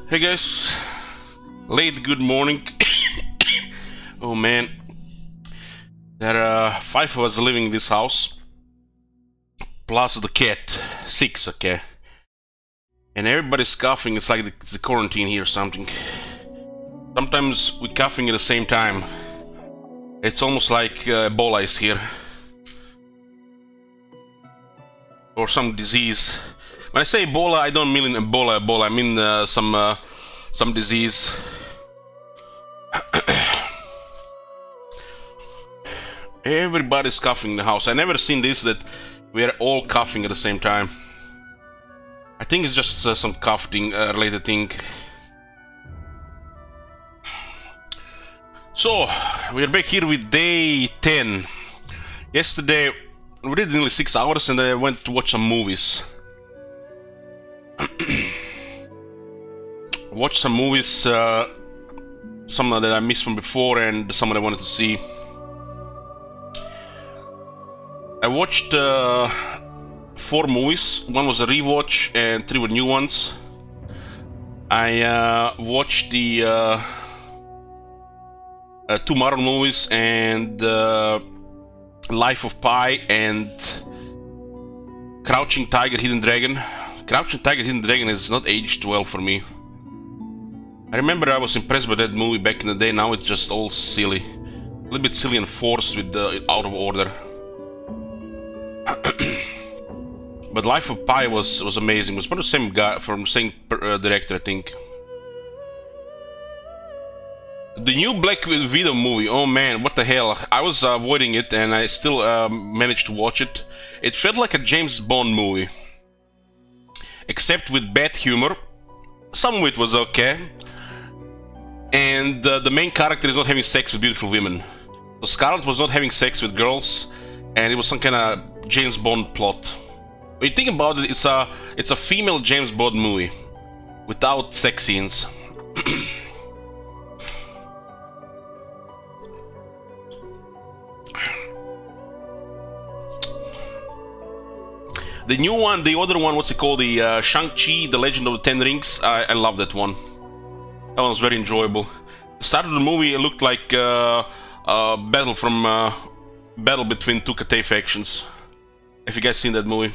Hey guys, late good morning. Oh man, there are 5 of us living in this house, plus the cat, 6, okay? And everybody's coughing, it's like it's the quarantine here or something. Sometimes we're coughing at the same time. It's almost like Ebola is here. Or some disease. When I say Ebola, I don't mean Ebola, I mean some disease. Everybody's coughing in the house. I never seen this, that we are all coughing at the same time. I think it's just some coughing related thing. So, we're back here with day 10. Yesterday, we did nearly 6 hours and I went to watch some movies. Watch some movies, some that I missed from before and some that I wanted to see. I watched 4 movies. One was a rewatch and 3 were new ones. I watched the 2 Marvel movies and Life of Pi and Crouching Tiger, Hidden Dragon. Crouching Tiger, Hidden Dragon has not aged well for me. I remember I was impressed by that movie back in the day. Now it's just all silly. A little bit silly and forced with out of order. But Life of Pi was amazing. It was from the same guy, from the same director, I think. The new Black Widow movie, oh man, what the hell. I was avoiding it and I still managed to watch it. It felt like a James Bond movie. Except with bad humor. Some of it was okay. And the main character is not having sex with beautiful women. So Scarlett was not having sex with girls. And it was some kind of James Bond plot. When you think about it, it's a female James Bond movie. Without sex scenes. The new one, the other one, what's it called? The Shang-Chi, The Legend of the Ten Rings. I love that one. That one was very enjoyable. The start of the movie, it looked like a battle between 2 Cathay factions. Have you guys seen that movie?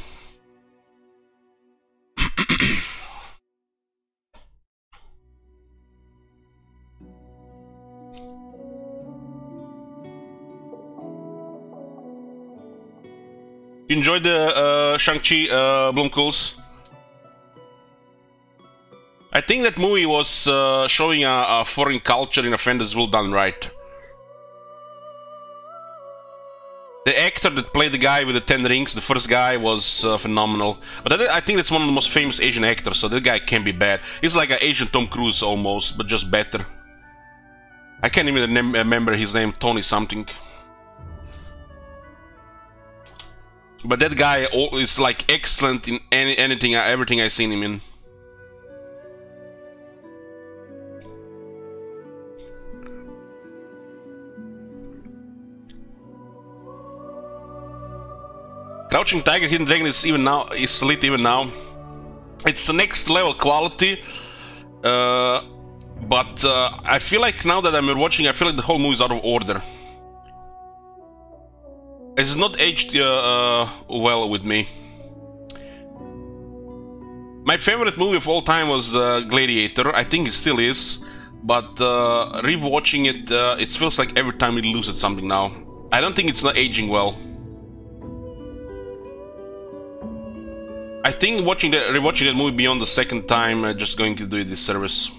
You enjoyed the Shang-Chi Blumkels? I think that movie was showing a foreign culture in a fantasy well done right. The actor that played the guy with the 10 rings, the first guy, was phenomenal. But I think that's one of the most famous Asian actors, so that guy can't be bad. He's like an Asian Tom Cruise almost, but just better. I can't even remember his name, Tony something. But that guy is like excellent in everything I've seen him in. Crouching Tiger, Hidden Dragon is lit even now. It's the next level quality, but I feel like now that I'm watching, I feel like the whole movie is out of order. It's not aged well with me. My favorite movie of all time was Gladiator. I think it still is, but rewatching it, it feels like every time it loses something now. I don't think it's not aging well. I think rewatching that movie beyond the second time, just going to do it disservice.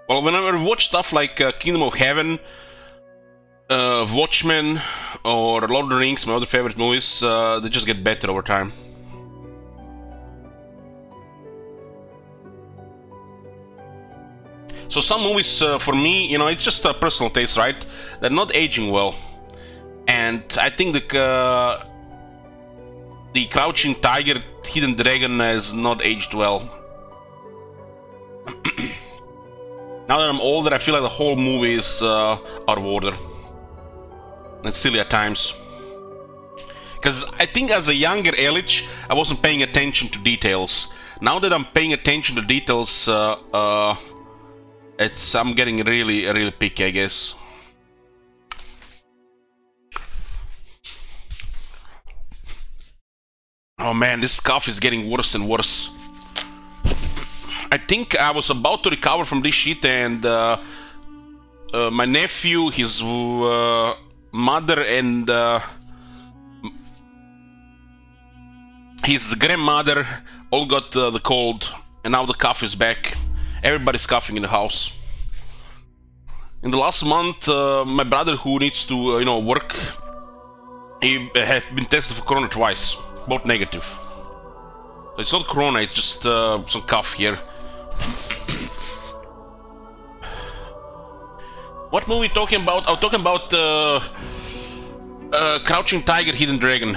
Well, whenever I watch stuff like Kingdom of Heaven, Watchmen, or Lord of the Rings, my other favorite movies, they just get better over time. So some movies, for me, you know, it's just a personal taste, right? They're not aging well. And I think the Crouching Tiger, Hidden Dragon has not aged well. Now that I'm older, I feel like the whole movie is out of order. And silly at times. Because I think as a younger Elich, I wasn't paying attention to details. Now that I'm paying attention to details, I'm getting really picky, I guess. Oh man, this cough is getting worse and worse. I think I was about to recover from this shit, and my nephew, his mother, and his grandmother all got the cold, and now the cough is back. Everybody's coughing in the house. In the last month, my brother, who needs to work, he has been tested for corona twice, both negative. So it's not corona, it's just some cough here. What movie are you talking about? I'm talking about Crouching Tiger, Hidden Dragon.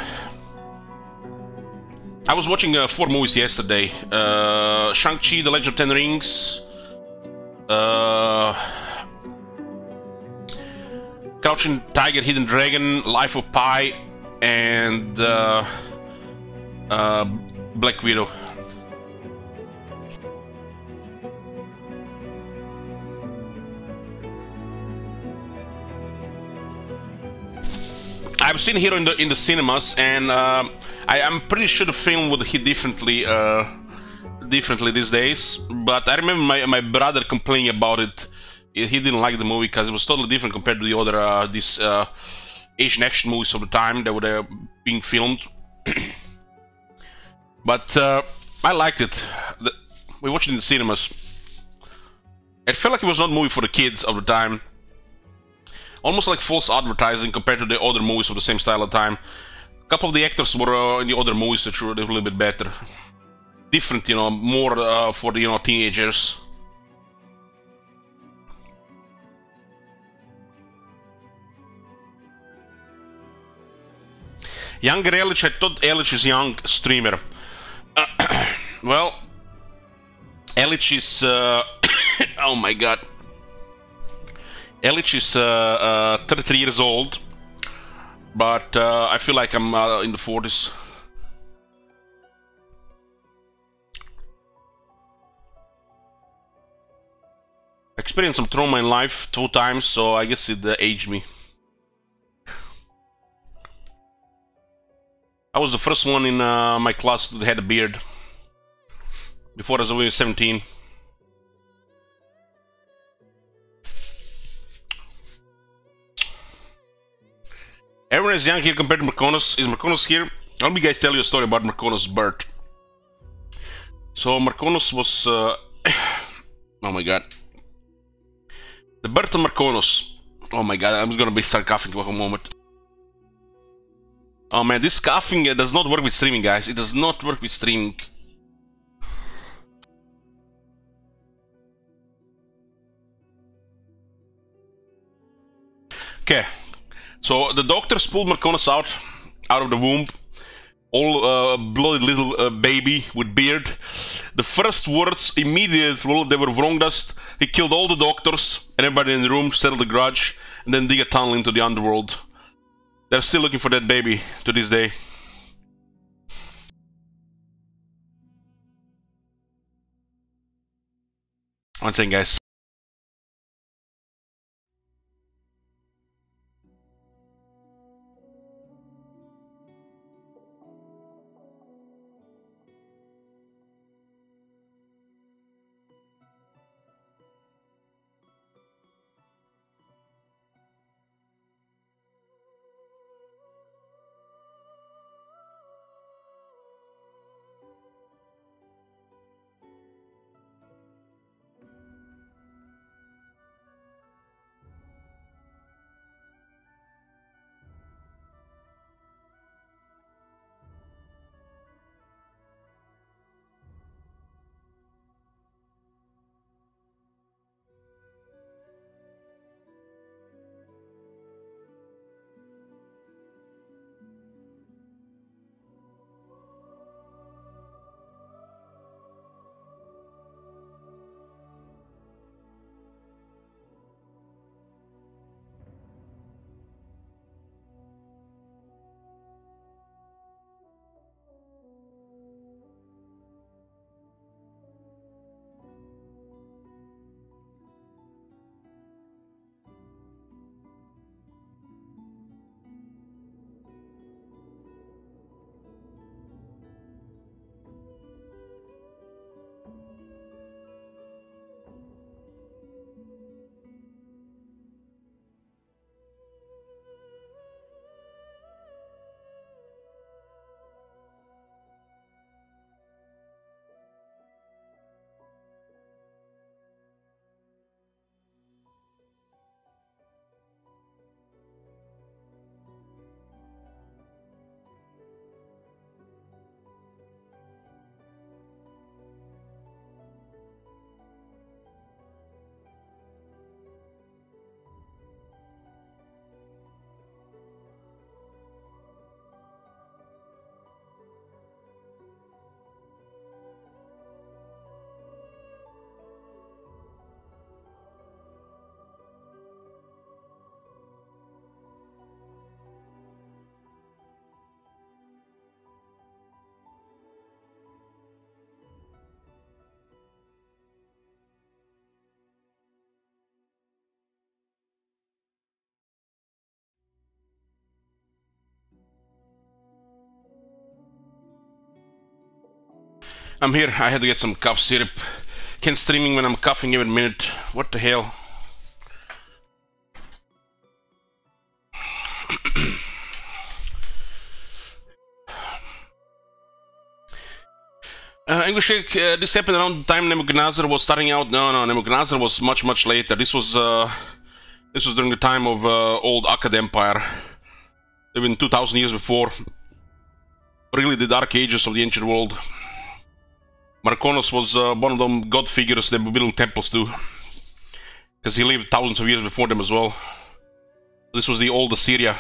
I was watching 4 movies yesterday. Shang-Chi, The Legend of Ten Rings, Crouching Tiger, Hidden Dragon, Life of Pi, and Black Widow. I've seen Hero in the cinemas, and I'm pretty sure the film would hit differently these days. But I remember my brother complaining about it. He didn't like the movie because it was totally different compared to the other these Asian action movies of the time that were being filmed. But I liked it. We watched it in the cinemas. It felt like it was not a movie for the kids of the time. Almost like false advertising compared to the other movies of the same style of time. A couple of the actors were in the other movies that were a little bit better. Different, more for the teenagers. Younger Elich, I thought Elich is young streamer. Well, Elich is oh my god. Elich is 33 years old, but I feel like I'm in the 40s. Experienced some trauma in life 2 times, so I guess it aged me. I was the first one in my class that had a beard. Before I was only 17. Everyone is young here compared to Marconis. Is Marconis here? Let me guys tell you a story about Marconis' birth. So Marconis was oh my god. The birth of Marconis. Oh my god, I'm gonna start coughing for a moment. Oh man, this coughing does not work with streaming, guys. It does not work with streaming. Okay. So the doctors pulled Marconis out of the womb, all bloody little baby with beard. The first words immediately, they were wrongdust. He killed all the doctors and everybody in the room, settled the grudge, and then dig a tunnel into the underworld. They're still looking for that baby to this day. One second, guys. I'm here. I had to get some cough syrup. Can't streaming when I'm coughing every minute. What the hell? English, this happened around the time Nebuchadnezzar was starting out. No, Nebuchadnezzar was much later. This was during the time of old Akkad Empire, even 2,000 years before. Really, the dark ages of the ancient world. Marconos was one of them god figures they built temples to, because he lived thousands of years before them as well. This was the old Assyria.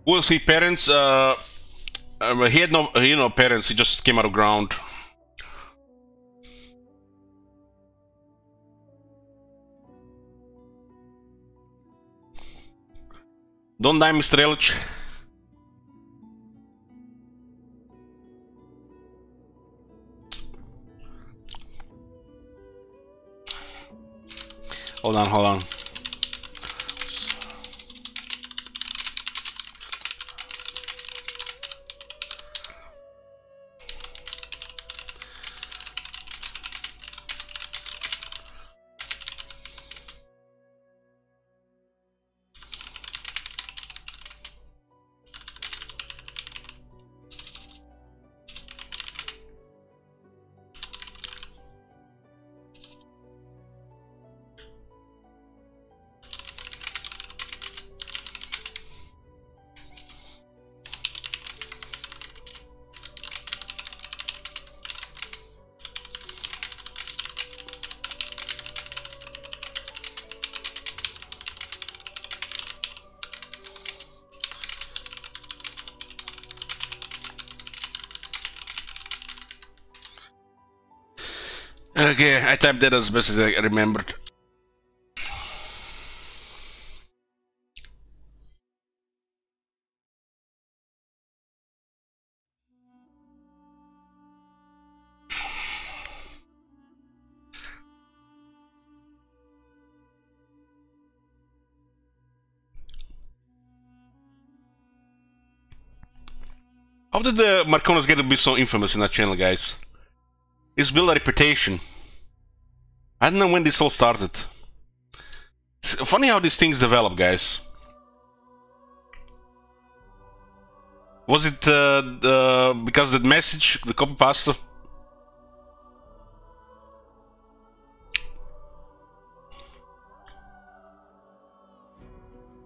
Who was his parents? He had no parents. He just came out of ground. Don't die, Mr. Elch. Hold on. Okay, I typed that as best as I remembered. How did the Marconos get to be so infamous in that channel, guys? He's built a reputation. I don't know when this all started. It's funny how these things develop, guys. Was it because the message, the copy pasta?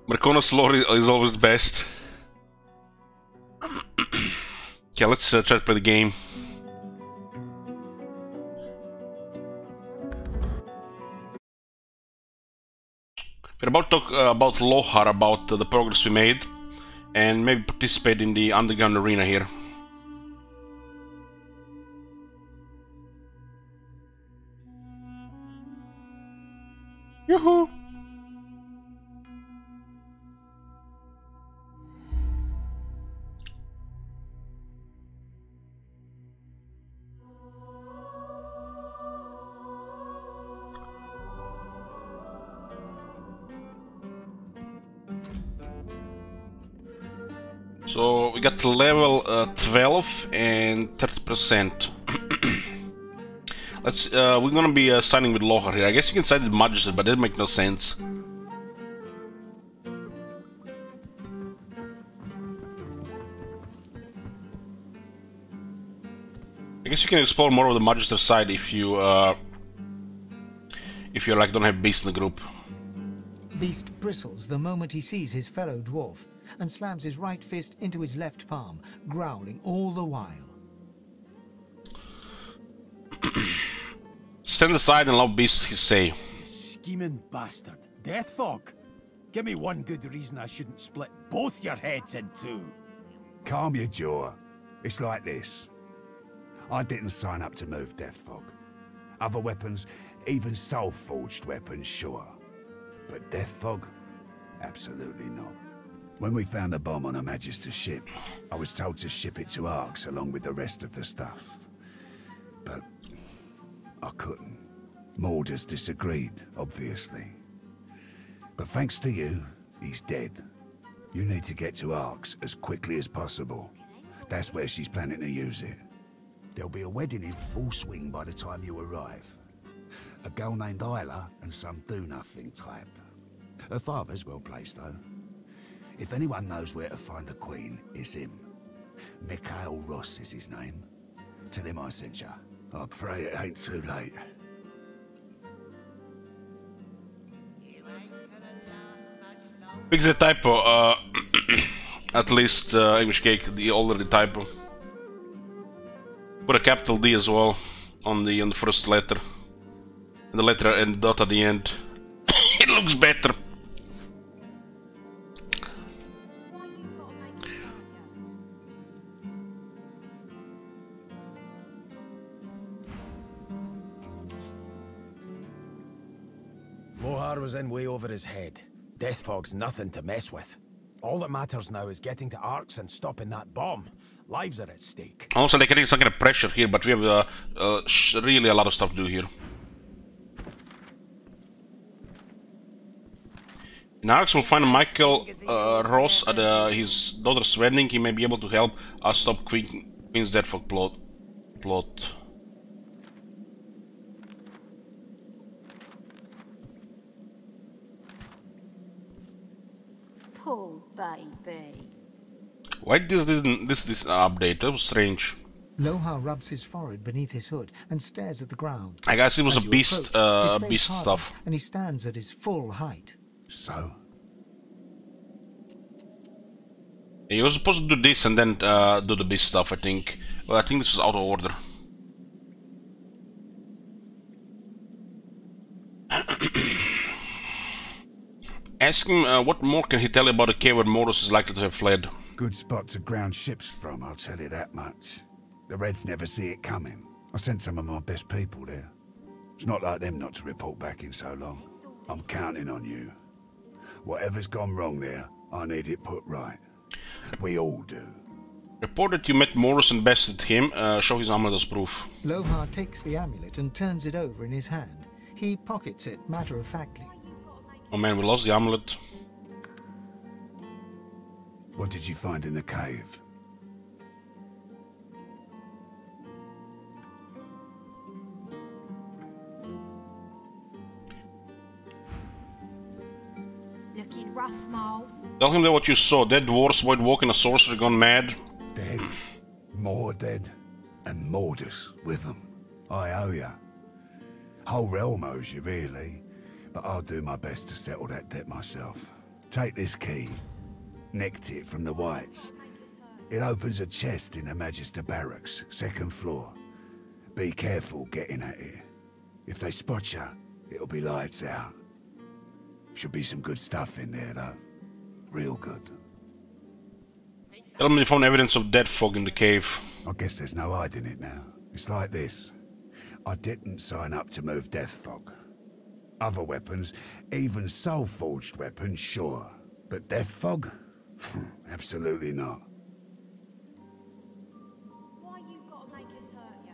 Marconos lore is always best. Okay, let's try to play the game. We're about to talk about Lohar, about the progress we made, and maybe participate in the underground arena here. Yoo-hoo! So we got level 12 and 30%. Let's. We're gonna be signing with Lohar here. I guess you can sign with Magister, but that makes no sense. I guess you can explore more of the Magister side if you like don't have Beast in the group. Beast bristles the moment he sees his fellow dwarf, and slams his right fist into his left palm, growling all the while. Stand aside and allow Beast his say. Scheming bastard. Deathfog. Give me one good reason I shouldn't split both your heads in two. Calm your jaw. It's like this. I didn't sign up to move Deathfog. Other weapons, even soul-forged weapons, sure. But Deathfog? Absolutely not. When we found the bomb on a Magister ship, I was told to ship it to Arx along with the rest of the stuff. but I couldn't. Morders disagreed, obviously. But thanks to you, he's dead. You need to get to Arx as quickly as possible. That's where she's planning to use it. There'll be a wedding in full swing by the time you arrive. A girl named Isla and some do-nothing type. Her father's well placed, though. If anyone knows where to find the Queen, it's him. Mikhail Ross is his name. Tell him I sent you. I pray it ain't too late. Fix the typo, at least English Cake, the already typo. Put a capital D as well on the first letter. And the letter and dot at the end. It looks better. Lohar was in way over his head. Deathfog's nothing to mess with. All that matters now is getting to Arx and stopping that bomb. Lives are at stake. Also, they're getting some kind of pressure here, but we have really a lot of stuff to do here. In Arx, we'll find Michael Ross at his daughter's wedding. He may be able to help us stop Queen's Deathfog plot. Poor baby. Why this didn't this update? That was strange. Lohar rubs his forehead beneath his hood and stares at the ground. I guess it was As a you beast, approach, his face beast hardens, stuff. And he stands at his full height. So? He was supposed to do this and then do the beast stuff, I think. Well, I think this was out of order. Ask him what more can he tell you about the cave where Mordos is likely to have fled. Good spot to ground ships from, I'll tell you that much. The Reds never see it coming. I sent some of my best people there. It's not like them not to report back in so long. I'm counting on you. Whatever's gone wrong there, I need it put right. We all do. Report that you met Mordos and bested him. Show his amulet as proof. Lohar takes the amulet and turns it over in his hand. He pockets it matter-of-factly. Oh man, we lost the amulet. What did you find in the cave? Looking rough, Mole. Tell him that what you saw. Dead dwarves, white walking, a sorcerer gone mad. Dead. More dead. And Mordus with them. I owe ya. Whole realm owes you, really. But I'll do my best to settle that debt myself. Take this key. Nicked it from the Whites. It opens a chest in the Magister Barracks, 2nd floor. Be careful getting at it. If they spot you, it'll be lights out. Should be some good stuff in there, though. Real good. Tell him they found evidence of Deathfog in the cave. I guess there's no hiding it now. It's like this. I didn't sign up to move Deathfog. Other weapons, even soul-forged weapons, sure. But Deathfog? Absolutely not. Why you gotta make us hurt ya?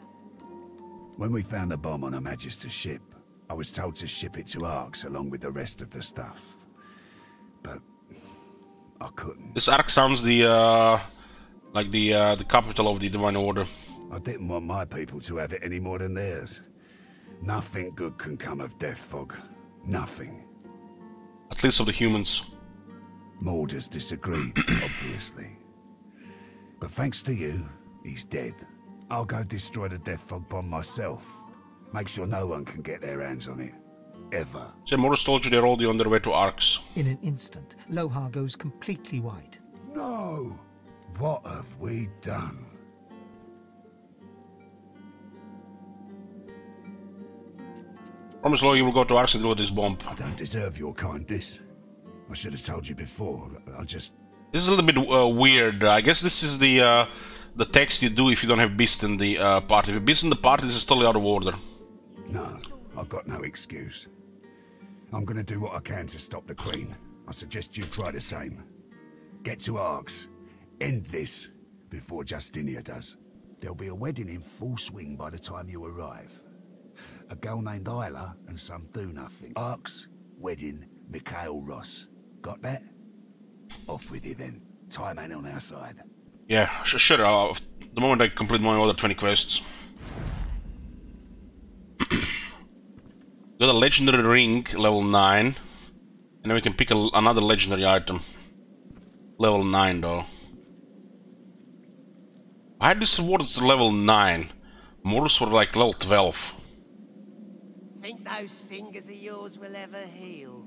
When we found the bomb on a Magister ship, I was told to ship it to Arx along with the rest of the stuff. But I couldn't. This Ark sounds the like the capital of the Divine Order. I didn't want my people to have it any more than theirs. Nothing good can come of Deathfog. Nothing. At least of the humans. Morders disagreed, obviously. But thanks to you, he's dead. I'll go destroy the Deathfog bomb myself. Make sure no one can get their hands on it. Ever. So Mordos told you they're already on their way to Arx. In an instant, Lohar goes completely white. No! What have we done? Promise Law you will go to Arx and deal with this bomb. I don't deserve your kindness. I should have told you before. I'll just... This is a little bit weird. I guess this is the text you do if you don't have Beast in the party. If you Beast in the party, this is totally out of order. No, I've got no excuse. I'm gonna do what I can to stop the Queen. I suggest you try the same. Get to Arx. End this before Justinia does. There'll be a wedding in full swing by the time you arrive. A girl named Isla and some do-nothing. Arks, wedding, Mikhail Ross. Got that? Off with you then. Time ain't on our side. Yeah, sure. The moment I complete my other 20 quests. Got a legendary ring, level 9. And then we can pick another legendary item. Level 9 though. I had this reward at level 9. Morals were like level 12. Think those fingers of yours will ever heal?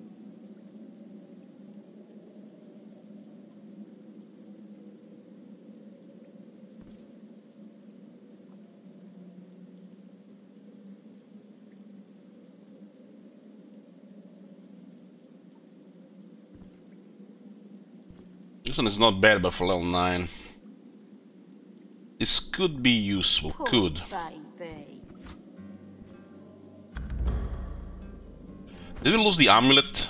This one is not bad, but for level 9. This could be useful. Poor Could. baby. Did we lose the amulet?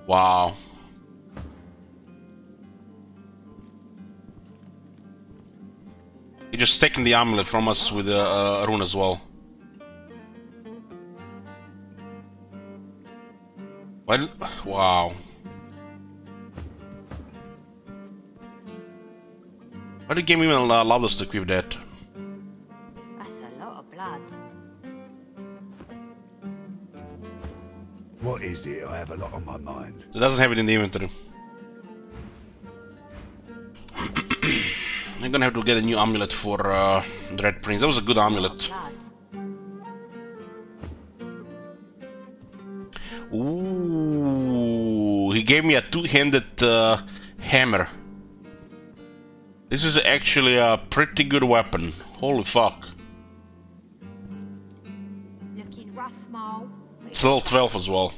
Wow. He just taken the amulet from us with a rune as well. Well, wow. Why did the game even allow us to equip that? That's a lot of blood. What is it? I have a lot on my mind. It doesn't have it in the inventory. I'm gonna have to get a new amulet for the Red Prince. That was a good amulet. Blood. Ooh, he gave me a two-handed hammer. This is actually a pretty good weapon. Holy fuck. Looking rough, Mole. It's level 12 as well.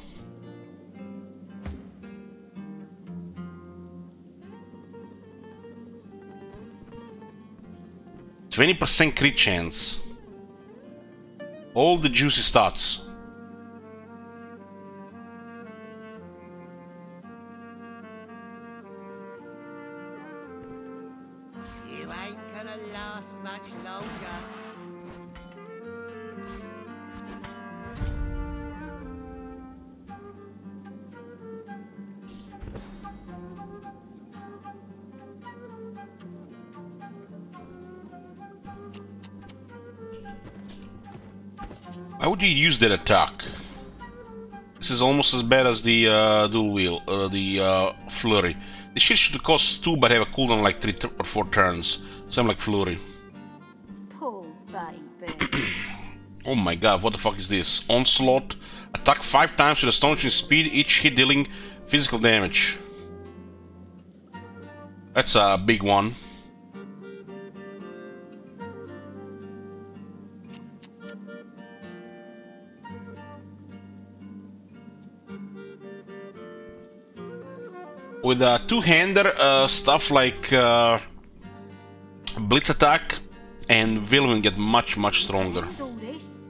%20 crit chance. All the juicy stats. You ain't gonna last much longer. Why would you use that attack? This is almost as bad as the dual wheel, the flurry. This shit should cost 2 but have a cooldown like 3 or 4 turns. Same like flurry. Poor baby. Oh my god, what the fuck is this? Onslaught. Attack 5 times with astonishing speed, each hit dealing physical damage. That's a big one. With a two-hander, stuff like Blitz attack and Vilvin get much stronger. All this.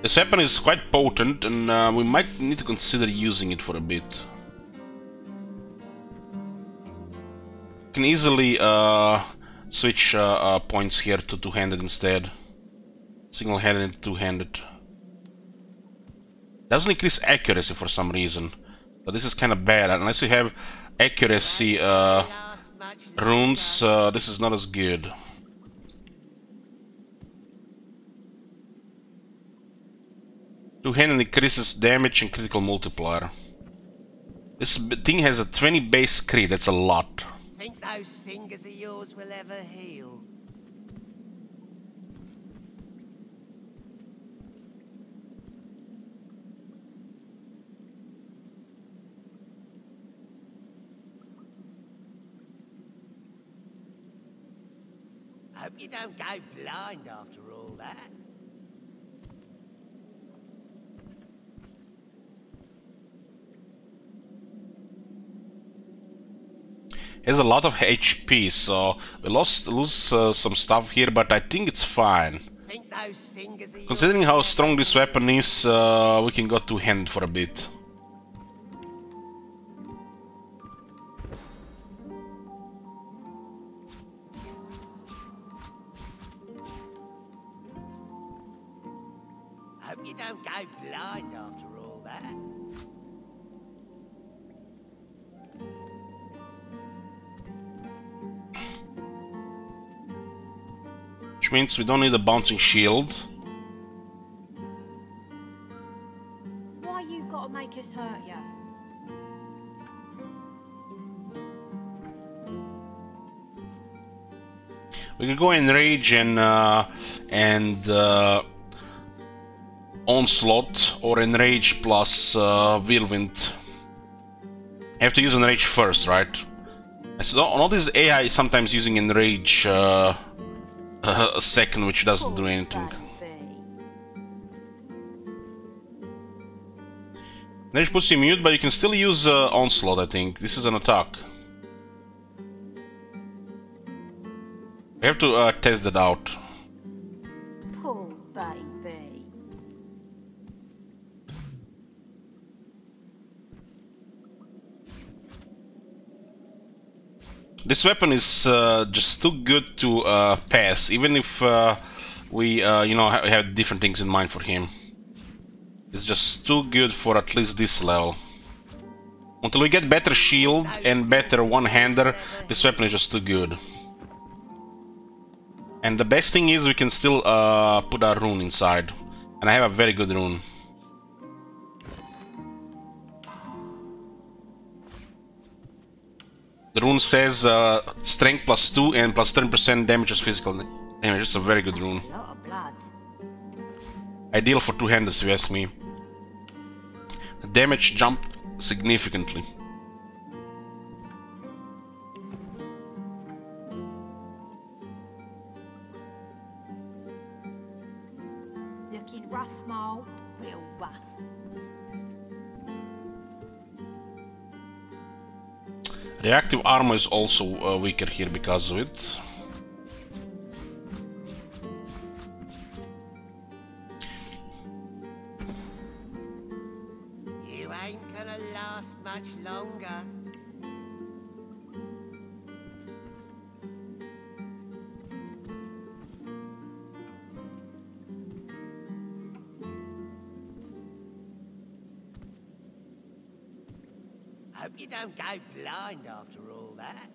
This weapon is quite potent and we might need to consider using it for a bit. Can easily switch points here to two-handed instead. Single-handed and two-handed. Doesn't increase accuracy for some reason, but this is kind of bad. Unless you have accuracy runes, this is not as good. Two-handed increases damage and critical multiplier. This thing has a 20 base crit, that's a lot. Think those fingers of yours will ever heal? Hope you don't go blind after all that. He has a lot of HP, so we lose some stuff here, but I think it's fine. Think those fingers of yours Considering how will strong ever this weapon is, we can go two-handed for a bit. you don't go blind after all that. Which means we don't need a bouncing shield. Why you gotta make us hurt ya? We can go Enrage and Onslaught, or Enrage plus Whirlwind. I have to use Enrage first, right? So all this AI is sometimes using Enrage a second, which doesn't do anything. Enrage puts you mute, but you can still use Onslaught, I think. This is an attack. We have to test that out. Poor baby. This weapon is just too good to pass, even if we, you know, have different things in mind for him. It's just too good for at least this level. Until we get better shield and better one-hander, this weapon is just too good. And the best thing is we can still put a rune inside. And I have a very good rune. The rune says strength +2 and +10% damage as physical damage. It's a very good rune. A lot of blood. Ideal for two-handers, if you ask me. The damage jumped significantly. Looking rough, Mole. Real rough. Reactive armor is also weaker here because of it. You ain't gonna last much longer. Hope you don't go blind after all that.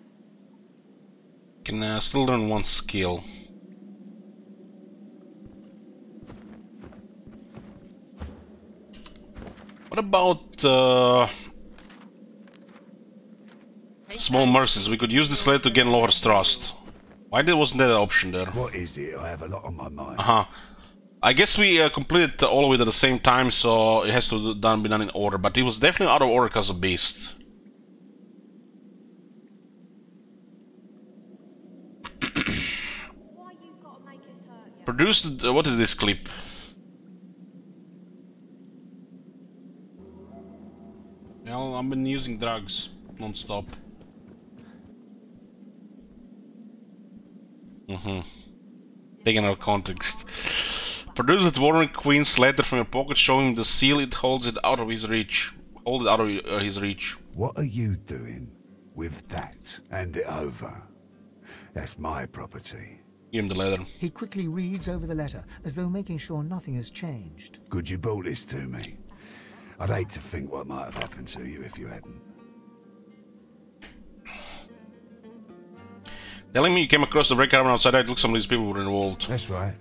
Can still learn one skill. What about small mercies? We could use this later to gain lower thrust. Why wasn't there an option there? What is it? I have a lot on my mind. I guess we completed all of it at the same time, so it has to be done in order. But it was definitely out of order because of Beast. Why you gotta make us hurt ya? Produced. What is this clip? Well, I've been using drugs non-stop. Taken out of context. Produce the Warren Queen's letter from your pocket, showing him the seal. It holds it out of his reach. Hold it out of his reach. What are you doing with that? Hand it over. That's my property. Give him the letter. He quickly reads over the letter, as though making sure nothing has changed. Good you brought this to me. I'd hate to think what might have happened to you if you hadn't. Telling me you came across the wreck caravan outside, it looks some of these people were involved. That's right.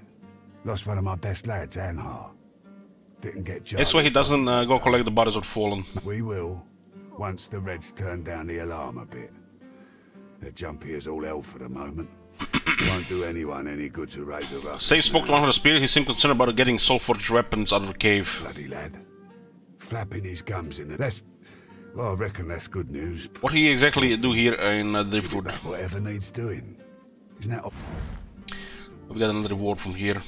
Lost one of my best lads, Anhar. Didn't get judged. That's why he doesn't go collect the bodies of fallen. We will, once the Reds turn down the alarm a bit. They're jumpy as all hell for the moment. Won't do anyone any good to raise a ruckus. Save spoke to one of the spirit. He seemed concerned about getting soul-forged weapons out of the cave. Bloody lad. Flapping his gums in the... That's... Well, I reckon that's good news. What he exactly do here in Driftwood? Whatever needs doing. Isn't that... We got another reward from here.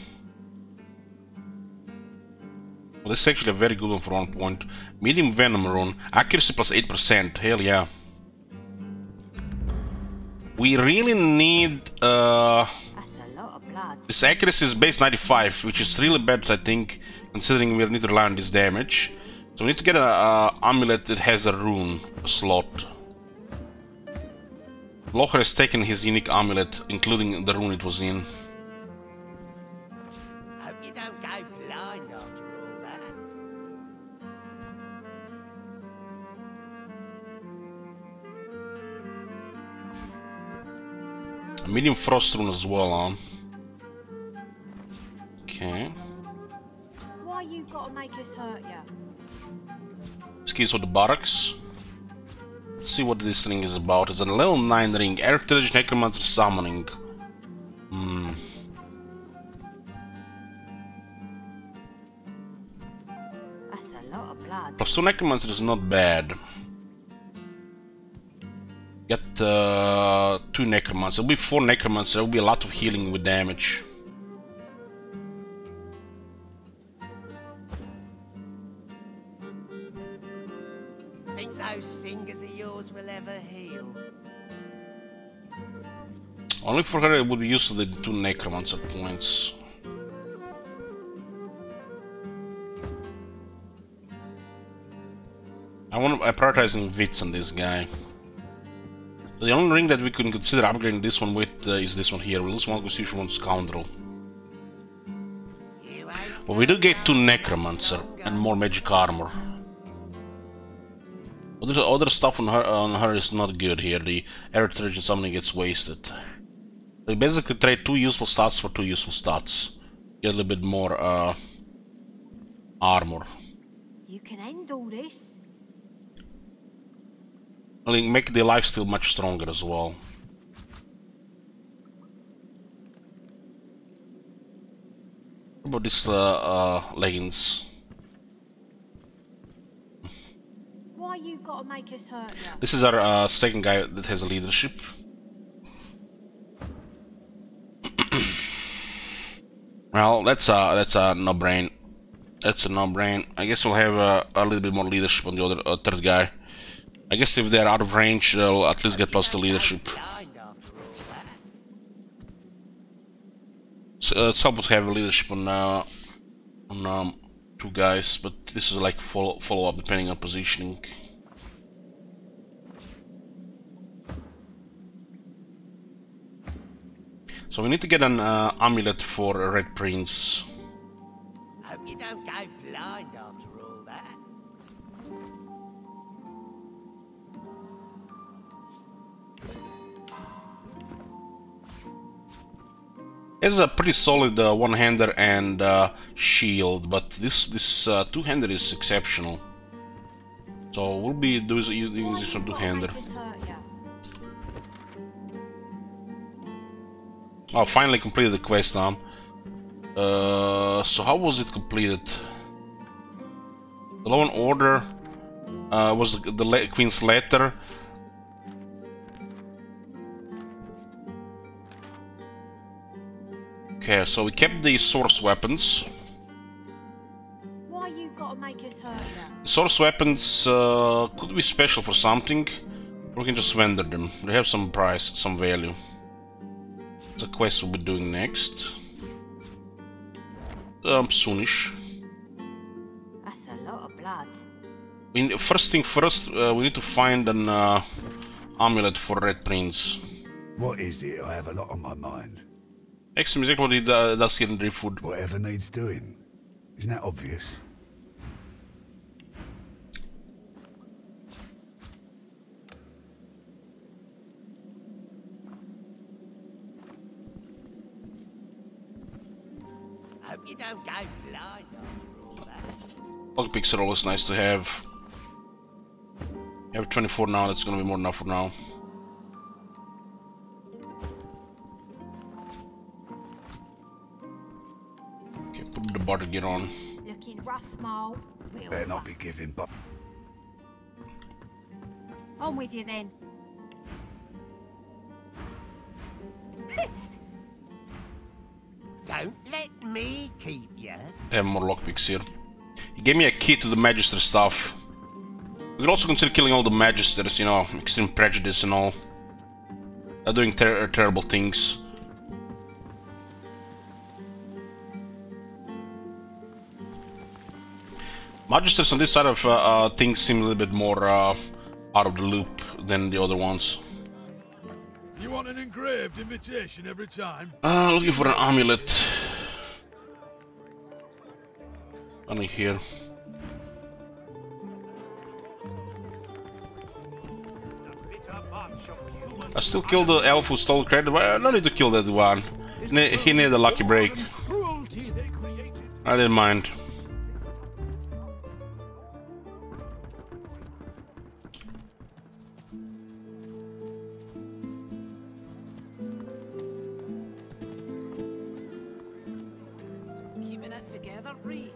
Well, this is actually a very good one for 1 point. Medium Venom Rune. Accuracy plus 8%. Hell yeah. We really need... That's a lot of blood. This accuracy is base 95, which is really bad, I think, considering we need to rely on this damage. So we need to get an amulet that has a rune slot. Locher has taken his unique amulet, including the rune it was in. Hope you don't go blind after all Medium frost rune as well, huh? Okay. Why you gotta make us hurt ya? Skills for the barracks. Let's see what this ring is about. It's a level 9 ring. Heritage Necromancer Summoning. That's a lot of blood. Plus 2 Necromancer is not bad. Get 2 Necromancer. It'll be 4 Necromancer. There will be a lot of healing with damage. Think those fingers of yours will ever heal? Only for her it would be useful the 2 Necromancer points. I'm prioritizing Wits on this guy. The only ring that we can consider upgrading this one with is this one here. We lose 1 Constitution, 1 Scoundrel. But we do get 2 Necromancer and more magic armor. Other stuff on her is not good here. The heritage and something gets wasted. We basically trade 2 useful stats for 2 useful stats. Get a little bit more armor. You can end all this. Only make the lifesteal much stronger as well. What about this leggings? Why you gotta make us hurt ya? This is our second guy that has leadership. Well, that's a no-brain. That's a no-brain. I guess we'll have a little bit more leadership on the other third guy. I guess if they're out of range, they'll at least get past the leadership. So, it's helpful to have a leadership on 2 guys, but this is like follow-up depending on positioning. So we need to get an amulet for a Red Prince. Hope you don't go blind after all that. It's a pretty solid one-hander and shield, but this two-hander is exceptional. So we'll be using this one two-hander. Oh, finally completed the quest now. So how was it completed? The Law and Order was the Queen's Letter. Okay, so we kept the source weapons. Why you gotta make us hurt them? Source weapons could be special for something, or we can just vendor them. They have some price, some value. It's a quest we'll be doing next. Soonish. That's a lot of blood. First thing first, we need to find an amulet for Red Prince. What is it? I have a lot on my mind. Ask him exactly what he does here in Driftwood. Whatever needs doing. Isn't that obvious? Hope you don't go blind after all that. Lockpicks are always nice to have. We have 24 now, that's gonna be more than enough for now. Okay, put the barter gear on. Looking rough, Mole. Better not be giving but On with you then. Don't let me keep you. I have more lockpicks here. He gave me a key to the Magister stuff. We could also consider killing all the Magisters, you know, Extreme Prejudice and all. They're doing terrible things. Magisters on this side of things seem a little bit more out of the loop than the other ones. You want an engraved invitation every time? Looking for an amulet. Only here. I still killed the elf who stole credit, but I don't need to kill that one. He needed a lucky break. I didn't mind. Keeping it together, Bree.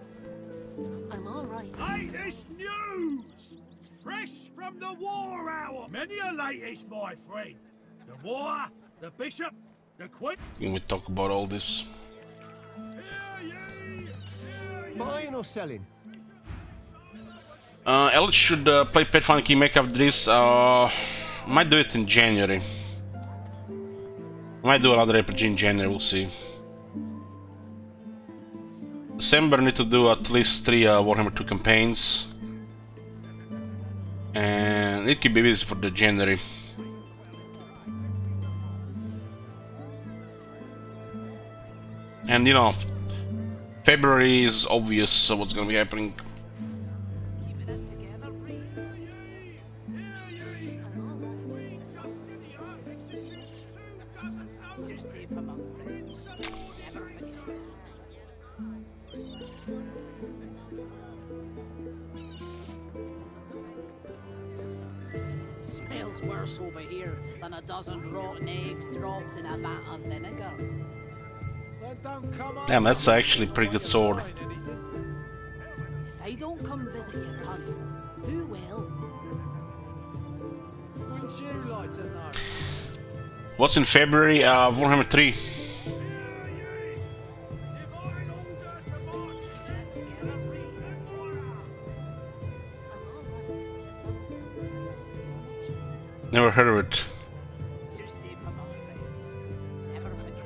I'm all right. Latest news! Fresh from the war hour! Many a latest, my friend. The war, the bishop, the queen. Can we talk about all this? Buying or selling? Alex should play Pathfinder Kingmaker after this. Might do it in January. Might do another RPG in January, we'll see. December, need to do at least 3 Warhammer 2 campaigns. And it could be busy for the January. And you know, February is obvious what's gonna be happening. Smells worse over here than a dozen rotten eggs dropped in a vat of vinegar. Damn, that's actually a pretty good sword. If I don't come visit your ton, who will? Wouldn't you like to know? What's in February? Warhammer 3. Never heard of it. You're safe among friends. Never forget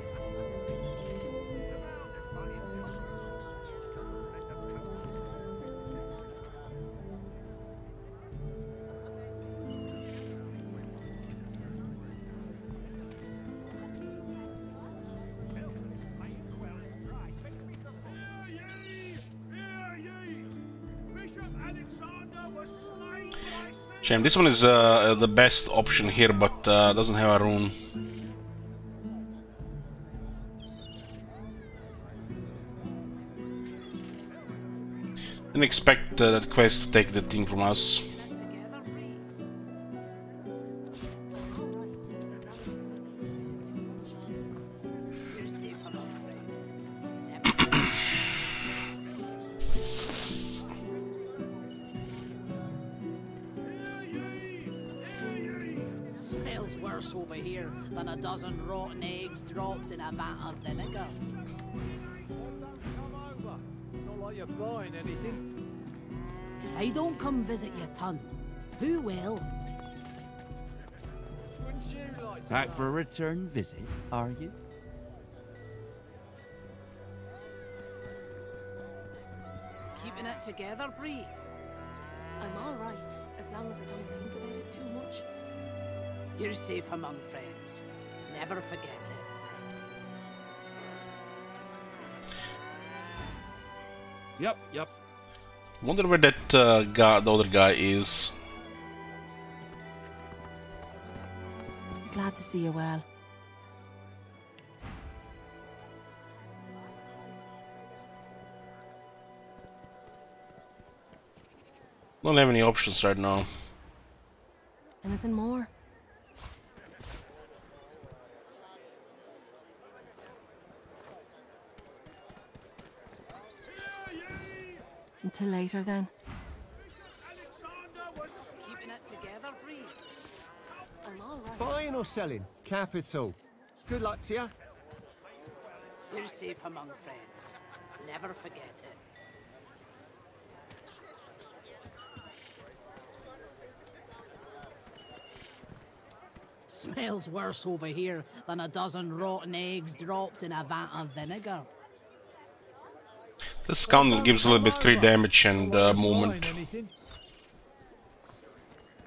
Shame, this one is the best option here, but doesn't have a rune. Didn't expect that quest to take the thing from us. Smells worse over here than a dozen rotten eggs dropped in a vat of vinegar. Come over. Not like you're buying anything. If I don't come visit your ton, who will? Wouldn't you like to Back for a return visit, are you? Keeping it together, Bree? I'm all right, as long as I don't think about it too much. You're safe among friends. Never forget it. Yep. Wonder where that guy, the other guy, is. Glad to see you well. Don't have any options right now. Anything more? Until later, then. Keeping it together, Bree. I'm all right. Buying or selling? Capital. Good luck to you. You're safe among friends. Never forget it. Smells worse over here than a dozen rotten eggs dropped in a vat of vinegar. This scoundrel gives a little bit crit damage and movement.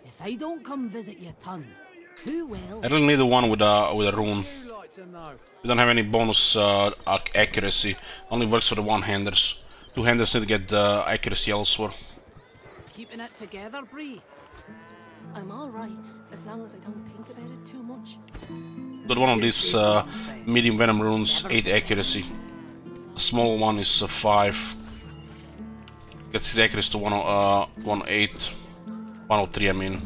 If I don't come visit your ton, who will? I don't need the one with a rune. We don't have any bonus accuracy. Only works for the one-handers. Two-handers need to get accuracy elsewhere. Keeping it together, Bree. I'm all right, as long as I don't think about it too much. Got one of these medium venom runes, 8 accuracy. A small one is 5. Gets his accuracy to 108. 103, I mean.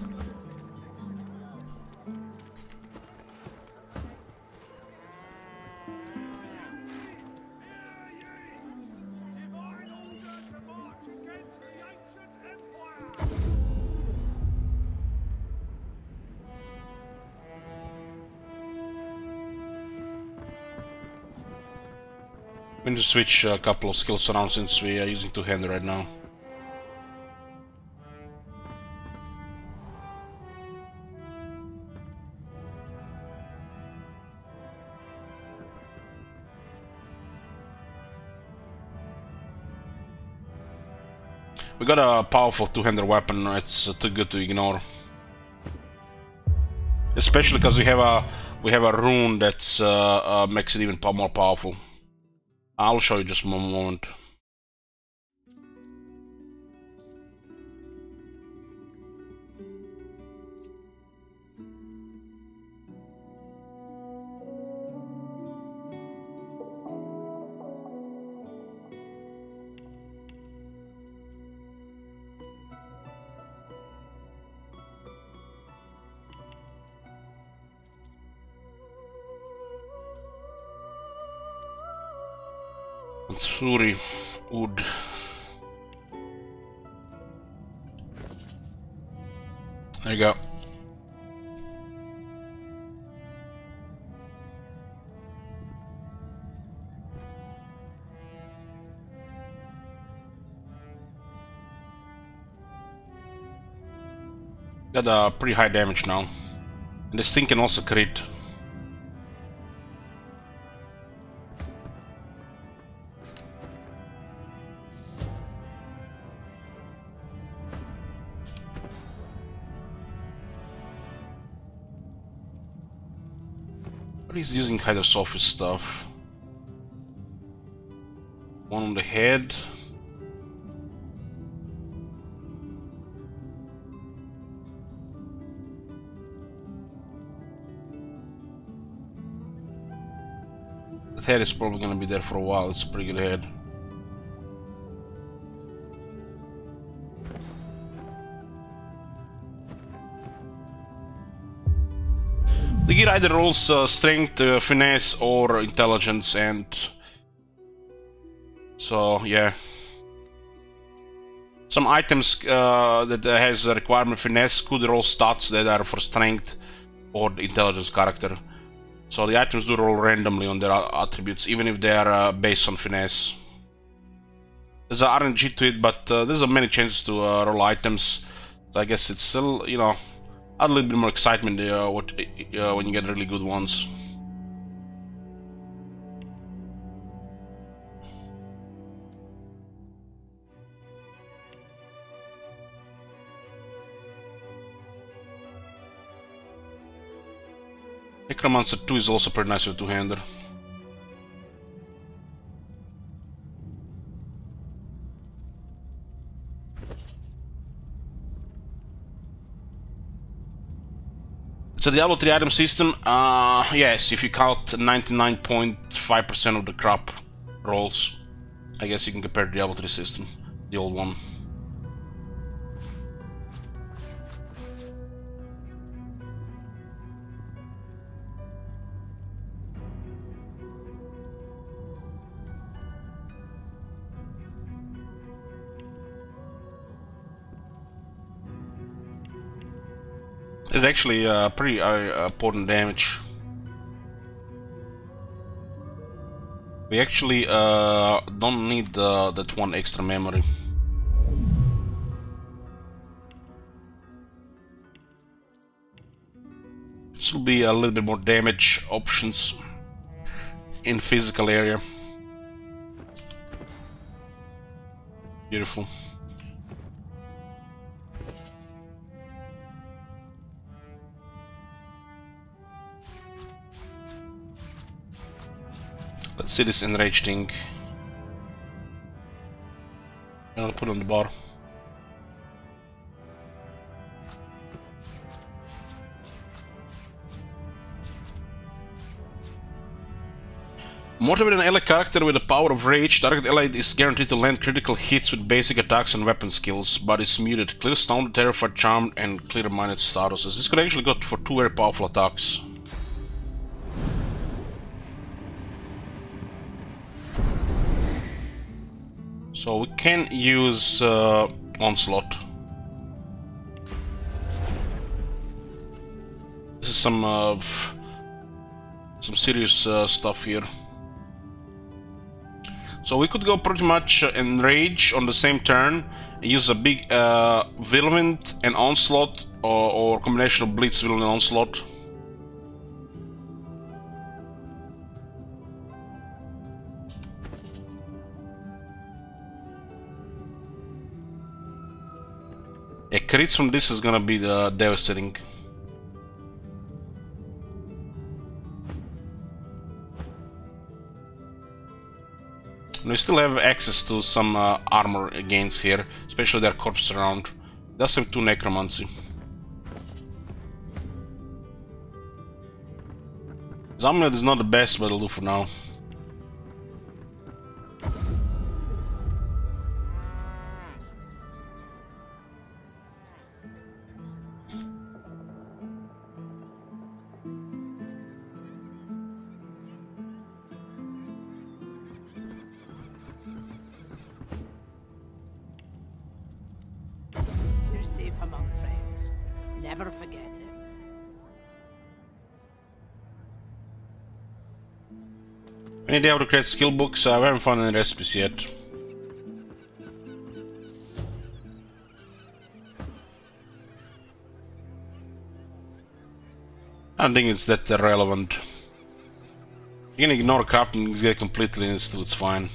We need to switch a couple of skills around since we are using two-handed right now. We got a powerful two-handed weapon. It's too good to ignore, especially because we have a rune that's makes it even more powerful. I'll show you just one moment. Suri wood. There you go. Got a pretty high damage now. And this thing can also crit. He's using kind of sophist stuff. One on the head. The head is probably gonna be there for a while. It's a pretty good head. The gear either rolls strength, finesse, or intelligence, and so yeah. Some items that has a requirement finesse could roll stats that are for strength or the intelligence character. So the items do roll randomly on their attributes, even if they are based on finesse. There's an RNG to it, but there's many chances to roll items. So I guess it's still, you know, a little bit more excitement when you get really good ones. Necromancer 2 is also pretty nice with two-hander. So the Diablo 3 item system, yes, if you count 99.5% of the crop rolls, I guess you can compare the Diablo 3 system, the old one. It's actually pretty important damage. We actually don't need that one extra memory. This will be a little bit more damage options in physical area. Beautiful. Let's see this enraged thing. And I'll put it on the bar. Motivate an ally character with the power of rage. Target ally is guaranteed to land critical hits with basic attacks and weapon skills, but is muted. Clear Stone, Terrified, Charmed, and Clear Minded statuses. This could actually go for 2 very powerful attacks. So we can use Onslaught. This is some serious stuff here. So we could go pretty much Enrage on the same turn and use a big Whirlwind and Onslaught, or combination of Blitz, Whirlwind and Onslaught. Yeah, crits from this is gonna be devastating. And we still have access to some armor gains here, especially their corpse around. Does have 2 necromancy. Amulet is not the best, but it'll do for now. Never forget it. Any idea how to create skill books? I haven't found any recipes yet. I don't think it's that relevant. You can ignore crafting gear completely and still it's fine.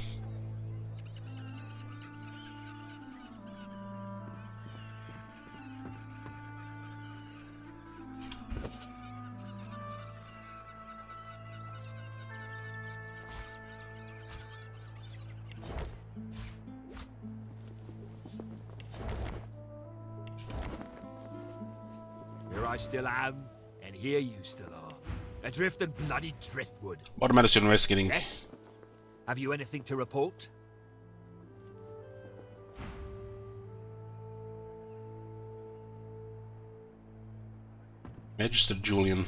I still am, and here you still are. Adrift in bloody driftwood. What matters you're investigating? Yes? Have you anything to report? Magister Julian.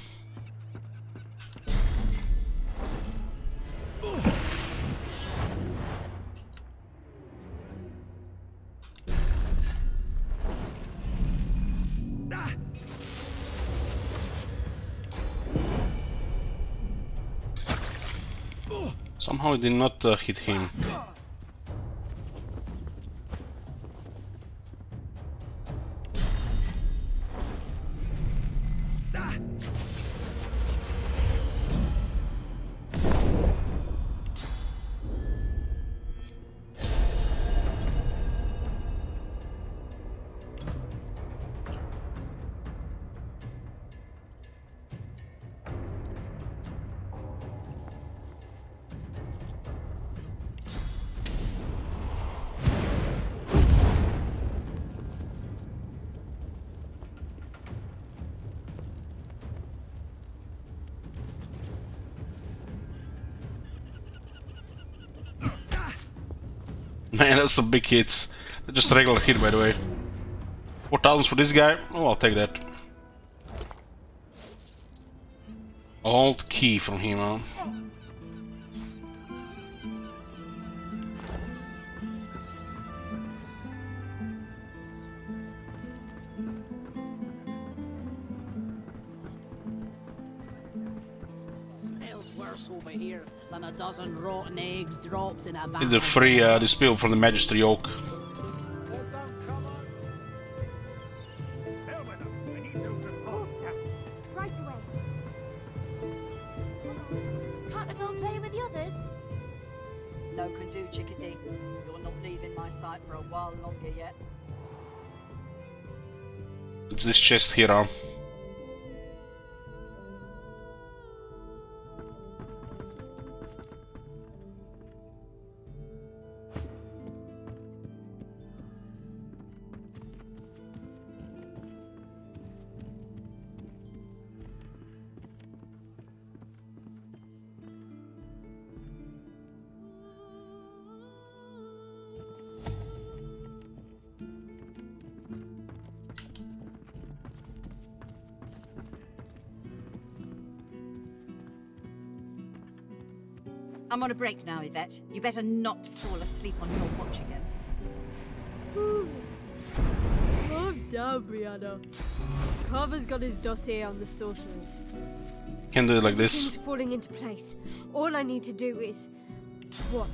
Somehow it did not hit him. Man, that's some big hits. They're just a regular hit, by the way. 4,000 for this guy? Oh, I'll take that. Alt key from him, huh? Smells worse over here than a dozen rotten eggs dropped in a van. It's a free dispel from the Magister Yoke. Right away. Can't I go and play with the others? No can do, chickadee. You're not leaving my sight for a while longer yet. It's this chest here, huh? I'm on a break now, Yvette. You better not fall asleep on your watch again. Calm down, Brianna. Carver's got his dossier on the sorcerers. Can do it like this. Everything's falling into place. All I need to do is watch.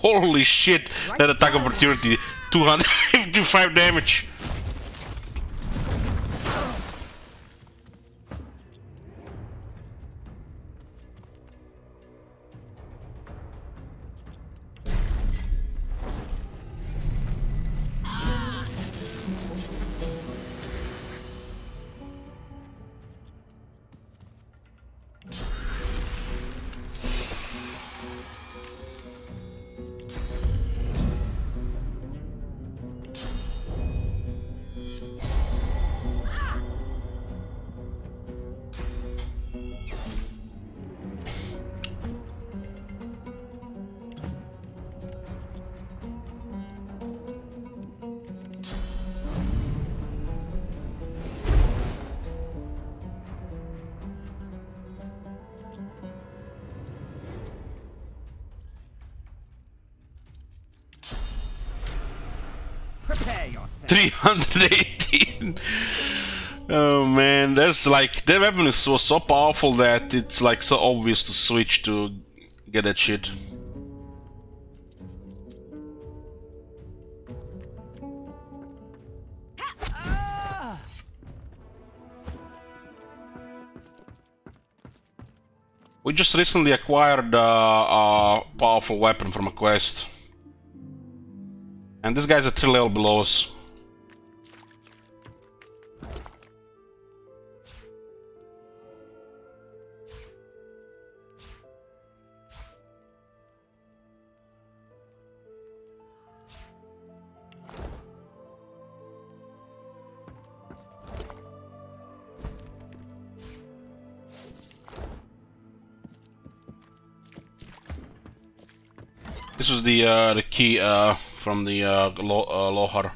Holy shit, that attack opportunity, 255 damage. Prepare yourself. 318. Oh man, that's like, that weapon is so powerful that it's like so obvious to switch to get that shit. We just recently acquired a powerful weapon from a quest. And this guy's a 3 level below us. This was the key from the Lohar.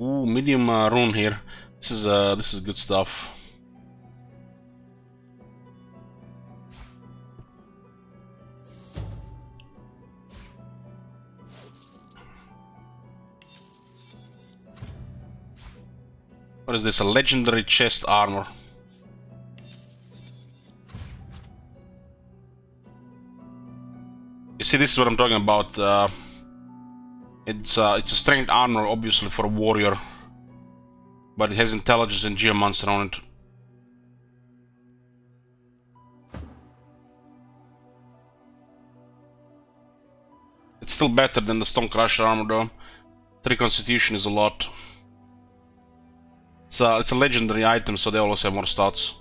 Ooh, medium rune here. This is good stuff. What is this? A legendary chest armor. You see, this is what I'm talking about. It's a strength armor, obviously, for a warrior, but it has intelligence and geomancer on it. It's still better than the Stonecrusher armor, though. 3 constitution is a lot. It's a legendary item, so they always have more stats.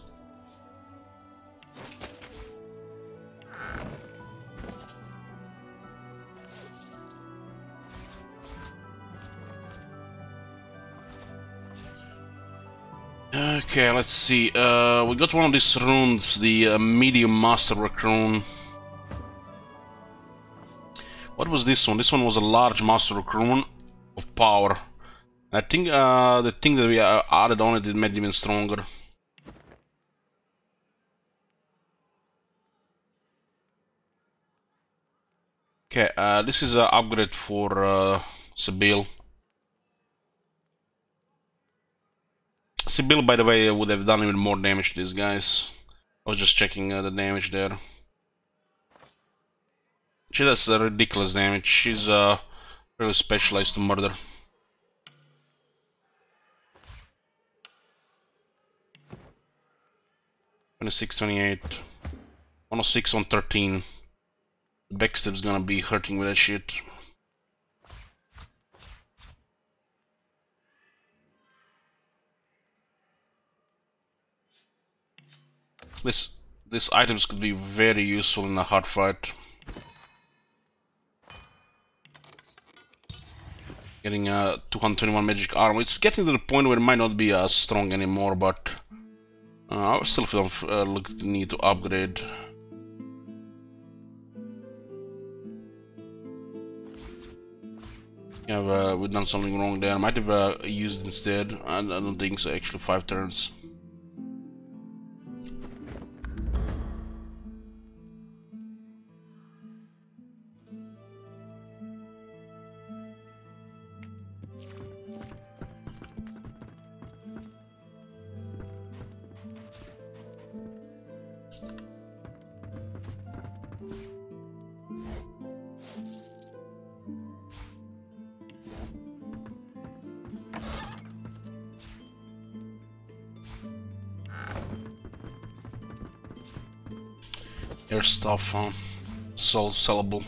Okay, let's see. We got one of these runes, the medium masterwork rune. What was this one? This one was a large masterwork rune of power. I think the thing that we added on it made it even stronger. Okay, this is an upgrade for Sibyl. Sibyl, by the way, would have done even more damage to these guys. I was just checking the damage there. She does ridiculous damage. She's really specialized to murder. (26, 28, 106, 113). The backstep's gonna be hurting with that shit. These items could be very useful in a hard fight. Getting 221 magic armor. It's getting to the point where it might not be as strong anymore, but I still feel the need to upgrade. Yeah, we've done something wrong there. I might have used instead. I don't think so, actually. 5 turns. Air stuff, huh? Sellable.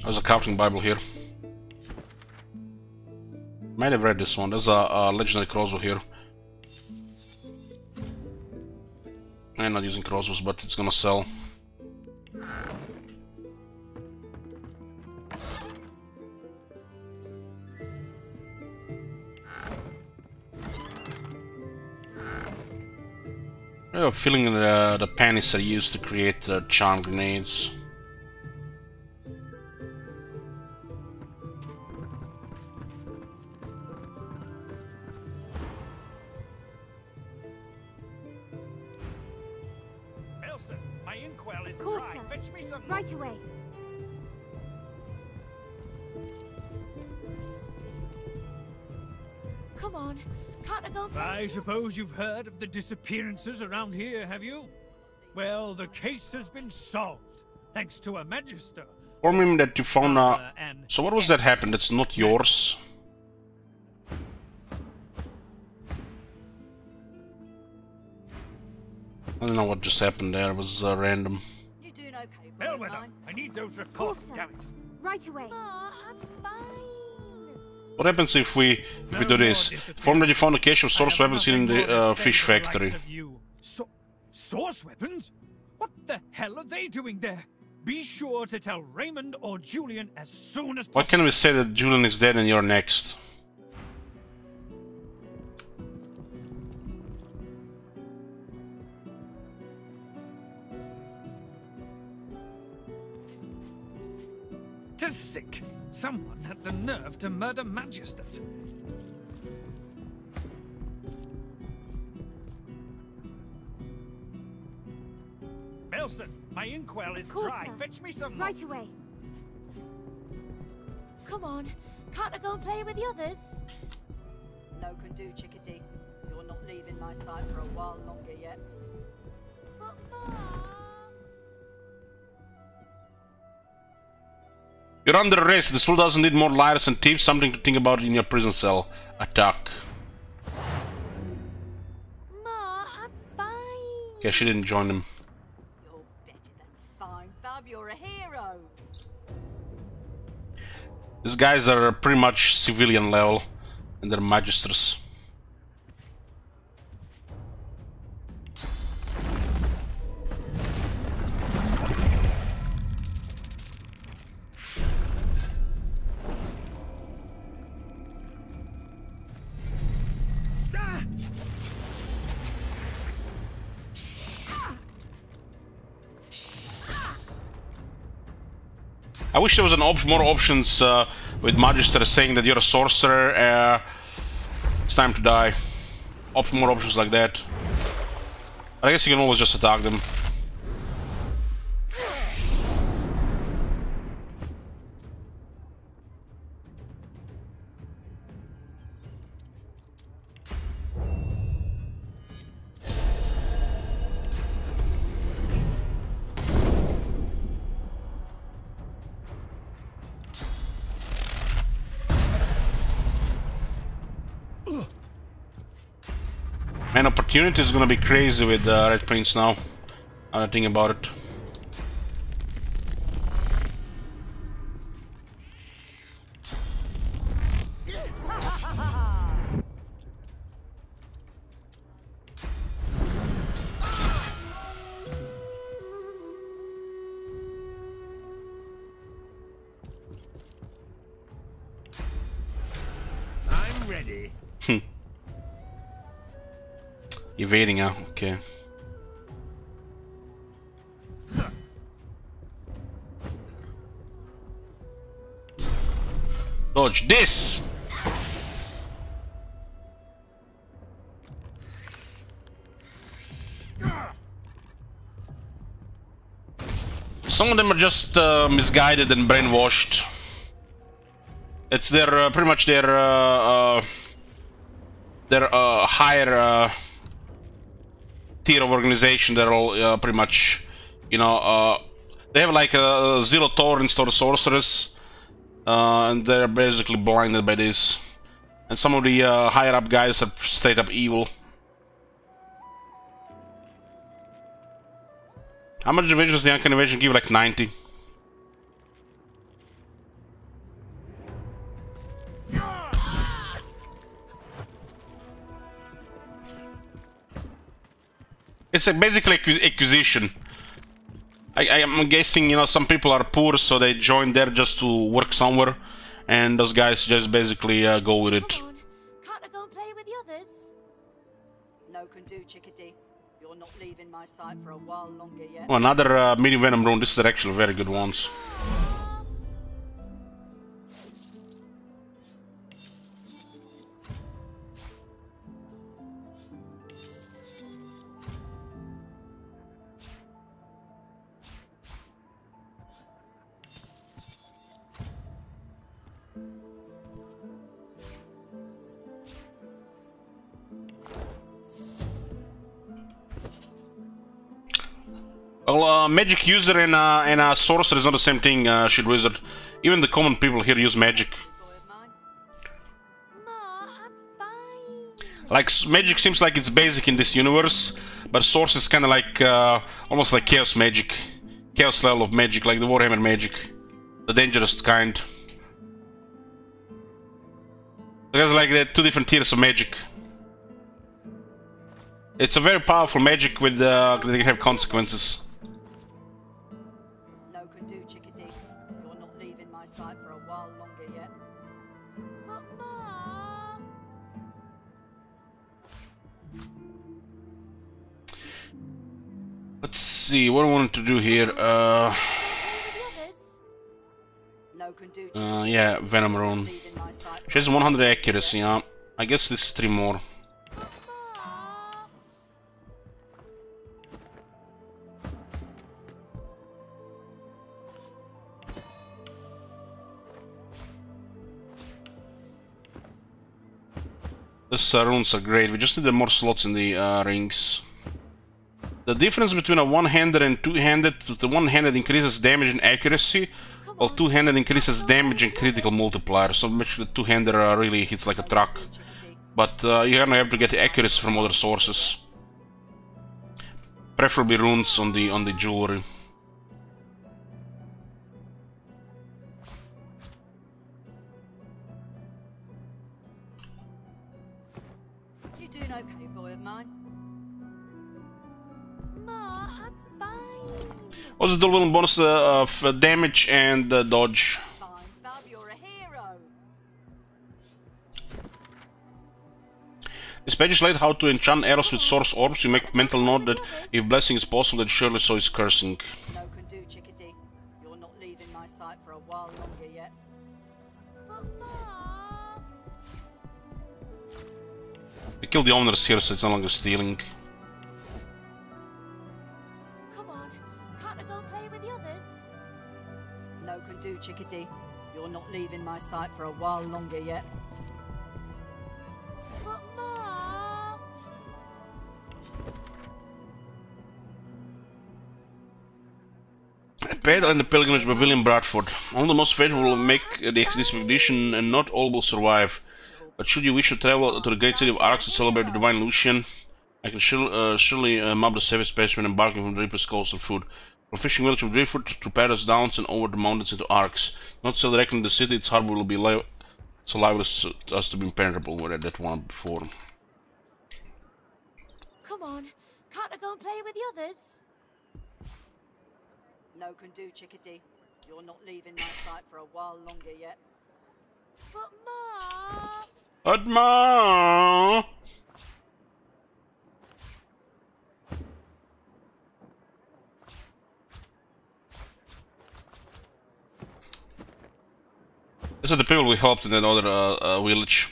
There's a crafting Bible here. Might have read this one. There's a legendary crossbow here. I'm not using crossbows, but it's gonna sell. I have a feeling the panties are used to create charm grenades. Elsa, my inkwell is Course, dry. sir. Fetch me some. Right away. Come on, can't I go? I suppose you've heard of the disappearances around here, have you? Well, the case has been solved, thanks to a magister. Inform him that you found so what was that happened? That's not yours. I don't know what just happened there. It was random. You doing okay, Bellwether, I need those reports, damn it. Right away. I'm fine. What happens if we do this? Inform that you found a cache of source weapons in the fish factory. Source weapons? What the hell are they doing there? Be sure to tell Raymond or Julian as soon as possible. Why can't we say that Julian is dead and you're next? To think, someone had the nerve to murder Magisters. Elson, my inkwell is Course, dry. sir. Fetch me some. Right away. Come on, can't I go and play with the others? No can do, Chickadee. You're not leaving my side for a while longer yet. You're under arrest. This fool doesn't need more liars and thieves. Something to think about in your prison cell. Attack. Ma, I'm fine. Okay, she didn't join him. You're better than fine, Bub. You're a hero. These guys are pretty much civilian level, and they're magisters. I wish there was more options with Magister saying that you're a sorcerer, it's time to die. More options like that. I guess you can always just attack them. Man, opportunity is gonna be crazy with Red Prince now. I don't think about it. ready? Evading, huh? Okay. Dodge this! Some of them are just misguided and brainwashed. It's their pretty much their higher tier of organization. They're all pretty much, you know, they have like a zero tolerance to the sorcerers, and they're basically blinded by this. And some of the higher up guys are straight up evil. How much division does the Uncanny Invasion give? Like 90. It's basically acquisition. I'm guessing, you know, some people are poor, so they join there just to work somewhere, and those guys just basically go with it. Come on. Can't I go and play with the others? No can do, Chickadee. You're not leaving my sight for a while longer yet. Oh, another mini Venom rune. This is actually very good ones. Well, magic user and a sorcerer is not the same thing, shit wizard. Even the common people here use magic. Like, magic seems like it's basic in this universe, but source is kind of like, almost like chaos magic. Chaos level of magic, like the Warhammer magic. The dangerous kind. There's like the two different tiers of magic. It's a very powerful magic with, that can have consequences. No can do, Chickadee. You're not leaving my sight for a while longer yet. But Ma. Let's see, what I wanted to do here, No can do, yeah, Venom rune. She has 100 accuracy, yeah. I guess this is 3 more. These runes are great, we just need more slots in the rings. The difference between a one-handed and two-handed, the one-handed increases damage and accuracy, while two-handed increases damage and critical multiplier, so much the two-handed really hits like a truck. But you're gonna have to get accuracy from other sources. Preferably runes on the jewelry. You doing okay, boy of mine? Ma, I'm fine. Also, the little bonus of damage and dodge. Fine, Bub, you're a hero. This page is laid how to enchant arrows with source orbs. You make mental note that if blessing is possible, then surely so is cursing. No can do, Chickadee. You're not leaving my sight for a while longer yet. But Ma. We killed the owners here, so it's no longer stealing. Come on. Can't I go and play with the others? No can do, Chickadee. You're not leaving my sight for a while longer yet. But Ma. Paid on the pilgrimage by William Bradford. Only the most faithful will make this expedition, and not all will survive. But should you wish to travel to the great city of Arx to celebrate the divine Lucian, I can surely map the safest place when embarking from the deepest coastal food. From fishing village of Driftwood to Paris Downs and over the mountains into Arx. Not sail directly in the city, its harbor will be so lively as to be impenetrable. We read that one before. Come on. Can't I go and play with the others? No can do, Chickadee. You're not leaving my sight for a while longer yet. But Ma. Atma! These are the people we helped in that other village.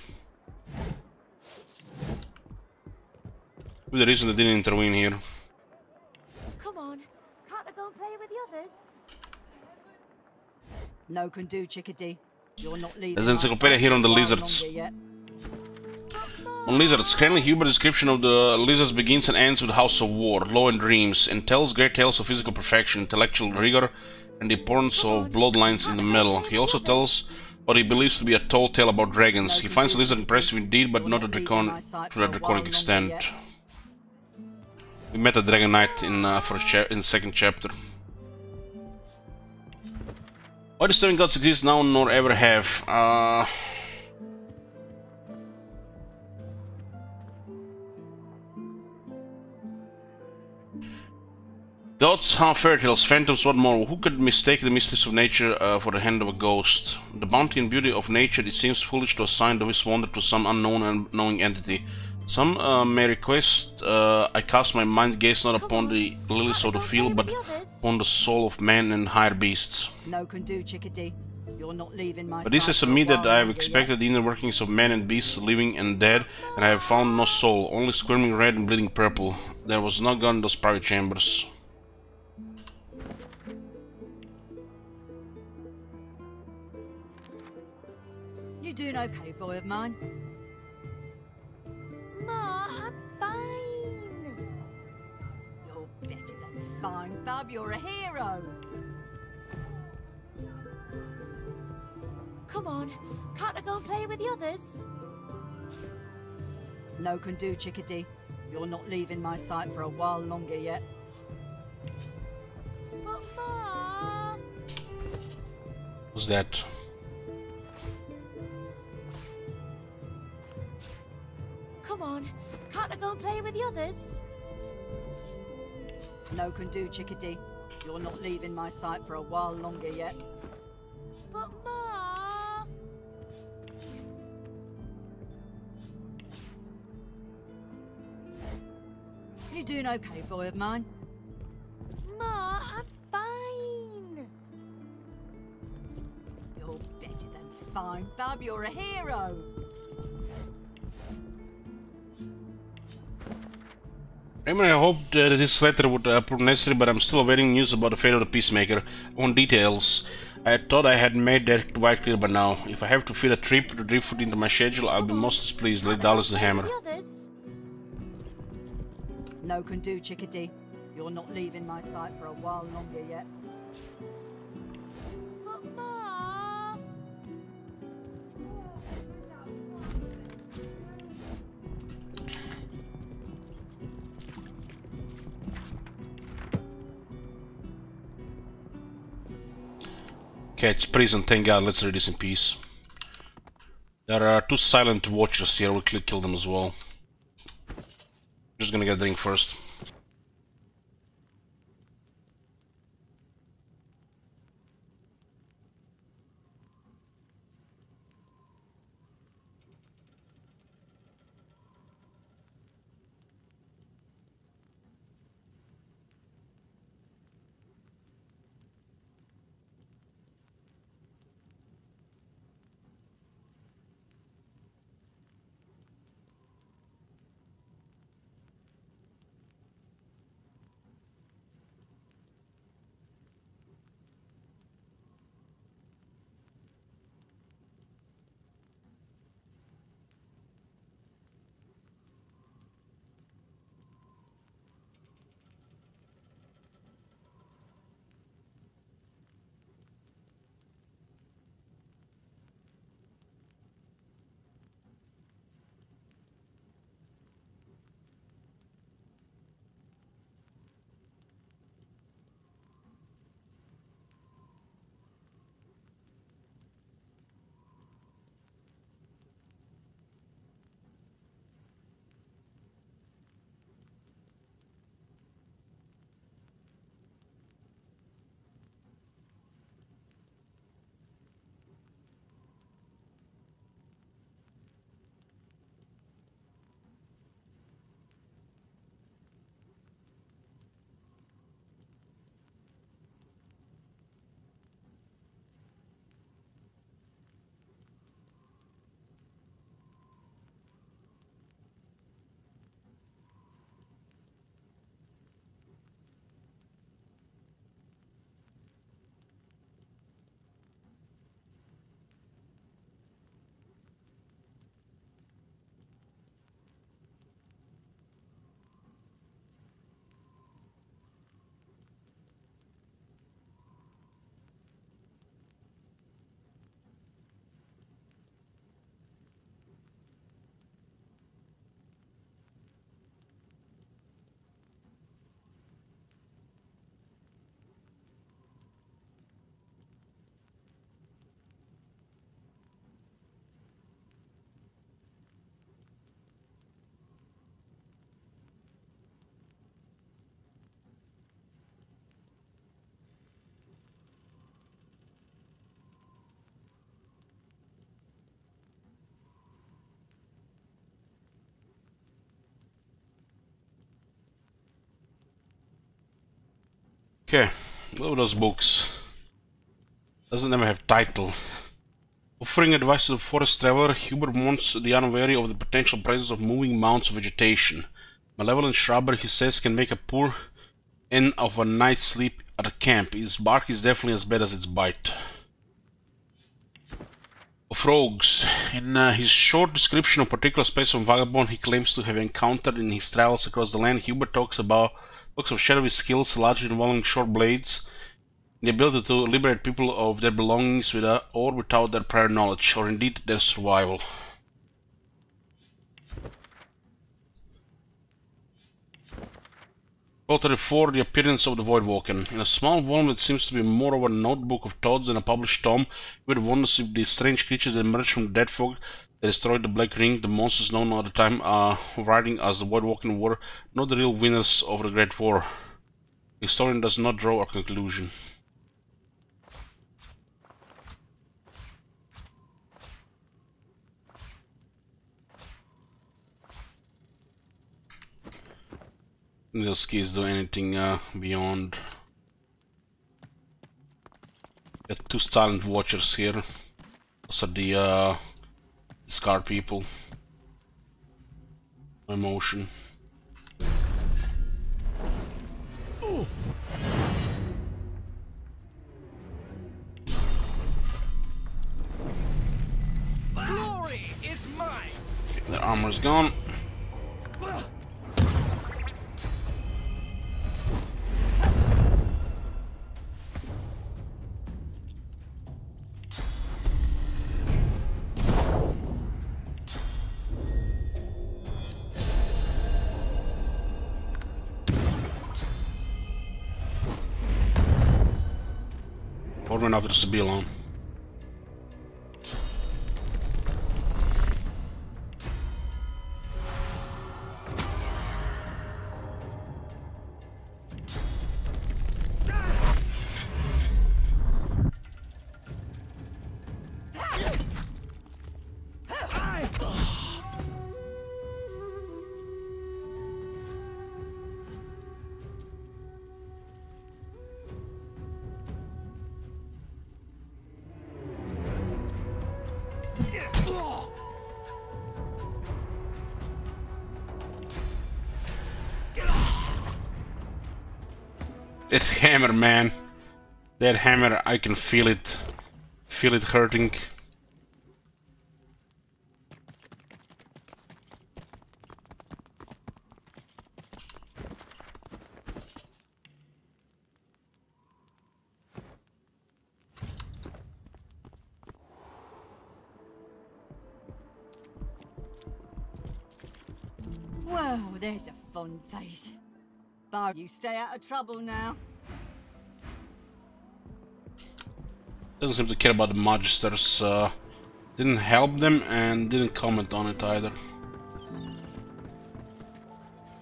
Maybe the reason they didn't intervene here. Come on, can't I go and play with the others? No can do, Chickadee. You're not leaving. There's an encyclopedia here on the lizards. On lizards, Cranley Huber description of the lizards begins and ends with House of War, Law and Dreams, and tells great tales of physical perfection, intellectual rigor, and the importance of bloodlines in the middle. He also tells what he believes to be a tall tale about dragons. He finds the lizard impressive indeed, but not to a draconic extent. We met a Dragon Knight in in the second chapter. Why do seven gods exist now nor ever have? Gods, fairy tales, phantoms, what more? Who could mistake the mysteries of nature for the hand of a ghost? The bounty and beauty of nature, it seems foolish to assign this wonder to some unknown and knowing entity. Some may request I cast my mind gaze not upon the lilies of the field, but upon the soul of man and higher beasts. No can do, Chickadee. You're not leaving my But this is a me that I have expected the inner workings of men and beasts, living and dead, and I have found no soul, only squirming red and bleeding purple. There was no God in those private chambers. You doing okay, boy of mine? Ma, I'm fine. You're better than fine, bub. You're a hero. Come on, can't I go and play with the others? No can do, Chickadee. You're not leaving my sight for a while longer yet. But Ma... What's that? Come on, can't I go and play with the others? No can do, Chickadee. You're not leaving my sight for a while longer yet. But Ma... You doing okay, boy of mine? Ma, I'm fine. You're better than fine, bub. You're a hero. Raymond, I hoped that this letter would prove necessary, but I'm still awaiting news about the fate of the Peacemaker. I want details. I thought I had made that quite clear by now. If I have to fit a trip to Driftwood into my schedule, I'll be most displeased. Let Dallas the hammer. No can do, Chickadee. You're not leaving my sight for a while longer yet. But Ma... Okay, it's prison, thank God, let's read this in peace. There are two silent watchers here, we'll kill them as well. Just gonna get a drink first. Okay, look at those books. Doesn't even have title. Offering advice to the forest traveler, Hubert warns the unwary of the potential presence of moving mounds of vegetation. Malevolent shrubbery, he says, can make a poor end of a night's sleep at a camp. Its bark is definitely as bad as its bite. Of rogues. In his short description of particular space of vagabond he claims to have encountered in his travels across the land, Hubert talks of shadowy skills largely involving short blades, the ability to liberate people of their belongings with or without their prior knowledge, or indeed their survival. Chapter 4, The Appearance of the Voidwalker. In a small volume that seems to be more of a notebook of thoughts than a published tome, Hubert wonders if the strange creatures that emerged from the dead fog that destroyed the Black Ring, the monsters known at the time writing as the Voidwalker, were not the real winners of the Great War. The historian does not draw a conclusion. Those keys do anything beyond. Got two silent watchers here. Those are the scar people. Emotion. Glory is mine. Okay, their armor's gone. Or after this to be alone. That hammer, man. That hammer, I can feel it. Feel it hurting. Well, there's a fun face. Bar, you stay out of trouble now. Doesn't seem to care about the Magisters. Didn't help them and didn't comment on it either. If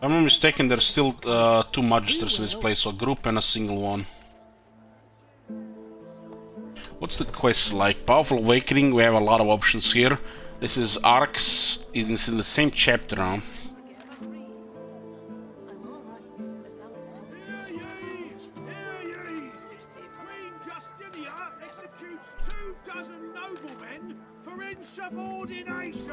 I'm not mistaken, there's still two Magisters in this place, so a group and a single one. What's the quest like? Powerful Awakening, we have a lot of options here. This is Arcs, it's in the same chapter now. Subordination!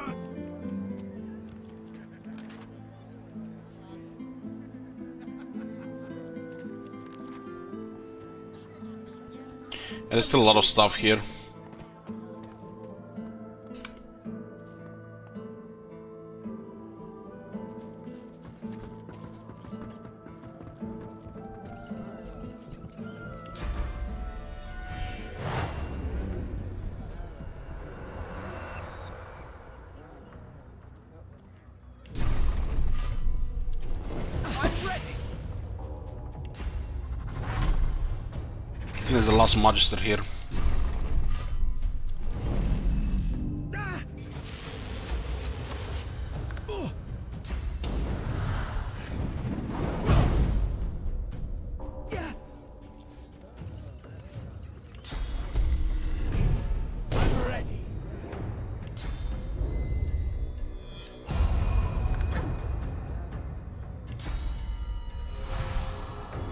And there's still a lot of stuff here. There's the last Magister here.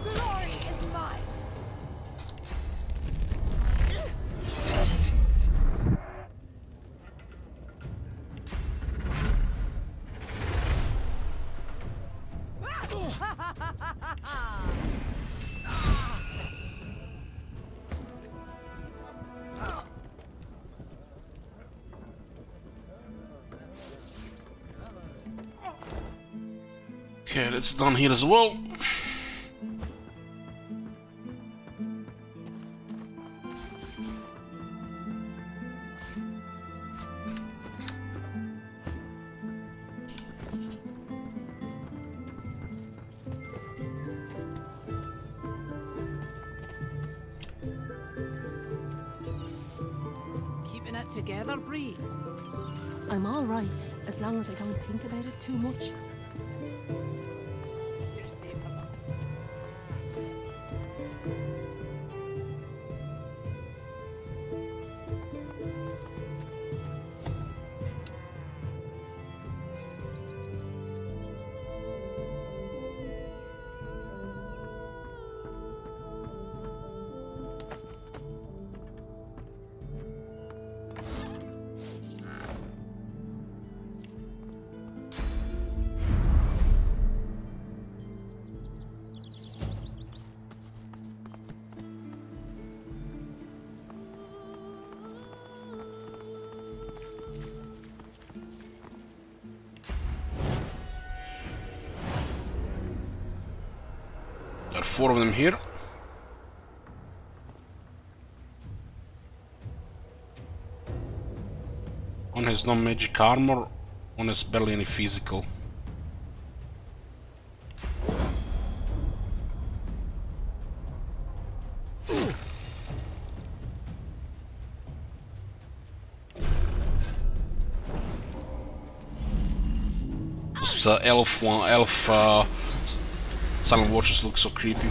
Glory is mine. Okay, that's done here as well. Keeping it together, Bree? I'm all right, as long as I don't think about it too much. You're safe among... Got 4 of them here. One has no magic armor, one has barely any physical. This elf Silent Watchers look so creepy.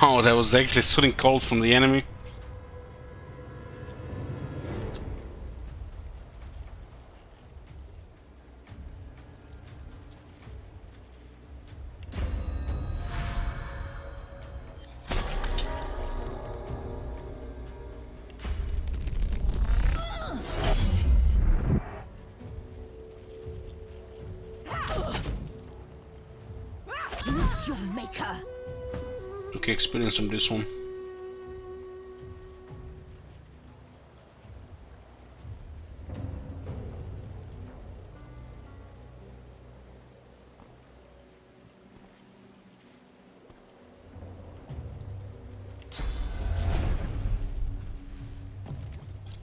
Oh, that was actually something cold from the enemy. It's your maker. Okay, experience on this one.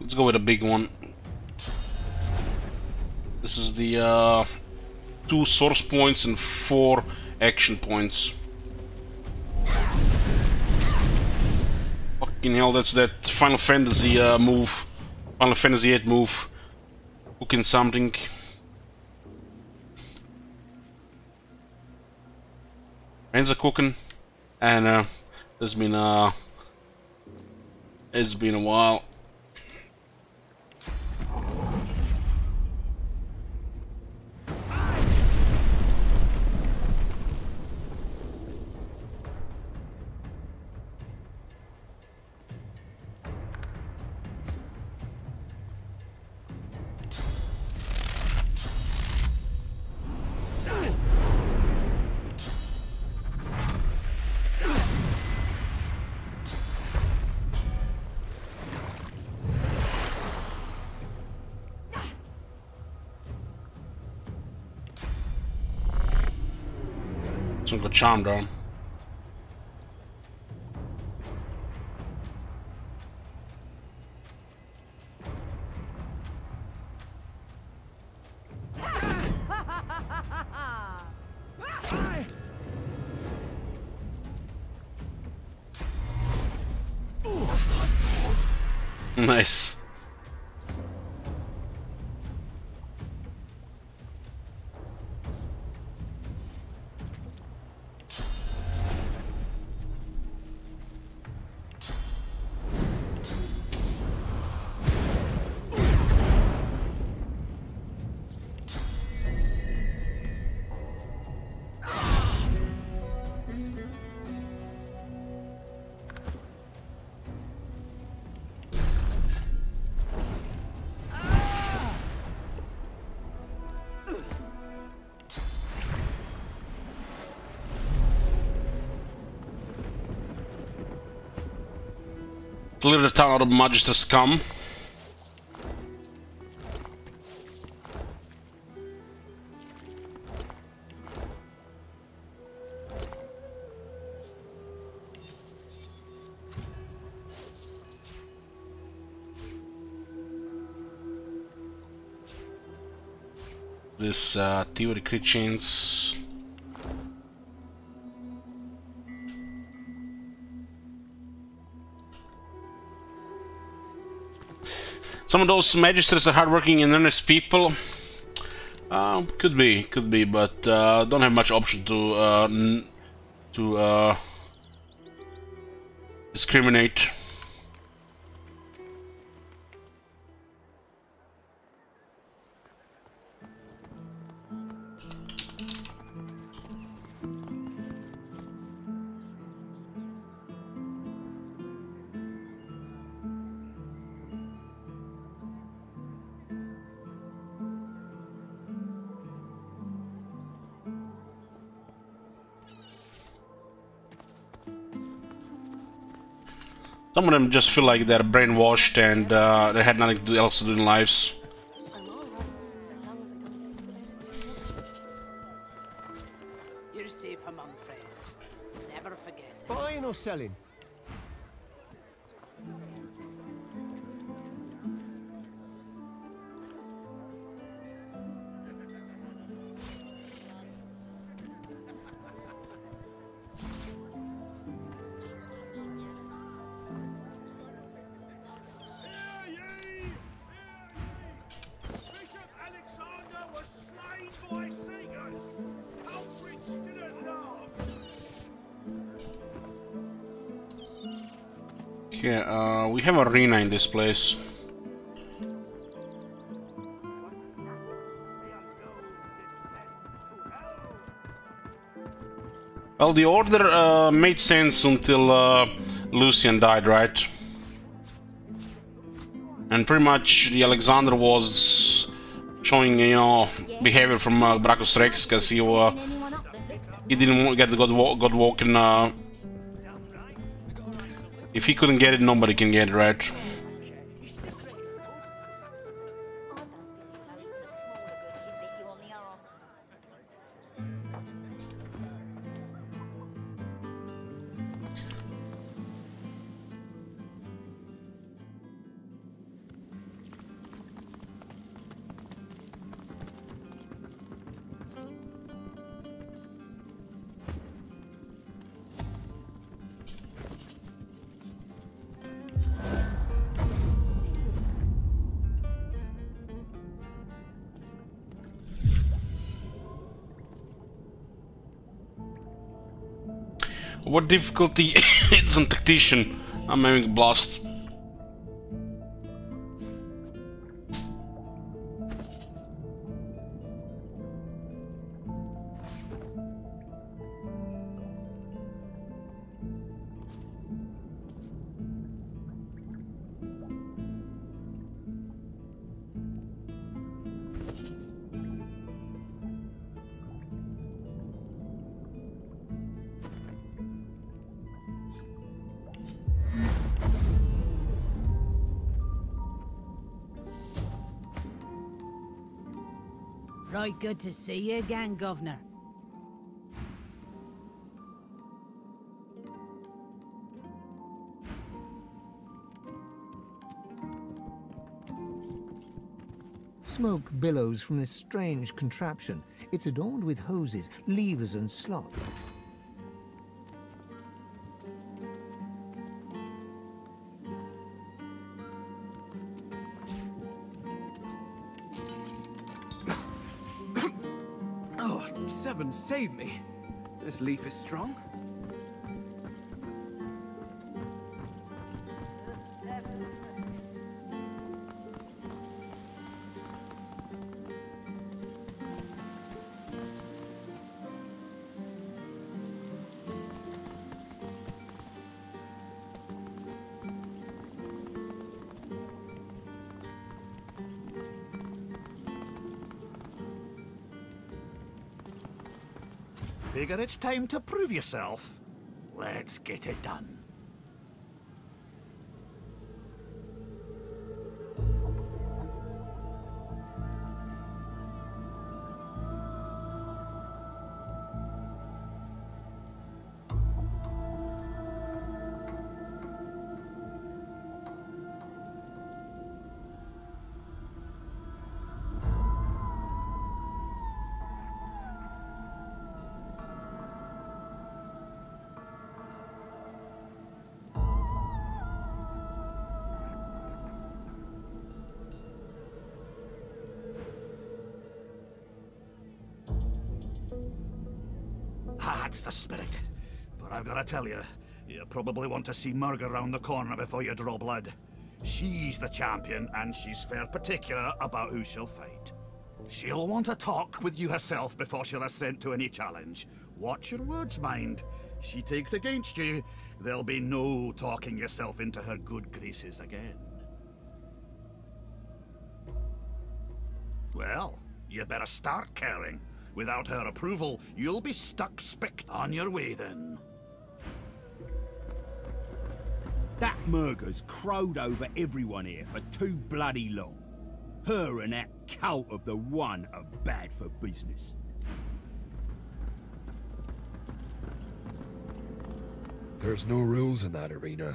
Let's go with a big one. This is the 2 source points and 4 action points. Fucking hell, that's that Final Fantasy move. Final Fantasy 8 move. Cooking something. Hands are cooking. And it's been a while. Some good charm down. Nice. Clear the town out of Magister scum. This theory crit chains. Some of those magisters are hardworking and earnest people. Could be, but don't have much option to discriminate. Some of them just feel like they're brainwashed and they had nothing else to do in lives. You're safe among friends. Never forget. Buying or selling? Yeah, we have an arena in this place. Well, the order made sense until Lucian died, right? And pretty much the Alexander was showing, you know, behavior from Brachus Rex, because he didn't get the God Walking. If he couldn't get it, nobody can get it, right? What difficulty? It's a tactician. I'm having a blast. Right, good to see you again, Governor. Smoke billows from this strange contraption. It's adorned with hoses, levers and slots. Seven, save me. This leaf is strong. Figure it's time to prove yourself. Let's get it done. That's the spirit. But I've got to tell you, you probably want to see Murga round the corner before you draw blood. She's the champion, and she's fair particular about who she'll fight. She'll want to talk with you herself before she'll assent to any challenge. Watch your words, mind. She takes against you, there'll be no talking yourself into her good graces again. Well, you better start caring. Without her approval, you'll be stuck spick on your way then. That Murga's crowed over everyone here for too bloody long. Her and that cult of the One are bad for business. There's no rules in that arena.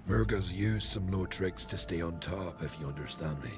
Murga's used some low tricks to stay on top, if you understand me.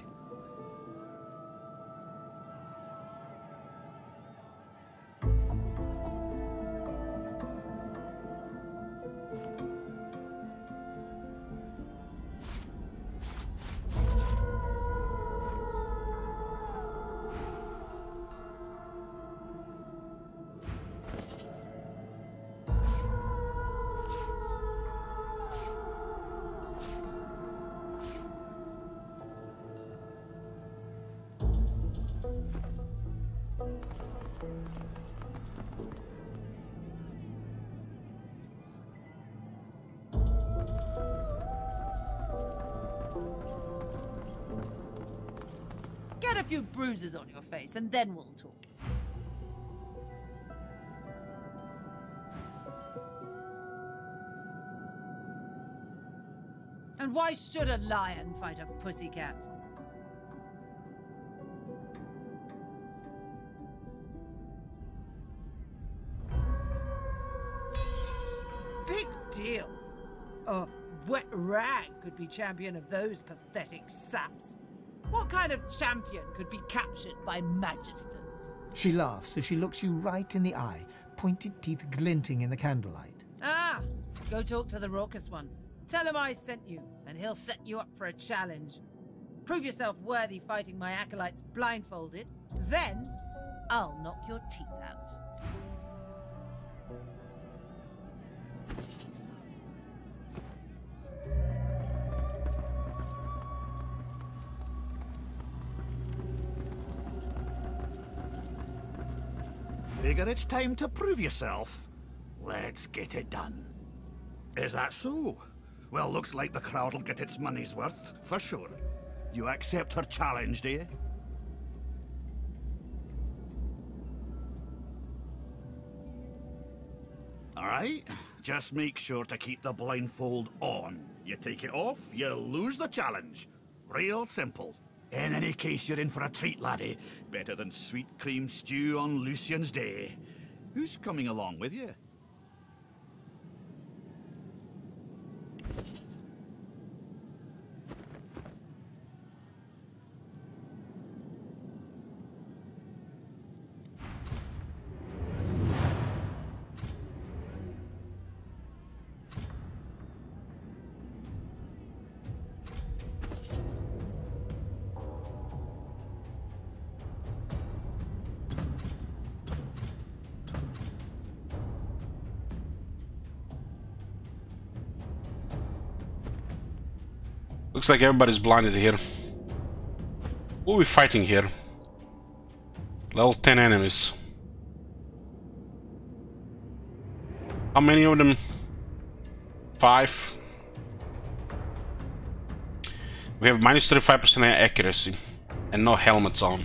Get a few bruises on your face, and then we'll talk. And why should a lion fight a pussycat? Big deal. A wet rag could be champion of those pathetic saps. What kind of champion could be captured by magisters? She laughs as she looks you right in the eye, pointed teeth glinting in the candlelight. Ah, go talk to the raucous one. Tell him I sent you, and he'll set you up for a challenge. Prove yourself worthy fighting my acolytes blindfolded, then I'll knock your teeth out. Figure it's time to prove yourself. Let's get it done. Is that so? Well, looks like the crowd'll get its money's worth, for sure. You accept her challenge, do you? Alright, just make sure to keep the blindfold on. You take it off, you lose the challenge. Real simple. In any case, you're in for a treat, laddie. Better than sweet cream stew on Lucian's Day. Who's coming along with you? Looks like everybody's blinded here. Who are we fighting here? Level 10 enemies. How many of them? 5. We have minus 35% accuracy and no helmets on.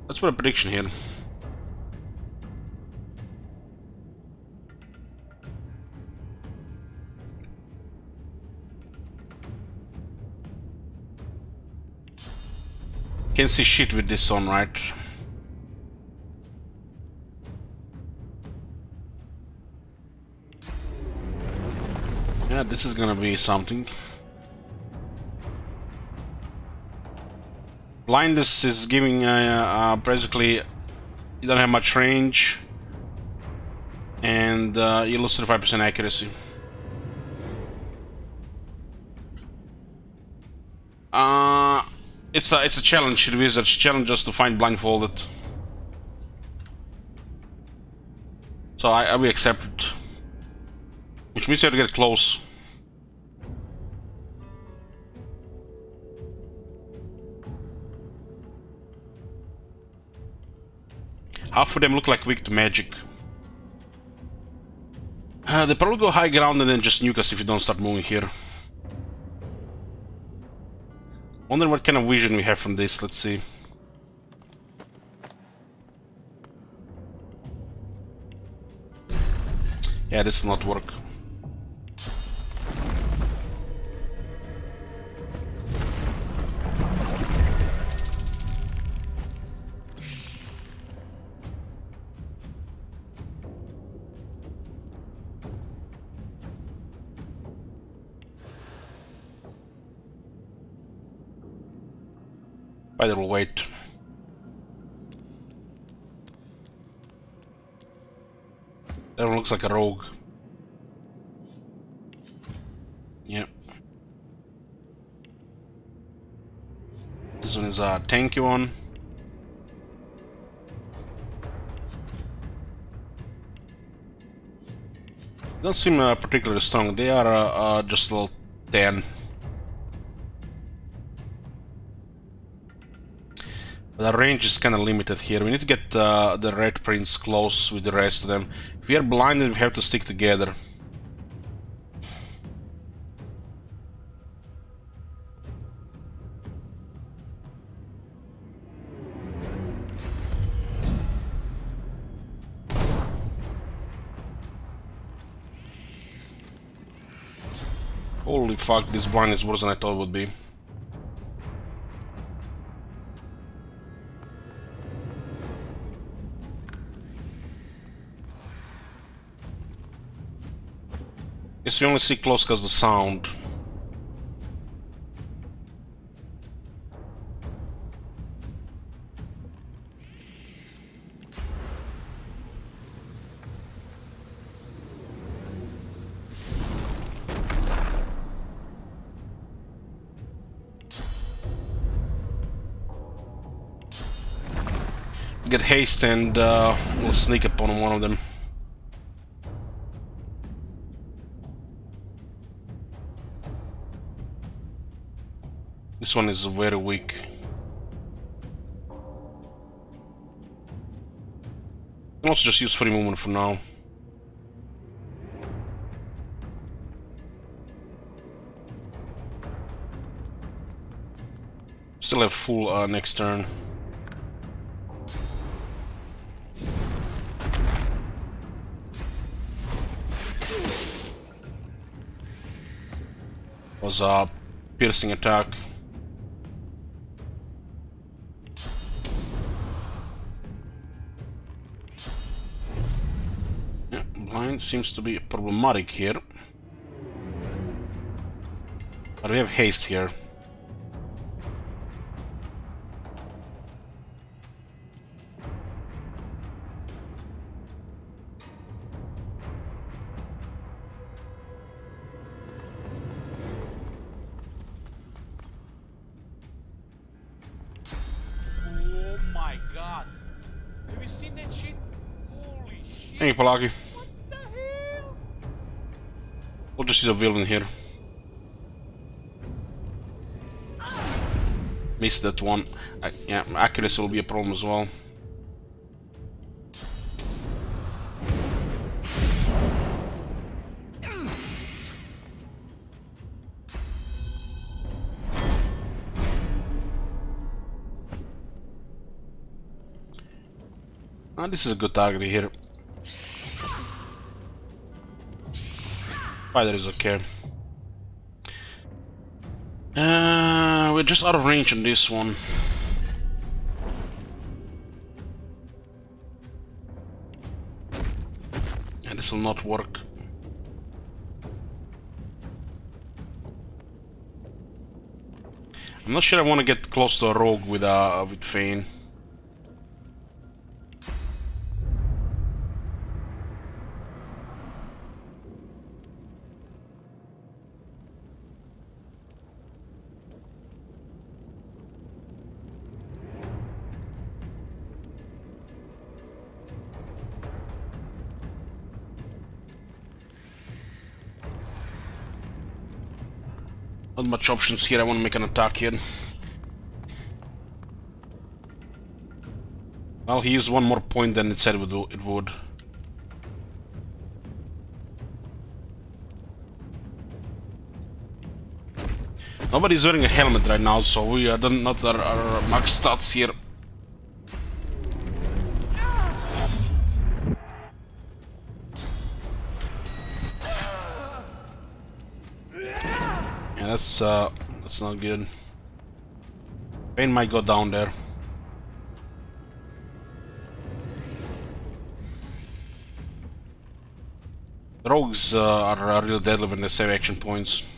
Let's put a prediction here. Can't see shit with this on, right? Yeah, this is gonna be something. Blindness is giving basically you don't have much range, and you lose 35% accuracy. It's a challenge. The wizards challenge us to find blindfolded. So I will accept it. Which means you have to get close. Half of them look like weak to magic. They probably go high ground and then just nuke us if you don't start moving here. Wonder what kind of vision we have from this, let's see. Yeah, this will not work. Either will wait. That one looks like a rogue. Yep. This one is a tanky one. Don't seem particularly strong. They are just a little 10. The range is kind of limited here. We need to get the Red Prince close with the rest of them. If we are blinded, we have to stick together. Holy fuck, this blind is worse than I thought it would be. Guess we only see close because of the sound. Get haste and we'll sneak upon one of them. This one is very weak. I'll also just use free movement for now. Still have full next turn. Was a piercing attack. Yeah, blind seems to be problematic here. But we have haste here. Hey, Palagi. We'll just use a villain here. Missed that one. Yeah, accuracy will be a problem as well. This is a good target here. Spider is okay. We're just out of range on this one. And this will not work. I'm not sure I want to get close to a rogue with Fane. Not much options here. I want to make an attack here. Well, he used one more point than it said it would. Nobody's wearing a helmet right now, so we are not our max stats here. Yeah, that's not good. Pain might go down there. Rogues are really deadly when they save action points.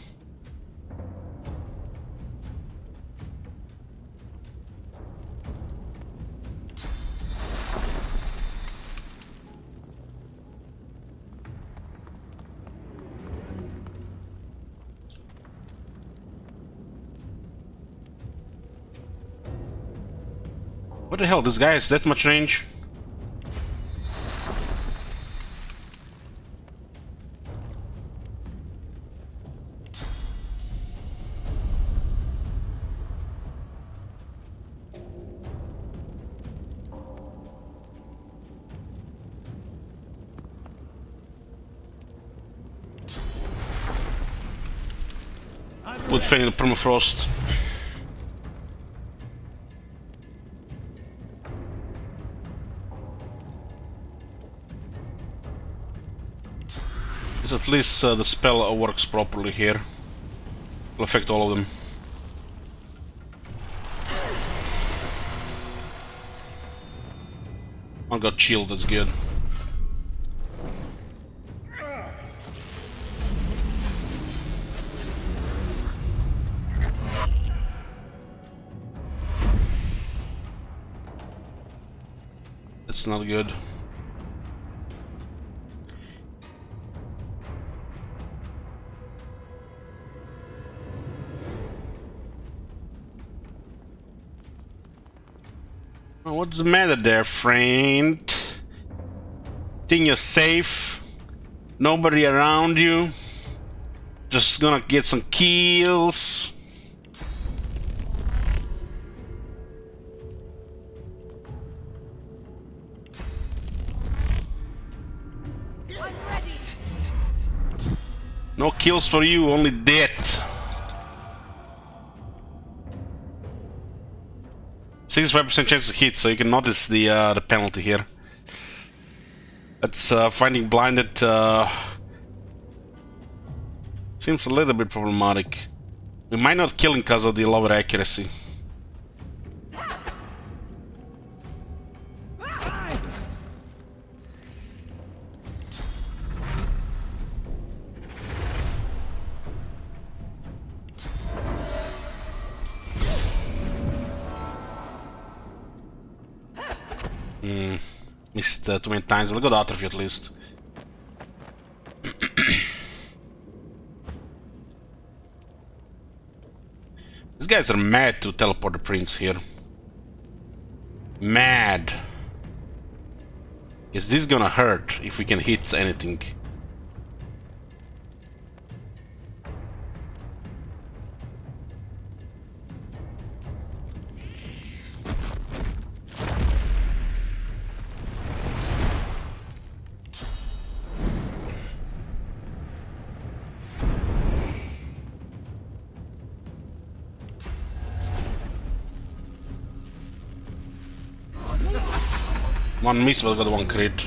What the hell, this guy has that much range? Would fail the permafrost. At least the spell works properly here. Will affect all of them. I got shield, that's good. That's not good. What's the matter there, friend? Think you're safe? Nobody around you? Just gonna get some kills? No kills for you, only death. 65% chance to hit, so you can notice the penalty here. That's finding blinded seems a little bit problematic. We might not kill him because of the lower accuracy. Missed too many times. We'll go to Atrophy at least. These guys are mad to teleport the prince here. Mad. Is this gonna hurt if we can hit anything? One miss, but got one crit.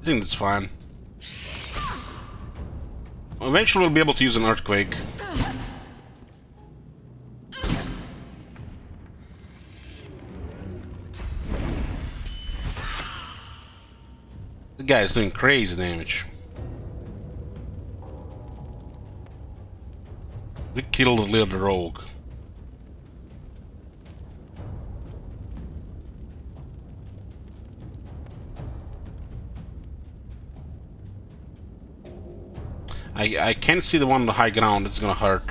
I think that's fine. Eventually we'll be able to use an earthquake. The guy is doing crazy damage. We killed the little rogue. I can't see the one on the high ground. It's gonna hurt.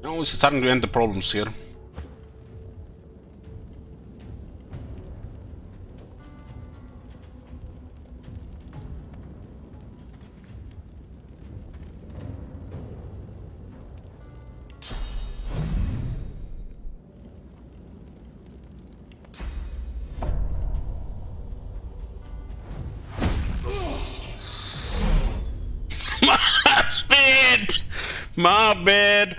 Now we're starting to end the problems here. My bad.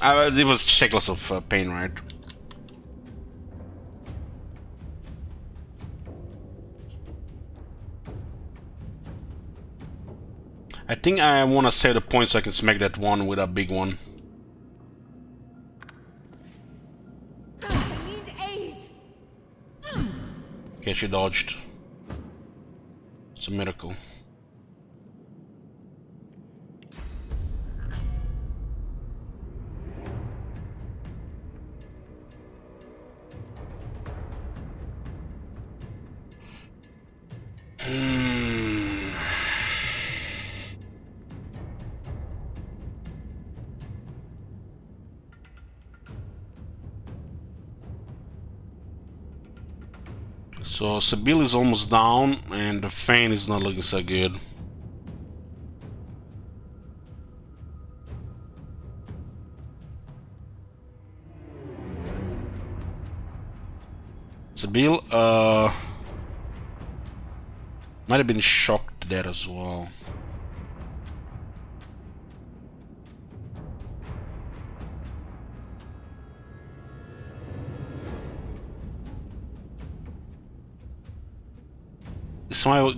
It was shekels of pain, right? I think I want to save the point so I can smack that one with a big one. I need aid. Okay, she dodged. It's a miracle. So Sibyl is almost down and the Fane is not looking so good. Sibyl might have been shocked there as well.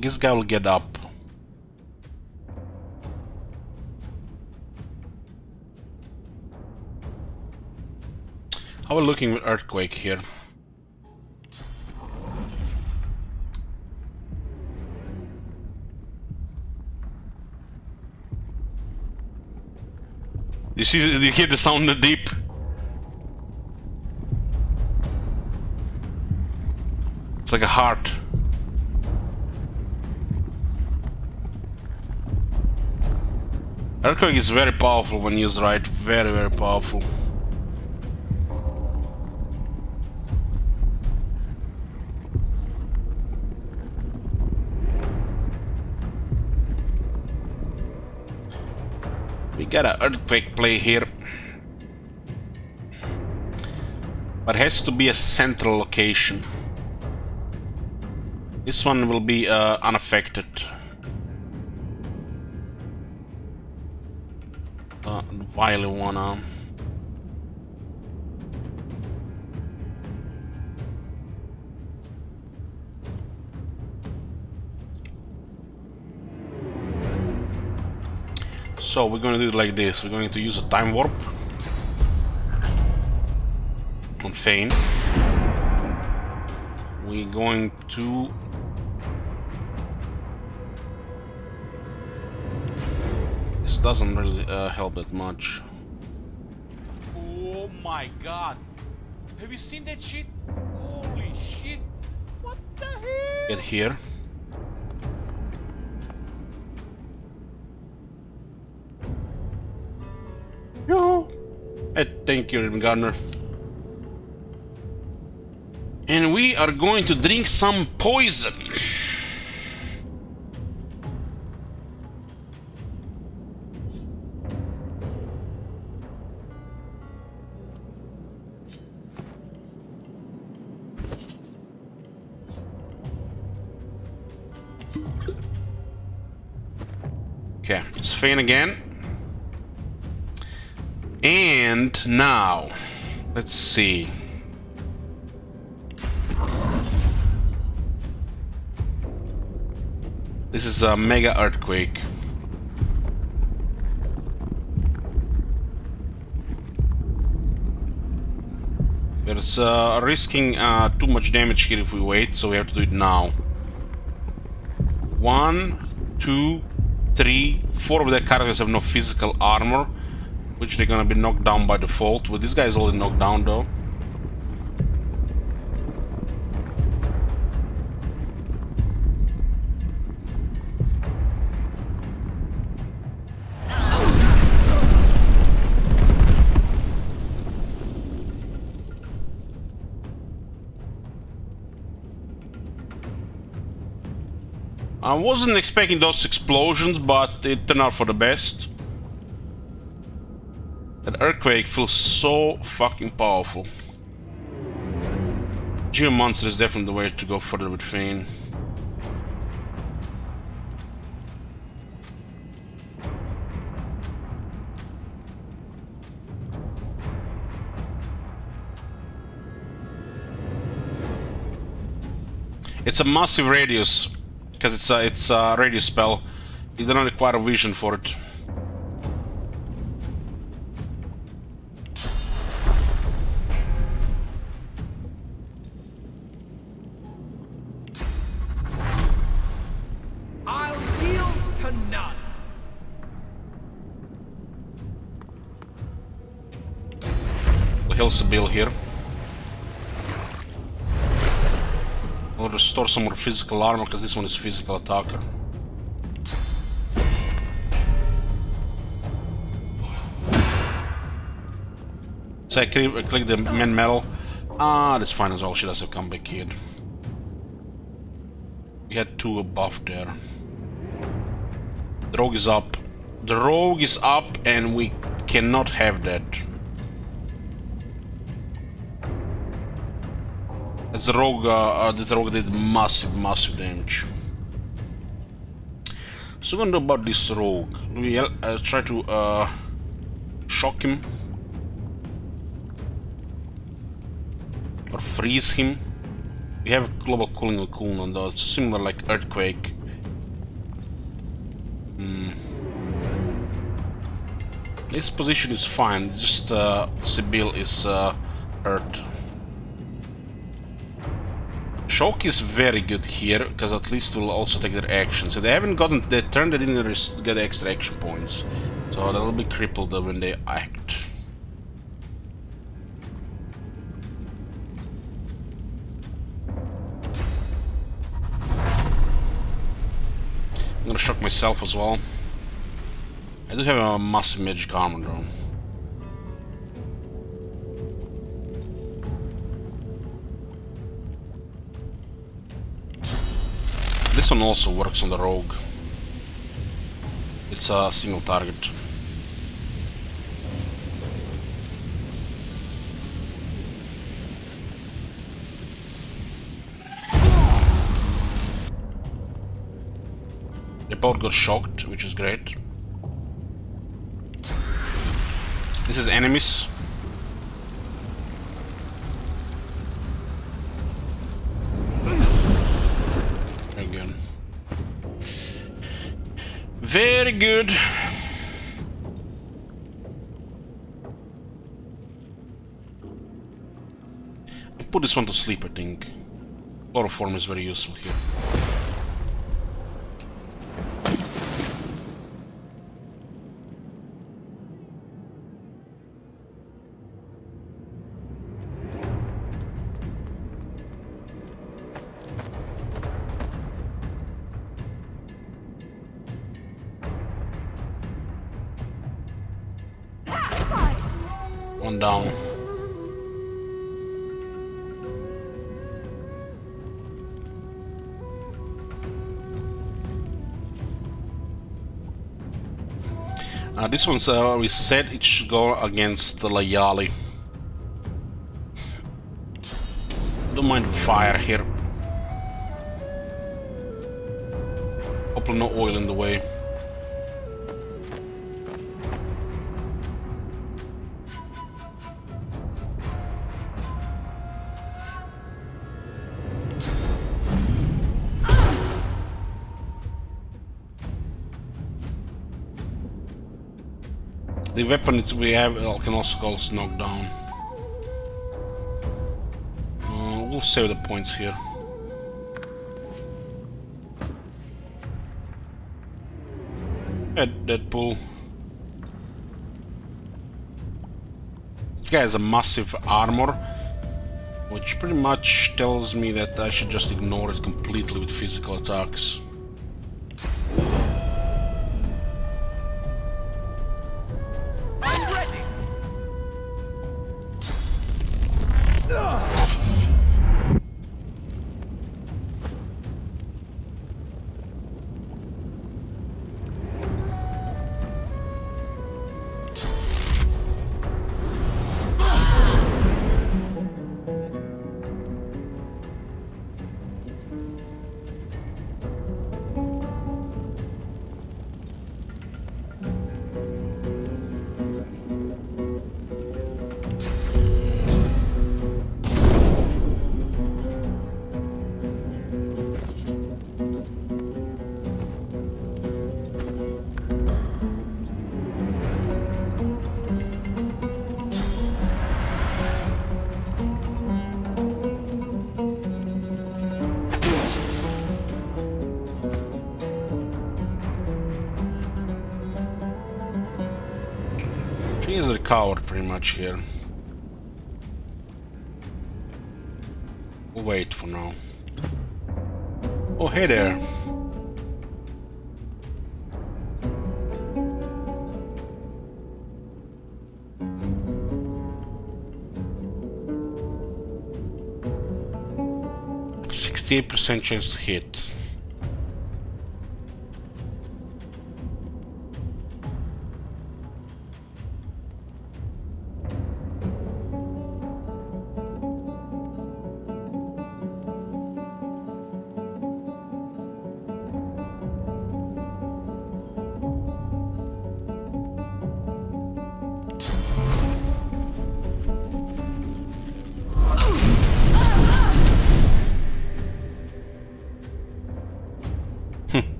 This guy will get up. How are we looking with Earthquake here? You see, you hear the sound in the deep? It's like a heart. Earthquake is very powerful when used right. Very, very powerful. We got an Earthquake play here. But it has to be a central location. This one will be unaffected. Violent one. So we're going to do it like this. We're going to use a time warp on Fane. We're going to this doesn't really help that much. Oh my god! Have you seen that shit? Holy shit! What the hell? Get here. Yo. Thank you, Garner. And we are going to drink some poison. Okay, it's Fane again. And now, let's see. This is a mega earthquake. There's risking too much damage here if we wait, so we have to do it now. 1, 2, 3, 4 of their characters have no physical armor, which they're gonna be knocked down by default. Well, this guy is already knocked down though. I wasn't expecting those explosions, but it turned out for the best. That earthquake feels so fucking powerful. Geomonster is definitely the way to go further with Fane. It's a massive radius. Because it's a radius spell, you don't require a vision for it. I'll yield to none. The hill's a bill here. I'll restore some more physical armor because this one is physical attacker. So I click the main metal. Ah, that's fine as well. She does have comeback here. We had 2 above there. The rogue is up. The rogue is up, and we cannot have that. The rogue did massive damage. So what do we do about this rogue? We try to shock him or freeze him. We have global cooling and cooldown though. It's similar like earthquake. This position is fine. Just Sibyl is hurt. Shock is very good here, because at least we'll also take their action. So they haven't gotten their turn, they didn't get extra action points. So they'll be crippled when they act. I'm gonna shock myself as well. I do have a massive magic armor though. This one also works on the rogue. It's a single target. They both got shocked, which is great. This is enemies. Very good. I put this one to sleep, I think. Chloroform is very useful here. One down. This one's we said it should go against the Layali. Don't mind fire here. Hopefully no oil in the way. The weapon we have can also go knock down. We'll save the points here. Deadpool. This guy has a massive armor, which pretty much tells me that I should just ignore it completely with physical attacks. He's recovered pretty much here. We'll wait for now. Oh, hey there. %68% chance to hit.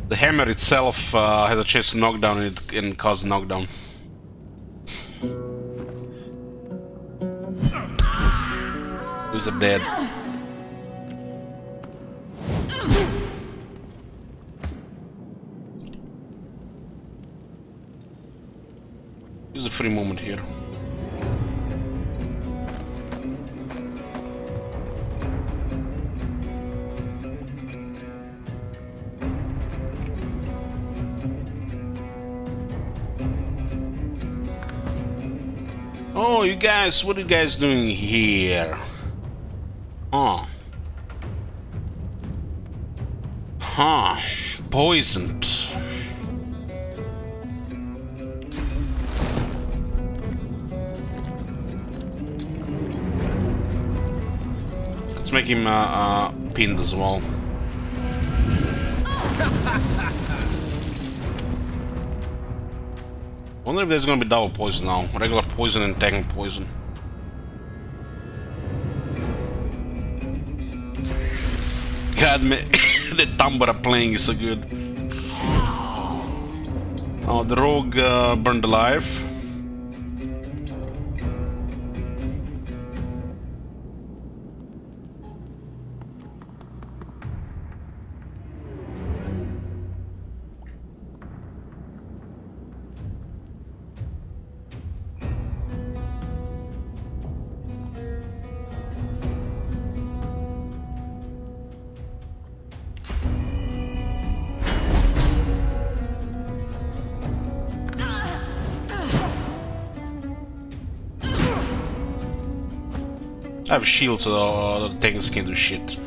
The hammer itself has a chance to knock down and cause knockdown. These are dead. Use a free moment here. Oh, you guys, what are you guys doing here? Huh. Huh. Poisoned. Let's make him pinned as well. Wonder if there's gonna be double poison now. Regular poison and tank poison. God, man, the Tambara playing is so good. Oh, the rogue burned alive. I have shields so the tanks can do shit.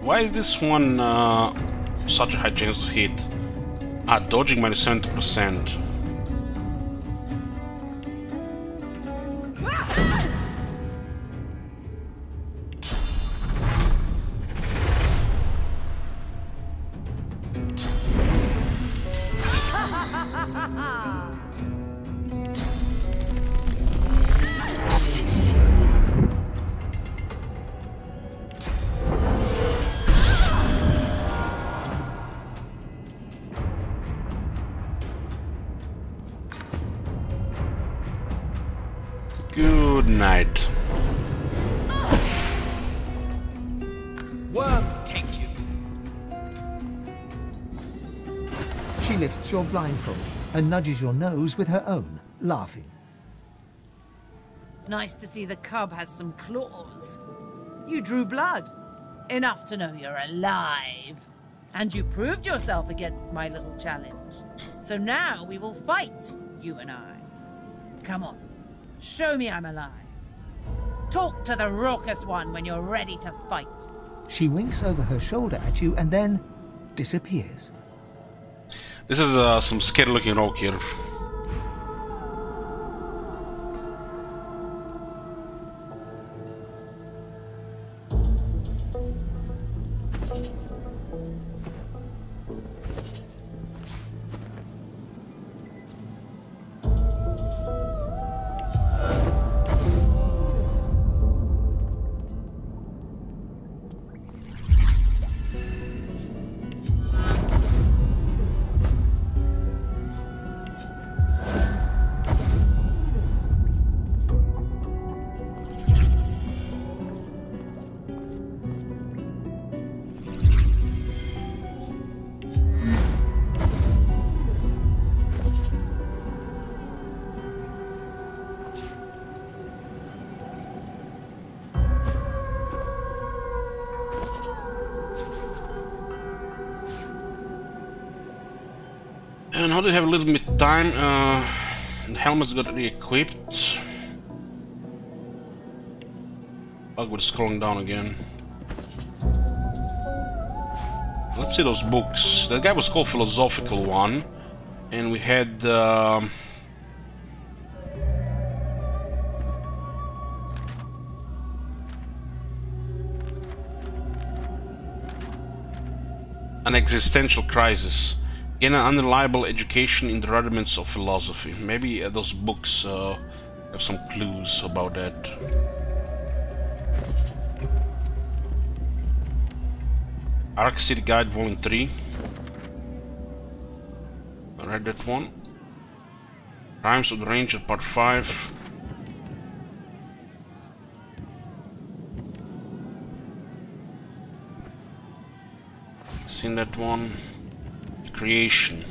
Why is this one such a high chance of hit? Ah, dodging minus 70%. Good night. Worms take you. She lifts your blindfold and nudges your nose with her own, laughing. Nice to see the cub has some claws. You drew blood. Enough to know you're alive. And you proved yourself against my little challenge. So now we will fight, you and I. Come on. Show me I'm alive. Talk to the raucous one when you're ready to fight. She winks over her shoulder at you and then disappears. This is some scary looking rock here. And now they have a little bit of time. The helmet's got re-equipped. Bug with scrolling down again. Let's see those books. That guy was called Philosophical One, and we had an existential crisis. Gain an unreliable education in the rudiments of philosophy. Maybe those books have some clues about that. Arc City Guide Volume 3. I read that one. Crimes of the Ranger Part 5. Seen that one. Creation.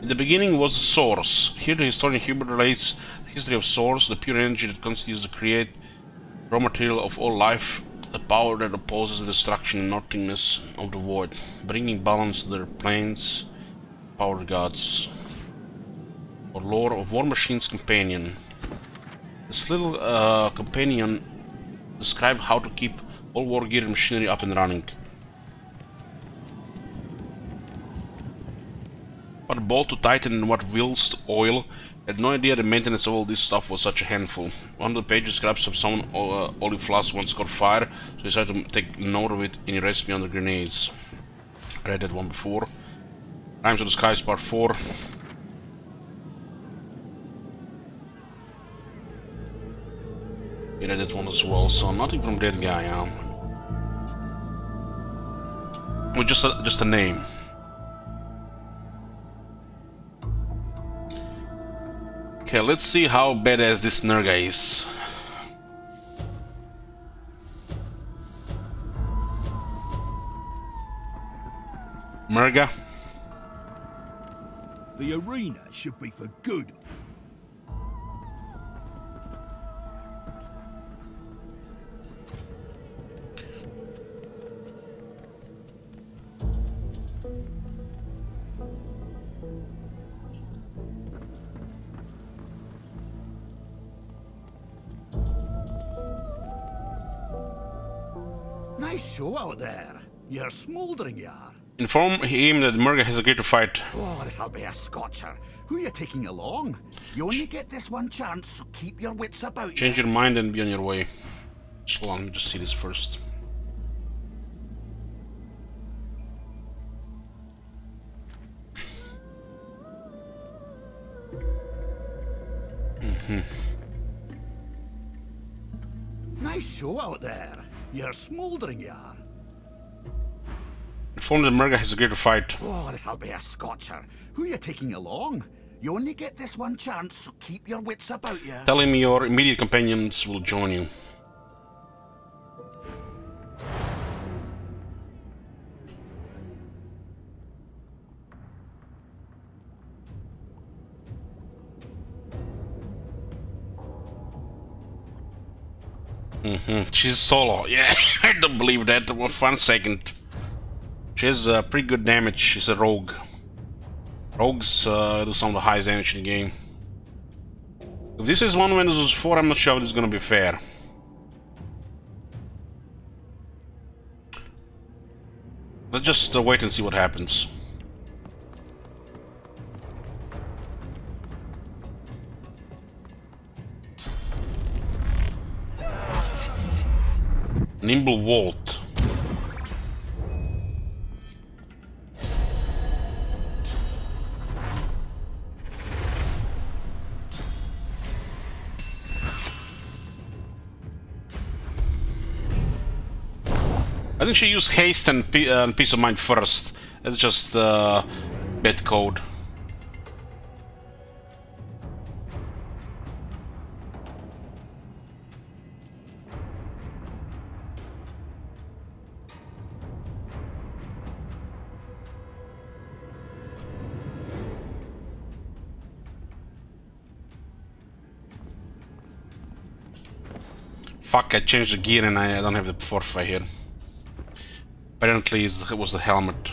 In the beginning was the source. Here the historian Hubert relates the history of source, the pure energy that constitutes the create raw material of all life, the power that opposes the destruction and nothingness of the void, bringing balance to their planes, power gods. Or lore of War Machine's companion. This little companion describes how to keep all war gear and machinery up and running. What bolt to tighten and what wheels to oil. Had no idea the maintenance of all this stuff was such a handful. One of the pages describes how someone olive flask once caught fire, so he decided to take note of it in a recipe under grenades. I read that one before. Crimes of the Skies Part 4. I read that one as well, so nothing from that guy, Well, just a name. Okay, let's see how badass this Nurga is. Murga? The arena should be for good. Nice show out there. You're smouldering, you are. Inform him that Murga has agreed to fight. Oh, this'll be a scotcher. Who are you taking along? You only get this one chance, so keep your wits about you. Change your mind and be on your way. Hold on, let me just see this first. Nice show out there. You're smouldering, you are. Inform that Murga has agreed to fight. Oh, this'll be a scotcher. Who are you taking along? You only get this one chance, so keep your wits about you. Tell him your immediate companions will join you. She's solo. Yeah, I don't believe that for 1 second. She has pretty good damage. She's a rogue. Rogues do some of the highest damage in the game. If this is 1 versus 4, I'm not sure if this is gonna be fair. Let's just wait and see what happens. Nimble Vault. I think she used haste and peace of mind first. That's just bit code. Fuck, I changed the gear and I don't have the fortify here. Apparently it was the helmet.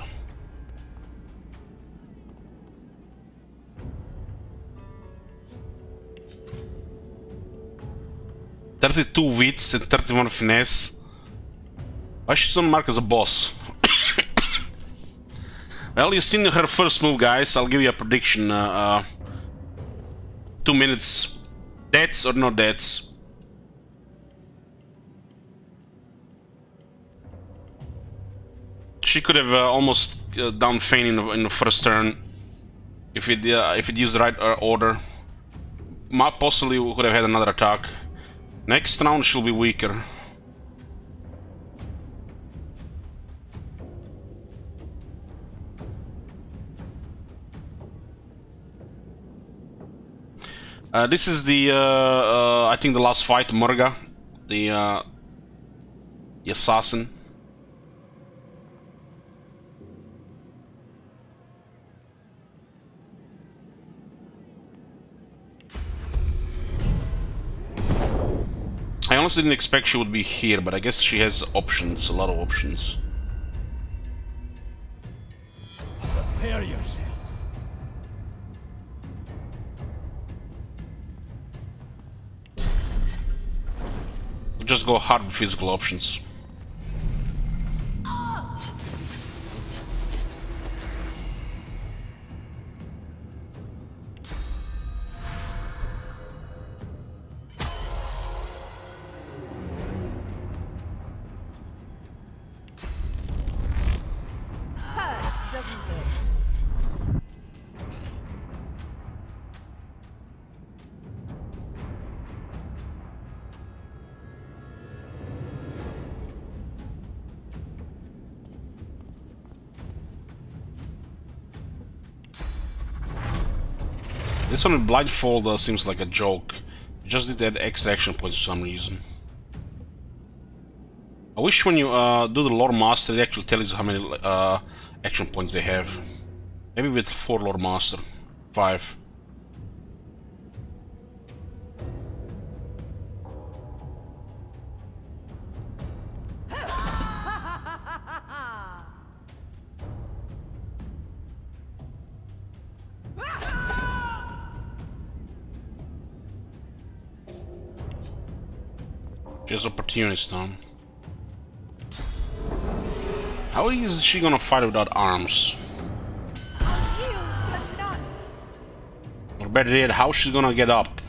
"32 wits and 31 finesse." Why she's on mark as a boss? Well, you've seen her first move, guys. I'll give you a prediction. 2 minutes. Deaths or no deaths? She could have almost down Feign in the first turn if it used the right order. Possibly could have had another attack. Next round she'll be weaker. This is the I think the last fight, Murga, the assassin. I honestly didn't expect she would be here, but I guess she has options, a lot of options. Prepare yourself. We'll just go hard with physical options. This one with blindfold seems like a joke. You just did that extra action points for some reason. I wish when you do the lore master, it actually tells you how many action points they have. Maybe with 4 lore master, 5. Just opportunist, Tom. How is she gonna fight without arms? Or better yet, how she's gonna get up?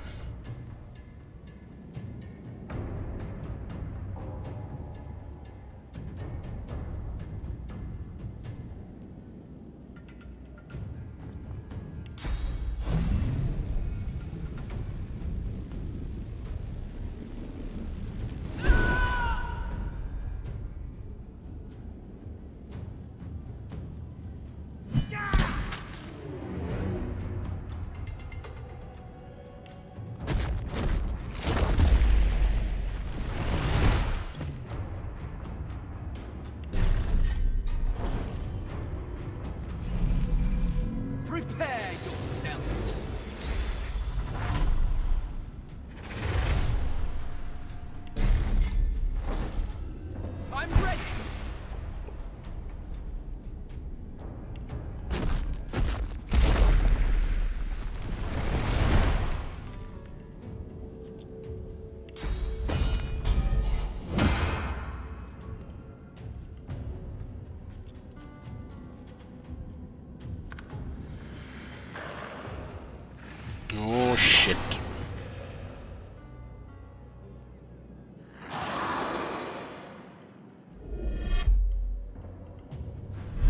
Prepare yourself. I'm ready. Oh shit.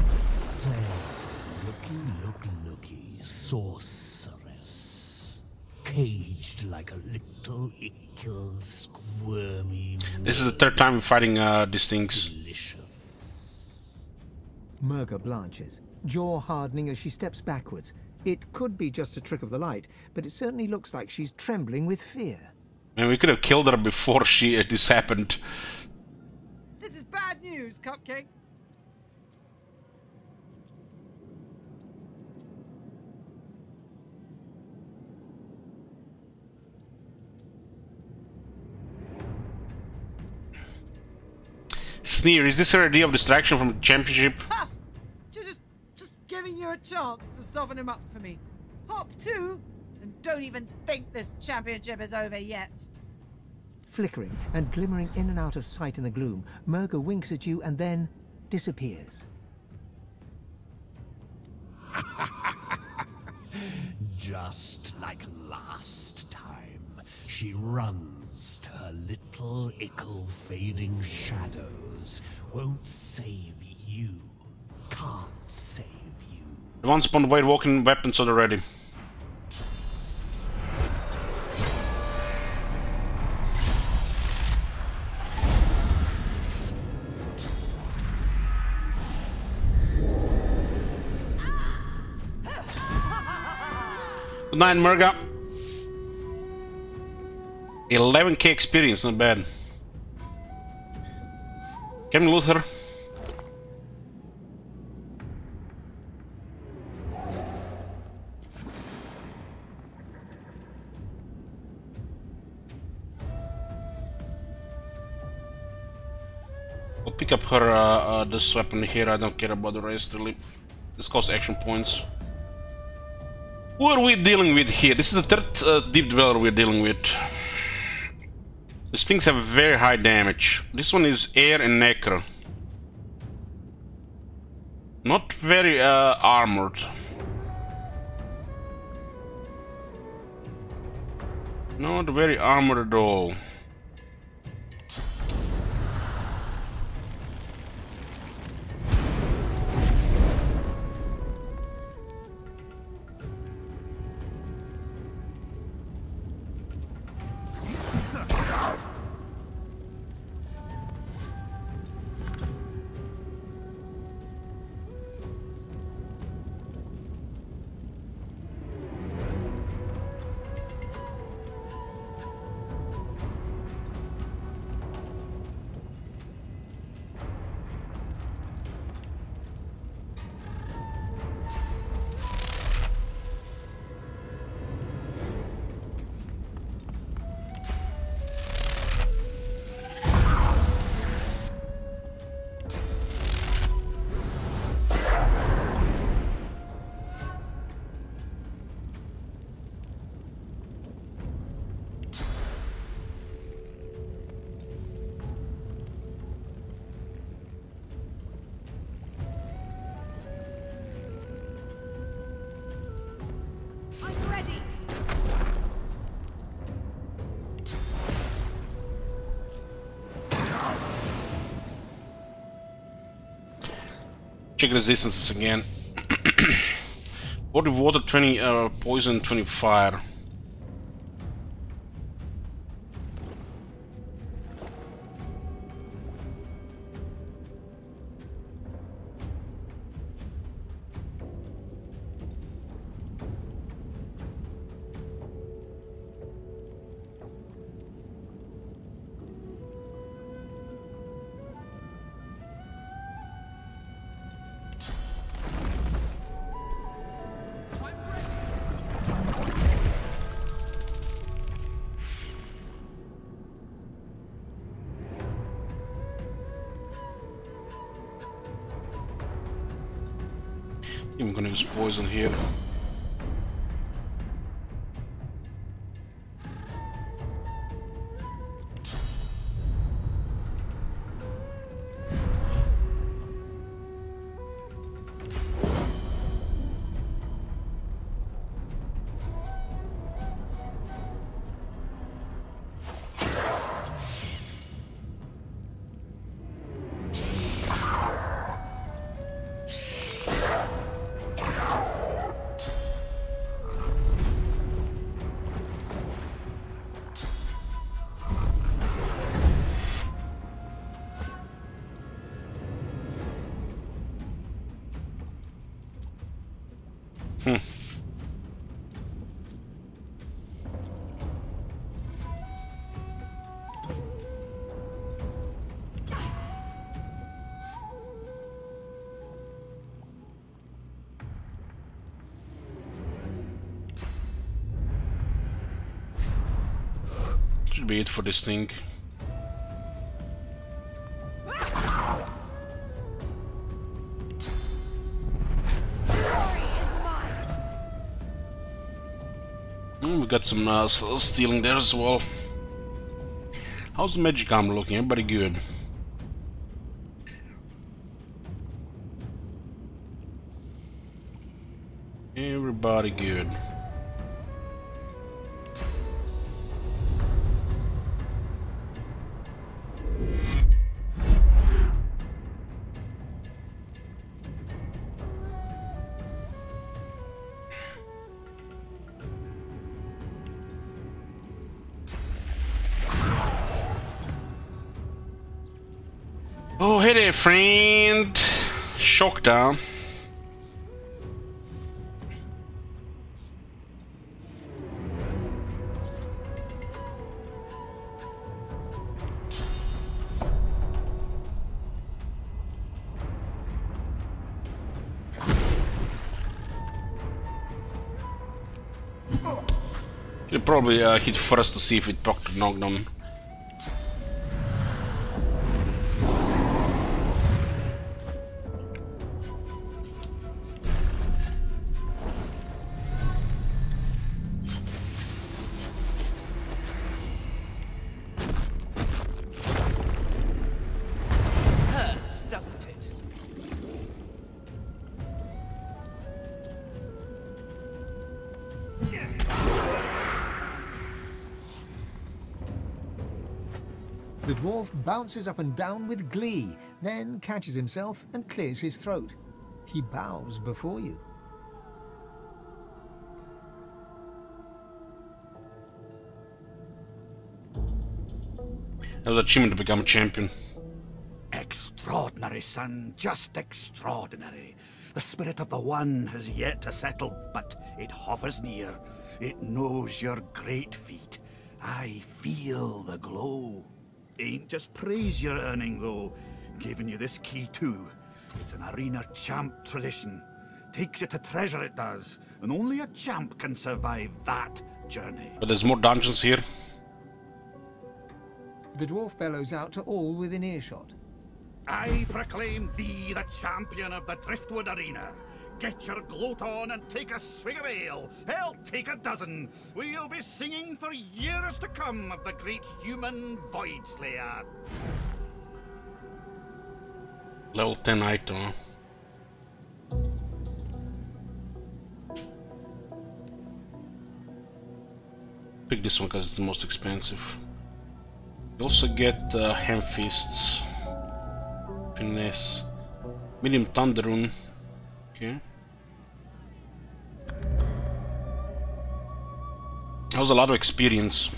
So, looky, sorceress. Caged like a little ickle squirmy. This is the third time we're fighting these things. Murga blanches, jaw hardening as she steps backwards. It could be just a trick of the light, but it certainly looks like she's trembling with fear. And we could have killed her before this happened. This is bad news, Cupcake. Sneer, is this her idea of distraction from the championship? Ha! Just giving you a chance to soften him up for me. Hop 2, and don't even think this championship is over yet. Flickering and glimmering in and out of sight in the gloom, Murga winks at you and then disappears. Just like last time, she runs to her little ickle fading shadows. Won't save you. Can't save you. Once upon white walking weapons on the ready. Good night, Murga. 11k experience, not bad. Can we loot her? We'll pick up her this weapon here. I don't care about the rest really. This costs action points. Who are we dealing with here? This is the third deep dweller we're dealing with. These things have very high damage. This one is air and necro. Not very armored. Not very armored at all. Check resistances again. 40 water, 20 poison, 20 fire. I'm gonna use poison here. Should be it for this thing. We got some stealing there as well. How's the magic armor looking? Everybody good? Everybody good. Oh, hey there, friend. Shock down. He'll probably hit first to see if it proc knocked on. The dwarf bounces up and down with glee, then catches himself and clears his throat. He bows before you. That was achievement to become a champion. Extraordinary, son, just extraordinary. The spirit of the One has yet to settle, but it hovers near. It knows your great feat. I feel the glow. Ain't just praise you're earning, though. Giving you this key, too. It's an arena champ tradition. Takes you to treasure, it does. And only a champ can survive that journey. But there's more dungeons here. The dwarf bellows out to all within earshot. I proclaim thee the champion of the Driftwood Arena. Get your gloat on and take a swig of ale. Hell, take a dozen. We'll be singing for years to come of the great human Void Slayer. Level 10 item. Pick this one because it's the most expensive. You also get hand fists. Finesse. Medium Thunder Rune. Okay. That was a lot of experience.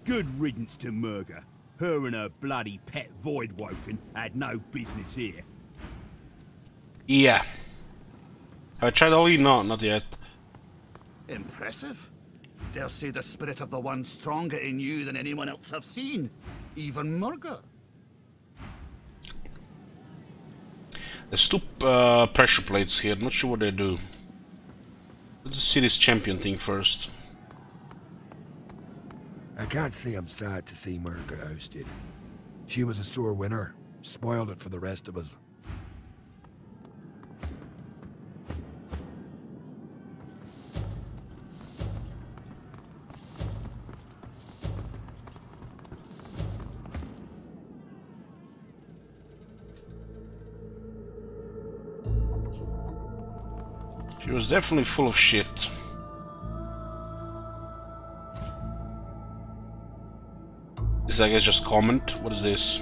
Good riddance to Murga. Her and her bloody pet Voidwoken had no business here. Yeah. Have I tried all? No, not yet. Impressive. Dare say the spirit of the one stronger in you than anyone else I've seen. Even Murga. There's two pressure plates here. Not sure what they do. Let's see this champion thing first. I can't say I'm sad to see Murga ousted. She was a sore winner. Spoiled it for the rest of us. She was definitely full of shit. This is, I guess, just comment. What is this?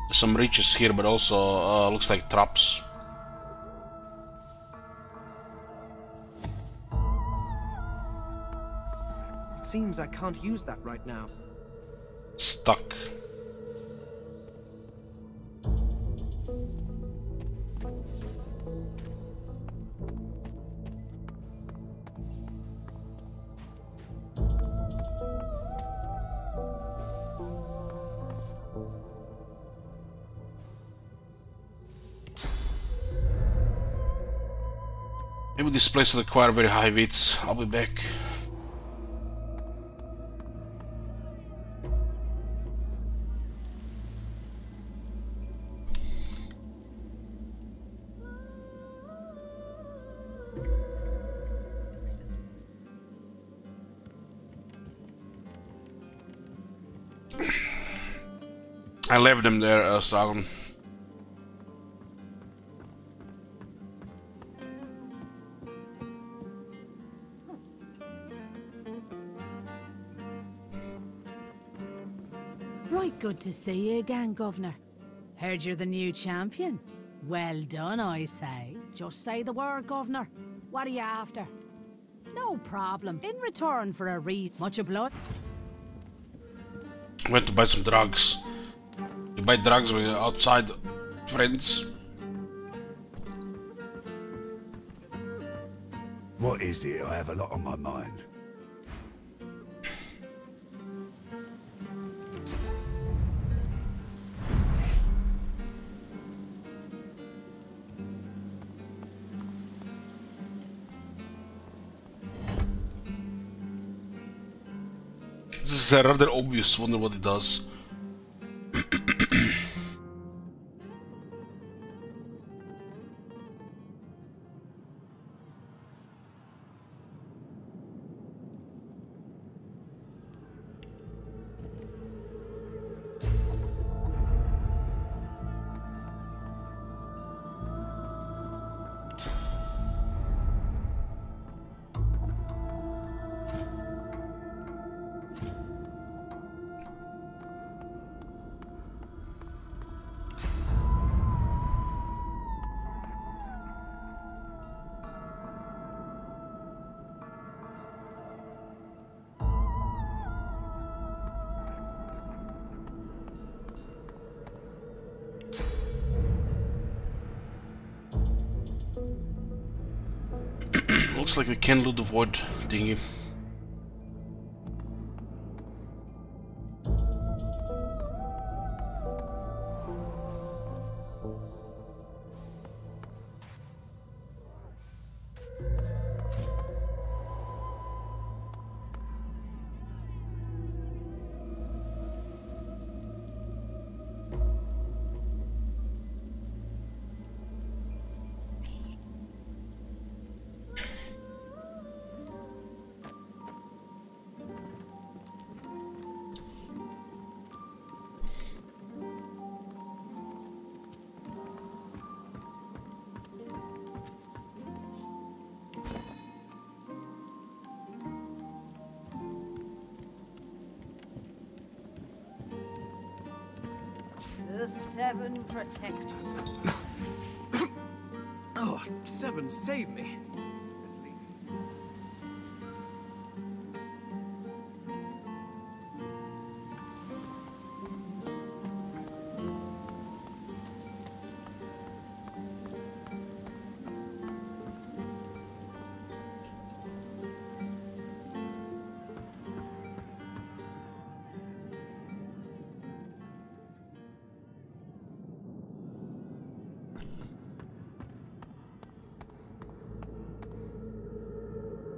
There's some reaches here, but also looks like traps. It seems I can't use that right now. Stuck. Maybe this place will require very high weights. I'll be back. I left them there, Sagan. Right good to see you again, Governor. Heard you're the new champion. Well done, I say. Just say the word, Governor. What are you after? No problem. In return for a much of blood. I went to buy some drugs. You buy drugs when you're outside, friends. What is it? I have a lot on my mind. This is rather obvious. Wonder what it does. Looks like we can loot the void thingy. The Seven protect you. Oh, Seven, save me.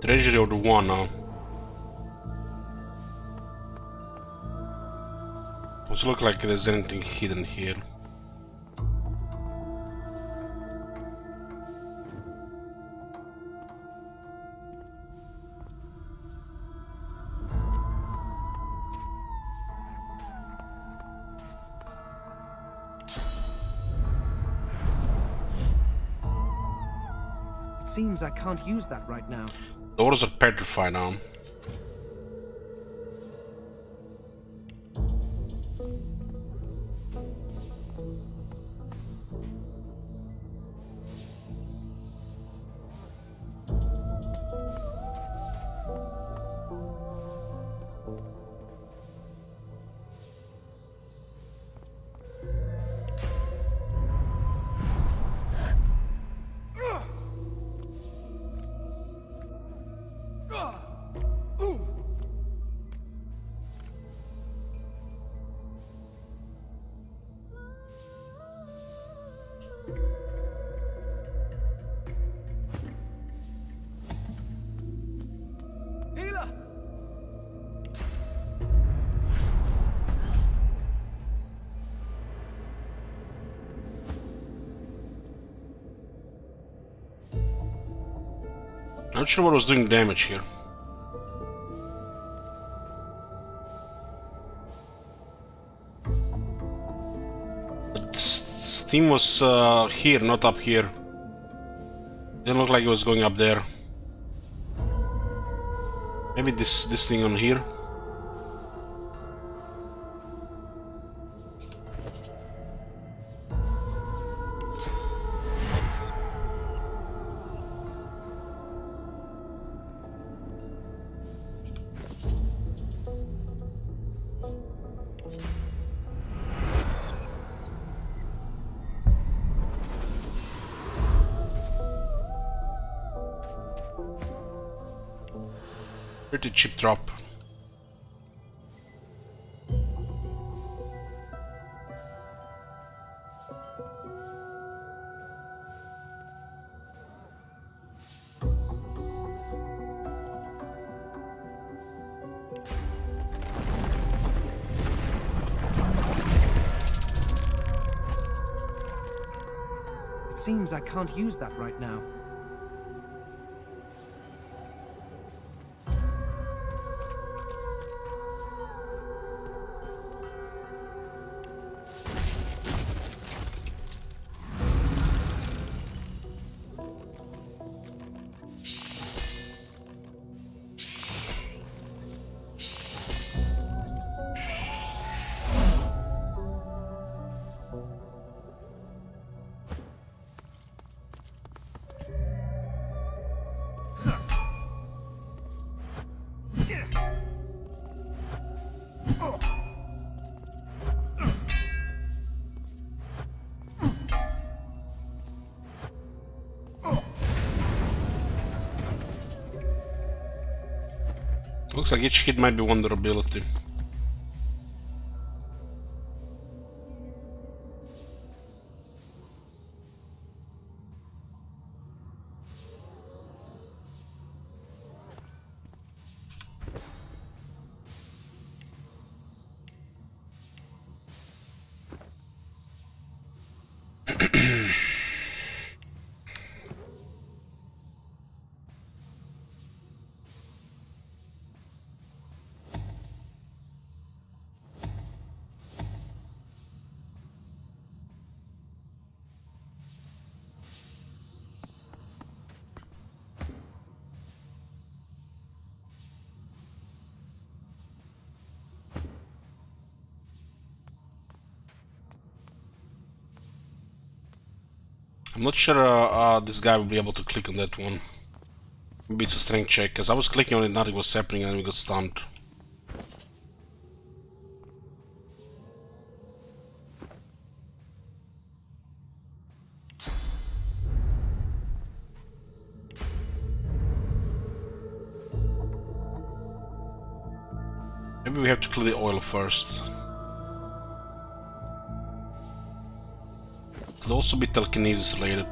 Treasury of the One now. Doesn't look like there's anything hidden here. It seems I can't use that right now. Doors are petrified now. Not sure what was doing damage here. But Steam was here, not up here. Didn't look like it was going up there. Maybe this thing on here. Pretty cheap drop. It seems I can't use that right now. Looks like each hit might be vulnerability. I'm not sure this guy will be able to click on that one. Maybe it's a strength check, because I was clicking on it, nothing was happening, and we got stunned. Maybe we have to clear the oil first. Could also be telekinesis related.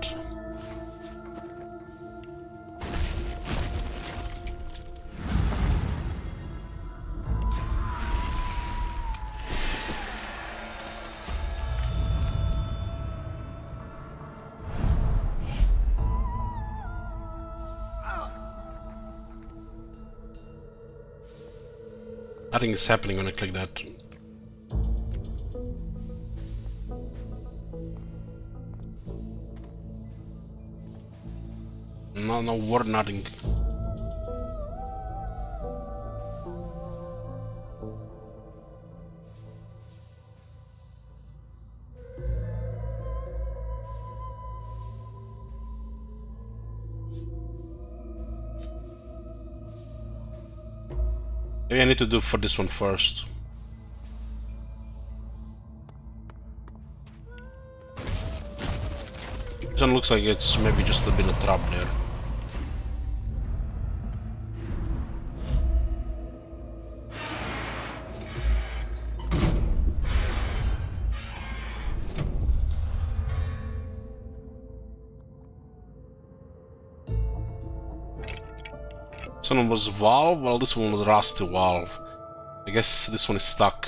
Nothing is happening when I click that. No word, nothing. Maybe I need to do for this one first. This one looks like it's maybe just been a trap there. This one was valve, well this one was rusty valve. I guess this one is stuck.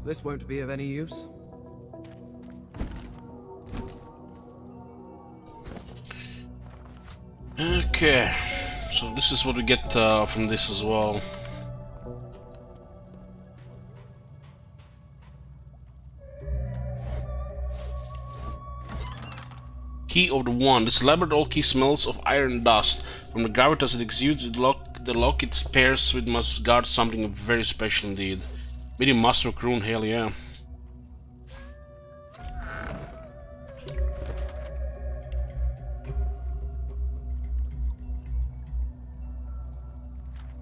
This won't be of any use. Okay, so this is what we get from this as well. Key of the Wand. This elaborate old key smells of iron dust. From the gravitas it exudes, the lock it pairs with must guard something very special indeed. Medium masterwork rune, hell yeah.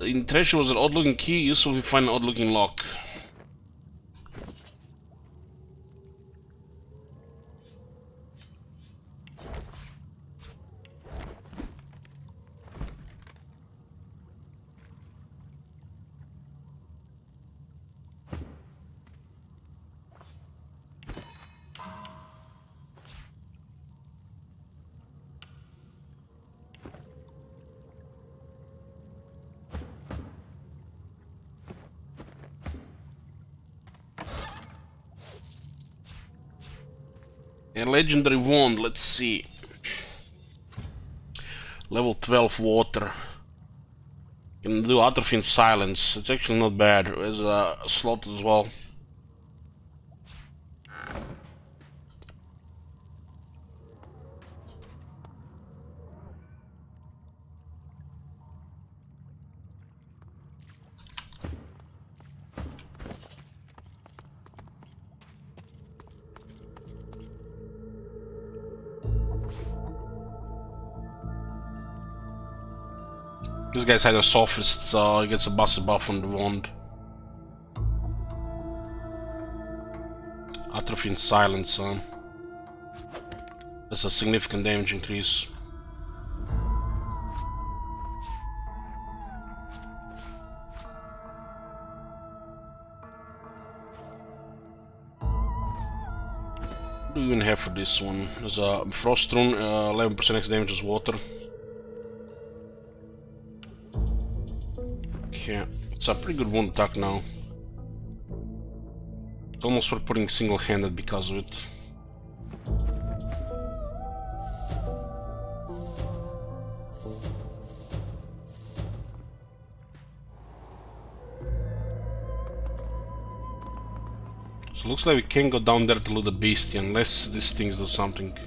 In treasure was an odd looking key, useful if you find an odd looking lock. A legendary wand, let's see. Level 12 water. You can do atrophy in silence. It's actually not bad. There's a slot as well. This guy's either sophist, so he gets a bossy buff on the wand. Atrophy and silence, that's a significant damage increase. What do we even have for this one? There's a Frost Rune, 11% X damage as water. Okay, it's a pretty good wound attack now. It's almost worth putting single-handed because of it. So looks like we can't go down there to loot the beastie unless these things do something.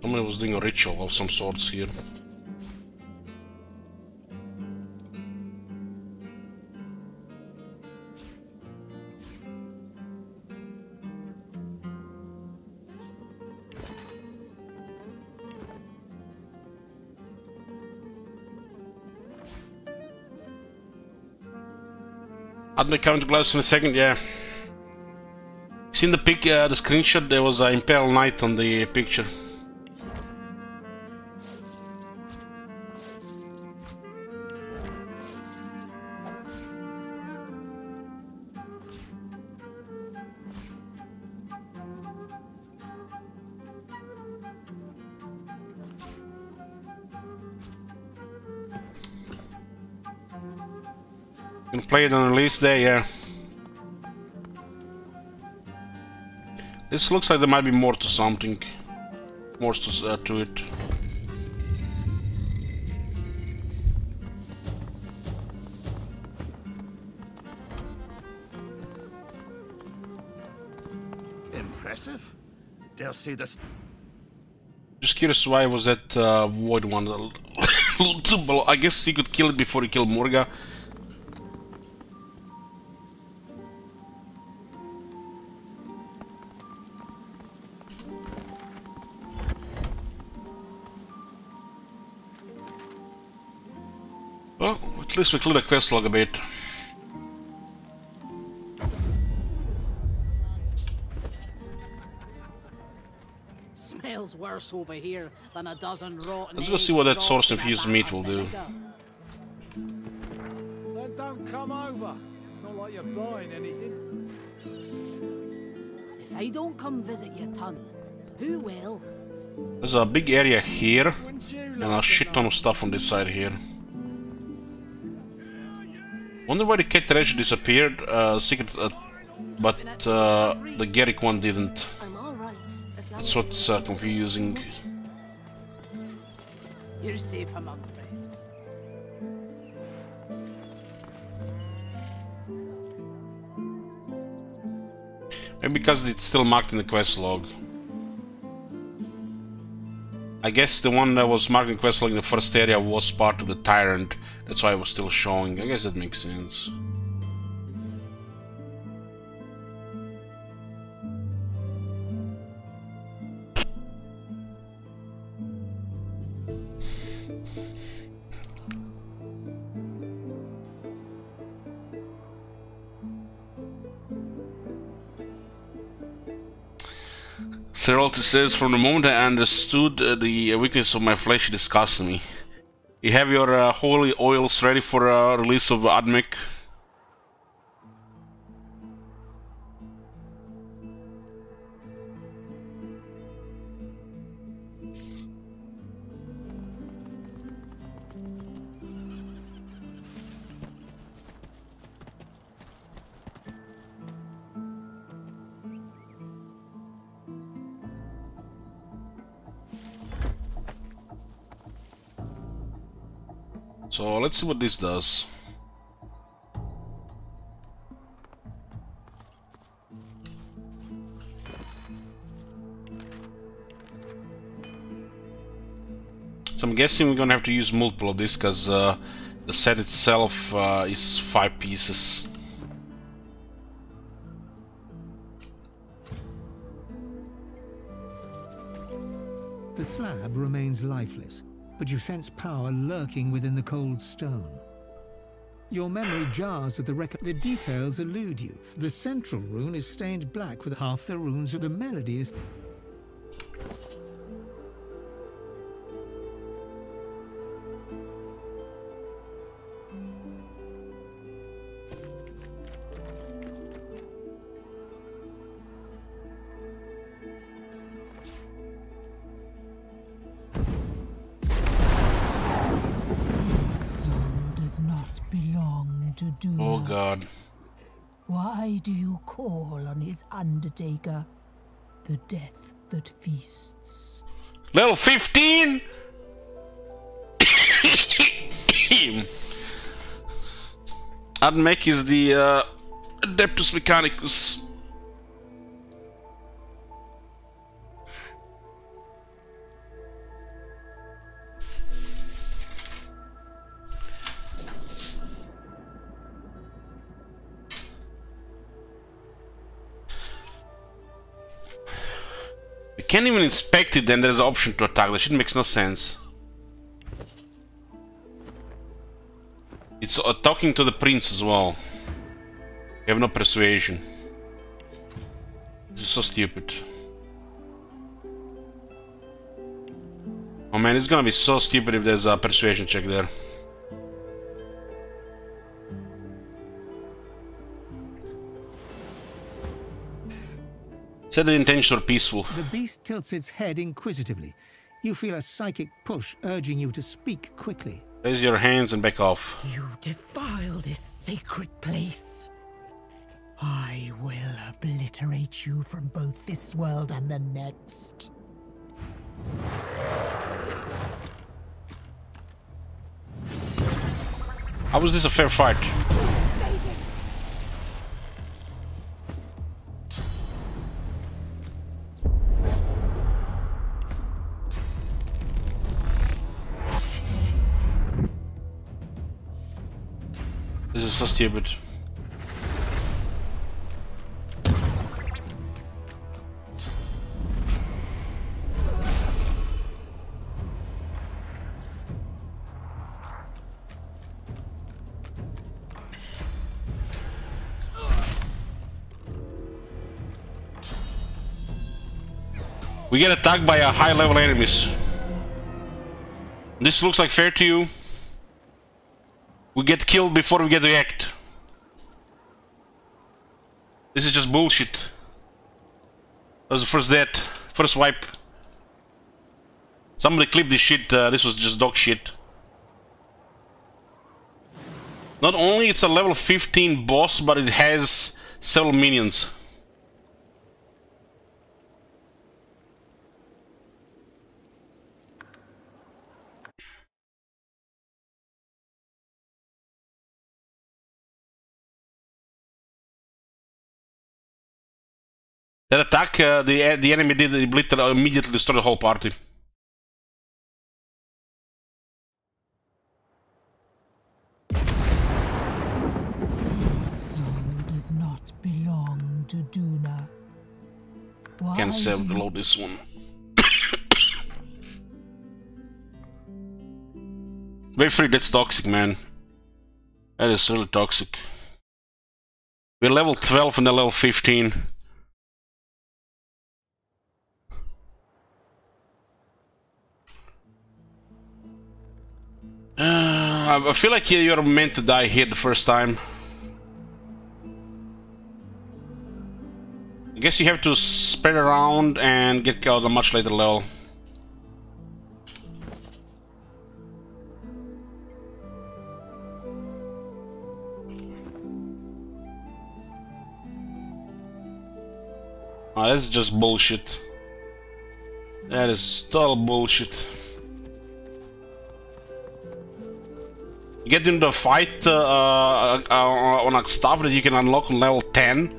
Someone was doing a ritual of some sorts here. Add my counter gloves in a second, yeah. Seen the pic, the screenshot, there was an Impale Knight on the picture. Gonna play it on release day, yeah. This looks like there might be more to something. More to it. Impressive. Dare see this. Just curious why was that void one a little too below. I guess he could kill it before he killed Morga. Well, at least we cleared the quest log a bit. Smells worse over here than a dozen rotten. Let's go see what that source infused meat will do. Then don't come over. Not like you're buying anything. If I don't come visit your ton, who will? There's a big area here and a shit ton of stuff on this side here. Wonder why the cat trash disappeared, secret, but the Garrick one didn't. That's what's confusing. You're safe among friends. Maybe because it's still marked in the quest log. I guess the one that was marked in the quest log in the first area was part of the Tyrant. That's why it was still showing. I guess that makes sense. Seralty says, from the moment I understood the weakness of my flesh, it disgusts me. You have your holy oils ready for release of Admech? So let's see what this does. So I'm guessing we're gonna have to use multiple of this because the set itself is 5 pieces. The slab remains lifeless, but you sense power lurking within the cold stone. Your memory jars at the record. The details elude you. The central rune is stained black with half the runes of the melody is... Oh God. Why do you call on his undertaker? The death that feasts. Level 15? Admech is the Adeptus Mechanicus. We can't even inspect it, then there's an option to attack. That shit makes no sense. It's talking to the prince as well. You have no persuasion. This is so stupid. Oh man, it's gonna be so stupid if there's a persuasion check there. Said the intentions were peaceful. The beast tilts its head inquisitively. You feel a psychic push urging you to speak quickly. Raise your hands and back off. You defile this sacred place. I will obliterate you from both this world and the next. How was this a fair fight? This is so stupid. We get attacked by high-level enemies. This looks like fair to you? We get killed before we get to react. This is just bullshit. That was the first death. First wipe. Somebody clip this shit. This was just dog shit. Not only it's a level 15 boss, but it has several minions. That attack, the enemy did immediately destroy the whole party. Your soul does not belong to Duna. Can't self-load this one. Wave 3, that's toxic, man. That is really toxic. We're level 12 and they're level 15. I feel like you're meant to die here the first time. I guess you have to spread around and get killed at a much later level. Oh, that's just bullshit. That is total bullshit. You get into a fight on a stuff that you can unlock on level 10,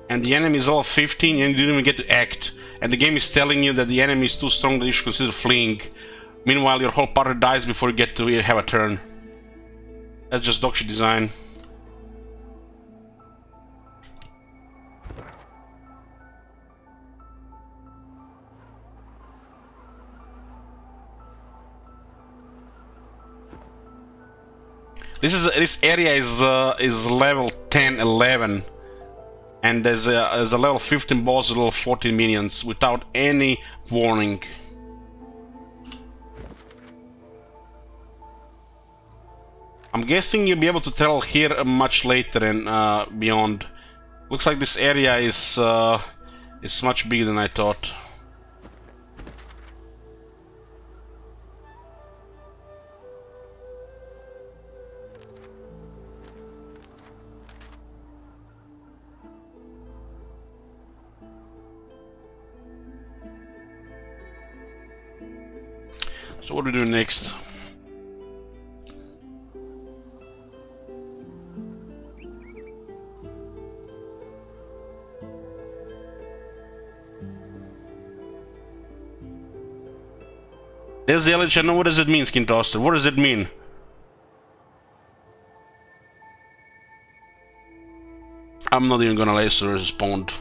and the enemy is level 15 and you didn't even get to act. And the game is telling you that the enemy is too strong that you should consider fleeing. Meanwhile, your whole party dies before you get to have a turn. That's just dog shit design. This area is level 10, 11, and there's a level 15 boss, a level 14 minions without any warning. I'm guessing you'll be able to tell here much later and beyond. Looks like this area is much bigger than I thought. So what do we do next? There's the LHN. What does it mean, Skin Toaster? What does it mean? I'm not even gonna laser respond.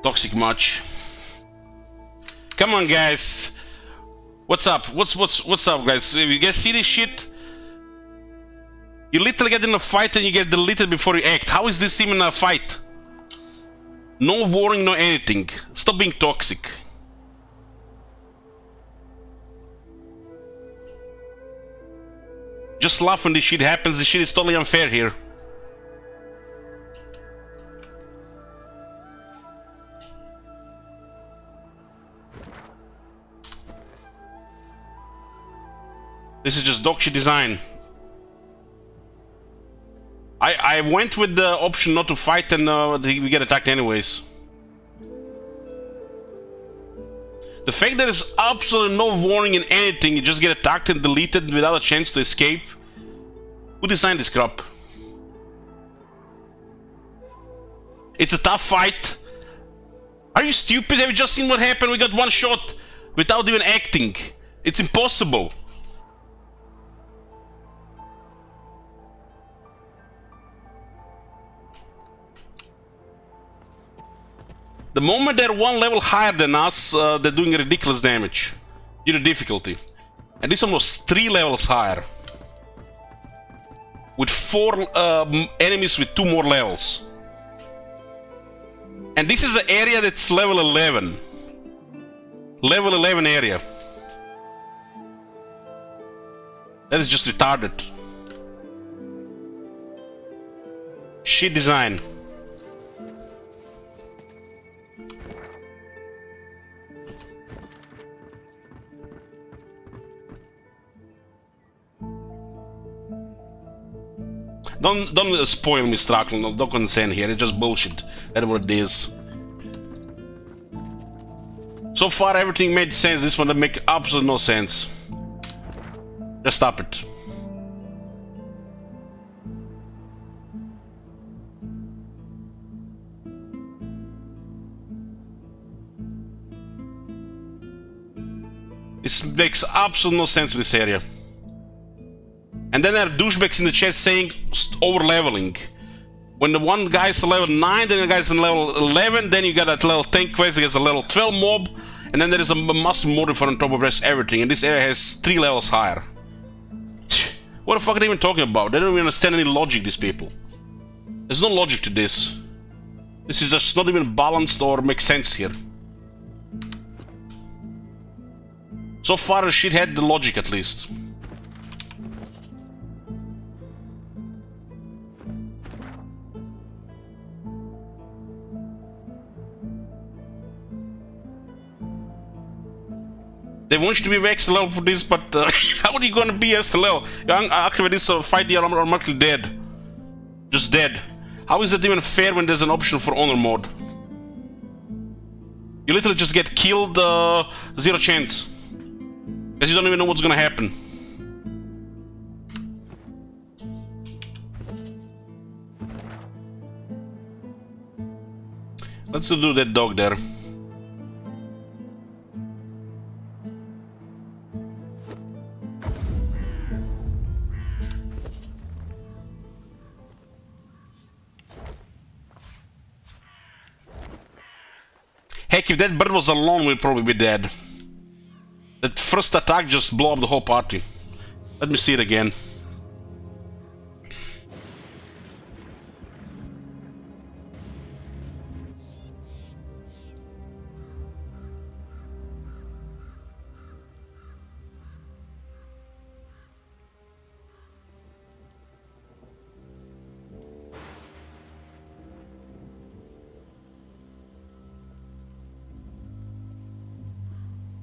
Toxic much. Come on, guys. What's up? What's up, guys? You guys see this shit? You literally get in a fight and you get deleted before you act. How is this even a fight? No warning, no anything. Stop being toxic. Just laugh when this shit happens. This shit is totally unfair here. This is just dog shit design. I went with the option not to fight and we get attacked anyways. The fact that there's absolutely no warning in anything, you just get attacked and deleted without a chance to escape. Who designed this crap? It's a tough fight. Are you stupid? Have you just seen what happened? We got one shot without even acting. It's impossible. The moment they're one level higher than us, they're doing ridiculous damage due to difficulty. And this one was 3 levels higher. With 4 enemies with 2 more levels. And this is an area that's level 11. Level 11 area. That is just retarded. Shit design. Don't spoil me, Strackle. Don't consent here. It's just bullshit. That's what it is. So far, everything made sense. This one that make absolutely no sense. Just stop it. This makes absolutely no sense with this area. And then there are douchebags in the chat saying over-leveling. When the one guy's level 9, then the guy's in level 11, then you got that level 10 quest against a level 12 mob, and then there is a massive modifier on top of rest everything, and this area has 3 levels higher. What the fuck are they even talking about? They don't even understand any logic, these people. There's no logic to this. This is just not even balanced or makes sense here. So far, the shit had the logic at least. They want you to be XLL for this, but how are you gonna be SLL? You activate this fight, you're automatically dead. Just dead. How is that even fair when there's an option for honor mode? You literally just get killed, zero chance. Because you don't even know what's gonna happen. Let's do that dog there. Heck, if that bird was alone, we'd probably be dead. That first attack just blew up the whole party. Let me see it again.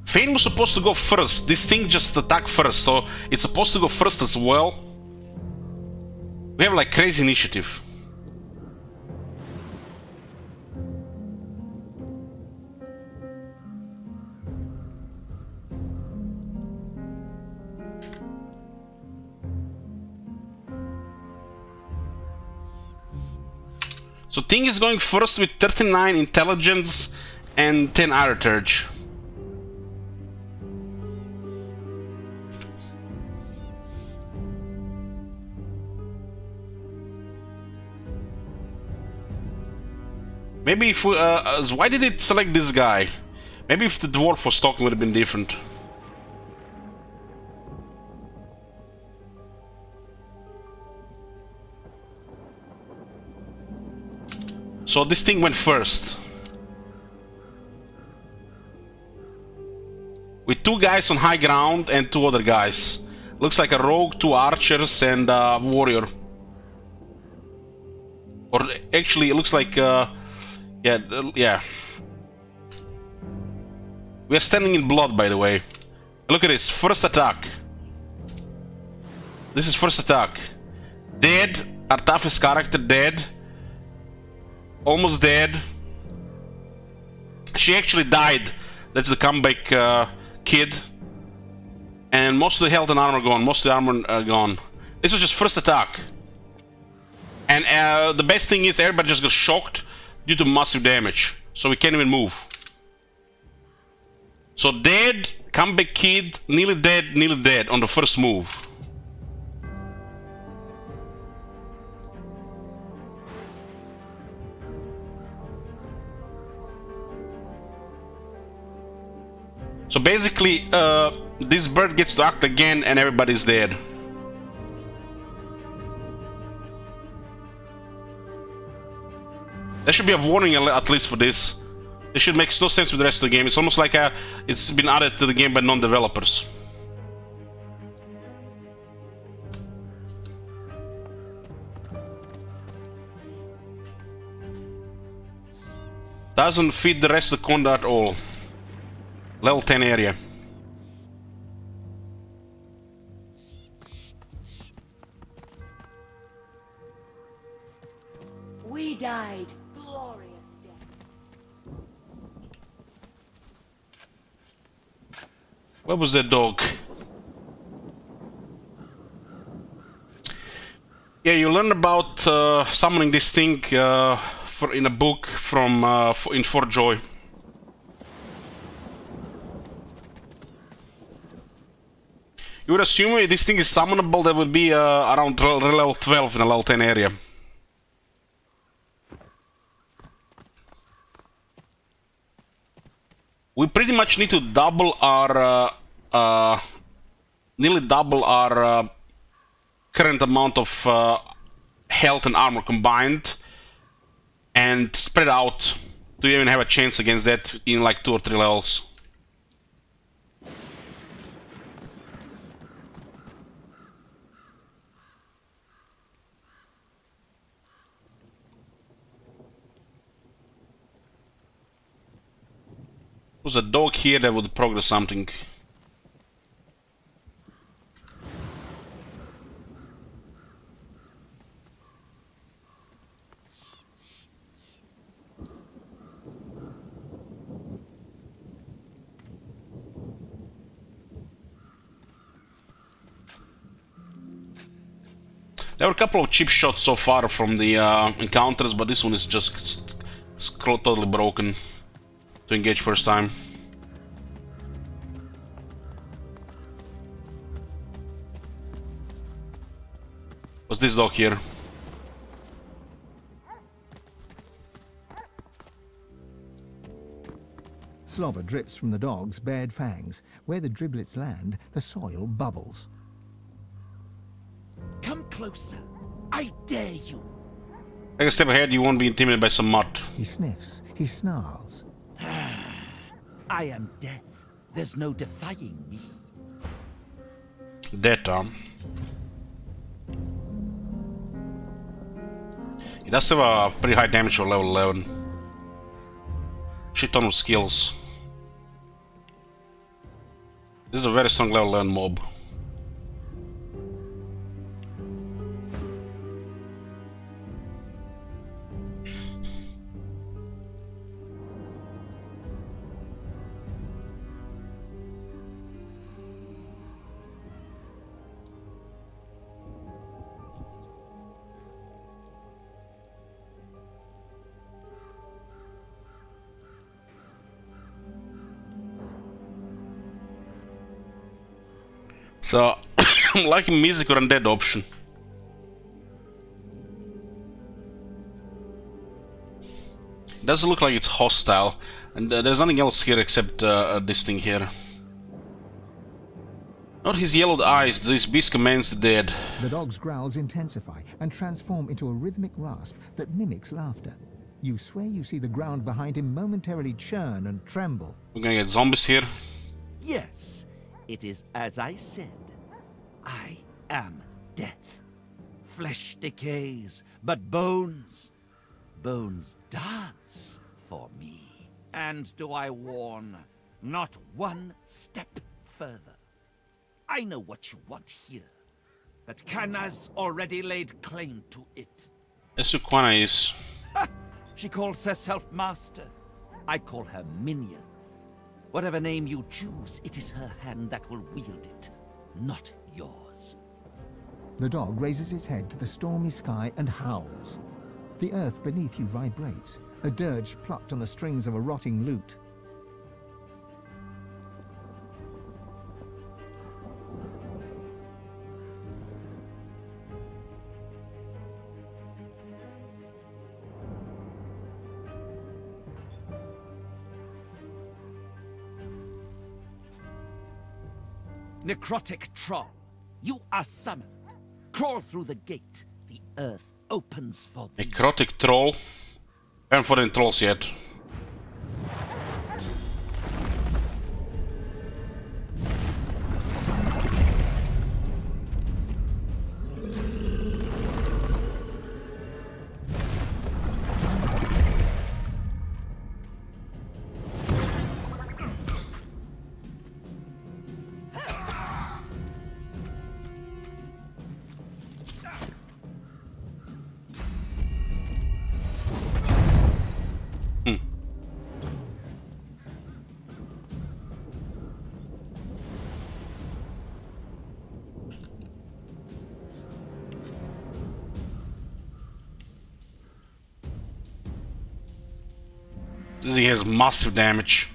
Fane was supposed to go first. This thing just attacked first, so it's supposed to go first as well. We have like crazy initiative. So Thing is going first with 39 intelligence and 10 heritage. Maybe if we, why did it select this guy? Maybe if the dwarf was talking would have been different. So this thing went first. With two guys on high ground and two other guys. Looks like a rogue, two archers and a warrior. Or actually it looks like yeah. We are standing in blood, by the way. Look at this. First attack. This is first attack. Dead. Our toughest character dead. Almost dead. She actually died. That's the comeback kid. And most of the health and armor gone. Most of the armor gone. This was just first attack. And the best thing is everybody just got shocked due to massive damage, so we can't even move. So dead, comeback kid, nearly dead on the first move. So basically, this bird gets to act again and everybody's dead. There should be a warning at least for this. This should make no sense with the rest of the game. It's almost like it's been added to the game by non-developers. Doesn't fit the rest of the content at all. Level 10 area. We died. Where was that dog? Yeah, you learn about summoning this thing in a book from in Fort Joy. You would assume if this thing is summonable, that would be around level 12 in a level 10 area. We pretty much need to double our, nearly double our current amount of health and armor combined, and spread out to even have a chance against that in like 2 or 3 levels. Was a dog here that would progress something. There were a couple of cheap shots so far from the encounters, but this one is just totally broken to engage first time. What's this dog here? Slobber drips from the dog's bared fangs. Where the driblets land, the soil bubbles. Come closer. I dare you. Take a step ahead, you won't be intimidated by some mud. He sniffs. He snarls. I am death. There's no defying me. Dead, He does have a pretty high damage for level 11. Shit ton of skills. This is a very strong level 11 mob. So, I'm liking music or undead option. It doesn't look like it's hostile, and there's nothing else here except this thing here. Not his yellowed eyes, this beast commands the dead. The dog's growls intensify and transform into a rhythmic rasp that mimics laughter. You swear you see the ground behind him momentarily churn and tremble. We're gonna get zombies here. Yes. It is as I said. I am death. Flesh decays, but bones dance for me. And do I warn, not one step further. I know what you want here, but Kana's already laid claim to it. Esukwana is... She calls herself master. I call her minion. Whatever name you choose, it is her hand that will wield it, not yours. The dog raises its head to the stormy sky and howls. The earth beneath you vibrates, a dirge plucked on the strings of a rotting lute. Necrotic Troll, you are summoned. Crawl through the gate. The earth opens for thee. Necrotic Troll? I haven't fought any trolls yet. This thing has massive damage.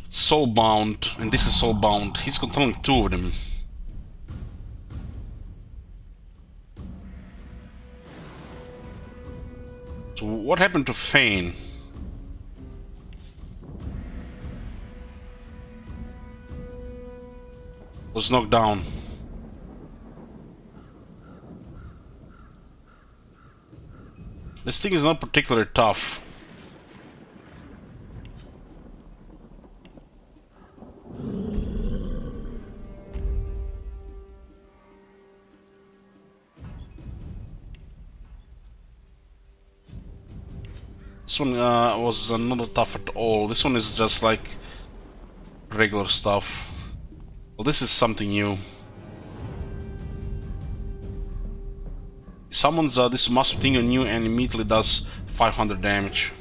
It's soulbound, and this is soulbound. He's controlling two of them. So what happened to Fane? Was knocked down. This thing is not particularly tough. This one was not tough at all. This one is just like regular stuff. Well, this is something new. Summons this massive thing on you and immediately does 500 damage.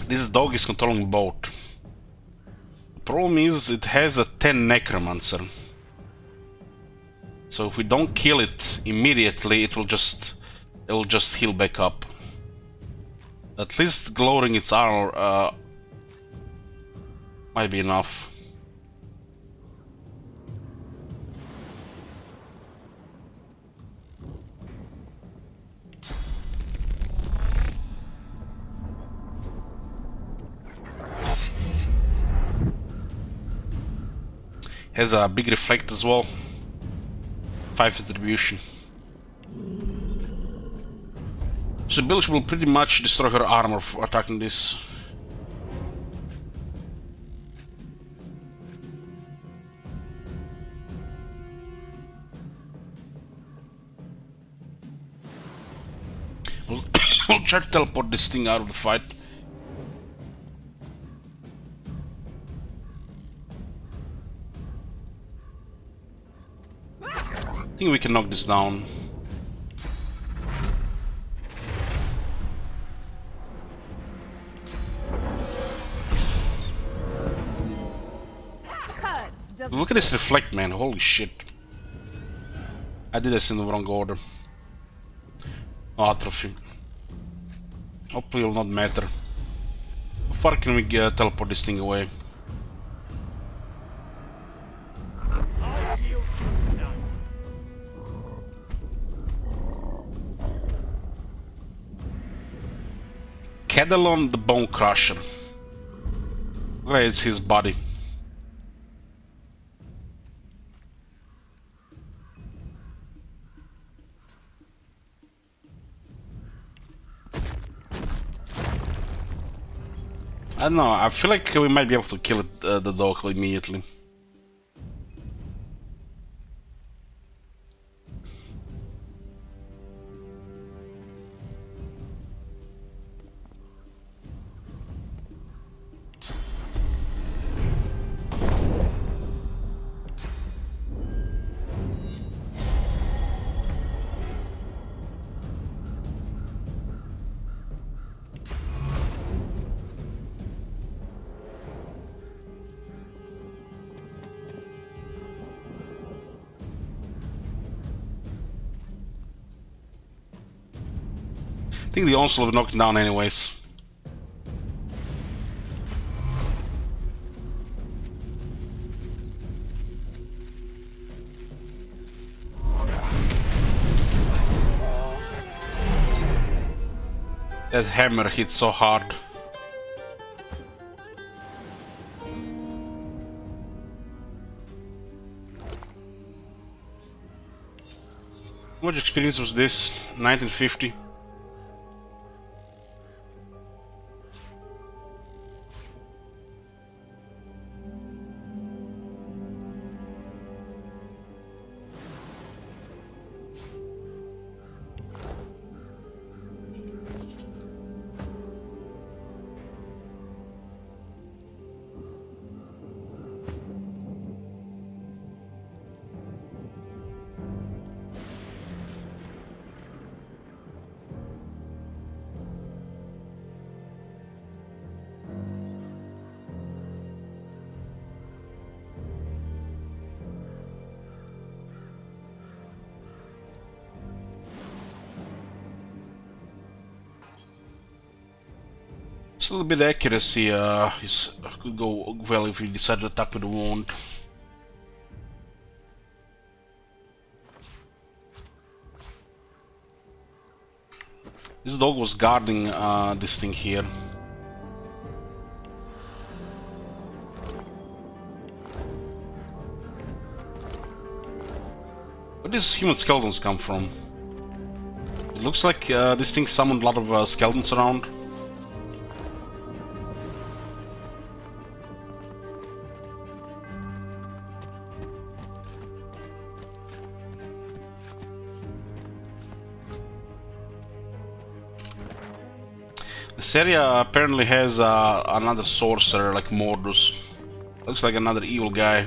This dog is controlling both. The problem is it has a 10 necromancer. So if we don't kill it immediately, it will just heal back up. At least glowing its armor might be enough. Has a big reflect as well. 5 attribution. So Bilge will pretty much destroy her armor for attacking this. We'll try to teleport this thing out of the fight. I think we can knock this down. Look at this reflect, man. Holy shit. I did this in the wrong order. Oh, atrophy. Hopefully it will not matter. How far can we teleport this thing away? Cadalon the Bone Crusher. Well, it's his body. I don't know, I feel like we might be able to kill it, the dog immediately. I think the onslaught will knock it down anyways. That hammer hit so hard. How much experience was this? 1950. It's a little bit accuracy. Could go well if you decide to attack with a wand. This dog was guarding this thing here. Where these human skeletons come from? It looks like this thing summoned a lot of skeletons around. This area apparently has another sorcerer like Mordus. Looks like another evil guy.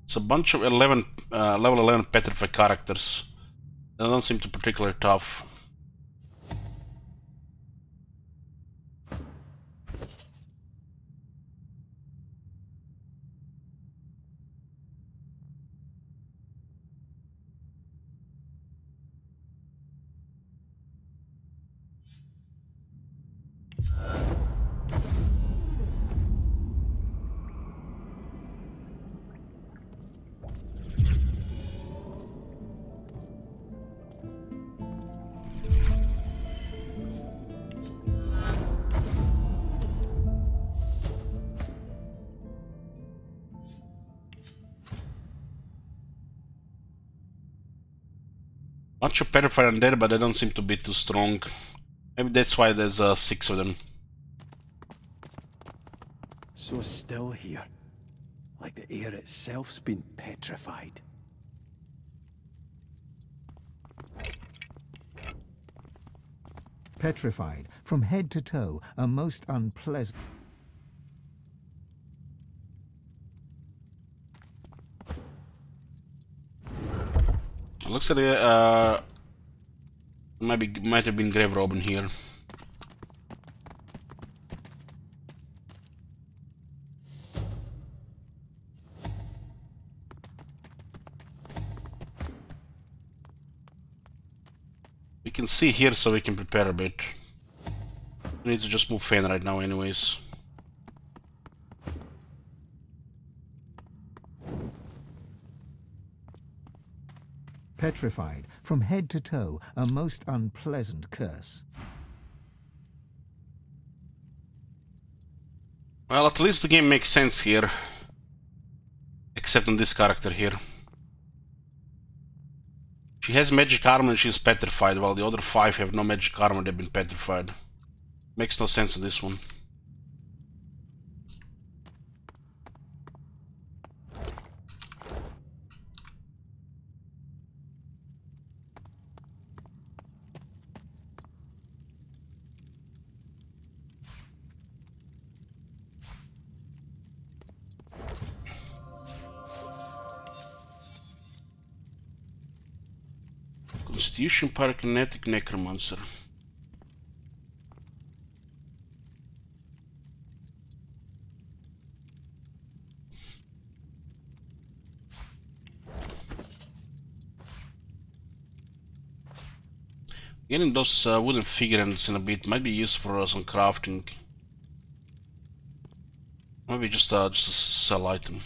It's a bunch of level 11 Petrified characters. They don't seem to be particularly tough. Bunch of Petrified Undead, but they don't seem to be too strong. Maybe that's why there's 6 of them. So still here. Like the air itself's been petrified. Petrified, from head to toe, a most unpleasant... It looks like might have been grave robbing here. We can see here, so we can prepare a bit. We need to just move Fan right now, anyways. Petrified, from head to toe, a most unpleasant curse. Well, at least the game makes sense here. Except on this character here. She has magic armor and she's petrified, while the other 5 have no magic armor, they've been petrified. Makes no sense on this one. Constitution Pyrokinetic Necromancer. Getting those wooden figurines in a bit might be useful for us on crafting. Maybe just a sell item.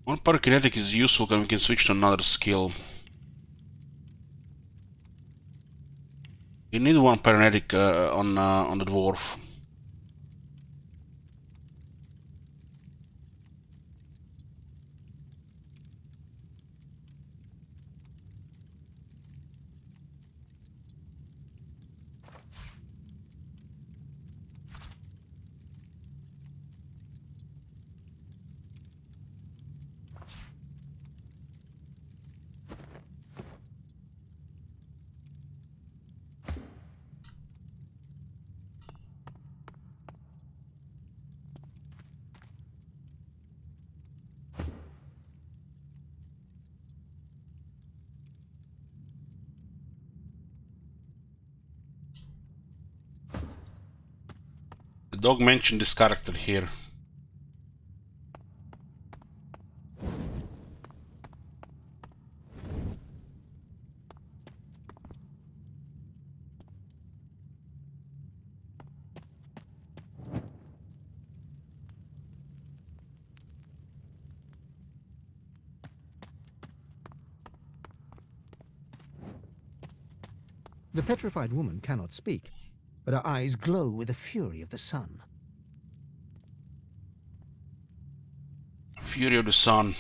One pyrokinetic is useful when we can switch to another skill. You need one pyrokinetic on the dwarf. Dog mentioned this character here. The Petrified Woman cannot speak, but her eyes glow with the fury of the sun. Fury of the Sun.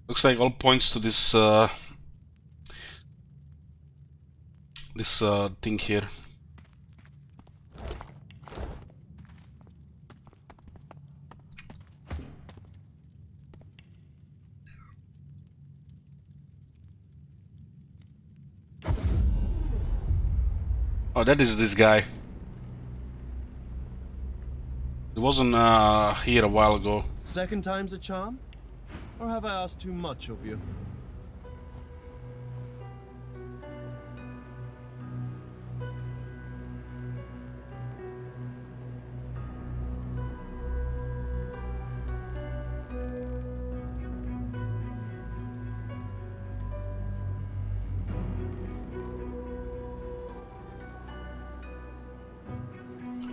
Looks like all points to this thing here. Oh, that is this guy. It wasn't here a while ago. Second time's a charm? Or have I asked too much of you?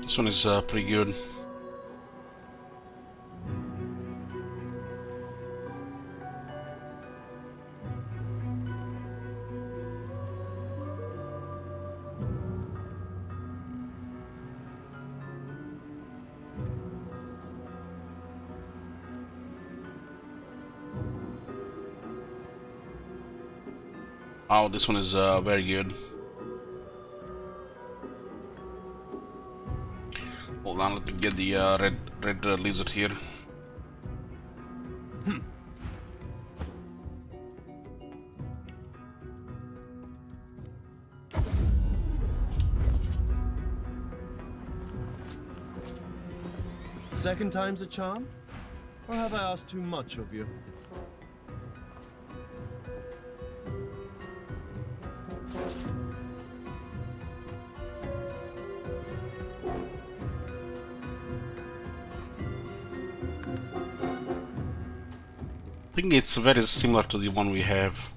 This one is pretty good. Oh, this one is very good. Hold on, let me get the red lizard here. Second time's a charm? Or have I asked too much of you? I think it's very similar to the one we have.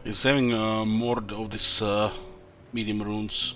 He's having more of this medium runes.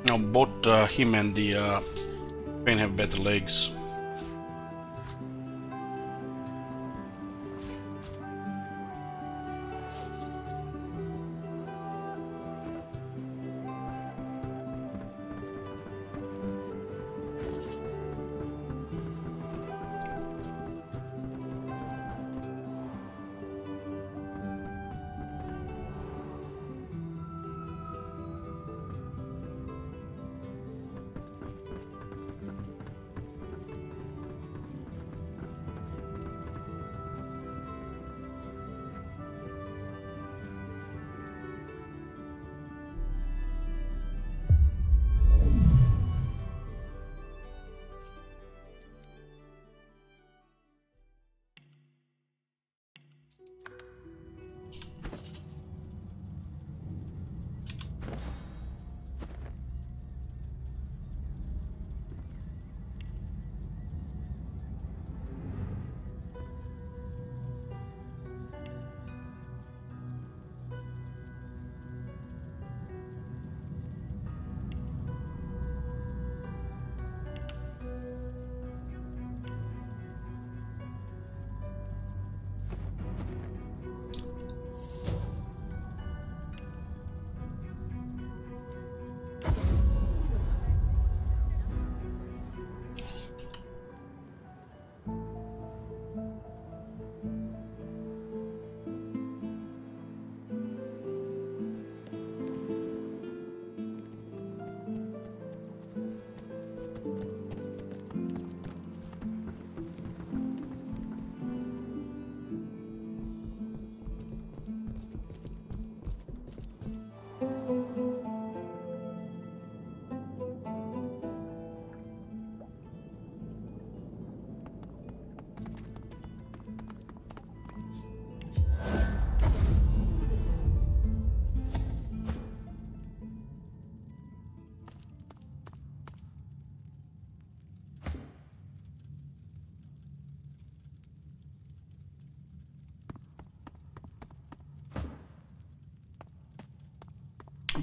Now both him and the Pain have better legs.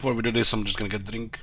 Before we do this, I'm just gonna get a drink.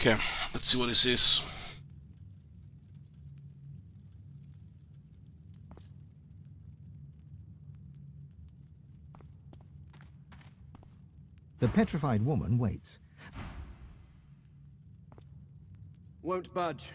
Okay, let's see what this is. The Petrified Woman waits. Won't budge.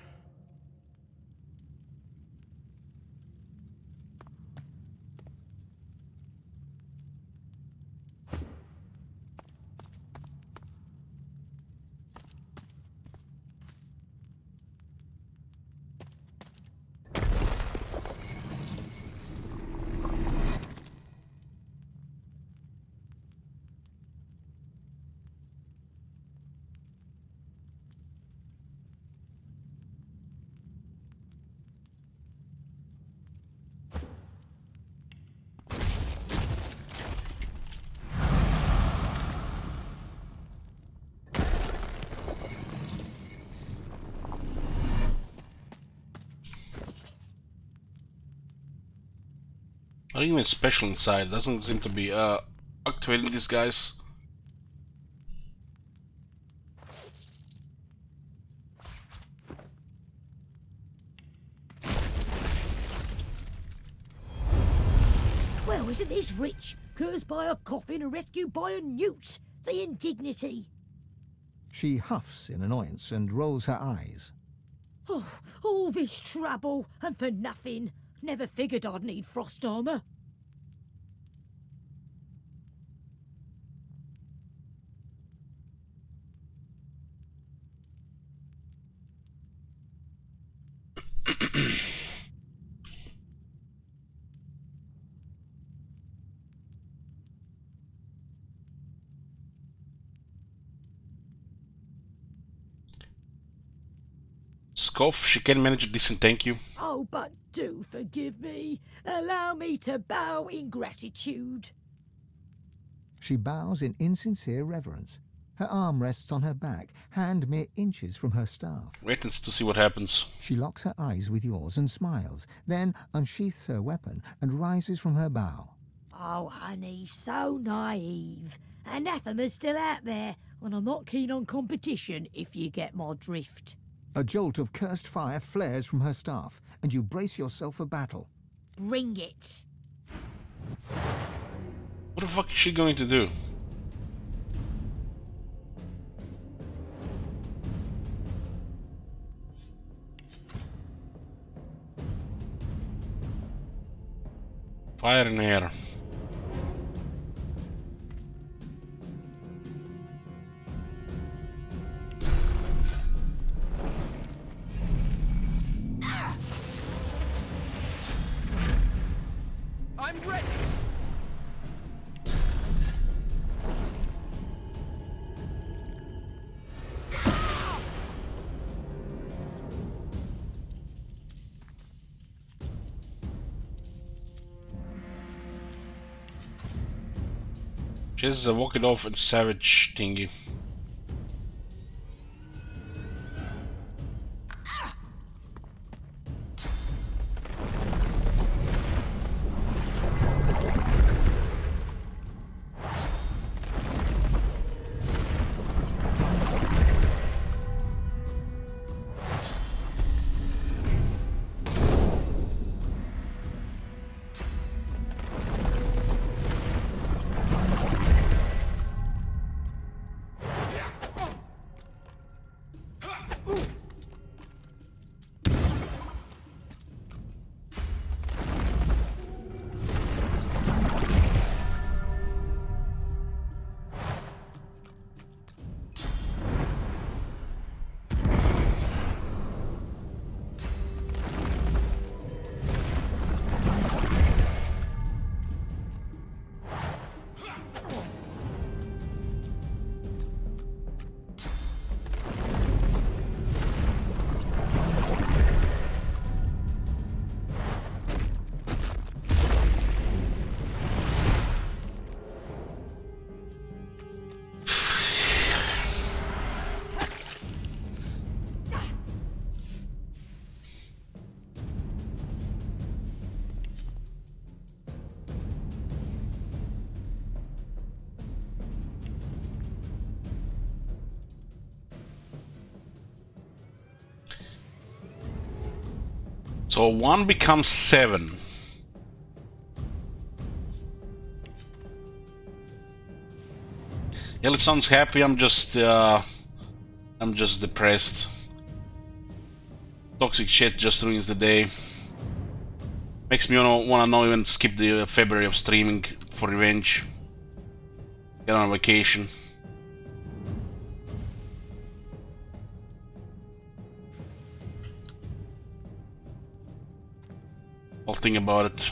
Not even special inside. Doesn't seem to be activating these guys. Well, isn't this rich? Cursed by a coffin and rescued by a newt. The indignity. She huffs in annoyance and rolls her eyes. Oh, all this trouble, and for nothing. Never figured I'd need frost armor. Scoff, she can manage a decent thank you. Oh, but do forgive me. Allow me to bow in gratitude. She bows in insincere reverence. Her arm rests on her back, hand mere inches from her staff. Wait to see what happens. She locks her eyes with yours and smiles, then unsheaths her weapon and rises from her bow. Oh, honey, so naive. Anathema's still out there, and I'm not keen on competition, if you get my drift. A jolt of cursed fire flares from her staff, and you brace yourself for battle. Bring it. What the fuck is she going to do? Fire in the air. I'm ready. Just walk it off and savage thingy. So 1 becomes 7. Ellie sounds happy. I'm just depressed. Toxic shit just ruins the day. Makes me wanna not even skip the February of streaming for revenge. Get on vacation. I'll think about it.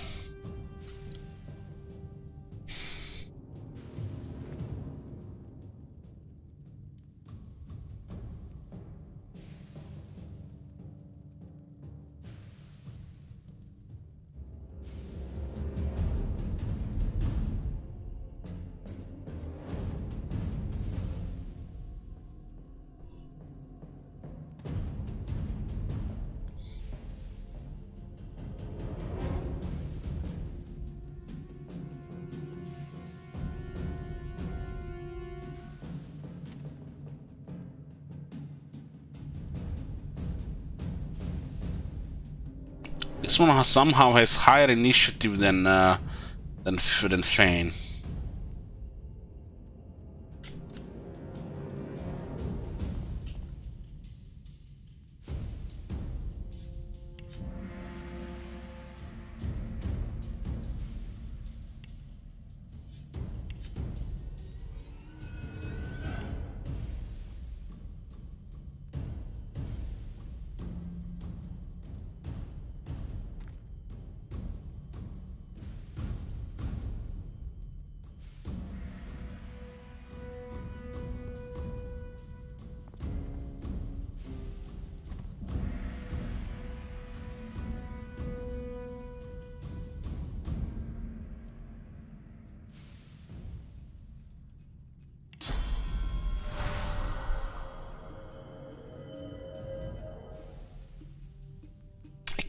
This one somehow has higher initiative than Fane.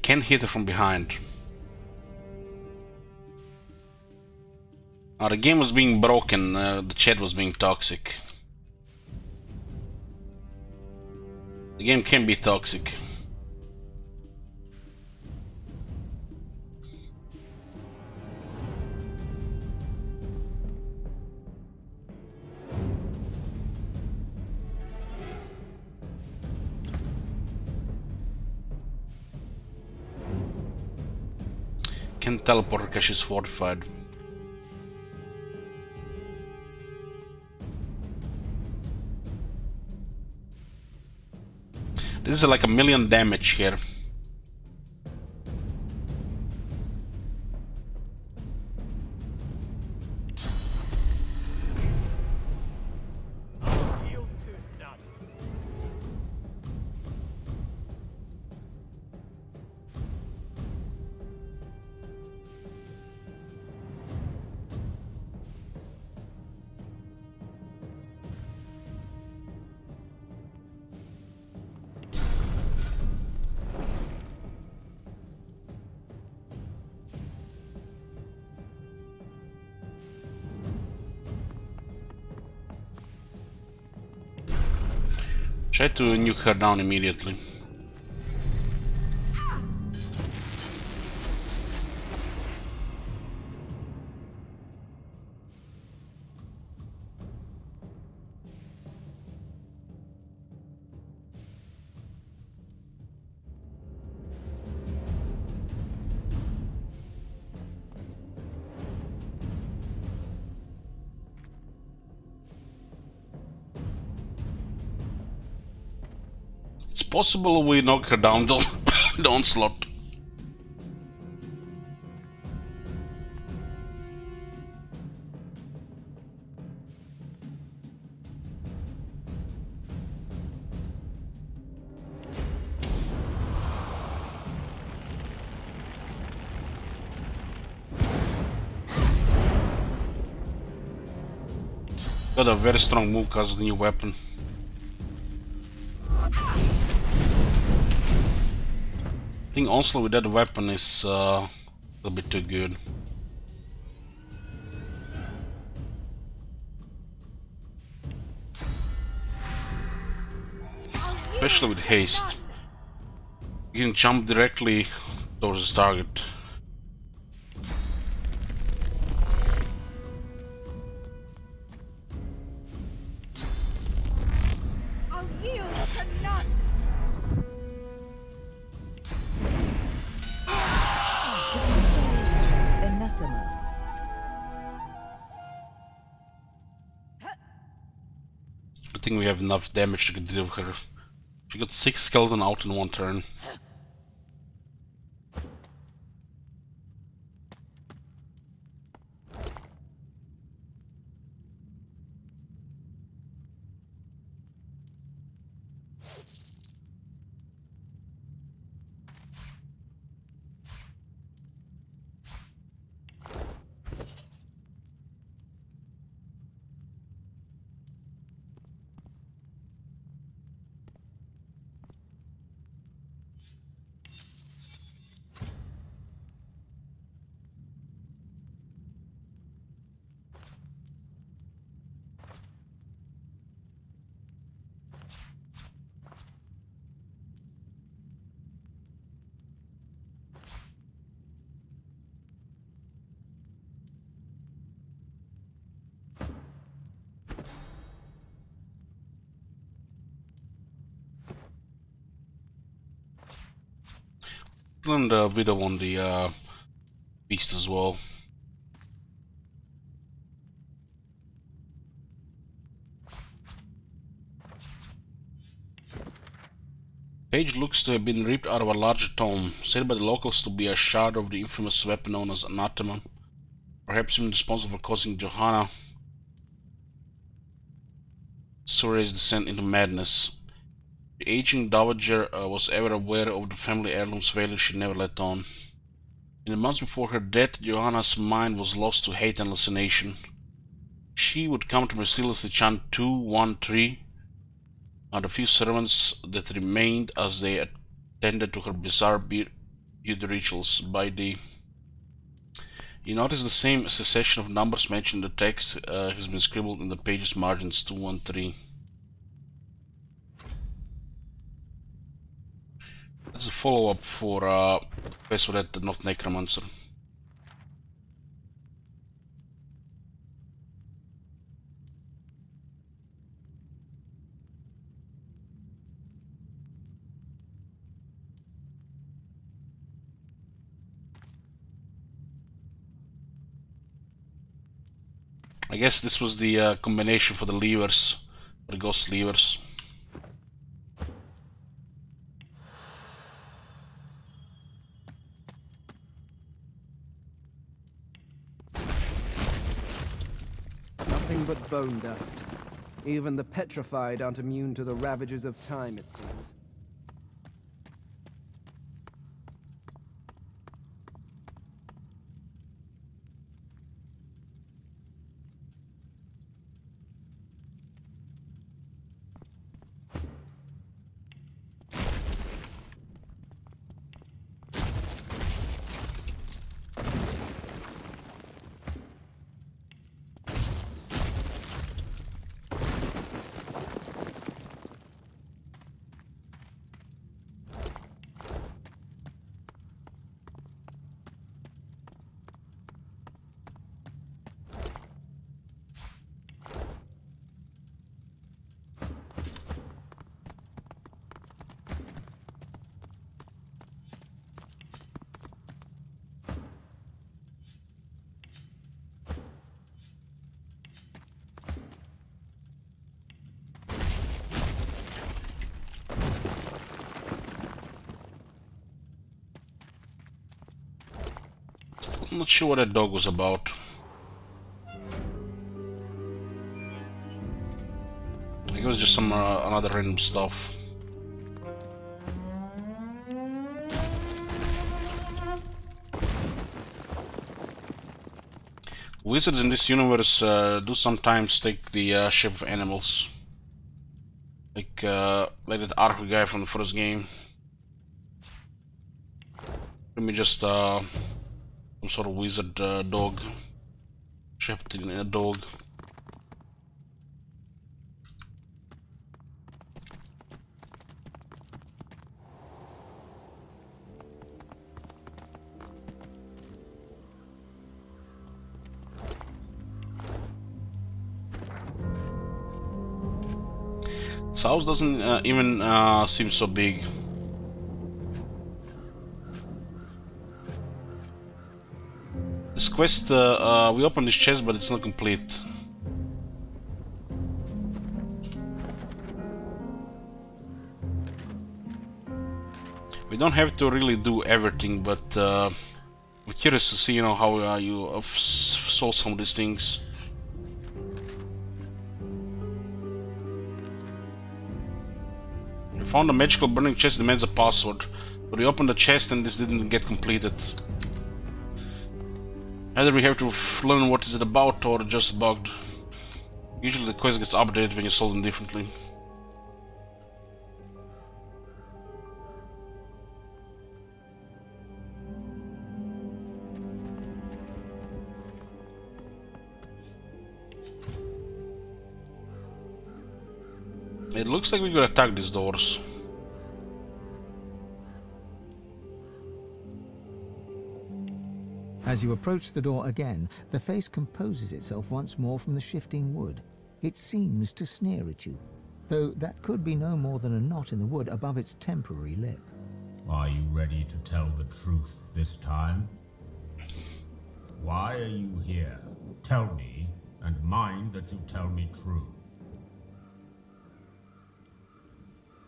Can't hit her from behind. The game was being broken, the chat was being toxic. The game can be toxic. Can't teleport because she's fortified. This is like 1,000,000 damage here. Try to nuke her down immediately. It's possible we knock her down the onslaught. Got a very strong move because of the new weapon. I think onslaught with that weapon is a little bit too good. Especially with haste. You can jump directly towards his target. I'll yield to none. Anathema. I think we have enough damage to deal with her. She got 6 skeleton out in one turn. And Widow on the beast as well. Page looks to have been ripped out of a larger tome, said by the locals to be a shard of the infamous weapon known as Anathema, perhaps even responsible for causing Johanna Surrey's descent into madness. The aging dowager was ever aware of the family heirloom's value she never let on. In the months before her death, Johanna's mind was lost to hate and hallucination. She would come to mercilessly chant 213 on the few servants that remained as they attended to her bizarre beauty rituals by day. You notice the same succession of numbers mentioned in the text has been scribbled in the page's margins, 213. That's a follow-up for Professor Red, the Not Necromancer. I guess this was the combination for the levers, for the ghost levers. Nothing but bone dust. Even the petrified aren't immune to the ravages of time, it seems. I'm not sure what that dog was about. I think it was just some another random stuff. Wizards in this universe do sometimes take the shape of animals, like that Archer guy from the first game. Let me just some sort of wizard dog, shaped in a dog. This house doesn't even seem so big. This quest, we opened this chest, but it's not complete. We don't have to really do everything, but I'm curious to see, you know, how you solve some of these things. We found a magical burning chest that demands a password, but we opened the chest and this didn't get completed. Either we have to learn what is it about or just bugged. Usually the quest gets updated when you solve them differently. It looks like we could attack these doors. As you approach the door again, the face composes itself once more from the shifting wood. It seems to sneer at you, though that could be no more than a knot in the wood above its temporary lip. Are you ready to tell the truth this time? Why are you here? Tell me, and mind that you tell me true.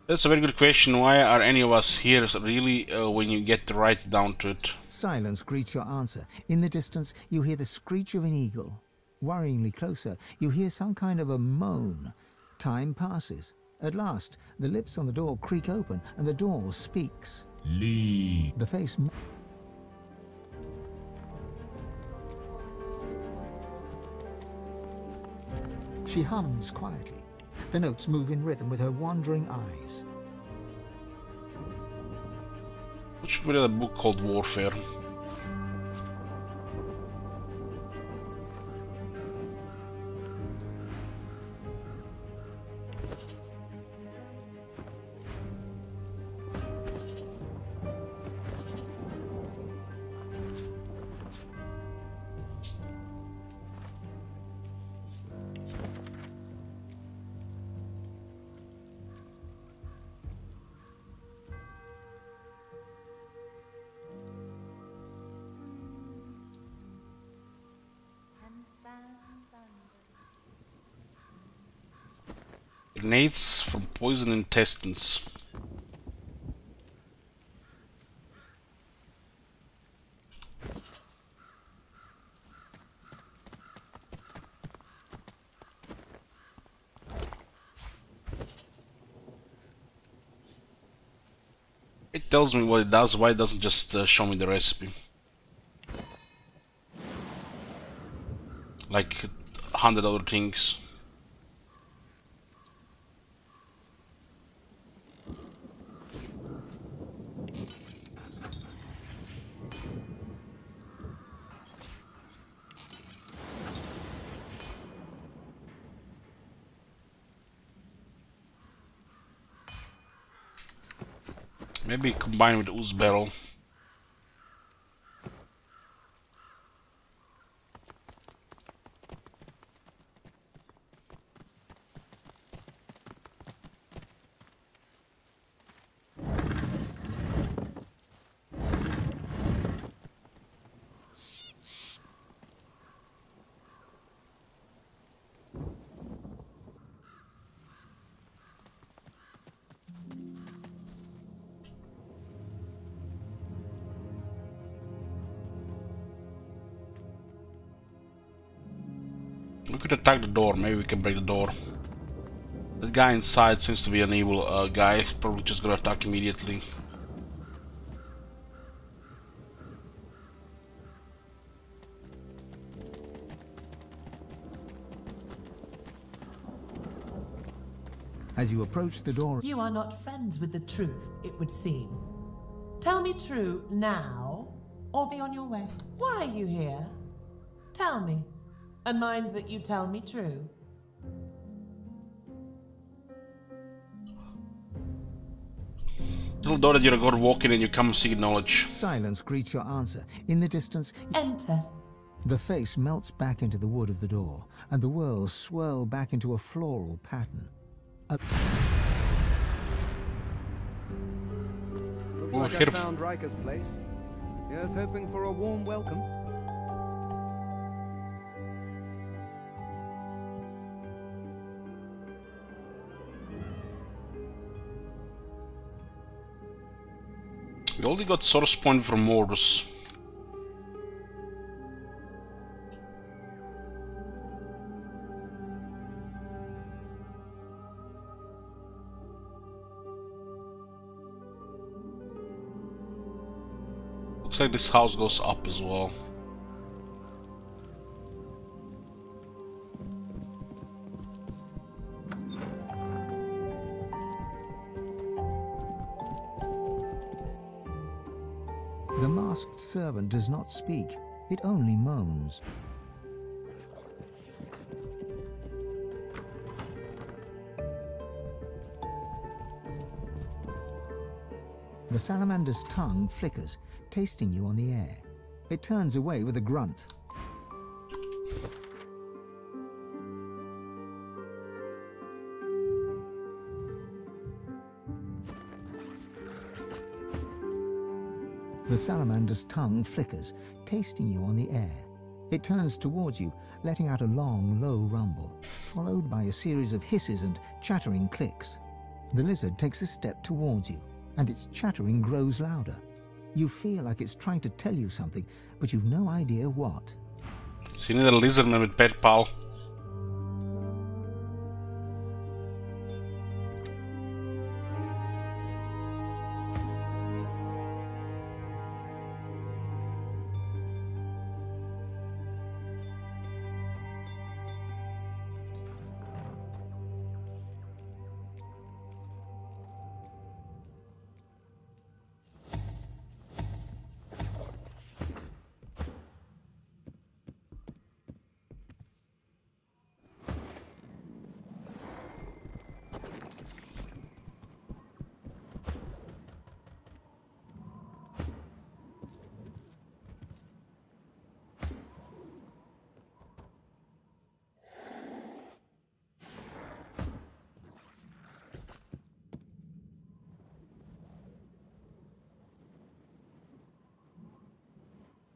That's a very good question. Why are any of us here really when you get right down to it? Silence greets your answer. In the distance, you hear the screech of an eagle. Worryingly closer, you hear some kind of a moan. Time passes. At last, the lips on the door creak open, and the door speaks. Leave. The face... She hums quietly. The notes move in rhythm with her wandering eyes. What should we read a book called Warfare? Grenades from poison intestines. It tells me what it does, why it doesn't just show me the recipe? Like 100 other things. Maybe combine with the ooze barrel. We could attack the door, maybe we can break the door. That guy inside seems to be an evil guy, he's probably just gonna attack immediately. As you approach the door... You are not friends with the truth, it would seem. Tell me true now, or be on your way. Why are you here? Tell me, and mind that you tell me true. Little door that you're a god walking and you come seek knowledge. Silence greets your answer. In the distance... Enter. The face melts back into the wood of the door, and the whirls swirl back into a floral pattern. Looks like I found Riker's place. Here's hoping for a warm welcome. We only got source point from Mordus. Looks like this house goes up as well. The masked servant does not speak, it only moans. The salamander's tongue flickers, tasting you on the air. It turns away with a grunt. The salamander's tongue flickers, tasting you on the air. It turns towards you, letting out a long, low rumble, followed by a series of hisses and chattering clicks. The lizard takes a step towards you, and its chattering grows louder. You feel like it's trying to tell you something, but you've no idea what. So you need a lizardman with pet pal.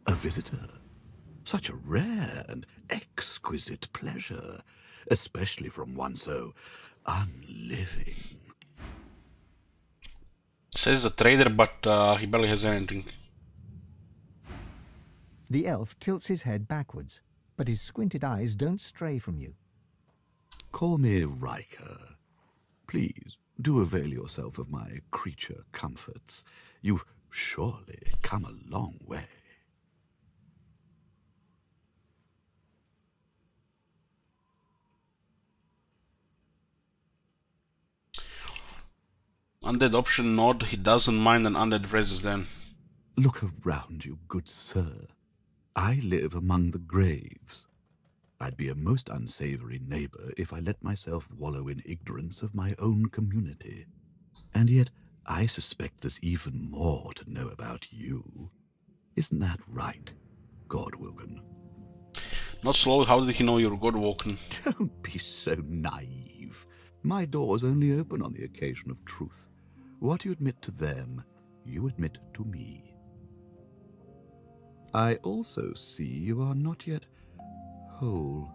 A visitor. Such a rare and exquisite pleasure, especially from one so unliving. Says a trader, but he barely has anything. The elf tilts his head backwards, but his squinted eyes don't stray from you. Call me Riker. Please, do avail yourself of my creature comforts. You've surely come a long way. Undead option nod, he doesn't mind an undead raises then. Look around you, good sir. I live among the graves. I'd be a most unsavory neighbor if I let myself wallow in ignorance of my own community. And yet, I suspect there's even more to know about you. Isn't that right, Godwoken? Not slowly, how did he know you're Godwoken? Don't be so naive. My doors only open on the occasion of truth. What you admit to them, you admit to me. I also see you are not yet whole.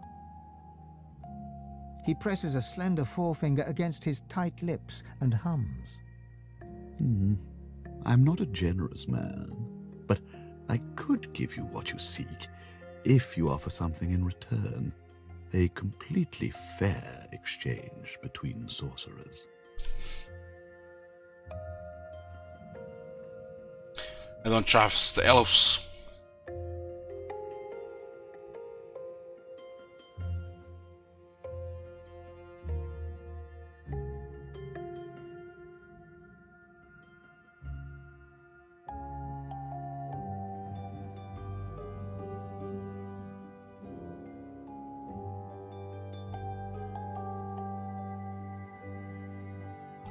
He presses a slender forefinger against his tight lips and hums. I'm not a generous man, but I could give you what you seek if you offer something in return. A completely fair exchange between sorcerers. I don't trust the elves.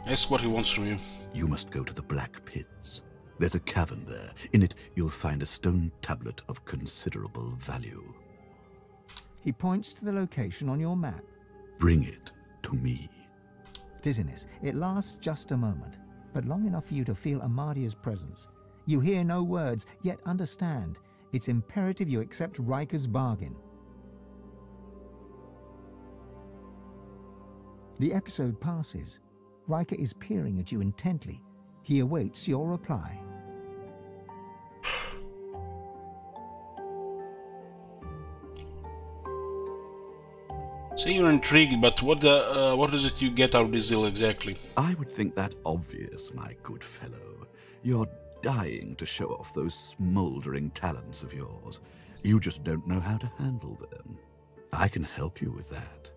Ask what he wants from you. You must go to the Black Pits. There's a cavern there. In it, you'll find a stone tablet of considerable value. He points to the location on your map. Bring it to me. dizziness. It lasts just a moment, but long enough for you to feel Amadia's presence. You hear no words, yet understand. It's imperative you accept Riker's bargain. The episode passes. Riker is peering at you intently. He awaits your reply. So you're intrigued, but what is it you get out of this deal exactly? I would think that obvious, my good fellow. You're dying to show off those smouldering talents of yours. You just don't know how to handle them. I can help you with that.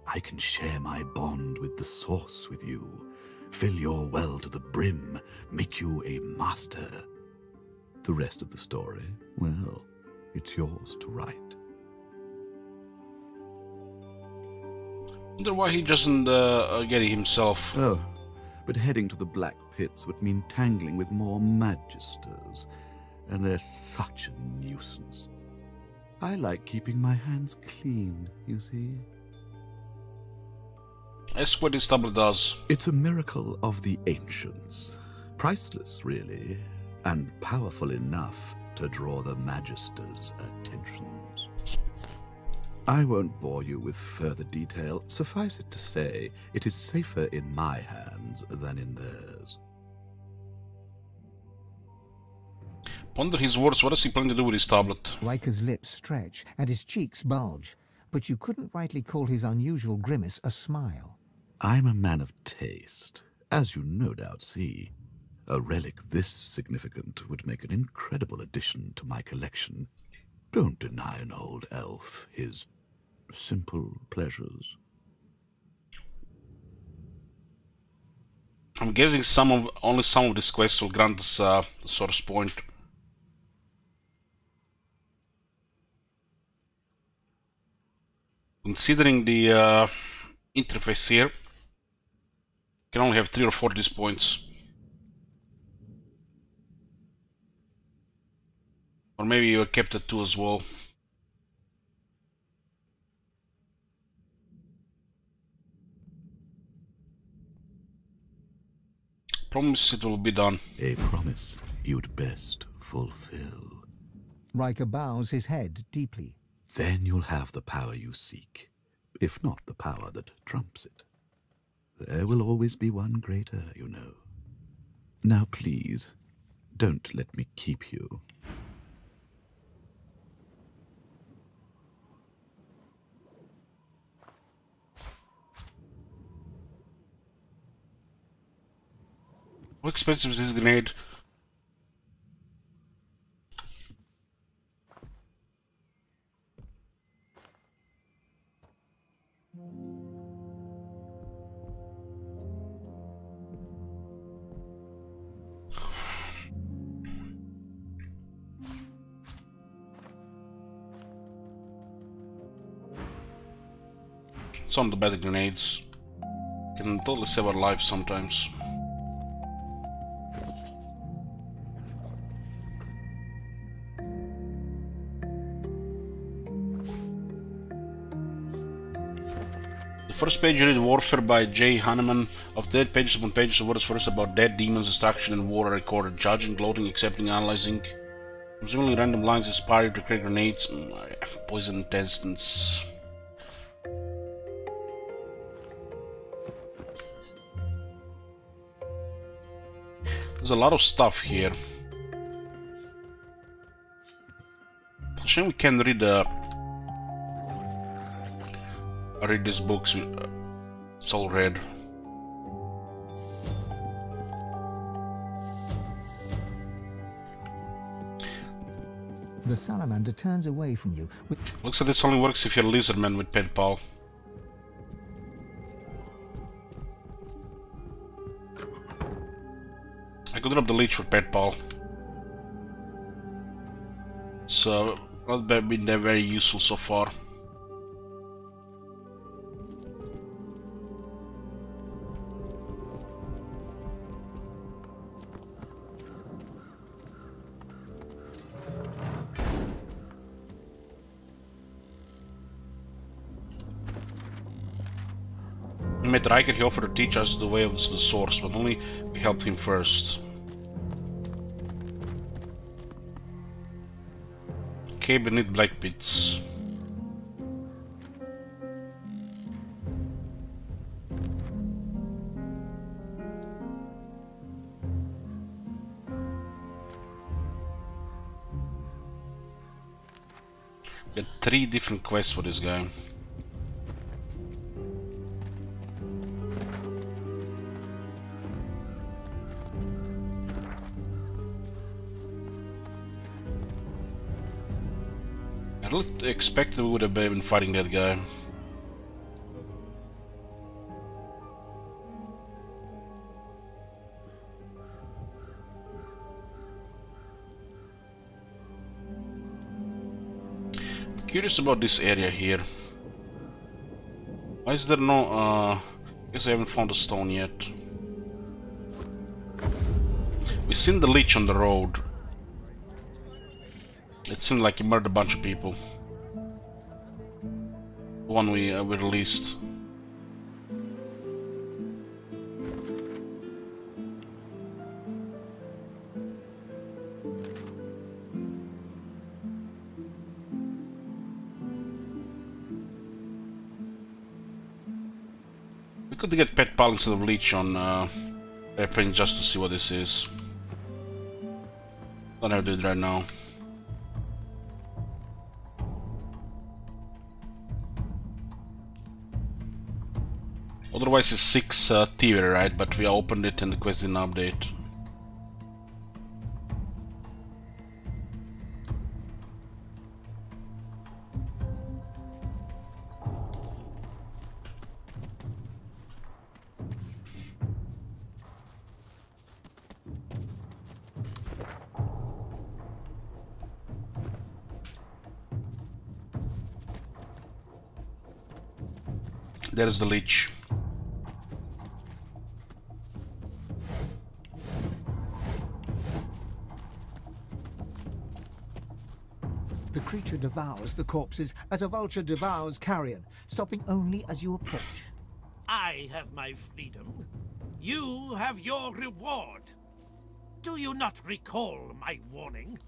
I can share my bond with the Source with you, fill your well to the brim, make you a master. The rest of the story, well, it's yours to write. Wonder why he doesn't get it himself. Oh, but heading to the Black Pits would mean tangling with more Magisters, and they're such a nuisance. I like keeping my hands clean, you see. That's what this tablet does. It's a miracle of the ancients. Priceless, really, and powerful enough to draw the Magisters' attentions. I won't bore you with further detail. Suffice it to say, it is safer in my hands than in theirs. Ponder his words. What does he plan to do with his tablet? Riker's lips stretch and his cheeks bulge, but you couldn't rightly call his unusual grimace a smile. I'm a man of taste, as you no doubt see. A relic this significant would make an incredible addition to my collection. Don't deny an old elf his simple pleasures. I'm guessing only some of these quests will grant us the source point. Considering the interface here, can only have 3 or 4 of these points. Or maybe you kept at 2 as well. Promise it will be done. A promise you'd best fulfill. Riker bows his head deeply. Then you'll have the power you seek, if not the power that trumps it. There will always be one greater, you know. Now please, don't let me keep you. How expensive is this grenade? It's on the better grenades. Can totally save our lives sometimes. First page, you read Warfare by J. Hanneman. Of that, pages upon pages of words first about dead, demons, destruction, and war are recorded. Judging, gloating, accepting, analyzing. Presumably random lines inspire you to create grenades. Poison intestines. There's a lot of stuff here. Shame we can't read these books. It's all red. The salamander turns away from you with... Looks like this only works if you're a lizardman with pet pal. I could drop the leech for pet pal. It's not been that very useful so far. We met Riker, he offered to teach us the way of the source, but only we helped him first. Okay, beneath black pits. We had 3 different quests for this guy. I didn't expect we would have been fighting that guy. Curious about this area here. Why is there no, I guess I haven't found a stone yet. We've seen the Lich on the road. It seemed like he murdered a bunch of people. The one we released. We could get Pet Pal instead of Leech on airplane just to see what this is. Don't have to do it right now. Otherwise it's 6 TV, right? But we opened it and the quest didn't update. There's the Lich. The creature devours the corpses as a vulture devours carrion, stopping only as you approach. I have my freedom. You have your reward. Do you not recall my warning?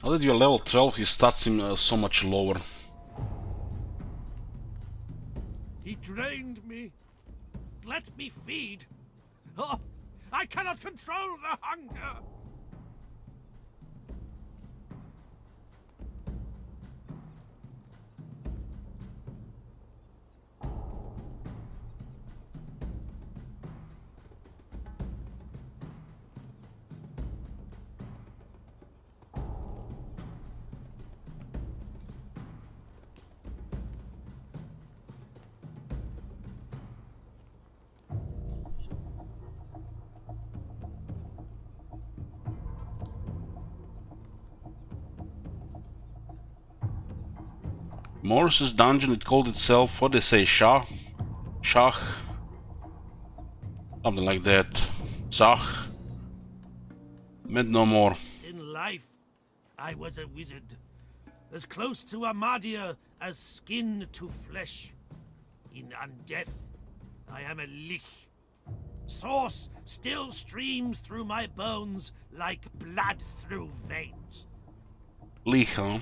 Now that you're level 12, his stats seem so much lower. He drained me. Let me feed. Oh, I cannot control the hunger. Morris's dungeon, it called itself, what they say, Shah? Something like that. Zach. Meant no more. In life, I was a wizard. As close to Amadia as skin to flesh. In undeath, I am a lich. Source still streams through my bones like blood through veins. Lich, huh?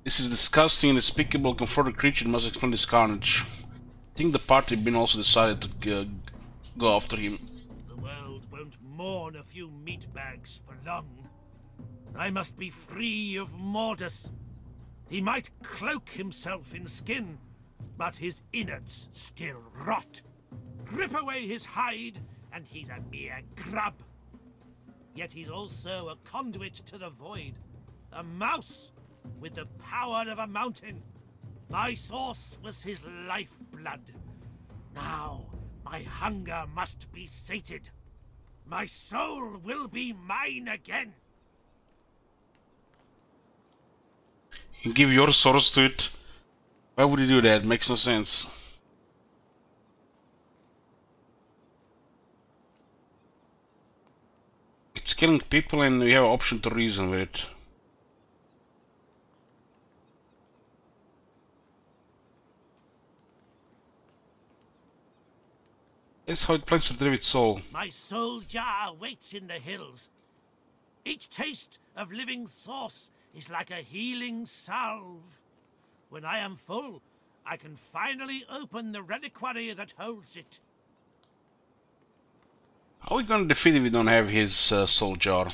This is disgusting and despicable. Confronted creature must explain this carnage. I think the party been also decided to go after him. The world won't mourn a few meatbags for long. I must be free of Mordus. He might cloak himself in skin, but his innards still rot. Rip away his hide, and he's a mere grub. Yet he's also a conduit to the void. A mouse with the power of a mountain. My source was his lifeblood. Now, my hunger must be sated. My soul will be mine again. You give your source to it, Why would he do that? Makes no sense. It's killing people and we have an option to reason with it. That's how it plans to drive its soul. My soul jar waits in the hills. Each taste of living sauce is like a healing salve. When I am full, I can finally open the reliquary that holds it. How are we gonna defeat if we don't have his soul jar?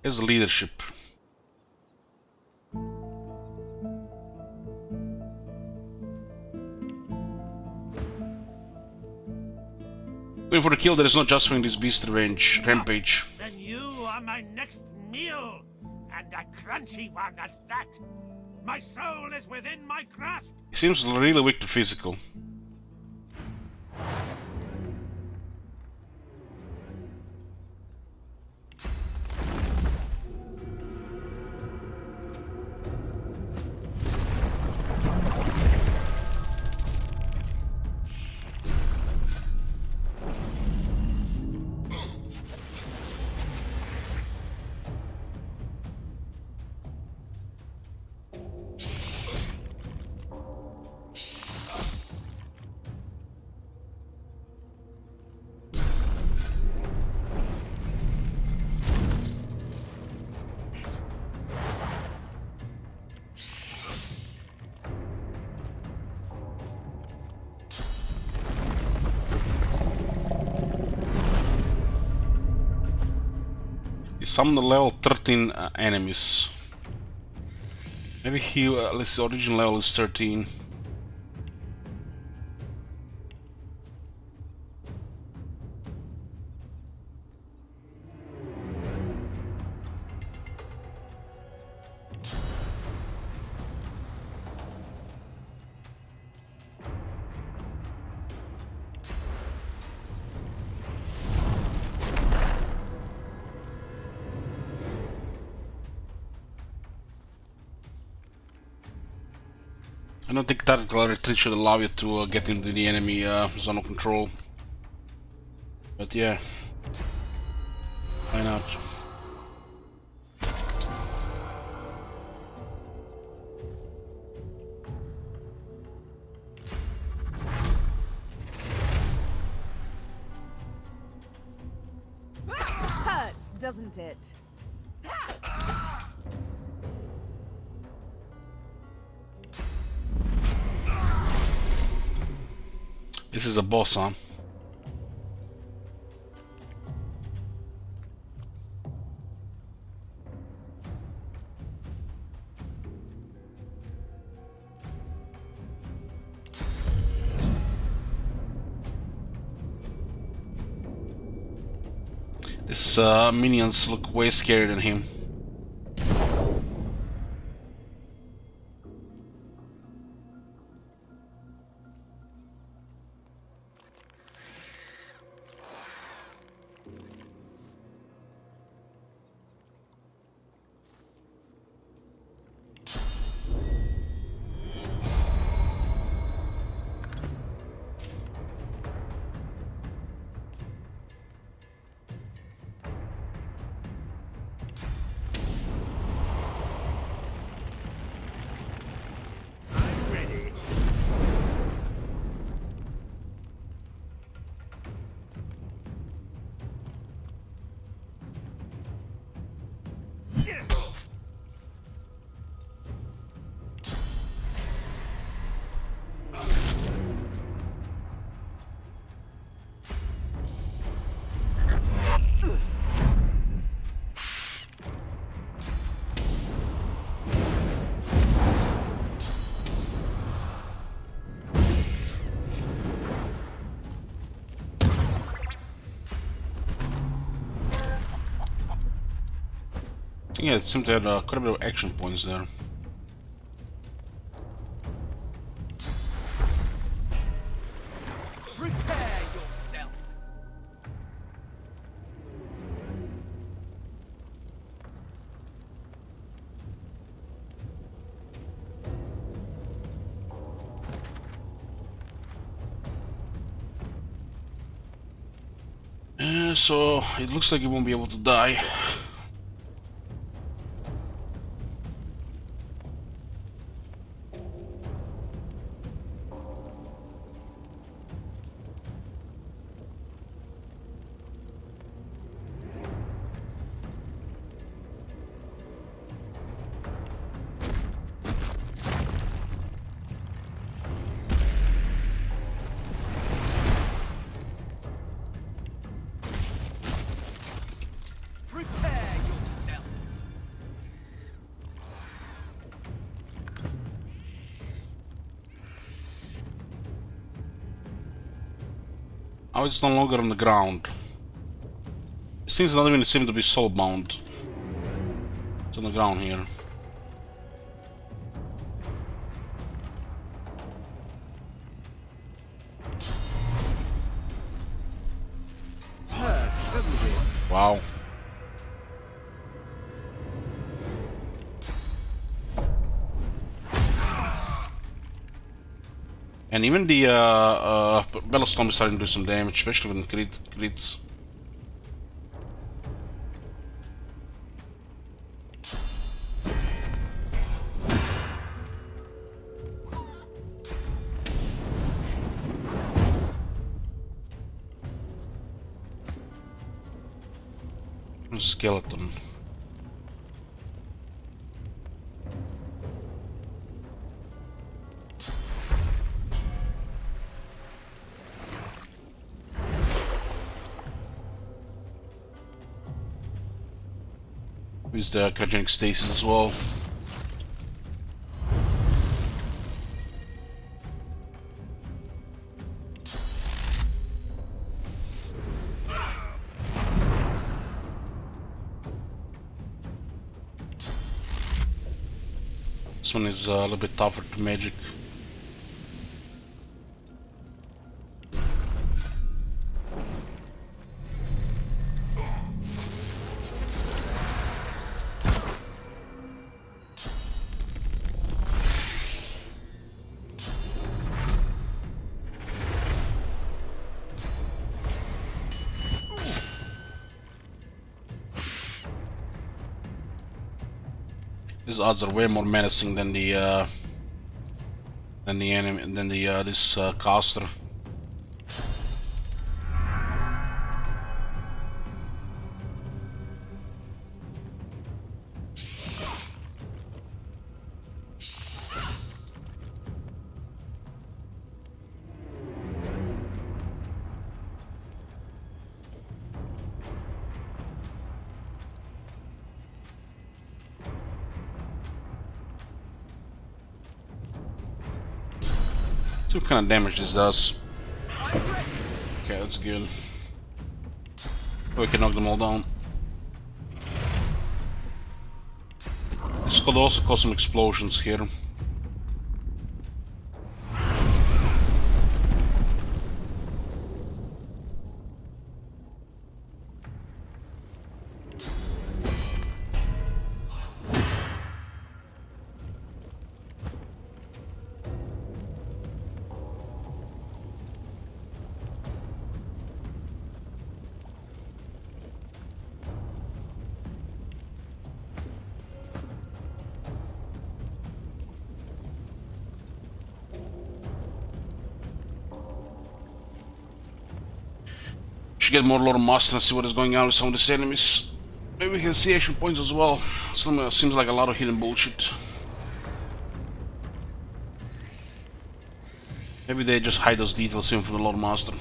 His leadership. Waiting for the kill that is not justifying this beast rampage. Then you are my next meal, and a crunchy one at that. My soul is within my grasp. He seems really weak to physical. He summoned the level 13 enemies. Maybe he, let's see, original level is 13. I don't think tactical retreat should allow you to get into the enemy zone of control. But yeah, why not? Hurts, doesn't it? This is a boss, huh? These minions look way scarier than him. Yeah, it seemed to have quite a bit of action points there. So it looks like he won't be able to die. Now it's no longer on the ground. It seems not even seem to be soulbound. It's on the ground here. Wow. And even the Bellstorm is starting to do some damage, especially when it crits. Skeleton. Use the cryogenic stasis as well. This one is a little bit tougher to magic. These odds are way more menacing than the enemy, than the this caster. See what kind of damage this does. Okay, that's good. We can knock them all down. This could also cause some explosions here. Should get more Lord Master and see what is going on with some of these enemies. Maybe we can see action points as well. Seems like a lot of hidden bullshit. Maybe they just hide those details in from the Lord Master.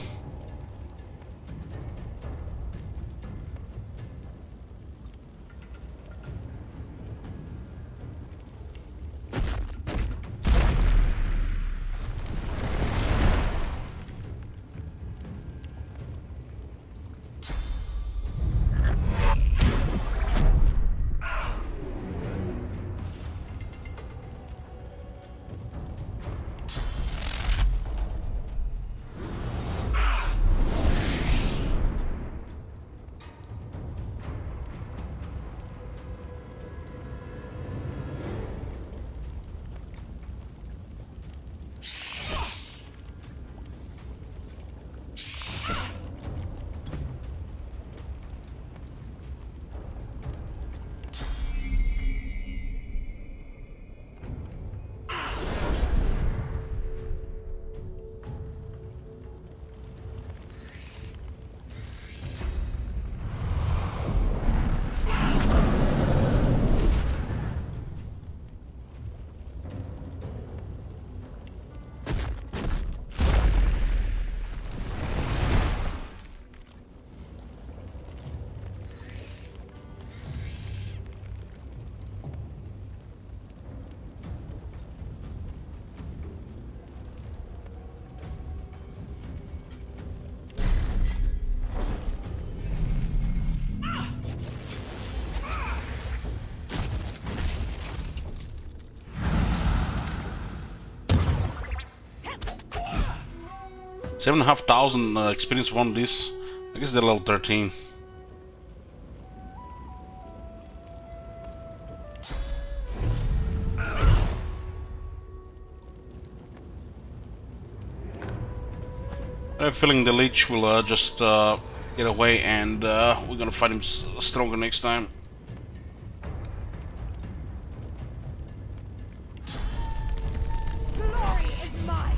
7,500 experience on this. I guess they're level 13. I have a feeling the Lich will just get away, and we're gonna fight him stronger next time. Glory is mine.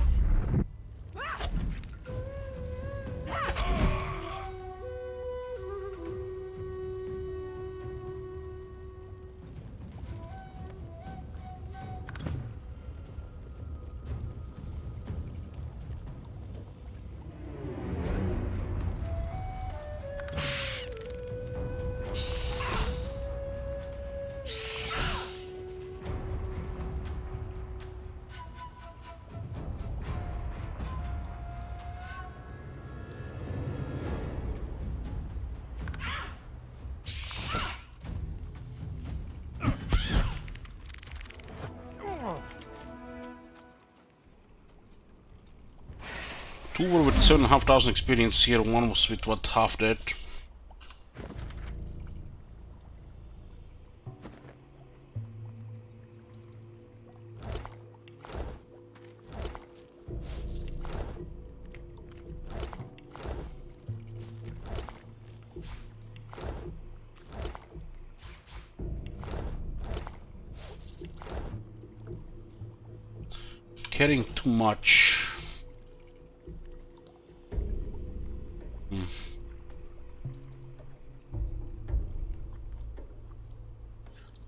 Two were with 7,500 experience here, one was with what, half that. Carrying too much.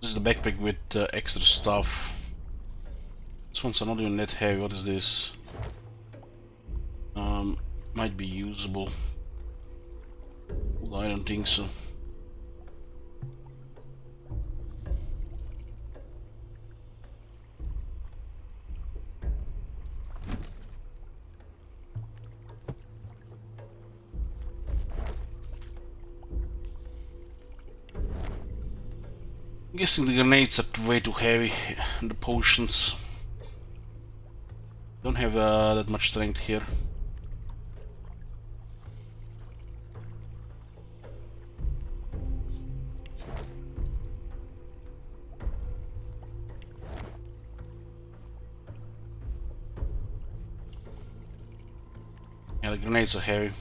This is the backpack with extra stuff. This one's not even that heavy. What is this? Might be usable. Well, I don't think so. I'm guessing the grenades are way too heavy, and the potions don't have that much strength here. Yeah, the grenades are heavy.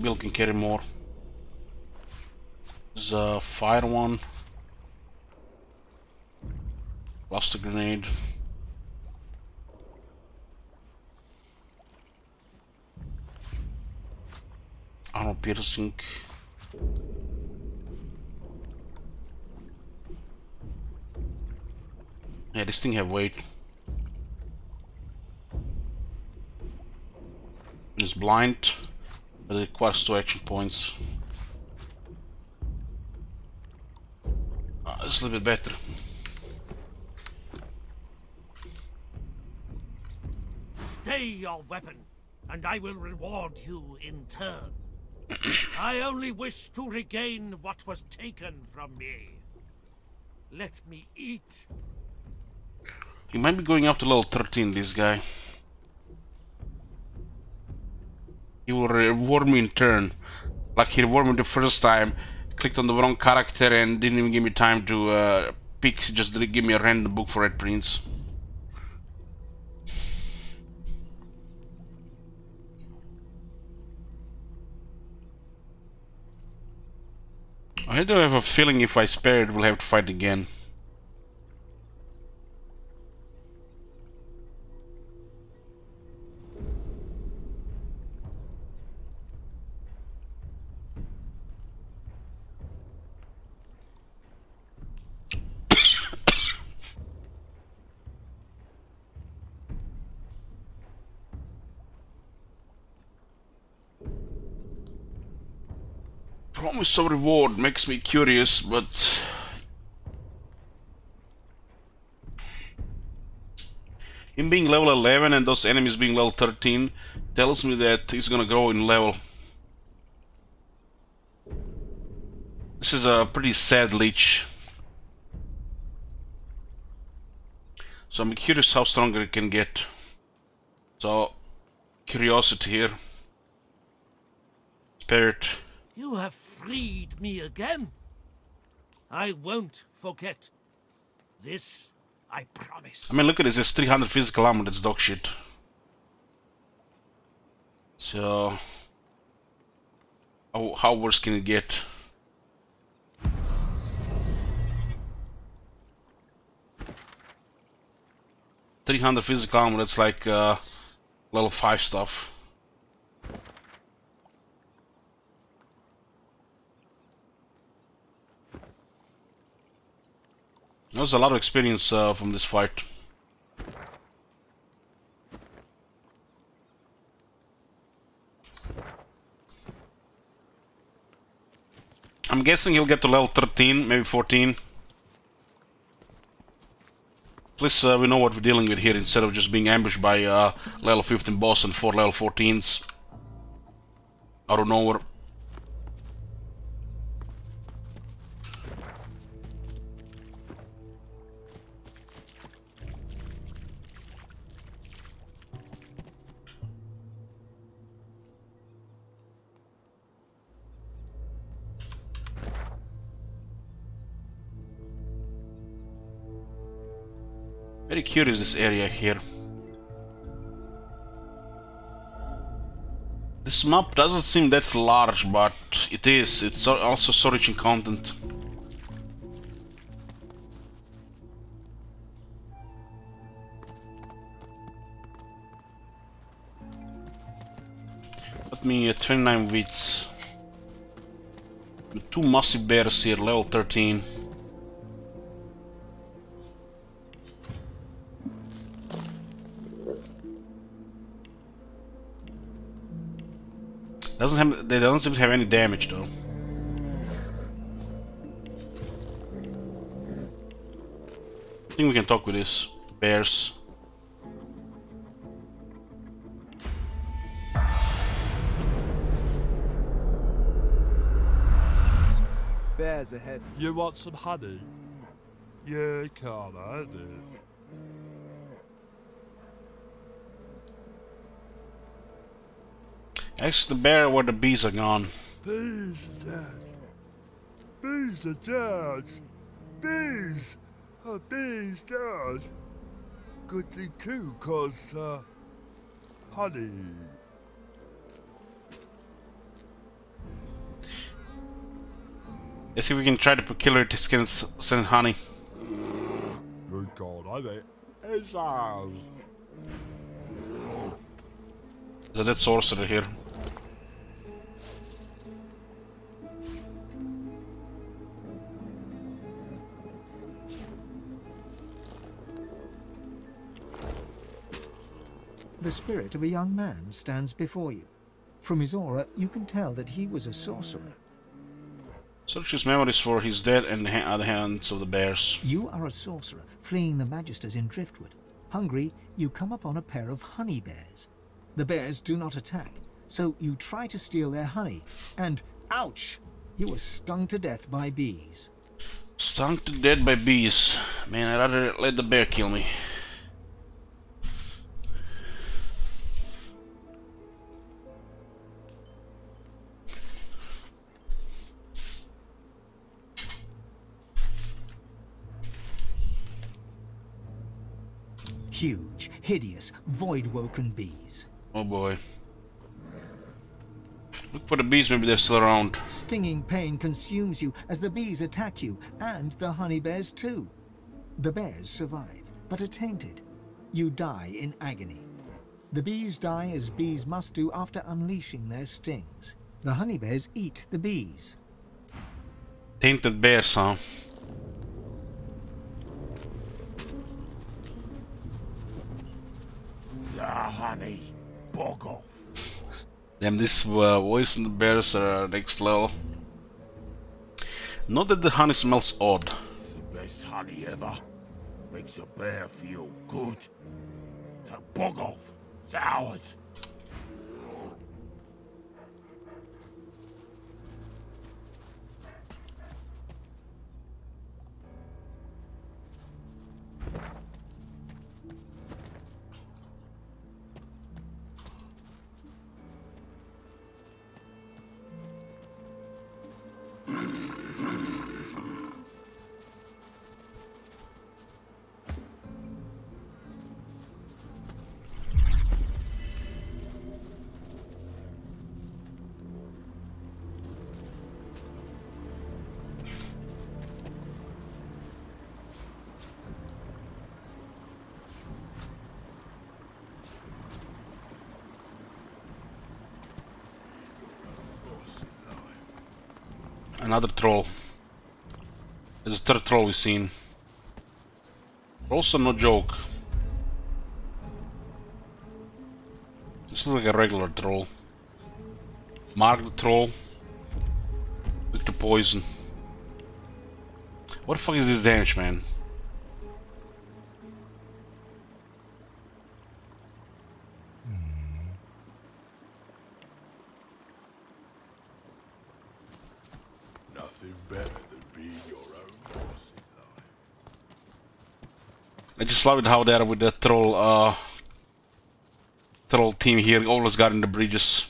Bill can carry more. There's a fire one. Lost a grenade. Armor piercing. Yeah, this thing have weight. It's blind. But it requires 2 action points. It's a little bit better. Stay your weapon, and I will reward you in turn. I only wish to regain what was taken from me. Let me eat. He might be going up to level 13, this guy. He will reward me in turn. Like he rewarded me the first time, clicked on the wrong character and didn't even give me time to pick, just give me a random book for Red Prince. I do have a feeling if I spare it, we'll have to fight again. Promise of reward makes me curious, but him being level 11 and those enemies being level 13 tells me that he's gonna grow in level. This is a pretty sad leech. So I'm curious how strong it can get. So, curiosity here. Spirit. You have freed me again. I won't forget. This, I promise. I mean, look at this. It's 300 physical armor. That's dog shit. So, how worse can it get? $300 physical armor. That's like level 5 stuff. There was a lot of experience from this fight. I'm guessing he'll get to level 13, maybe 14. At least we know what we're dealing with here instead of just being ambushed by level 15 boss and 4 level 14s out of nowhere. Very curious, this area here. This map doesn't seem that large, but it is. It's also so rich in content. Let me 29 wits. 2 massive bears here, level 13. They don't seem to have any damage though. I think we can talk with these bears. Bears ahead. You want some honey? Yeah, can't I do? Ask the bear where the bees are gone. Bees are dead. Bees are dead. Bees! Bees dead. Good thing too, cause, honey. Let's see if we can try to kill her to send honey. Good God, I think it's ours. There's a dead sorcerer here. The spirit of a young man stands before you. From his aura, you can tell that he was a sorcerer. Search his memories for his dead and the hands of the bears. You are a sorcerer, fleeing the Magisters in Driftwood. Hungry, you come upon a pair of honey bears. The bears do not attack, so you try to steal their honey, and ouch! You were stung to death by bees. Stung to death by bees. Man, I'd rather let the bear kill me. Huge, hideous, void-woken bees. Oh boy. Look for the bees, maybe they're still around. Stinging pain consumes you as the bees attack you, and the honey bears too. The bears survive, but are tainted. You die in agony. The bees die as bees must do after unleashing their stings. The honey bears eat the bees. Tainted bears, huh? The honey, bog off. Damn, this voice and the bears are next level. Not that the honey smells odd. It's the best honey ever. Makes a bear feel good. So bog off. It's ours. Another troll. There's a third troll we've seen. Also no joke. This looks like a regular troll. Mark the troll. Look the poison. What the fuck is this damage, man? Nothing better than being your own boss in life. I just love it how they are with the troll troll team here, always guarding the bridges.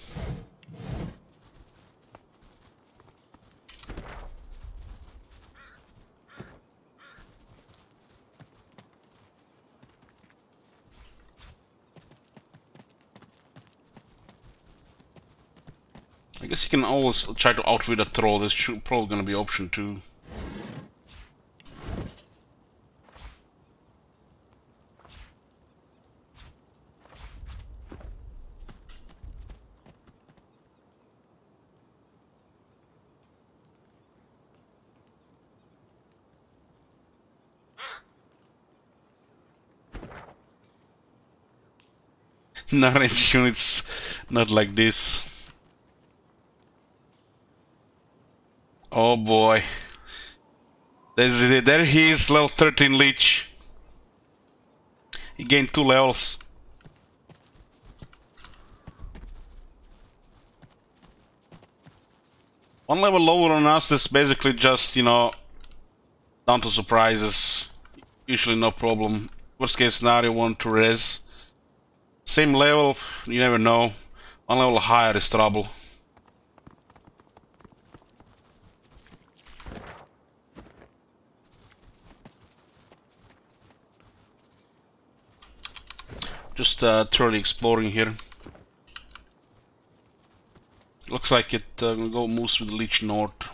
I guess you can always try to outwit a troll. There's probably gonna be option 2. No range units, not like this. Oh boy. There he is, level 13 Leech. He gained 2 levels. One level lower on us, that's basically just, you know, down to surprises. Usually no problem. Worst case scenario, 1 to res. Same level, you never know. One level higher is trouble. Just thoroughly exploring here. Looks like it will go moves with the Leech north.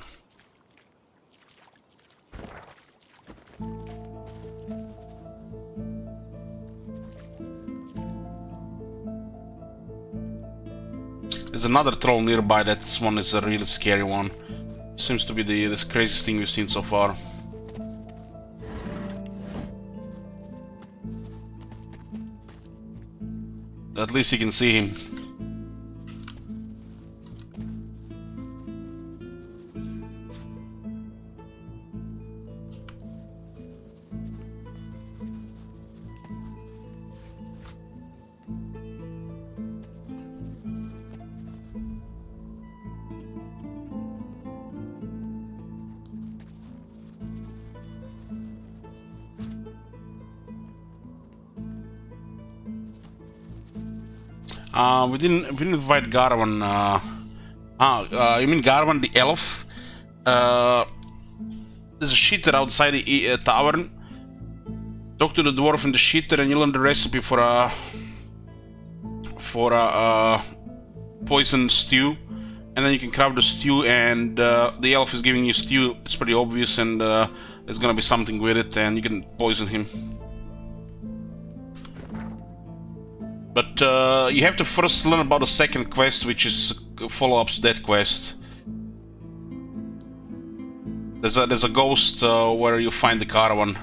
There's another troll nearby. That one is a really scary one. Seems to be the craziest thing we've seen so far. At least you can see him. We didn't invite Garvan. You mean Garvan the elf? There's a shitter outside the tavern. Talk to the dwarf in the shitter and you learn the recipe for a poison stew. And then you can craft the stew, and the elf is giving you stew. It's pretty obvious, and there's gonna be something with it, and you can poison him. But you have to first learn about the second quest, which is follow-ups to that quest. There's a ghost where you find the caravan.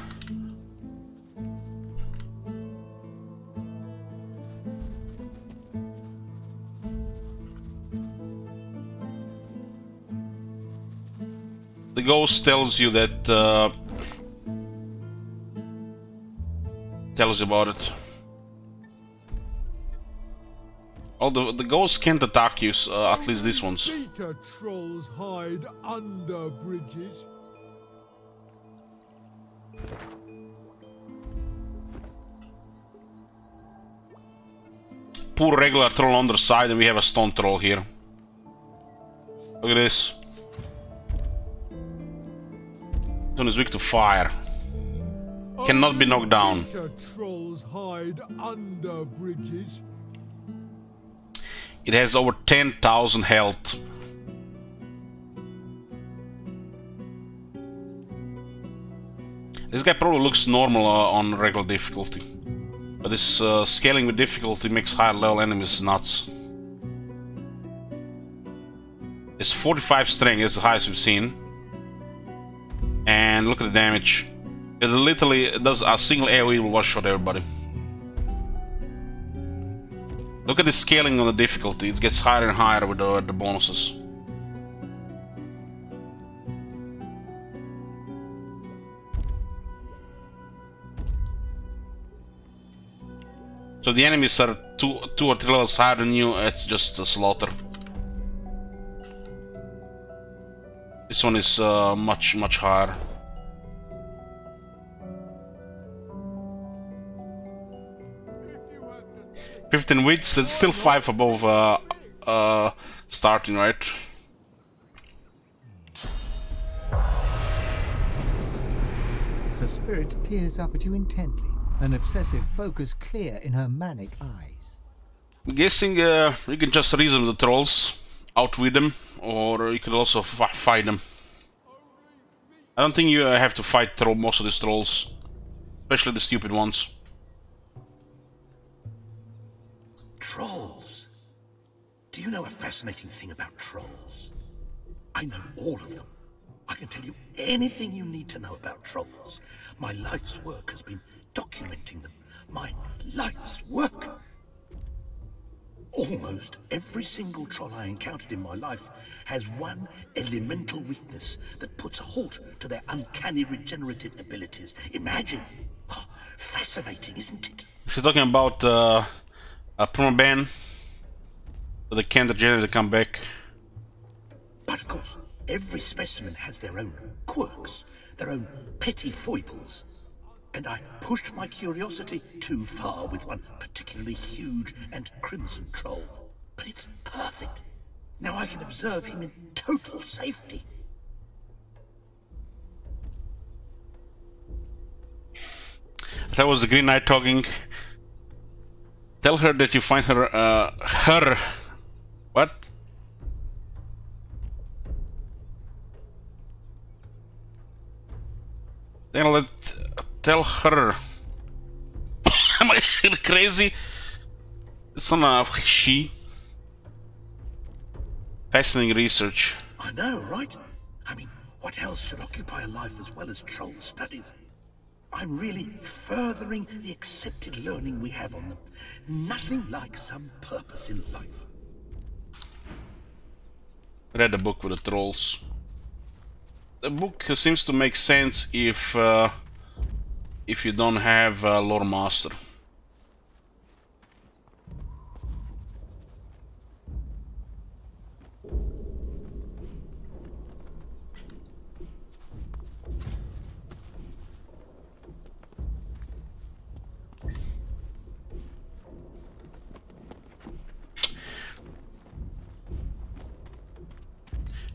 The ghost tells you that tells you about it. Oh, the ghosts can't attack you, at least these ones. Beta trolls hide under bridges. Poor regular troll on the side, and we have a stone troll here. Look at this. This one is weak to fire. Cannot be knocked down. Beta trolls hide under bridges. It has over 10,000 health. This guy probably looks normal on regular difficulty. But this scaling with difficulty makes higher level enemies nuts. It's 45 strength, it's the highest we've seen. And look at the damage. It literally does a single AoE will one-shot everybody. Look at the scaling on the difficulty. It gets higher and higher with the bonuses. So if the enemies are two or three levels higher than you, it's just a slaughter. This one is much higher. "15 wits, that's still 5 above starting, right? The spirit peers up at you intently, an obsessive focus clear in her manic eyes. I'm guessing you can just reason with the trolls, outwit them, or you could also fight them. I don't think you have to fight most of these trolls, especially the stupid ones. Trolls? Do you know a fascinating thing about trolls? I know all of them. I can tell you anything you need to know about trolls. My life's work has been documenting them. My life's work! Almost every single troll I encountered in my life has one elemental weakness that puts a halt to their uncanny regenerative abilities. Imagine! Oh, fascinating, isn't it? Is he talking about a permaban? So they can't regenerate to come back? But of course, every specimen has their own quirks, their own petty foibles. And I pushed my curiosity too far with one particularly huge and crimson troll. But it's perfect. Now I can observe him in total safety. That was the Green Knight talking. Tell her that you find her, what? Then tell her. Am I crazy? It's not a she. Fascinating research. I know, right? I mean, what else should occupy a life as well as troll studies? I'm really furthering the accepted learning we have on them. Nothing like some purpose in life. Read the book with the trolls. The book seems to make sense if you don't have a lore master.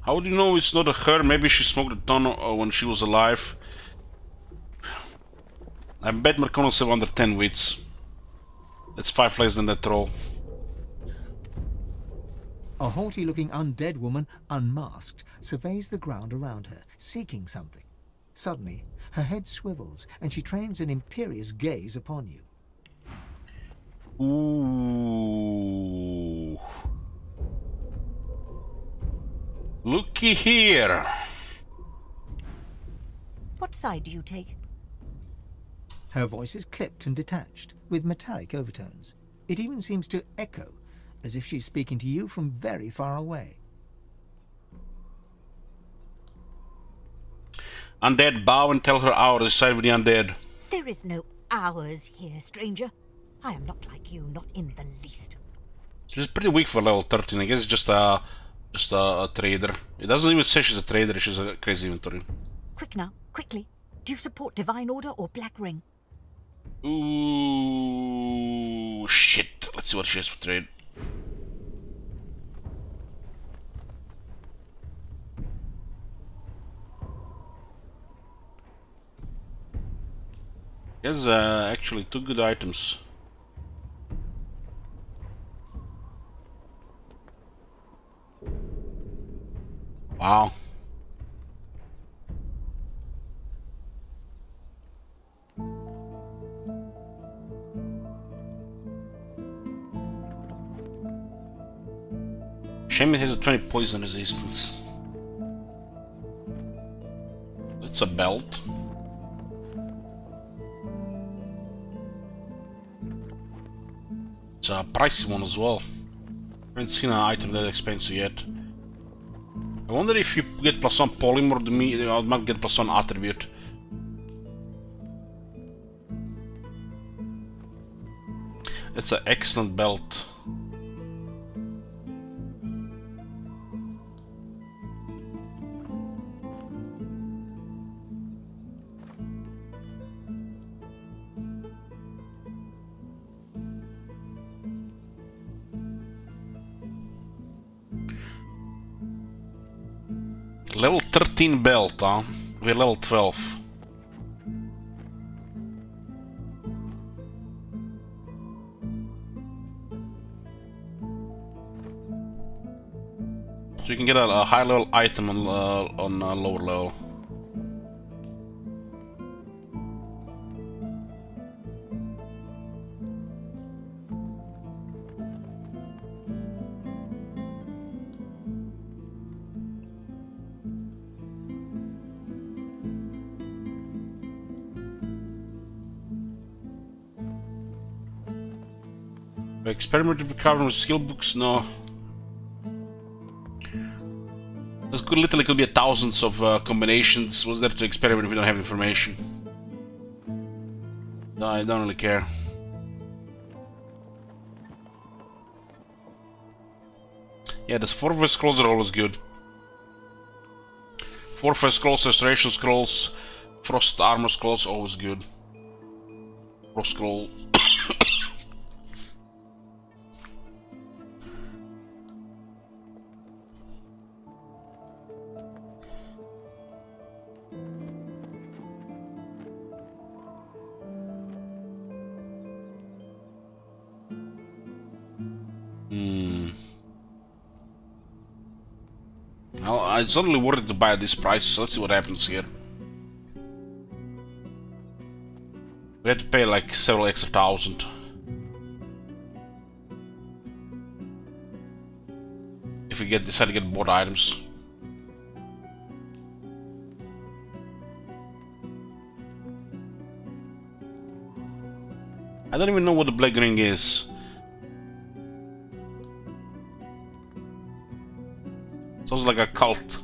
How do you know it's not a her? Maybe she smoked a ton when she was alive. I bet Merconos have under 10 wits. That's 5 less than that troll. A haughty-looking undead woman, unmasked, surveys the ground around her, seeking something. Suddenly, her head swivels, and she trains an imperious gaze upon you. Ooh. Looky here. What side do you take? Her voice is clipped and detached, with metallic overtones. It even seems to echo, as if she's speaking to you from very far away. Undead, bow and tell her ours, side with the undead. There is no ours here, stranger. I am not like you, not in the least. She's pretty weak for level 13. I guess it's just a trader. It doesn't even say she's a trader, she's a crazy inventory. Quick now, quickly. Do you support Divine Order or Black Ring? Ooh, shit. Let's see what she has for trade. He has actually 2 good items. Wow. Shame it has a 20 poison resistance. It's a belt. It's a pricey one as well. I haven't seen an item that expensive yet. I wonder if you get +1 polymorph, I might get +1 attribute. It's an excellent belt. Level 13 belt, huh? We're level 12. So you can get a high level item on lower level. Experiment to be covered with skill books? No. There's good literally could be thousands of combinations. What's there to experiment if we don't have information? No, I don't really care. Yeah, the 4 voice scrolls are always good. 4 voice scrolls, restoration scrolls, frost armor scrolls, always good. Frost scroll. Well, I'm suddenly worried to buy at this price, so let's see what happens here. We had to pay like several extra thousand. If we decide to get both items. I don't even know what the black ring is. Sounds like a cult.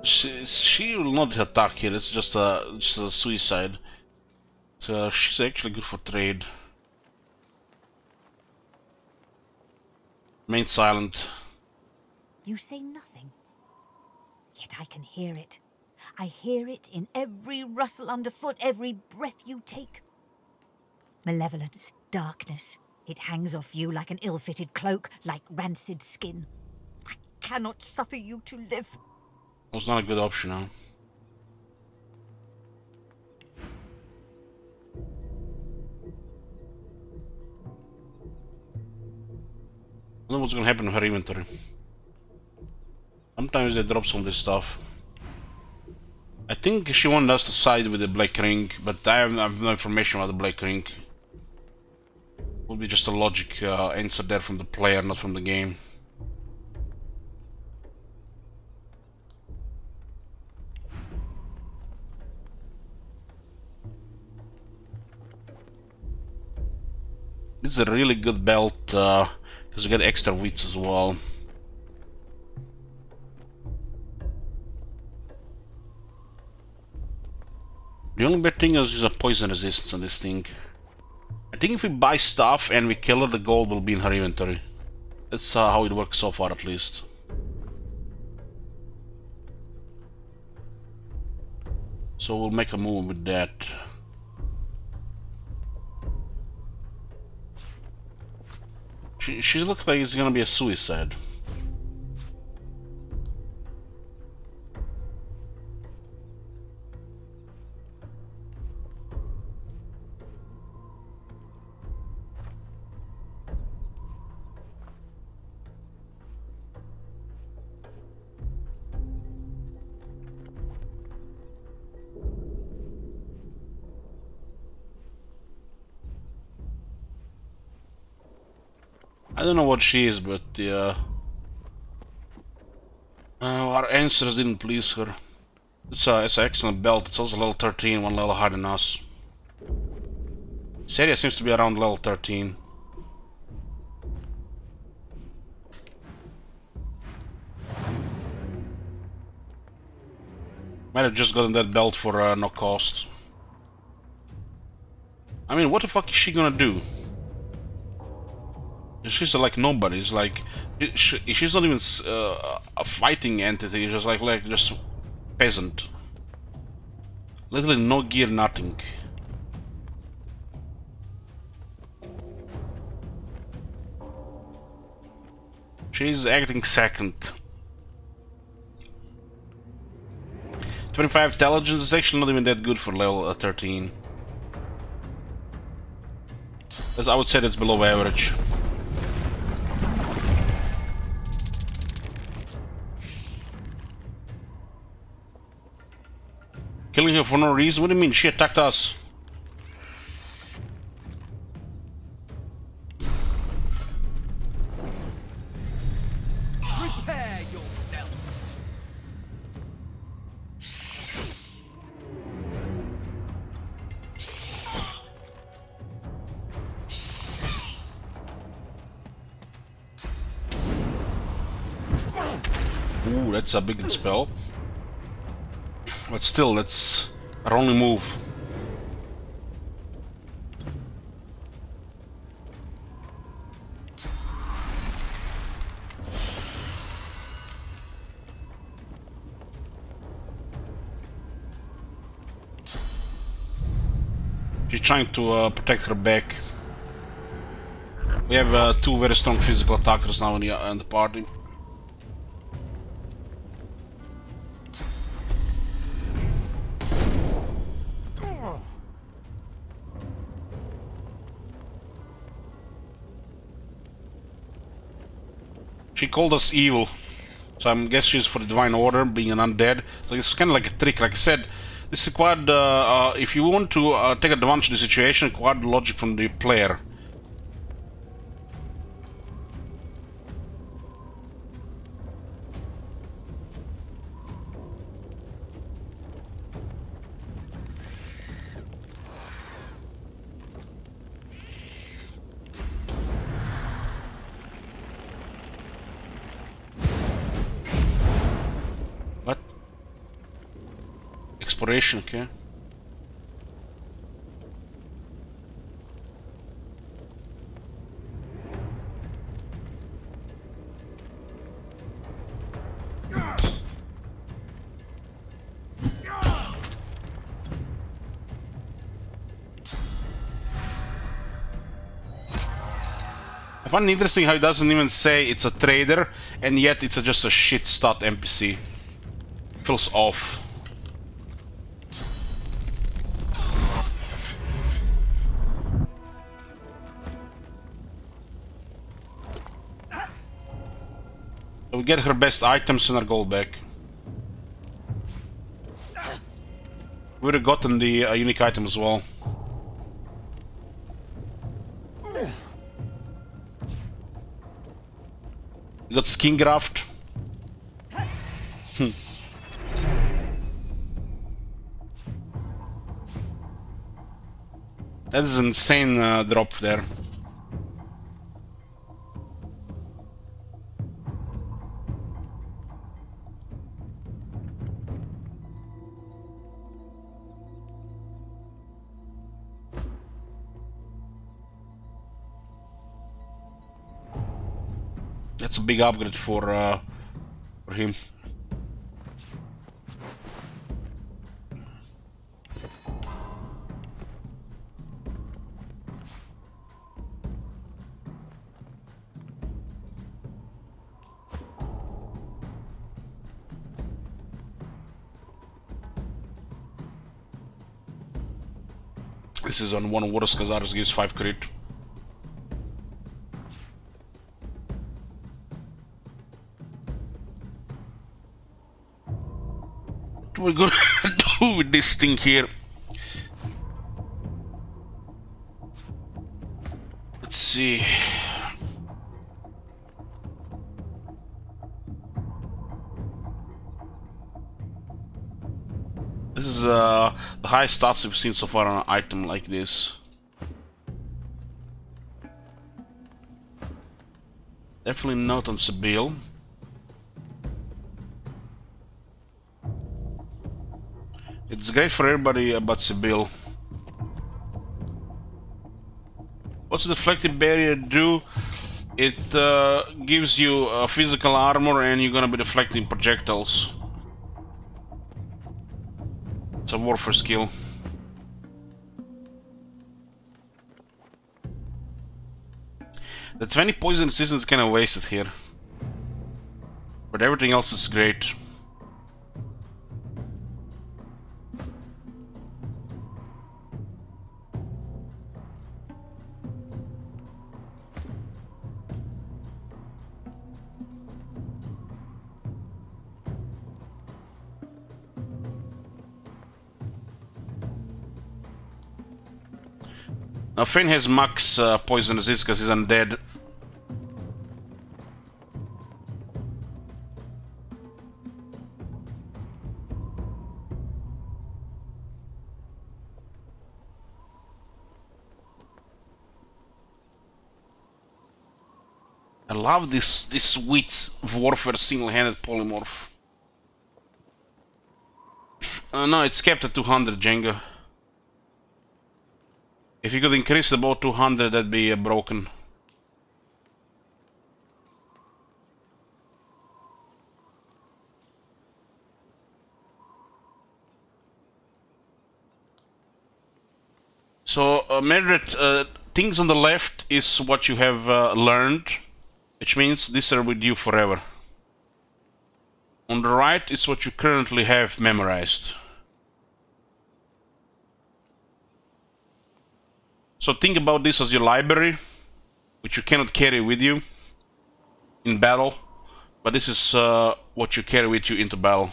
She will not attack here. It's just a suicide. So she's actually good for trade. Main silent. You say nothing, yet I can hear it. I hear it in every rustle underfoot, every breath you take. Malevolence, darkness, it hangs off you like an ill-fitted cloak, like rancid skin. I cannot suffer you to live. Was not a good option, huh? I don't know what's gonna happen to her inventory. Sometimes they drop some of this stuff. I think she wanted us to side with the black ring, but I have no information about the black ring. Would be just a logic answer there from the player, not from the game. This is a really good belt, because you get extra wits as well. The only bad thing is a poison resistance on this thing. I think if we buy stuff and we kill her, the gold will be in her inventory. That's how it works so far, at least. So we'll make a move with that. She looks like it's gonna be a suicide. I don't know what she is, but our answers didn't please her. It's an excellent belt. It's also level 13, one level higher than us. This area seems to be around level 13. Might have just gotten that belt for no cost. I mean, what the fuck is she gonna do? She's like nobody. It's like she's not even a fighting entity. It's just like just peasant. Literally no gear, nothing. She's acting second. 25 intelligence is actually not even that good for level 13. I would say that's below average. Killing her for no reason? What do you mean? She attacked us. Prepare yourself. Ooh, that's a big spell. But still, that's our only move. She's trying to protect her back. We have two very strong physical attackers now in the party. She called us evil, so I guess she's for the Divine Order, being an undead. So it's kind of like a trick. Like I said, this required, if you want to take advantage of the situation, required logic from the player. Exploration, okay. I find it interesting how it doesn't even say it's a trader, and yet it's just a shit stat NPC. Feels off. We get her best items and our gold back. We would have gotten the unique item as well. We got skin graft. That is an insane drop there. That's a big upgrade for him. This is on one Warriors because ours gives 5 crit. What are we gonna do with this thing here? Let's see. the highest stats we've seen so far on an item like this. Definitely not on Sibyl. It's great for everybody but Sibyl. What's the Deflective Barrier do? It gives you physical armor and you're gonna be deflecting projectiles. It's a warfare skill. The 20 poison resistance is kinda wasted here. But everything else is great. Now Fane has max poison resist because he's undead. I love this sweet warfare single-handed polymorph. No, it's kept at 200, Jenga. If you could increase it about 200, that'd be broken. So, Meredith, things on the left is what you have learned, which means these are with you forever. On the right is what you currently have memorized. So think about this as your library, which you cannot carry with you in battle, but this is what you carry with you into battle.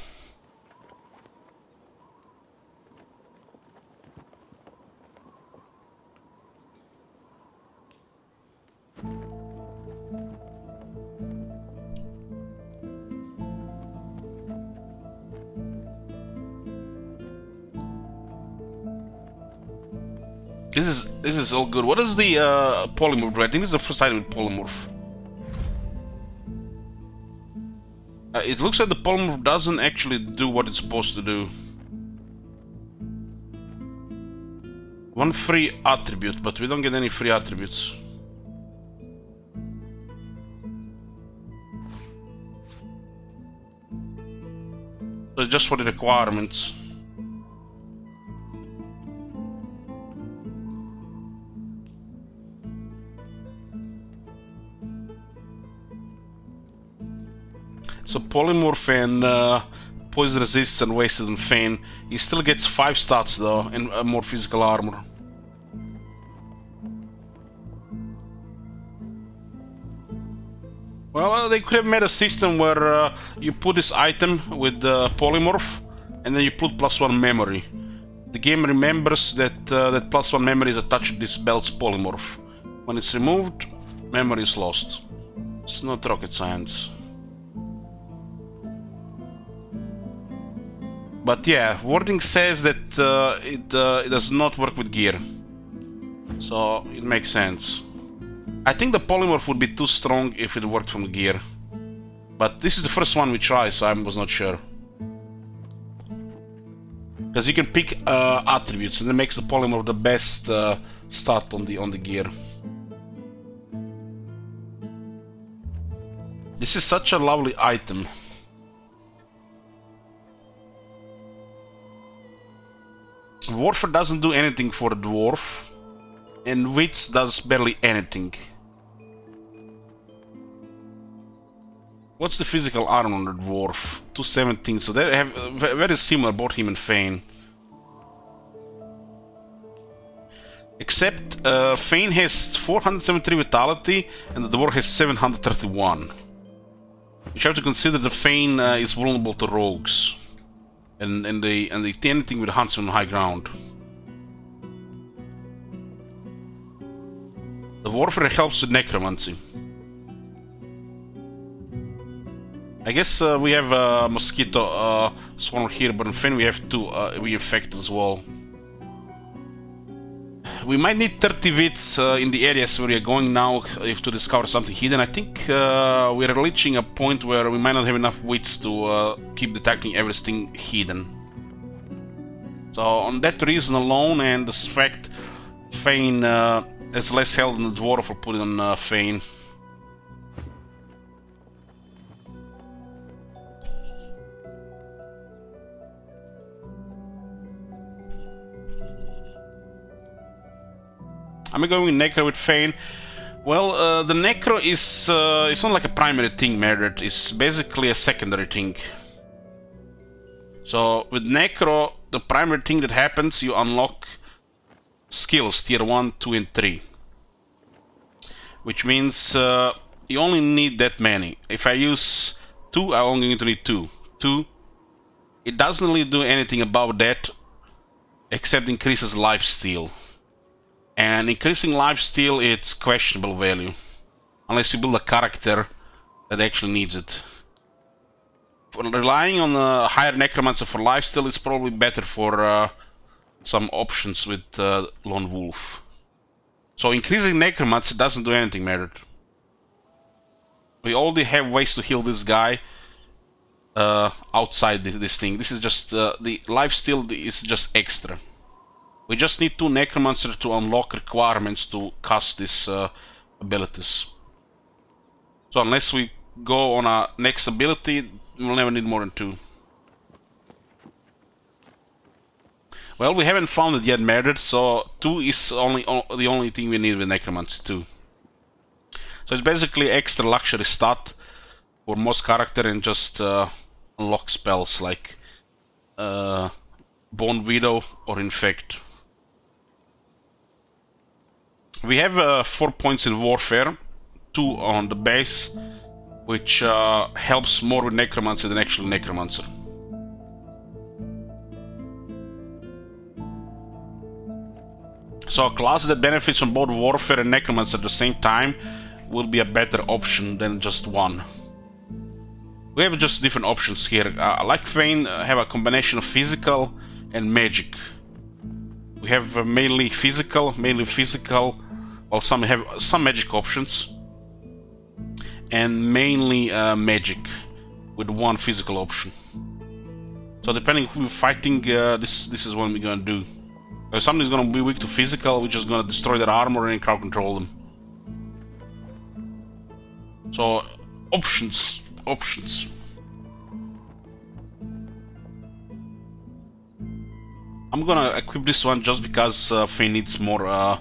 This is all good. What is the polymorph? I think this is the first item with polymorph. It looks like the polymorph doesn't actually do what it's supposed to do. One free attribute, but we don't get any free attributes. So it's just for the requirements. So Polymorph and Poison Resists and Wasted on Fane. He still gets 5 stats though, and more physical armor. Well, they could have made a system where you put this item with Polymorph, and then you put +1 memory. The game remembers that that +1 memory is attached to this belt's Polymorph. When it's removed, memory is lost. It's not rocket science. But yeah, wording says that it does not work with gear. So it makes sense. I think the polymorph would be too strong if it worked from gear. But this is the first one we try, so I was not sure. Because you can pick attributes, and it makes the polymorph the best start on the gear. This is such a lovely item. Warfare doesn't do anything for the dwarf, and Wits does barely anything. What's the physical armor on the dwarf? 217, so they have very similar, both him and Fane. Except Fane has 473 vitality and the dwarf has 731. You have to consider the Fane is vulnerable to rogues. And they anything with huntsman on high ground. The warfare helps with necromancy. I guess we have a mosquito swarm here, but in Fane we have two we infect as well. We might need 30 wits in the areas where we are going now if to discover something hidden. I think we are reaching a point where we might not have enough wits to keep detecting everything hidden. So on that reason alone, and the fact Fane has less health than the dwarf, will put it on Fane. I'm going Necro with Fane. Well, the Necro is it's not like a primary thing, Murdered. It's basically a secondary thing. So with Necro, the primary thing that happens, you unlock skills tier 1, 2 and 3. Which means you only need that many. If I use 2, I'm only going to need 2. 2. It doesn't really do anything about that except increases lifesteal. And increasing lifesteal, it's questionable value. Unless you build a character that actually needs it. For relying on a higher necromancer for lifesteal is probably better for some options with Lone Wolf. So increasing necromancer doesn't do anything, Merit. We already have ways to heal this guy outside this thing. This is just the lifesteal is just extra. We just need 2 necromancers to unlock requirements to cast these abilities. So unless we go on our next ability, we'll never need more than 2. Well, we haven't found it yet, Murdered, so 2 is the only thing we need with necromancy 2. So it's basically extra luxury stat for most character and just unlock spells like Bone Widow or Infect. We have 4 points in Warfare, 2 on the base, which helps more with Necromancer than actual Necromancer. So a class that benefits from both Warfare and Necromancer at the same time will be a better option than just one. We have just different options here. Like Fane, have a combination of physical and magic. We have mainly physical, while some have some magic options, and mainly magic with 1 physical option. So depending who we're fighting, this is what we're gonna do. If somebody's gonna be weak to physical, we're just gonna destroy their armor and crowd control them. So options. I'm gonna equip this one just because Fane needs more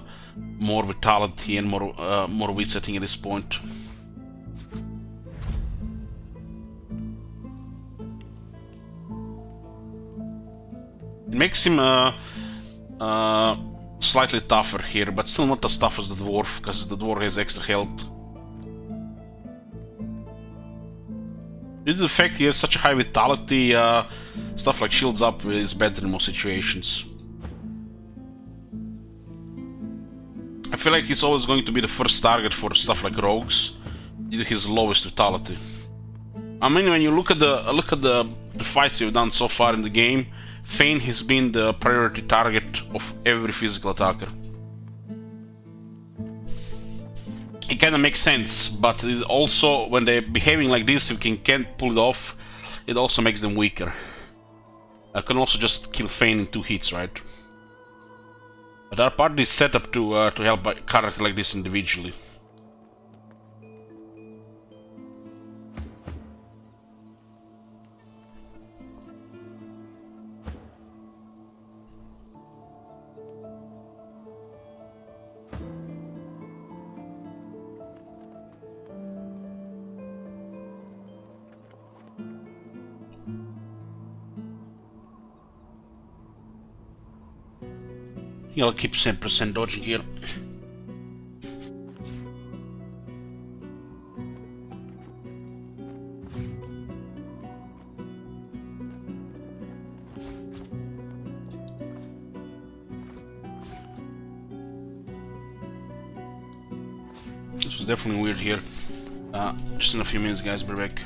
vitality and more wits, I think, at this point. It makes him slightly tougher here, but still not as tough as the dwarf, because the dwarf has extra health. Due to the fact he has such a high vitality, stuff like shields up is better in most situations. I feel like he's always going to be the first target for stuff like rogues, due to his lowest vitality. I mean, when you look at the fights you've done so far in the game, Fane has been the priority target of every physical attacker. It kinda makes sense, but it also, when they're behaving like this, if you can't pull it off, it also makes them weaker. I can also just kill Fane in 2 hits, right? But our party is set up to help a character like this individually. I'll keep 10% dodging here. This was definitely weird here. Just in a few minutes, guys, be back.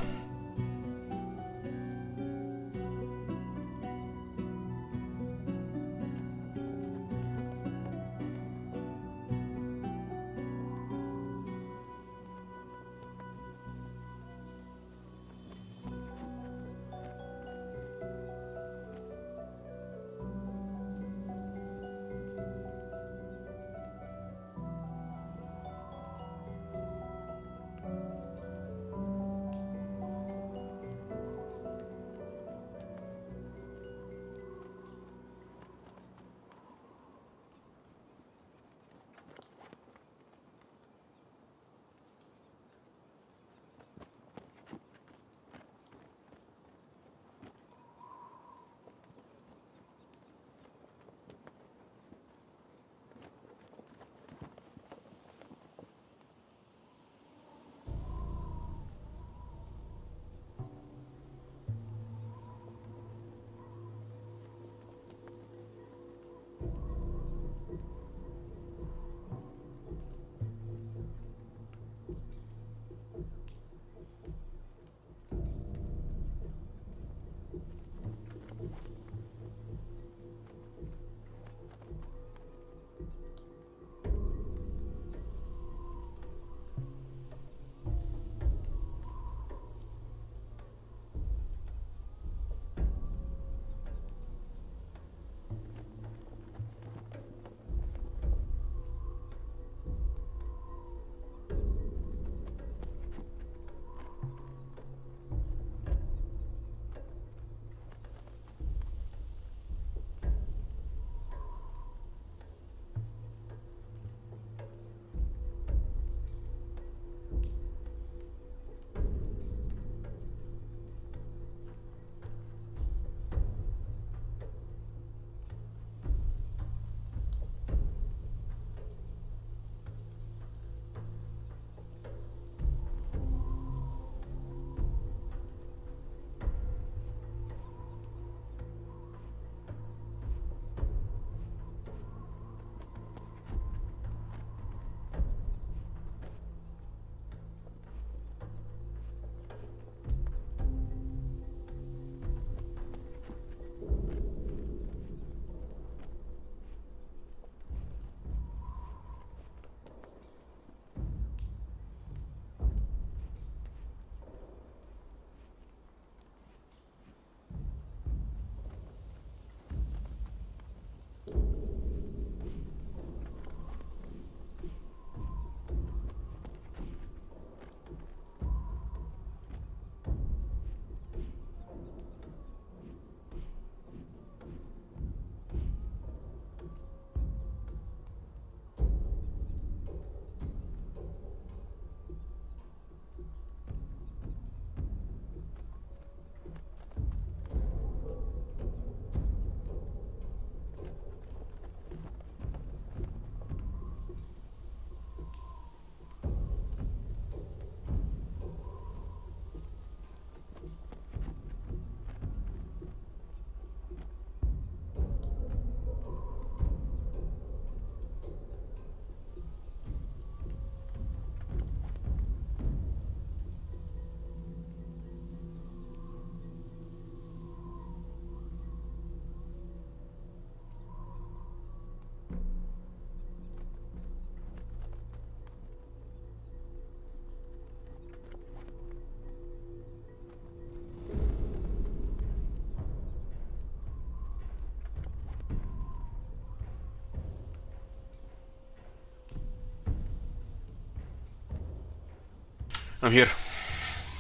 I'm here.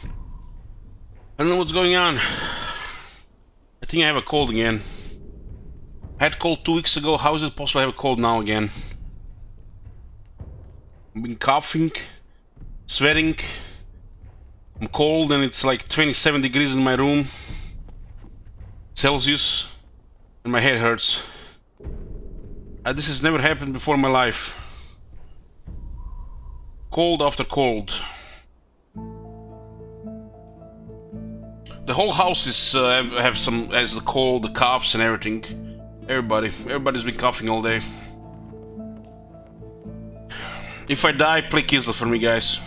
I don't know what's going on. I think I have a cold again. I had cold 2 weeks ago. How is it possible I have a cold now again? I've been coughing, sweating. I'm cold and it's like 27 degrees in my room. Celsius. And my head hurts. This has never happened before in my life. Cold after cold. The whole house is has the cold, the coughs and everything. Everybody's been coughing all day. If I die, play Kislev for me, guys.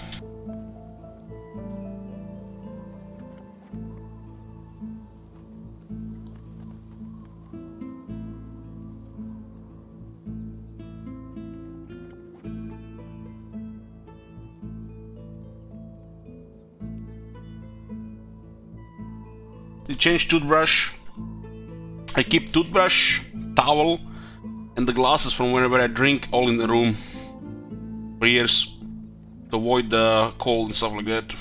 Change toothbrush. I keep toothbrush, towel, and the glasses from whenever I drink all in the room for years to avoid the cold and stuff like that.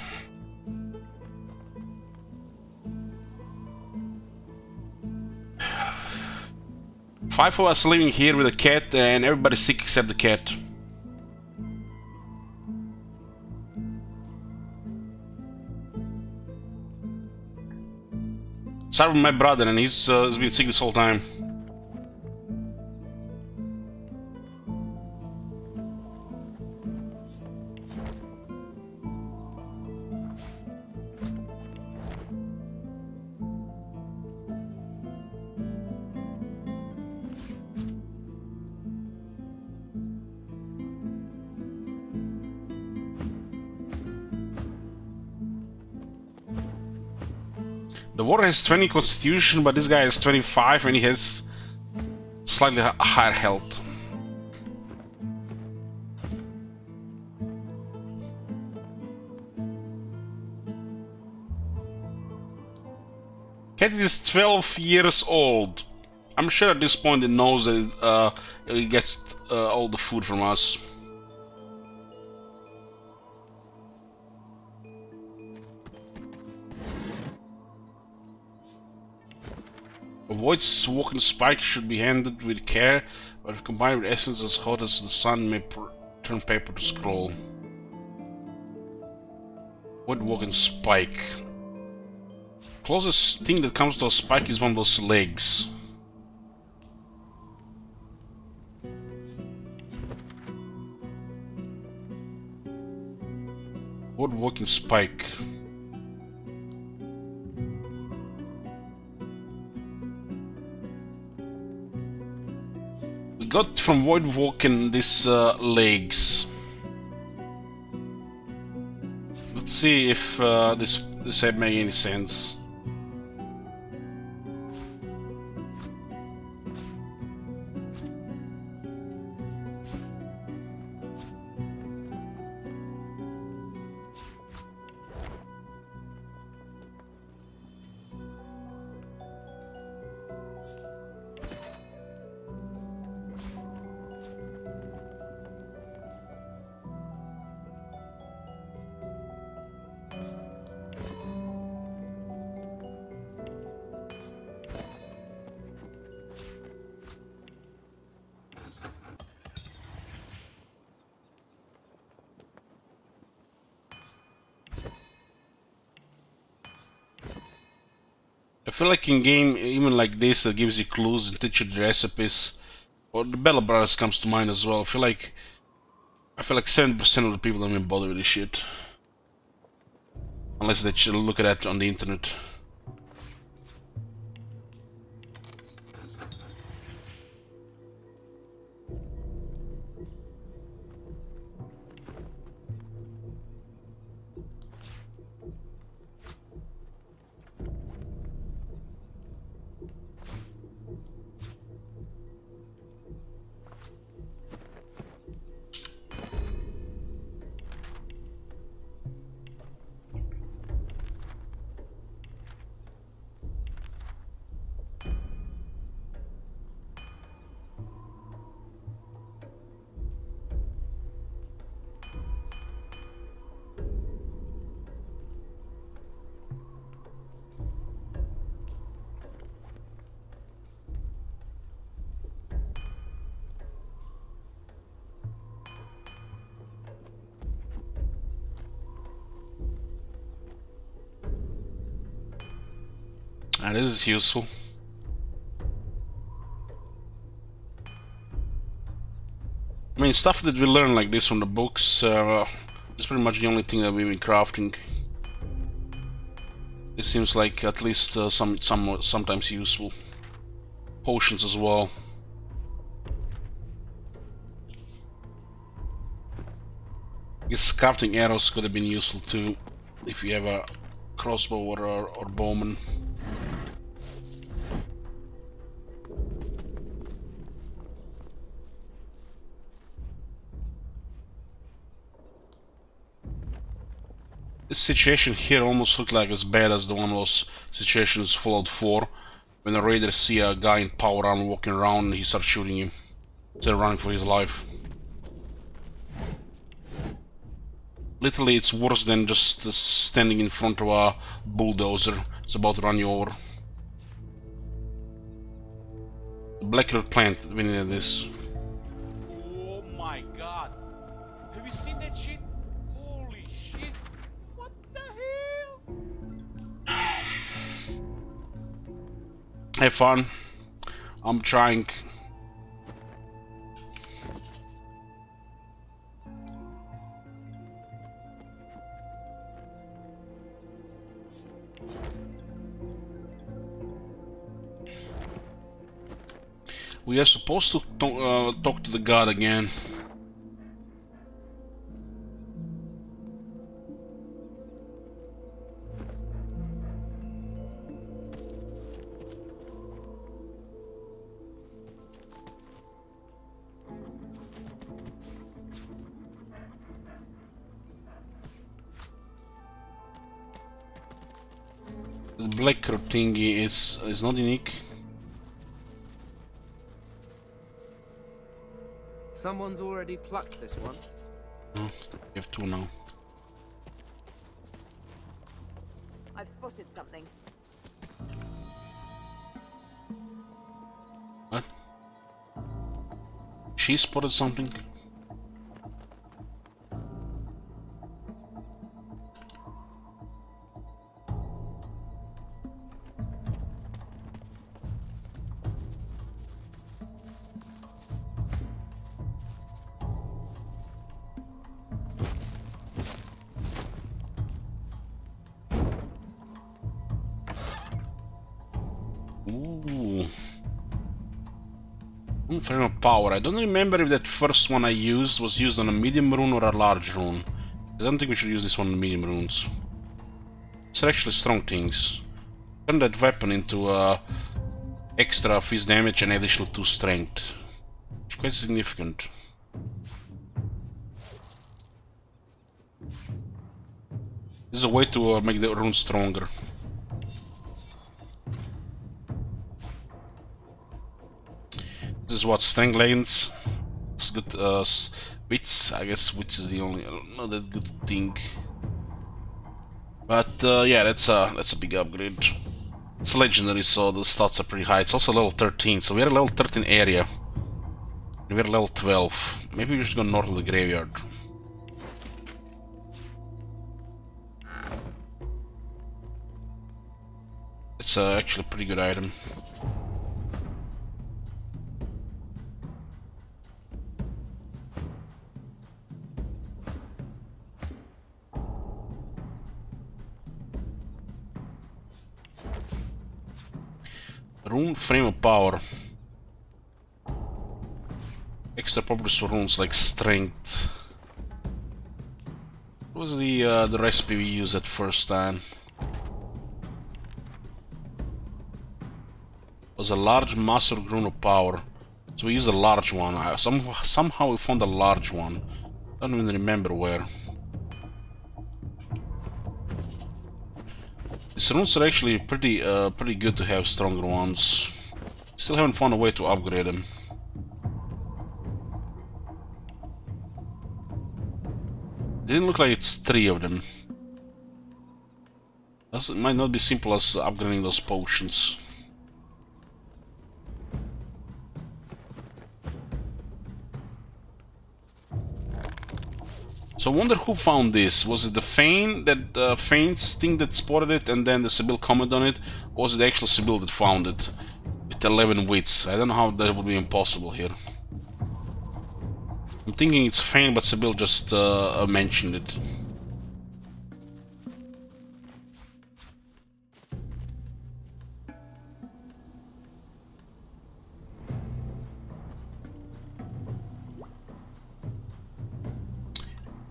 Five of us living here with a cat, and everybody's sick except the cat. Start with my brother, and he's been sick this whole time. The warrior has 20 constitution, but this guy has 25 and he has slightly higher health. Cat is 12 years old. I'm sure at this point it knows that he gets all the food from us. Avoid walking spike should be handled with care, but if combined with essence as hot as the sun may turn paper to scroll. Avoid walking spike. Closest thing that comes to a spike is one of those legs. Avoid walking spike. Got from void walking these legs. Let's see if this make any sense. I feel like in game, even like this, that gives you clues and teach you the recipes, or the Bella Brothers comes to mind as well. I feel like 70% of the people don't even bother with this shit, unless they look at that on the internet. And this is useful. I mean, stuff that we learn like this from the books is pretty much the only thing that we've been crafting. It seems like at least sometimes useful. Potions as well. I guess crafting arrows could have been useful too, if you have a crossbow or bowman. This situation here almost looked like as bad as the one was situations Fallout 4, when the raiders see a guy in power armor walking around and he starts shooting him instead of running for his life. Literally, it's worse than just standing in front of a bulldozer. It's about to run you over. The Blackroot plant, we needed this. Oh my god! Have you seen that shit? Holy shit! What the hell? Have fun. I'm trying. We are supposed to talk to the god again. The black thingy is not unique. Someone's already plucked this one. You have two now. I've spotted something. What? She spotted something? Ooh. Frame of power. I don't remember if that first one I used was used on a medium rune or a large rune. I don't think we should use this one on medium runes. It's actually strong things. Turn that weapon into extra fist damage and additional 2 strength. It's quite significant. This is a way to make the rune stronger. This is what strength lanes. It's good. Wits. I guess wits is the only not that good thing. But yeah, that's a big upgrade. It's legendary, so the stats are pretty high. It's also level 13, so we're at level 13 area. And we're at level 12. Maybe we should go north of the graveyard. It's actually a pretty good item. Rune frame of power. Extra properties for runes like strength. What was the recipe we used at first time? It was a large master rune of power. So we used a large one. Somehow we found a large one. I don't even remember where. These runes are actually pretty good to have stronger ones. Still haven't found a way to upgrade them. Didn't look like it's 3 of them. It might not be simple as upgrading those potions. So I wonder who found this. Was it the Feint that Feint's thing that spotted it and then the Sibyl commented on it? Or was it the actual Sibyl that found it? With 11 wits. I don't know how that would be impossible here. I'm thinking it's Feint, but Sibyl just mentioned it.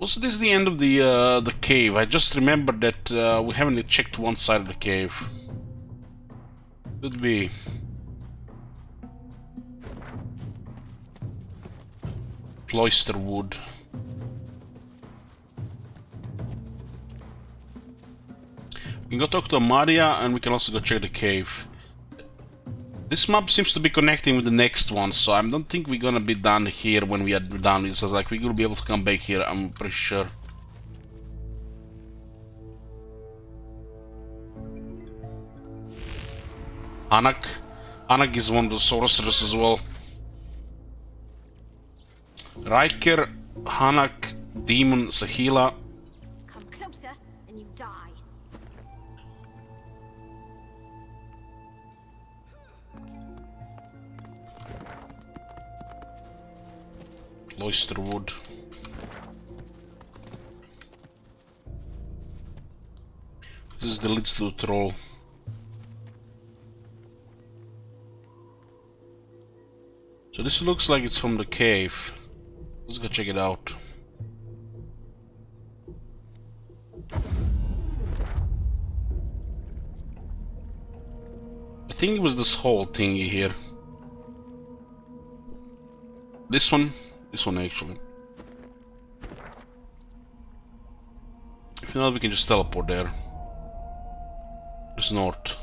Was this the end of the cave? I just remembered that we haven't checked one side of the cave. Could be. Cloister wood. We can go talk to Amaria and we can also go check the cave. This map seems to be connecting with the next one, so I don't think we're gonna be done here when we are done. It's like we're gonna be able to come back here, I'm pretty sure. Anak. Anak is one of the sorcerers as well. Riker, Hanak, Demon, Sahila. Come closer and you die. Cloister wood. This is the Untitled Troll. So this looks like it's from the cave. Let's go check it out. I think it was this whole thingy here. This one actually. If not, we can just teleport there. It's north.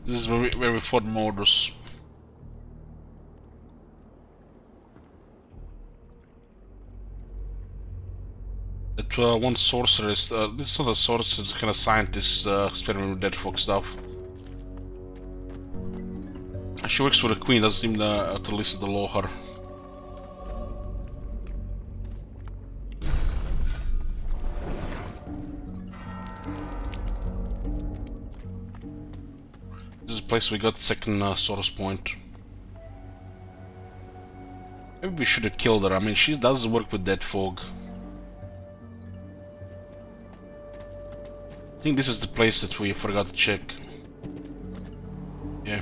This is where we fought Mordus. That one sorcerer is... this is not a sorcerer, it's a kind of scientist experiment with dead folk stuff. She works for the queen, doesn't seem to listen to Lohar. Place we got second source point. Maybe we should have killed her. I mean, she does work with dead fog. I think this is the place that we forgot to check. Yeah.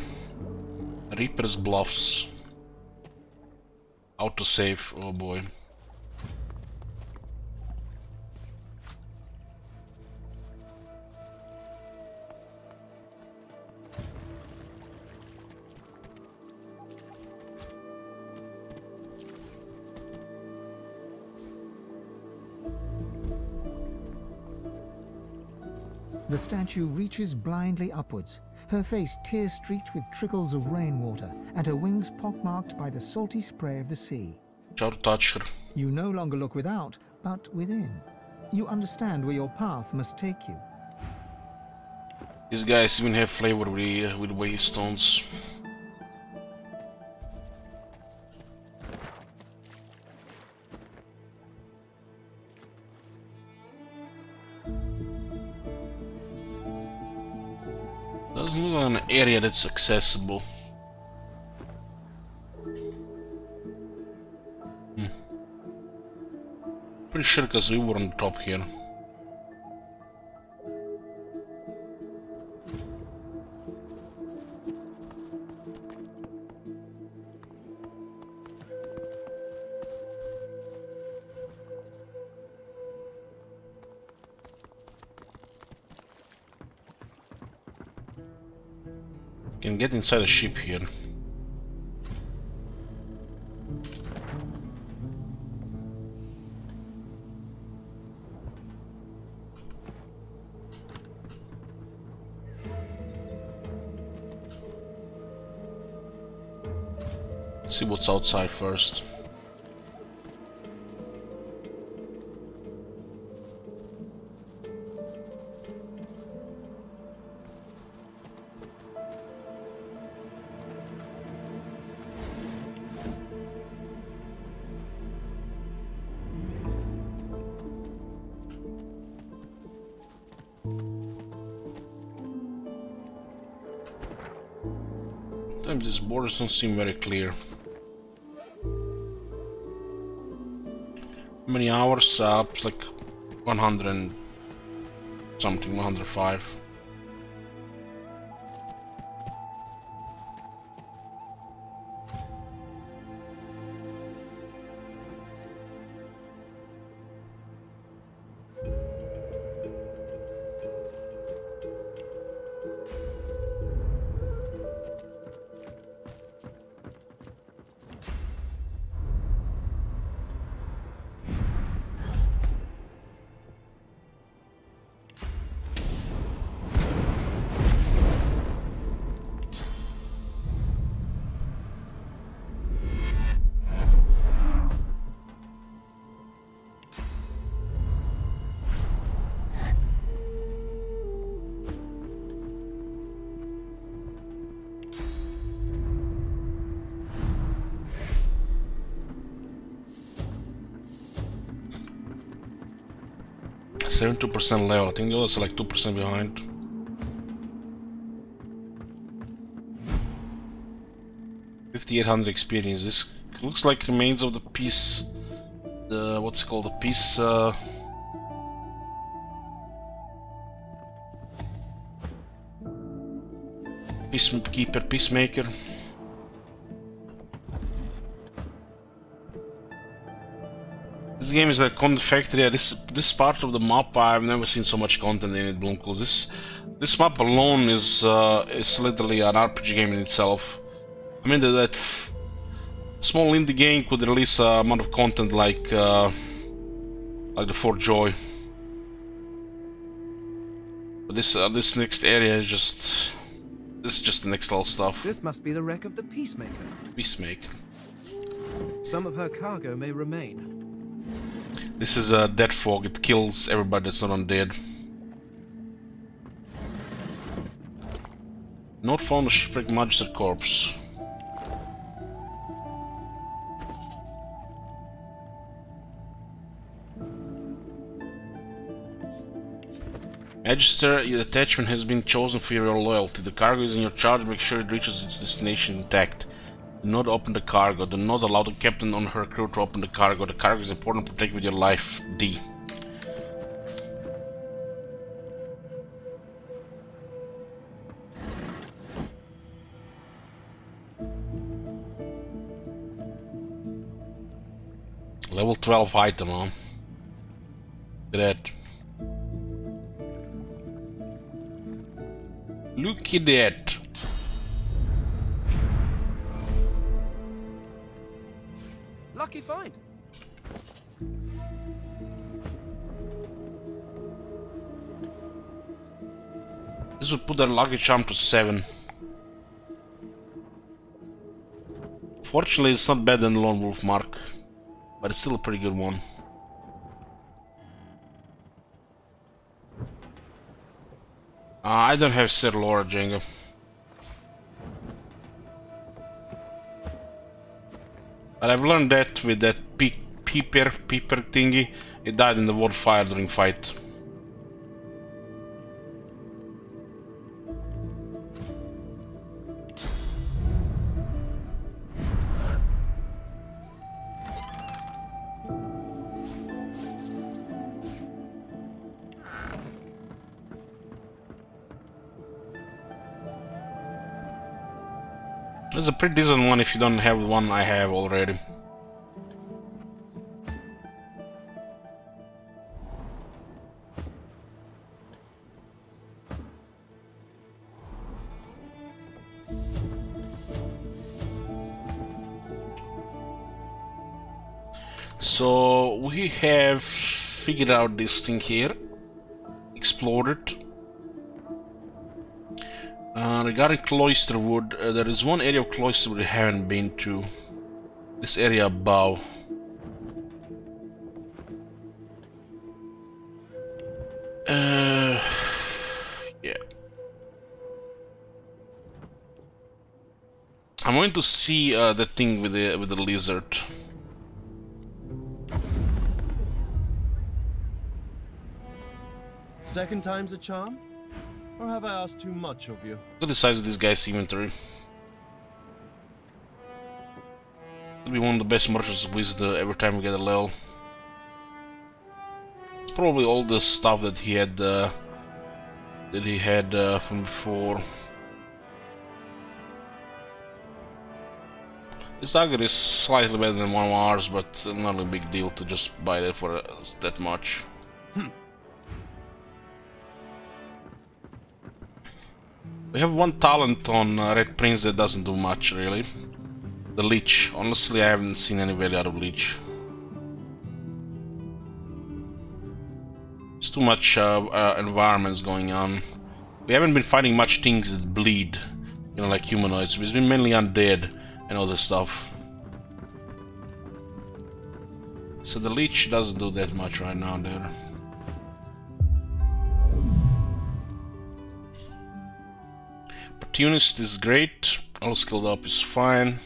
Reaper's Bluffs. Autosave. Oh boy. The statue reaches blindly upwards, her face tear-streaked with trickles of rainwater, and her wings pockmarked by the salty spray of the sea. Try to touch her. You no longer look without, but within. You understand where your path must take you. These guys even have flavor with waystones. Doesn't look like an area that's accessible. Pretty sure because we were on the top here. Can get inside a ship here. Let's see what's outside first. Sometimes these borders don't seem very clear. How many hours? It's like 100 and something, 105. %72% level. I think the others are like 2% behind. $5,800 experience. This looks like remains of the peace. The what's it called? The peace. Peacekeeper, Peacemaker. This game is like content factory. Yeah, this part of the map, I've never seen so much content in it, Bloomclaws. This map alone is literally an RPG game in itself. I mean that small indie game could release a amount of content like the Fort Joy. But this next area is just the next level stuff. This must be the wreck of the Peacemaker. Peacemaker. Some of her cargo may remain. This is a dead fog. It kills everybody that's not undead. Not found a shipwrecked magister corpse. Magister, your attachment has been chosen for your loyalty. The cargo is in your charge. Make sure it reaches its destination intact. Do not open the cargo. Do not allow the captain or her crew to open the cargo. The cargo is important. Protect with your life. D. Level 12 item, huh? Look at that. Look at that. Lucky find. This would put their lucky charm to 7. Fortunately, it's not better than Lone Wolf Mark, but it's still a pretty good one. I don't have Sir Laura Jenga. But I've learned that with that peeper thingy, it died in the water fire during fight. There's a pretty decent one if you don't have the one I have already. So we have figured out this thing here, explored it. Regarding Cloisterwood, there is one area of Cloisterwood we haven't been to. this area above. Yeah. I'm going to see the thing with the lizard. Second time's a charm? Or have I asked too much of you? Look at the size of this guy's inventory. It'll be one of the best merchants of wisdom every time we get a level. It's probably all the stuff that he had from before. This dagger is slightly better than one of ours, but not a big deal to just buy that for that much. We have one talent on Red Prince that doesn't do much, really. The Leech. Honestly, I haven't seen any value out of Leech. It's too much environments going on. We haven't been fighting much things that bleed, you know, like humanoids. It's been mainly undead and all this stuff. So the Leech doesn't do that much right now there. Opportunist is great. All skilled up is fine.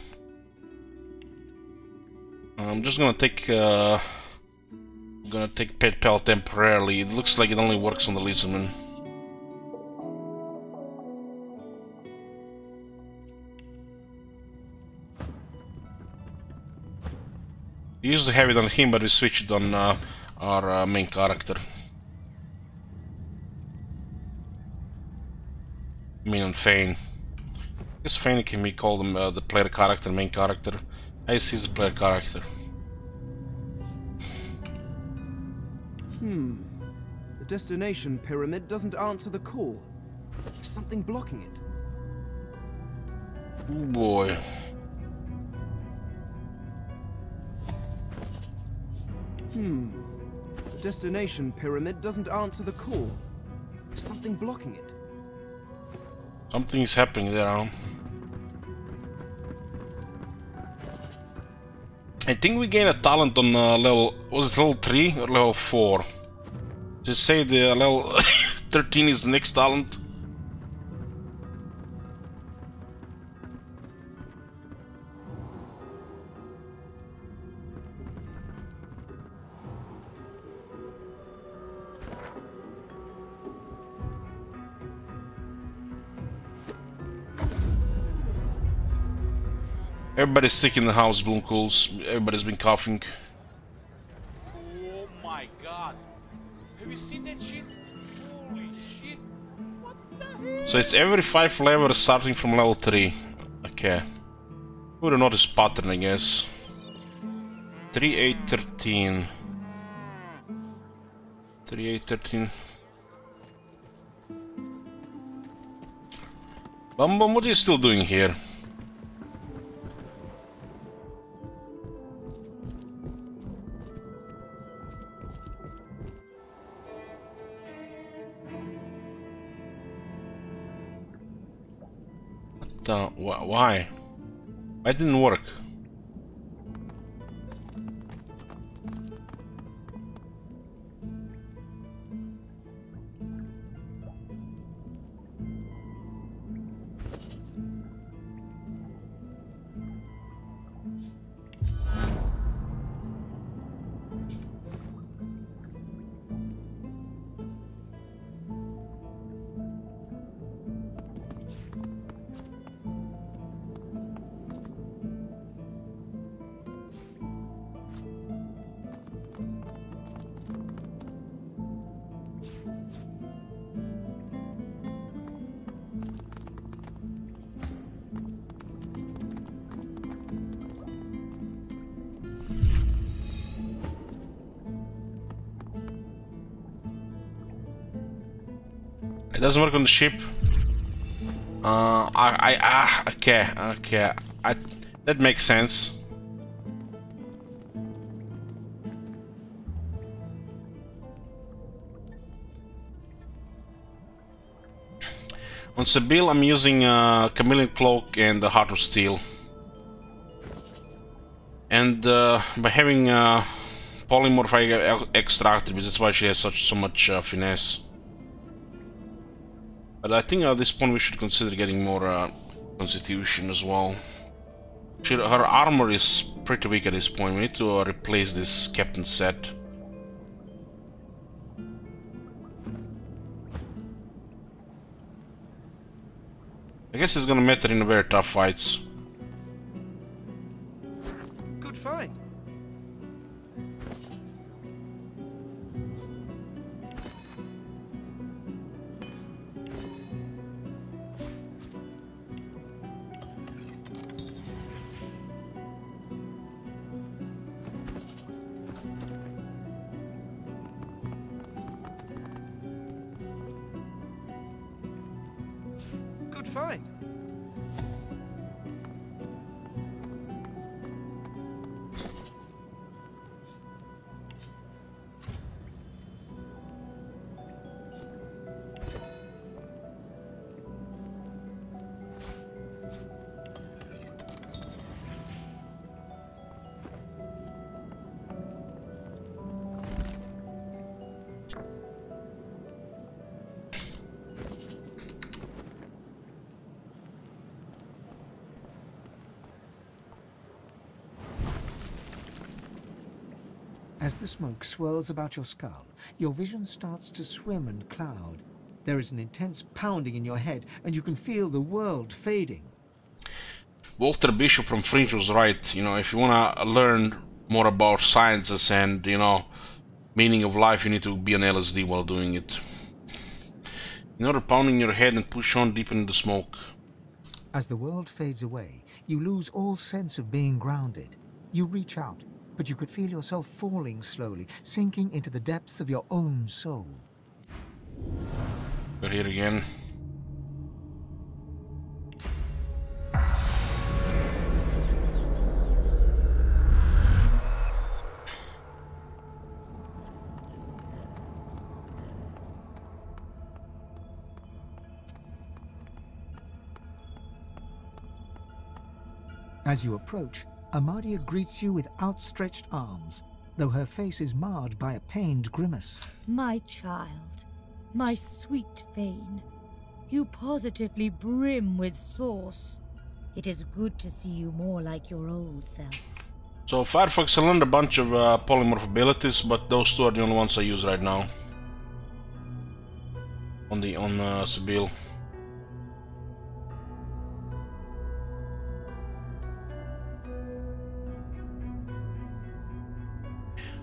I'm just gonna take Pet Pal temporarily. It looks like it only works on the Lizardman. We used to have it on him, but we switched it on our main character. I mean on Fane. I guess Fane can be called the player character, main character. Ace is the player character. The destination pyramid doesn't answer the call. There's something blocking it. Oh boy. The destination pyramid doesn't answer the call. There's something blocking it. Something's happening there, huh? I think we gain a talent on level... was it level 3 or level 4? Just say the level 13 is the next talent. Everybody's sick in the house, Bloomcools. Everybody's been coughing. Oh my god. Have you seen that shit? Holy shit. What the hell? So it's every 5 levels starting from level 3. Okay. Would have noticed pattern, I guess. 3, 8, 13. 3, 8, 13. Bum Bum, what are you still doing here? Why? Why didn't it work? It doesn't work on the ship. Okay. That makes sense. On Sebille, I'm using Chameleon Cloak and the Heart of Steel. And by having Polymorph, I get extra attributes. That's why she has so much finesse. But I think at this point we should consider getting more Constitution as well. Her armor is pretty weak at this point. We need to replace this Captain set. I guess it's gonna matter in very tough fights. Good fight. Good fight. As the smoke swirls about your skull, your vision starts to swim and cloud. There is an intense pounding in your head, and you can feel the world fading. Walter Bishop from Fringe was right. You know, if you wanna learn more about sciences and, you know, meaning of life, you need to be on LSD while doing it. Another pounding your head and push on deep into the smoke. As the world fades away, you lose all sense of being grounded. You reach out, but you could feel yourself falling slowly, sinking into the depths of your own soul. We're here again. As you approach, Amadia greets you with outstretched arms, though her face is marred by a pained grimace. My child, my sweet Fane, you positively brim with sauce. It is good to see you more like your old self. So Firefox, I learned a bunch of polymorph abilities, but those two are the only ones I use right now. On Sibyl.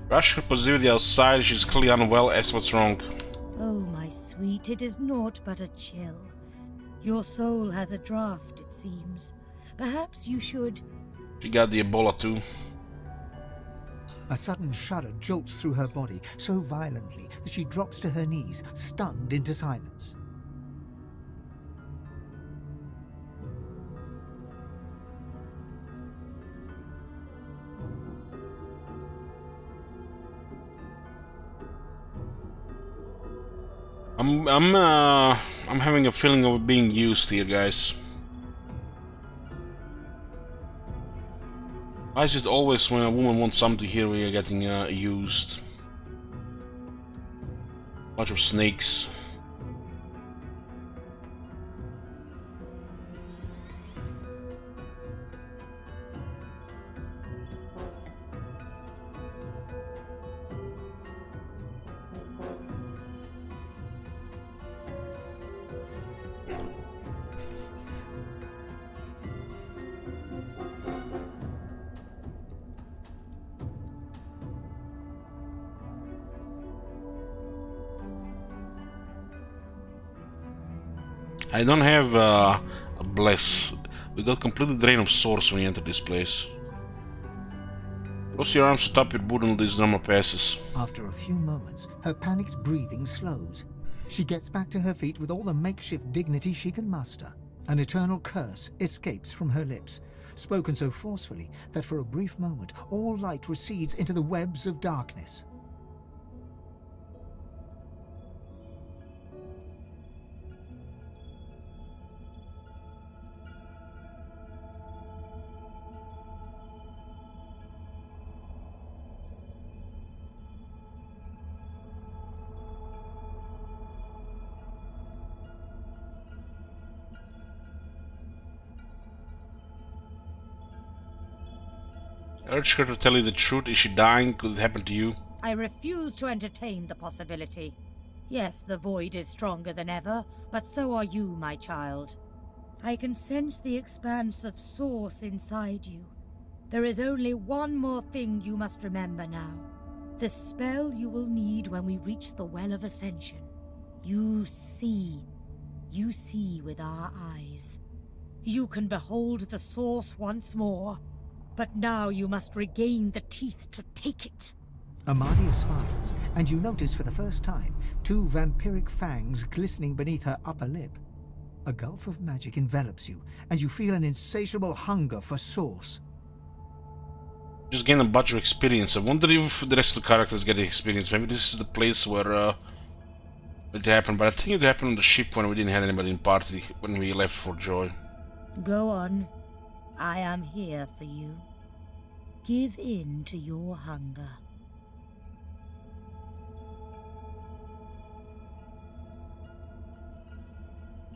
Rush her positivity outside. She's clearly unwell. Ask what's wrong. Oh, my sweet, it is naught but a chill. Your soul has a draft, it seems. Perhaps you should... She got the Ebola too. A sudden shudder jolts through her body so violently that she drops to her knees, stunned into silence. I'm having a feeling of being used here, guys. Why is it always when a woman wants something here we are getting used? Bunch of snakes. I don't have a bless. We got completely drained of source when we enter this place. Cross your arms atop your boot until this drama passes. After a few moments, her panicked breathing slows. She gets back to her feet with all the makeshift dignity she can muster. An eternal curse escapes from her lips, spoken so forcefully that for a brief moment all light recedes into the webs of darkness. Urge her to tell you the truth. Is she dying? Could it happen to you? I refuse to entertain the possibility. Yes, the void is stronger than ever, but so are you, my child. I can sense the expanse of source inside you. There is only one more thing you must remember now. The spell you will need when we reach the Well of Ascension. You see. You see with our eyes. You can behold the source once more, but now you must regain the teeth to take it. Amadia smiles, and you notice for the first time 2 vampiric fangs glistening beneath her upper lip. A gulf of magic envelops you, and you feel an insatiable hunger for source. Just gain a bunch of experience. I wonder if the rest of the characters get the experience. Maybe this is the place where it happened, but I think it happened on the ship when we didn't have anybody in party, when we left for Joy. Go on. I am here for you. Give in to your hunger.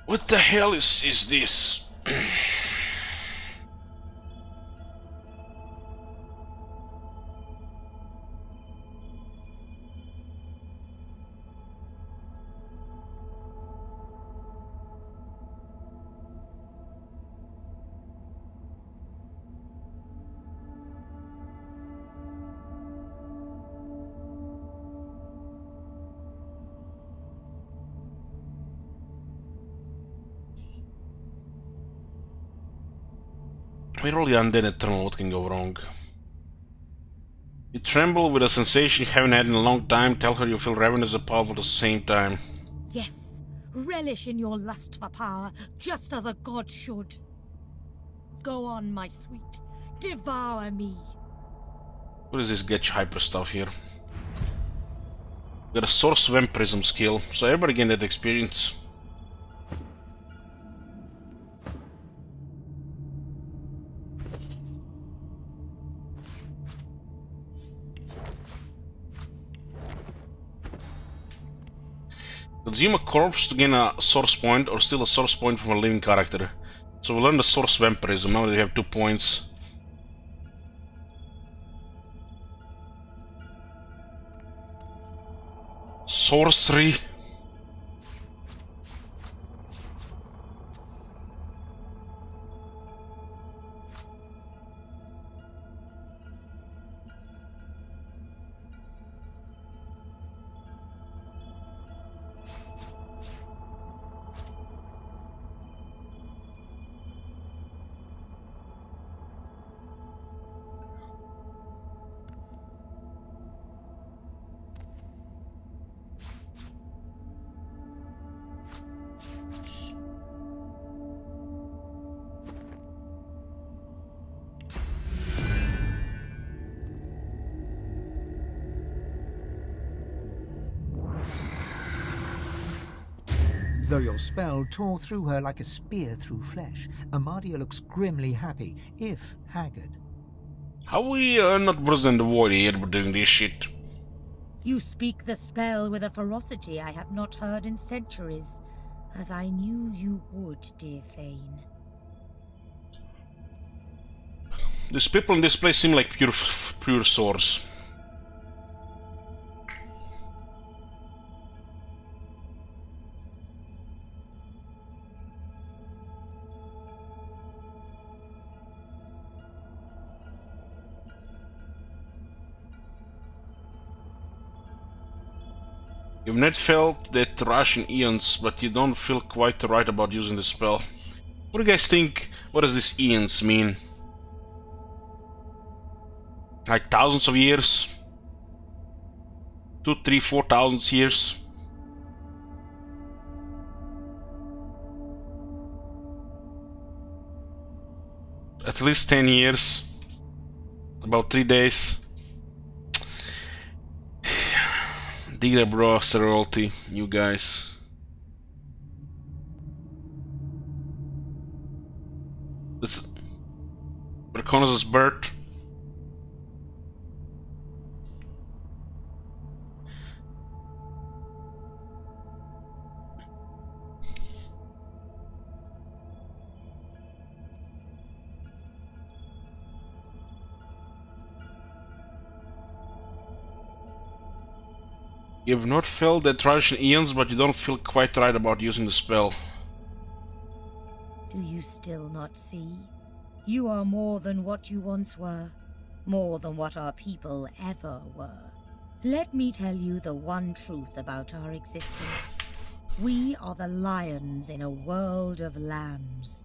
What the hell is this? We're all undead eternal, what can go wrong? You tremble with a sensation you haven't had in a long time. Tell her you feel ravenous and powerful at the same time. Yes, relish in your lust for power, just as a god should. Go on, my sweet. Devour me. What is this Getch hyper stuff here? We got a source vampirism skill, so everybody gain that experience. Consume a corpse to gain a source point, or steal a source point from a living character. So we'll learn the source vampirism, now that we have 2 points. Sorcery. Though your spell tore through her like a spear through flesh, Amadia looks grimly happy, if haggard. How we not worse than the void here for doing this shit? You speak the spell with a ferocity I have not heard in centuries, as I knew you would, dear Fane. These people in this place seem like pure swords. You've not felt that rush in eons, but you don't feel quite right about using the spell. What do you guys think? What does this eons mean? Like thousands of years? 2, 3, 4,000 years? At least 10 years? About 3 days? Digger bro, royalty, you guys. This Draconis' birth. You've not felt that rush in eons, but you don't feel quite right about using the spell. Do you still not see? You are more than what you once were. More than what our people ever were. Let me tell you the one truth about our existence. We are the lions in a world of lambs.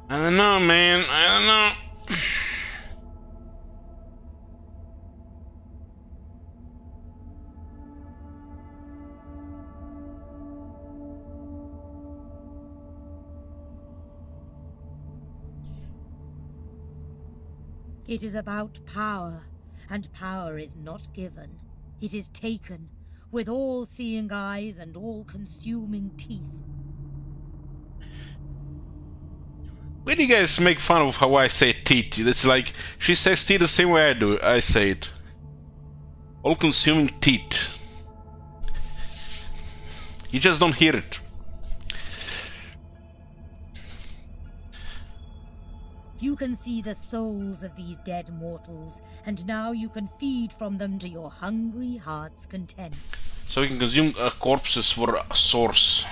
I don't know, man. I don't know. It is about power, and power is not given. It is taken, with all-seeing eyes and all-consuming teeth. Why do you guys make fun of how I say teeth? It's like, she says teeth the same way I do. I say it. All-consuming teeth. You just don't hear it. You can see the souls of these dead mortals, and now you can feed from them to your hungry heart's content. So we can consume corpses for a source.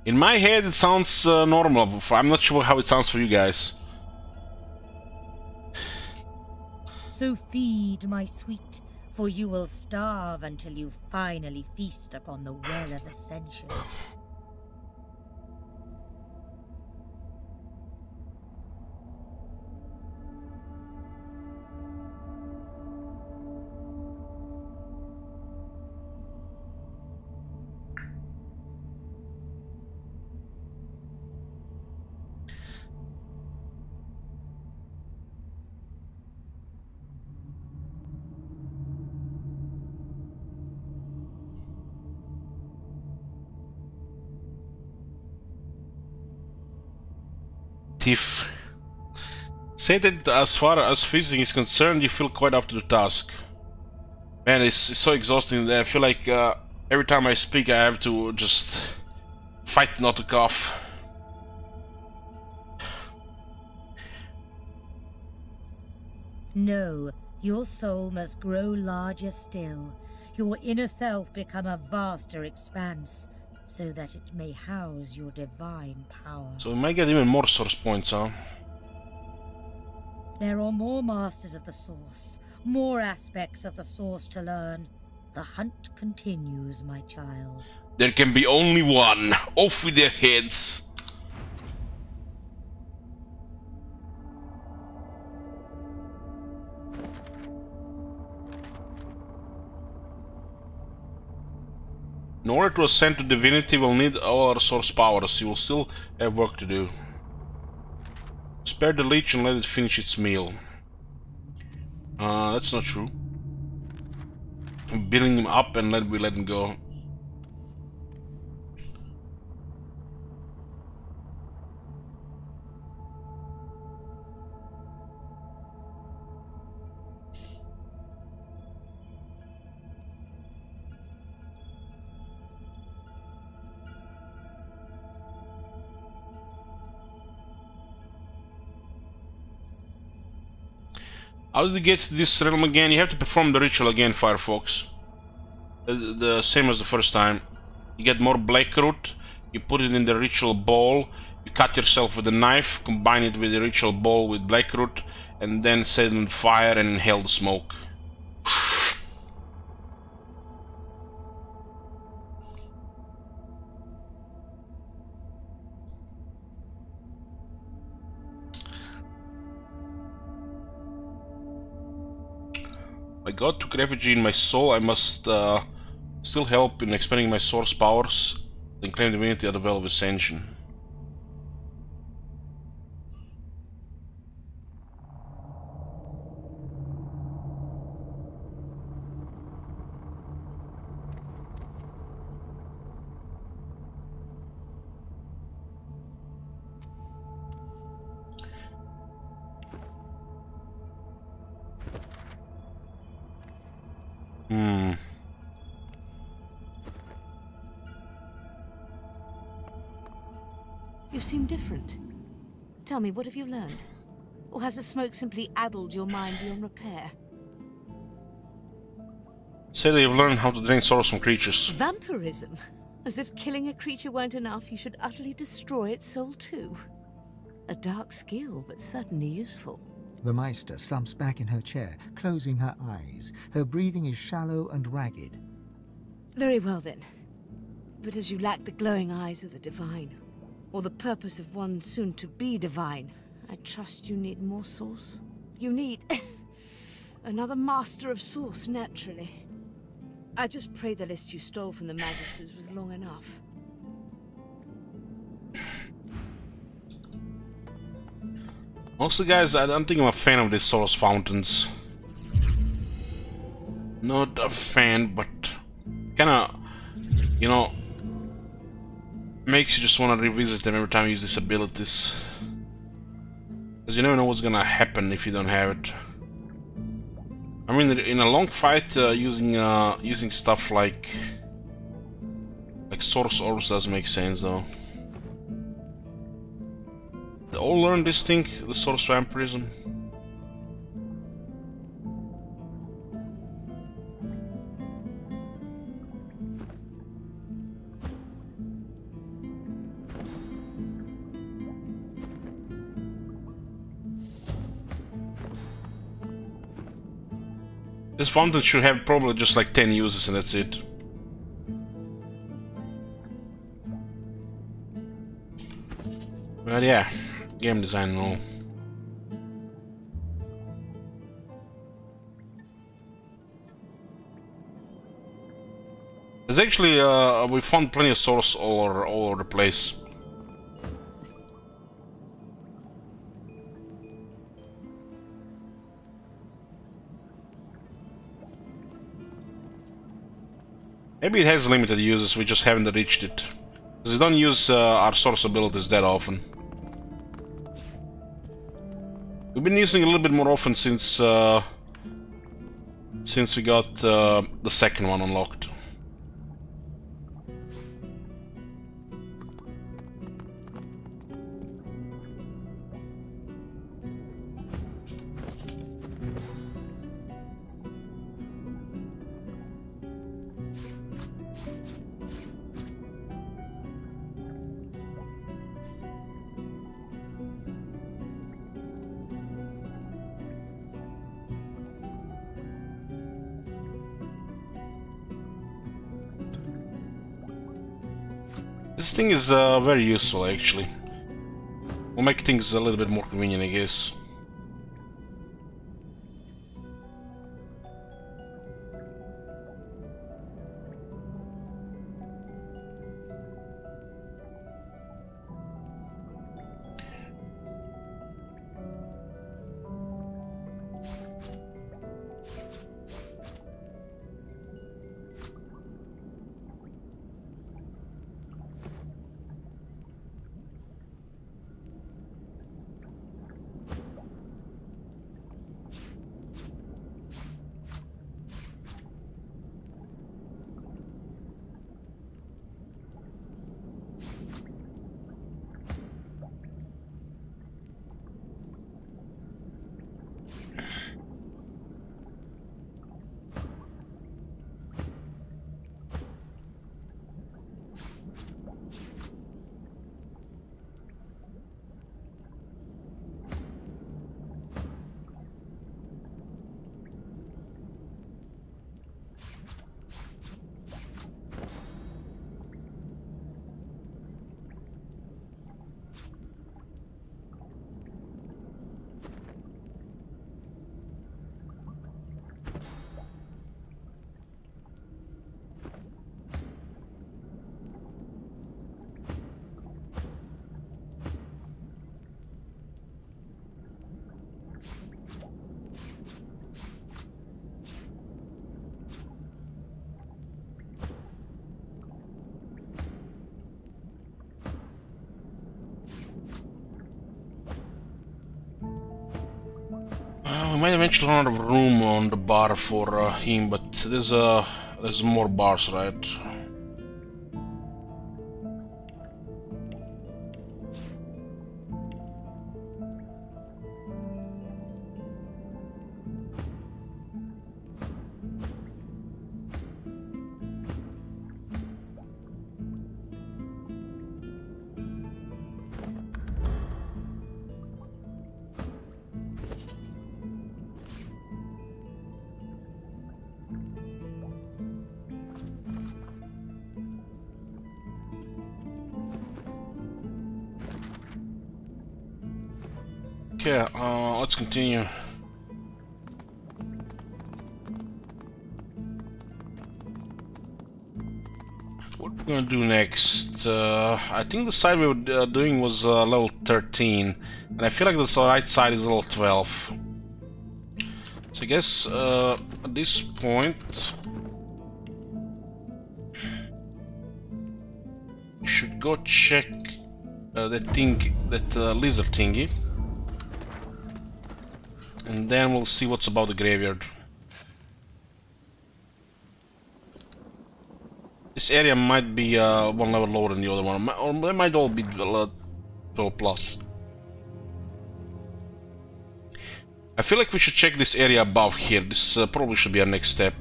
In my head it sounds normal, but I'm not sure how it sounds for you guys. So feed, my sweet, for you will starve until you finally feast upon the well of ascension. Tiff. Say that as far as physing is concerned, you feel quite up to the task. Man, it's so exhausting. I feel like every time I speak I have to just fight not to cough. No, your soul must grow larger still. Your inner self become a vaster expanse, so that it may house your divine power. So we might get even more source points, huh? There are more masters of the source, more aspects of the source to learn. The hunt continues, my child. There can be only one. Off with their heads. In order to ascend to Divinity, we'll need all our source powers. You will still have work to do. Spare the leech and let it finish its meal. That's not true. Building him up and then we let him go. How did you get to this realm again? You have to perform the ritual again, Firefox. The same as the first time. You get more blackroot, you put it in the ritual ball, you cut yourself with a knife, combine it with the ritual ball with blackroot, and then set it on fire and inhale the smoke. My god took refuge in my soul. I must still help in expanding my source powers and claim divinity at the Well of Ascension. You seem different. Tell me, what have you learned? Or has the smoke simply addled your mind beyond repair? Say that you've learned how to drain souls from creatures. Vampirism? As if killing a creature weren't enough, you should utterly destroy its soul too. A dark skill, but certainly useful. The Meister slumps back in her chair, closing her eyes. Her breathing is shallow and ragged. Very well then. But as you lack the glowing eyes of the divine, or the purpose of one soon to be divine, I trust you need more source. You need another master of source, naturally. I just pray the list you stole from the Magisters was long enough. Honestly, guys, I don't think I'm a fan of these source fountains. Not a fan, but kinda, you know, makes you just want to revisit them every time you use these abilities. Because you never know what's gonna happen if you don't have it. I mean, in a long fight, using stuff like source orbs does make sense, though. They all learn this thing, the source vampirism. This fountain should have probably just like 10 uses and that's it. But yeah, game design and all. There's actually, we found plenty of source all over the place. Maybe it has limited uses, we just haven't reached it. Because we don't use our source abilities that often. We've been using a little bit more often since we got the second one unlocked. This thing is very useful, actually. Will make things a little bit more convenient, I guess. We might eventually run out of room on the bar for him, but there's more bars, right? Okay, let's continue. What we're gonna do next? I think the side we were doing was level 13, and I feel like the right side is level 12. So I guess at this point we should go check that thing, that lizard thingy, and then we'll see what's about the graveyard. This area might be one level lower than the other one, or they might all be 12 plus. I feel like we should check this area above here. This probably should be our next step.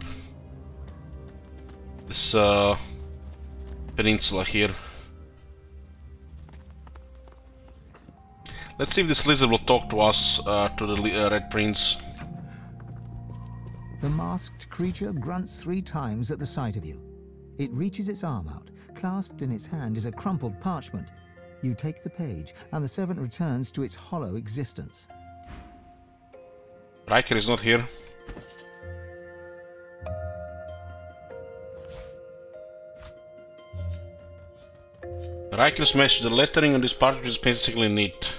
This peninsula here. Let's see if this lizard will talk to us, to the Red Prince. The masked creature grunts 3 times at the sight of you. It reaches its arm out. Clasped in its hand is a crumpled parchment. You take the page, and the servant returns to its hollow existence. Riker is not here. Riker's message: the lettering on this parchment is basically neat.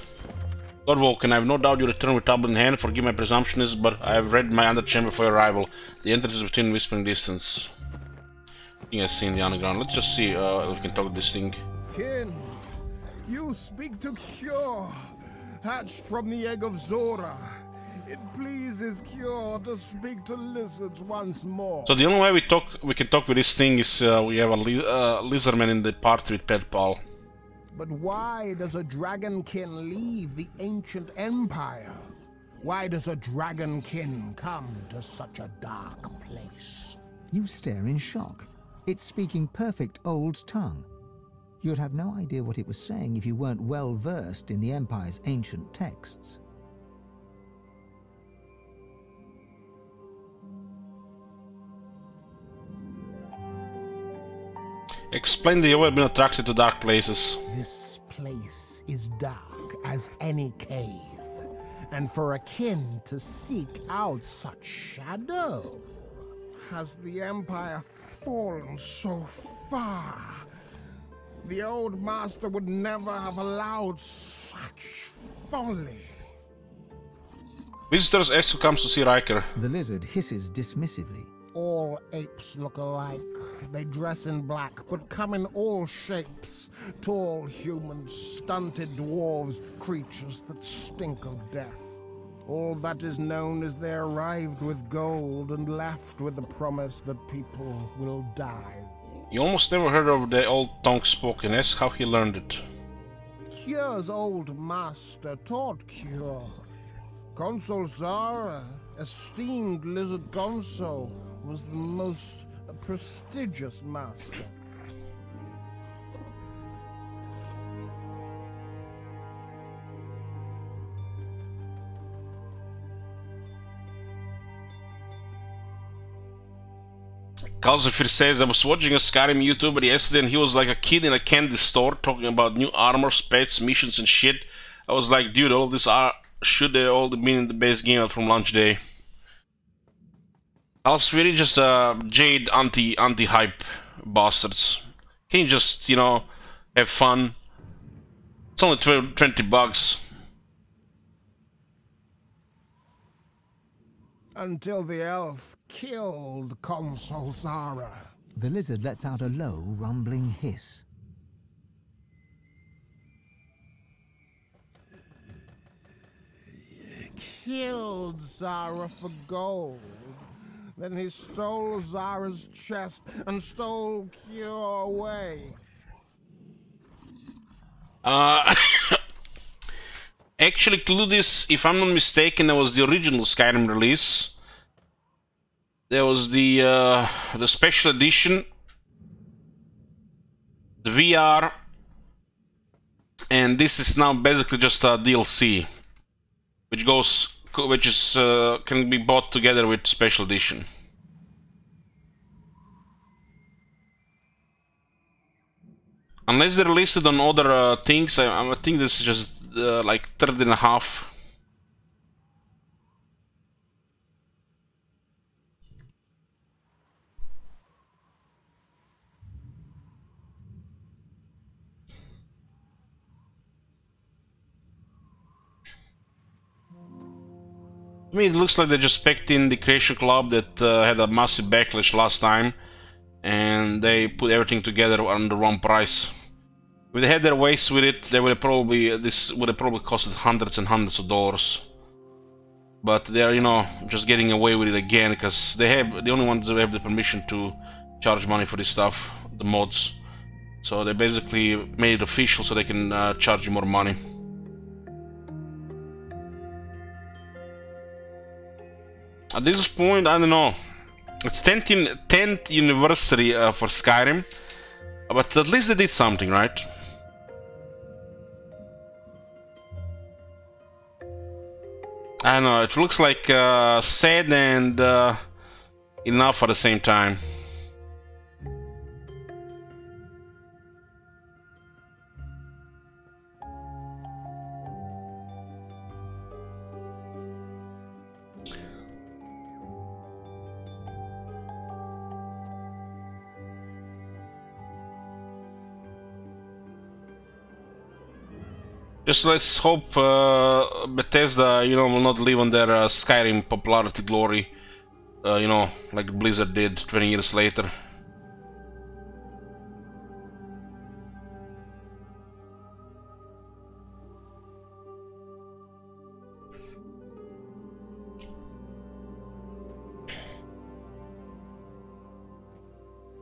Godwoken, I have no doubt you return with tablet in hand. Forgive my presumptuousness, but I have read my underchamber for your arrival. The entrance is within whispering distance. I think I see in the underground. Let's just see if we can talk to this thing. Kin, you speak to Cure, hatched from the egg of Zora. It pleases Cure to speak to lizards once more. So the only way we can talk with this thing is we have a lizardman in the party with Pet Pal. But why does a dragonkin leave the ancient empire? Why does a dragonkin come to such a dark place? You stare in shock. It's speaking perfect old tongue. You'd have no idea what it was saying if you weren't well versed in the Empire's ancient texts. Explain that you have been attracted to dark places. This place is dark as any cave, and for a kin to seek out such shadow. Has the Empire fallen so far? The old master would never have allowed such folly. Visitors ask who comes to see Riker. The lizard hisses dismissively. All apes look alike. They dress in black, but come in all shapes. Tall humans, stunted dwarves, creatures that stink of death. All that is known is they arrived with gold and left with the promise that people will die. You almost never heard of the old tongue spoken. Ask how he learned it. Cure's old master taught Cure. Consul Zara, esteemed lizard consul, was the most prestigious master. Calzifir says, I was watching a Skyrim YouTuber yesterday and he was like a kid in a candy store talking about new armor, pets, missions and shit. I was like, dude, all of this should they all been in the base game from launch day. Calzifir just jade anti-hype bastards. Can you just, you know, have fun? It's only $20. Until the elf killed Consul Zara. The lizard lets out a low, rumbling hiss. Killed Zara for gold. Then he stole Zara's chest and stole Cure away. Actually, to do this, if I'm not mistaken, there was the original Skyrim release. There was the special edition, the VR, and this is now basically just a DLC, which can be bought together with special edition. Unless they released it on other things, I think this is just like $13.50. I mean, it looks like they just spec'd in the Creation Club that had a massive backlash last time, and they put everything together under one price. If they had their ways with it, they would have probably this would have probably costed hundreds and hundreds of dollars. But they are, you know, just getting away with it again because they have the only ones that have the permission to charge money for this stuff, the mods. So they basically made it official so they can charge you more money. At this point, I don't know. It's 10th anniversary for Skyrim, but at least they did something, right? I don't know. It looks like sad and enough at the same time. Just let's hope Bethesda, you know, will not live on their Skyrim popularity glory, you know, like Blizzard did 20 years later.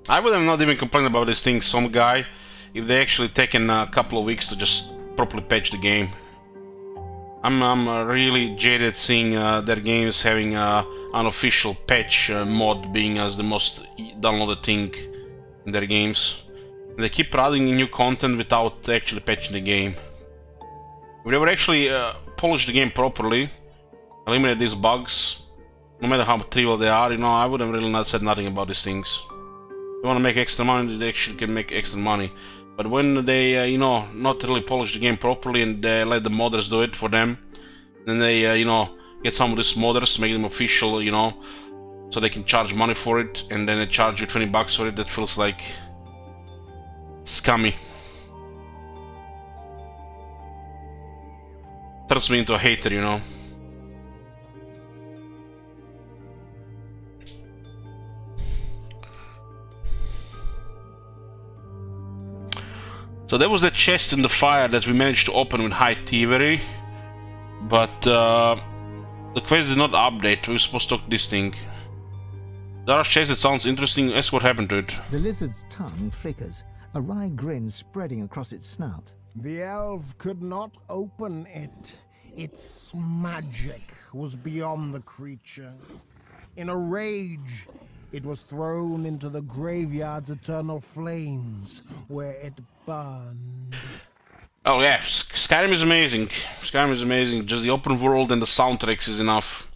I would have not even complained about this thing, some guy, if they actually taken a couple of weeks to just properly patch the game. I'm really jaded seeing their games having unofficial patch mod being as the most downloaded thing in their games. And they keep adding new content without actually patching the game. If they would actually polish the game properly, eliminate these bugs, no matter how trivial they are, you know, I would have really not said nothing about these things. If they want to make extra money, they actually can make extra money. But when they, you know, not really polish the game properly and they let the modders do it for them, then they, you know, get some of these modders, make them official, you know, so they can charge money for it, and then they charge you 20 bucks for it. That feels like scummy. Turns me into a hater, you know. So that was the chest in the fire that we managed to open with high thievery, but the quest did not update. We were supposed to talk this thing. There are chests that sounds interesting. Ask what happened to it. The lizard's tongue flickers, a wry grin spreading across its snout. The elf could not open it. Its magic was beyond the creature. In a rage, it was thrown into the graveyard's eternal flames, where it burned. Oh yeah, Skyrim is amazing. Skyrim is amazing. Just the open world and the soundtracks is enough.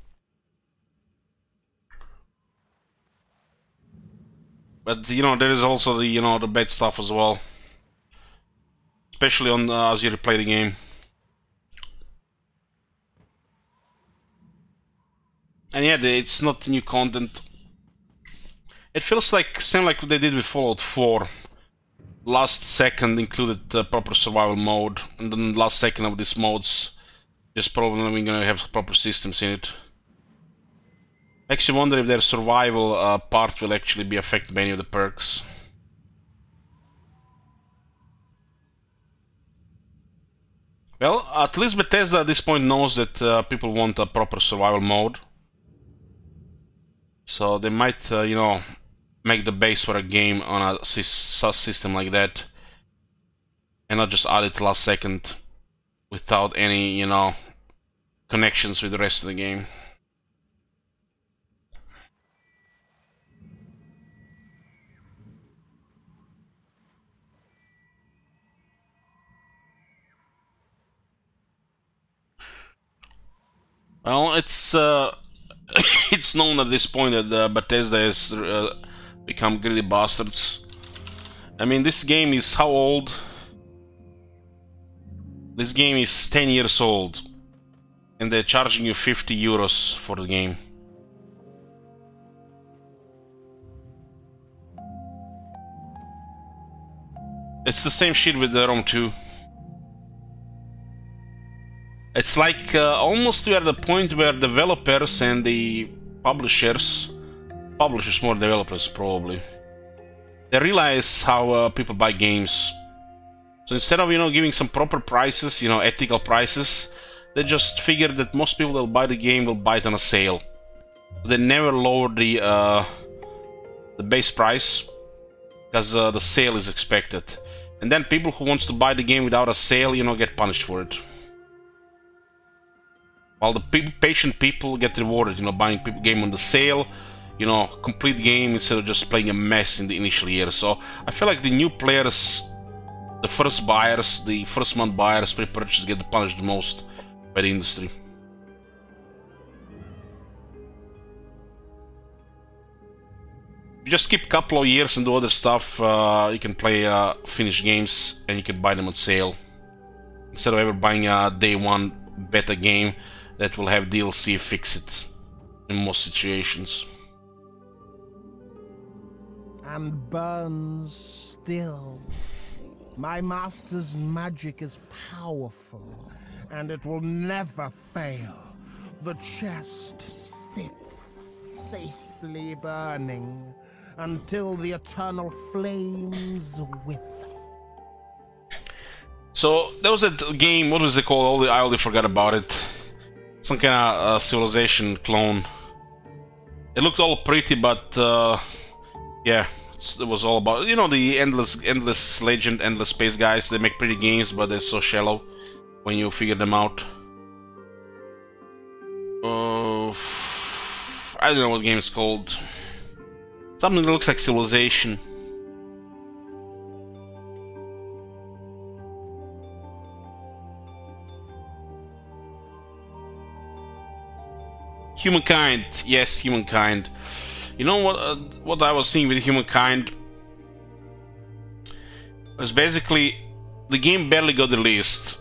But you know, there is also the, you know, the bad stuff as well, especially on as you replay the game. And yeah, it's not new content. It feels like same like they did with Fallout 4. Last second included proper survival mode, and then last second of these modes, just probably gonna have proper systems in it. Makes you wonder if their survival part will actually be affected by any of the perks. Well, at least Bethesda at this point knows that people want a proper survival mode. So they might, you know, make the base for a game on a system like that, and not just add it last second without any, you know, connections with the rest of the game. Well, it's it's known at this point that Bethesda has become greedy bastards. I mean, this game is how old? This game is 10 years old, and they're charging you 50 euros for the game. It's the same shit with the Rome 2. It's like almost we are at the point where developers and the publishers more developers probably, they realize how people buy games. So instead of, you know, giving some proper prices, you know, ethical prices, they just figure that most people that will buy the game will buy it on a sale. They never lower the base price because the sale is expected. And then people who wants to buy the game without a sale, you know, get punished for it. While the patient people get rewarded, you know, buying game on the sale, you know, complete game instead of just playing a mess in the initial year. So I feel like the new players, the first buyers, the first month buyers, pre-purchase get punished the most by the industry. You just skip a couple of years and do other stuff, you can play finished games and you can buy them on sale. Instead of ever buying a day one beta game that will have DLC fix it in most situations. And burns still. My master's magic is powerful, and it will never fail. The chest sits safely burning until the eternal flames wither. So there was a game, what was it called? I already forgot about it. Some kind of Civilization clone. It looked all pretty, but yeah, it was all about, you know, the endless legend, endless space guys. They make pretty games, but they're so shallow when you figure them out. I don't know what game it's called. Something that looks like Civilization. Humankind, yes, Humankind. You know what I was seeing with Humankind was basically the game barely got released.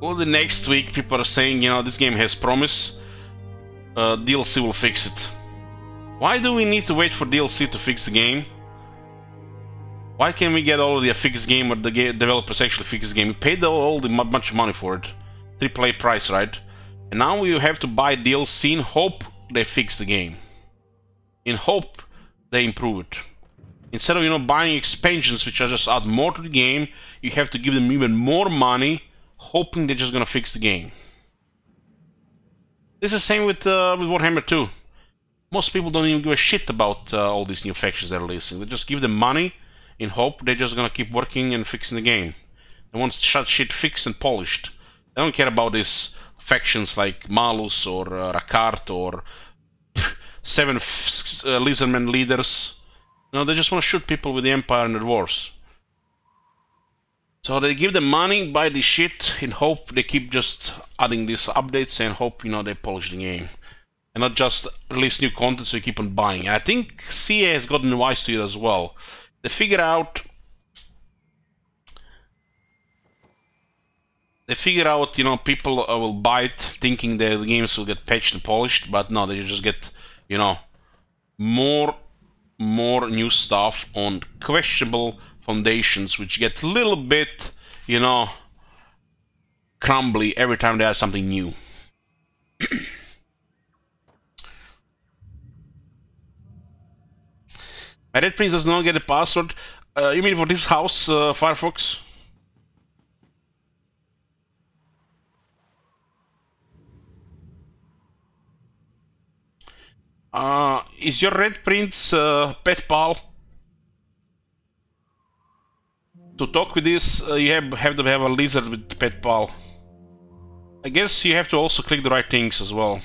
Well, the next week people are saying, you know, this game has promise, DLC will fix it. Why do we need to wait for DLC to fix the game? Why can't we get already a fixed game, or the developers actually fix the game? We paid all the much money for it, AAA price, right? And now you have to buy DLC in hope they fix the game. In hope they improve it. Instead of, you know, buying expansions which are just add more to the game, you have to give them even more money, hoping they're just gonna fix the game. This is the same with Warhammer 2. Most people don't even give a shit about all these new factions they're releasing. They just give them money in hope they're just gonna keep working and fixing the game. They want shit fixed and polished. They don't care about these factions like Malus or Rakart or 7 lizardmen leaders. No, they just want to shoot people with the Empire and the Dwarves. So they give them money, buy the shit, in hope they keep just adding these updates and hope, you know, they polish the game. And not just release new content so you keep on buying. I think CA has gotten wise to it as well. They figure out, you know, people will buy it thinking that the games will get patched and polished, but no, they just get, you know, more new stuff on questionable foundations, which get a little bit, you know, crumbly every time they add something new. My Red Prince does not get a password. You mean for this house, Firefox? Is your Red Prince pet pal? To talk with this, you have to have a lizard with pet pal. I guess you have to also click the right things as well.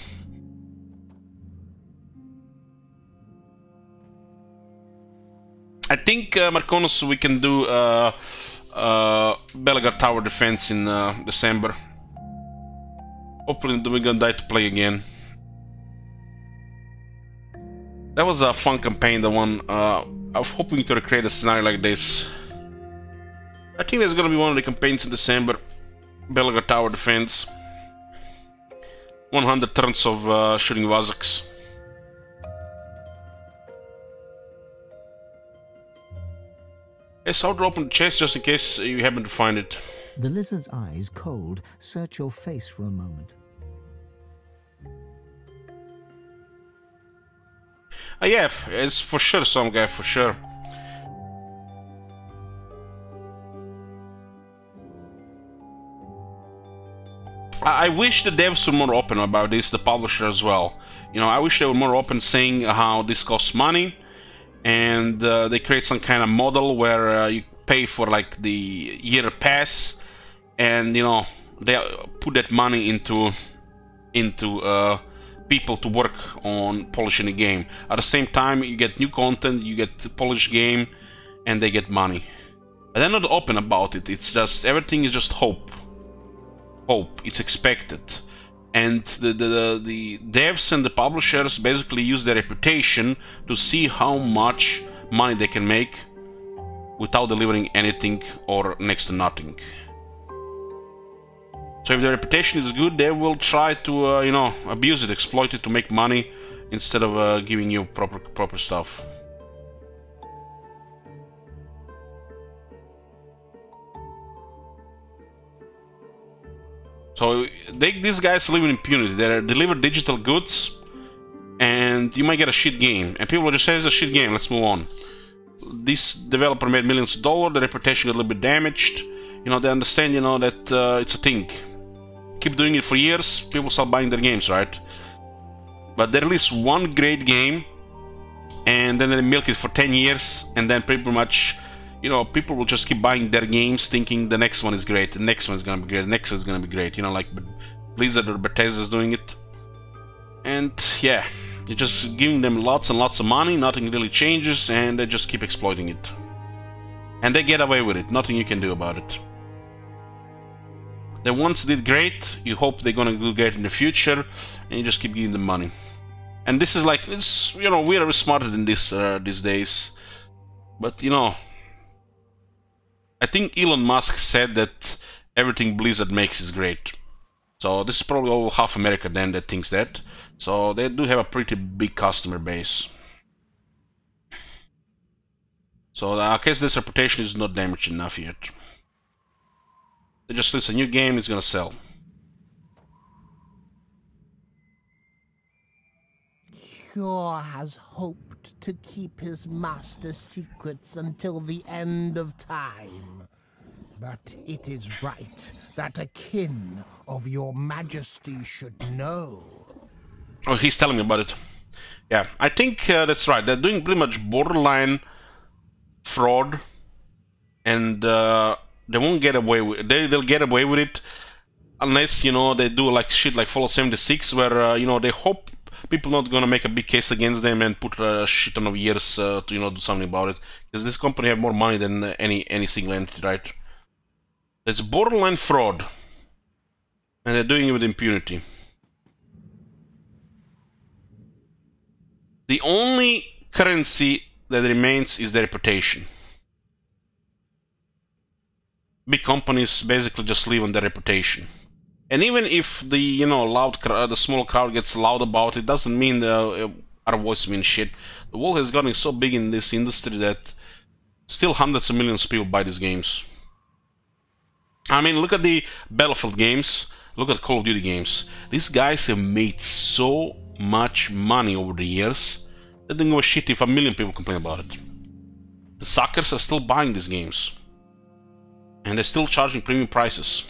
I think, Marconos, we can do Belagar Tower Defense in December. Hopefully we're gonna die to play again. That was a fun campaign, the one. I was hoping to recreate a scenario like this. I think there's gonna be one of the campaigns in December. Belagar Tower Defense. 100 turns of shooting Vazaks. Yes, I'll open the chest just in case you happen to find it. The lizard's eyes, cold, search your face for a moment. Yeah, it's for sure some guy, for sure. I wish the devs were more open about this, the publisher as well. You know, I wish they were more open saying how this costs money, and they create some kind of model where you pay for like the year pass, and you know they put that money into people to work on polishing the game. At the same time, you get new content, you get the polished game, and they get money. But they're not open about it. It's just everything is just hope. Hope. It's expected. And the devs and the publishers basically use their reputation to see how much money they can make without delivering anything or next to nothing. So if their reputation is good, they will try to you know, abuse it, exploit it to make money instead of giving you proper stuff. So these guys live in impunity. They deliver digital goods, and you might get a shit game, and people will just say it's a shit game. Let's move on. This developer made millions of dollars. The reputation got a little bit damaged. You know, they understand, you know, that it's a thing. Keep doing it for years, people start buying their games, right? But they release one great game, and then they milk it for 10 years, and then pretty much, you know, people will just keep buying their games thinking the next one is great, the next one is gonna be great, the next one is gonna be great, you know, like Blizzard or Bethesda's doing it. And yeah, you're just giving them lots and lots of money, nothing really changes, and they just keep exploiting it. And they get away with it, nothing you can do about it. They once did great, you hope they're gonna do great in the future, and you just keep giving them money. And this is like, it's, you know, we are smarter than this these days. But, you know, I think Elon Musk said that everything Blizzard makes is great. So this is probably all half America then that thinks that. So they do have a pretty big customer base. So I guess this reputation is not damaged enough yet. They just release a new game, it's gonna sell. Cure has hoped to keep his master's secrets until the end of time. But it is right that a kin of your majesty should know. Oh, he's telling me about it. Yeah, I think that's right. They're doing pretty much borderline fraud, and they won't get away with it. They'll get away with it unless, you know, they do like shit like Fallout 76, where you know, they hope people not gonna make a big case against them and put a shit ton of years to, you know, do something about it, because this company have more money than any single entity, right? It's borderline fraud, and they're doing it with impunity. The only currency that remains is their reputation. Big companies basically just live on their reputation, and even if the, you know, the small crowd gets loud about it, doesn't mean our voice means shit. The world has gotten so big in this industry that still hundreds of millions of people buy these games. I mean, look at the Battlefield games, look at Call of Duty games. These guys have made so much money over the years that they don't give a shit if a million people complain about it. The suckers are still buying these games, and they're still charging premium prices.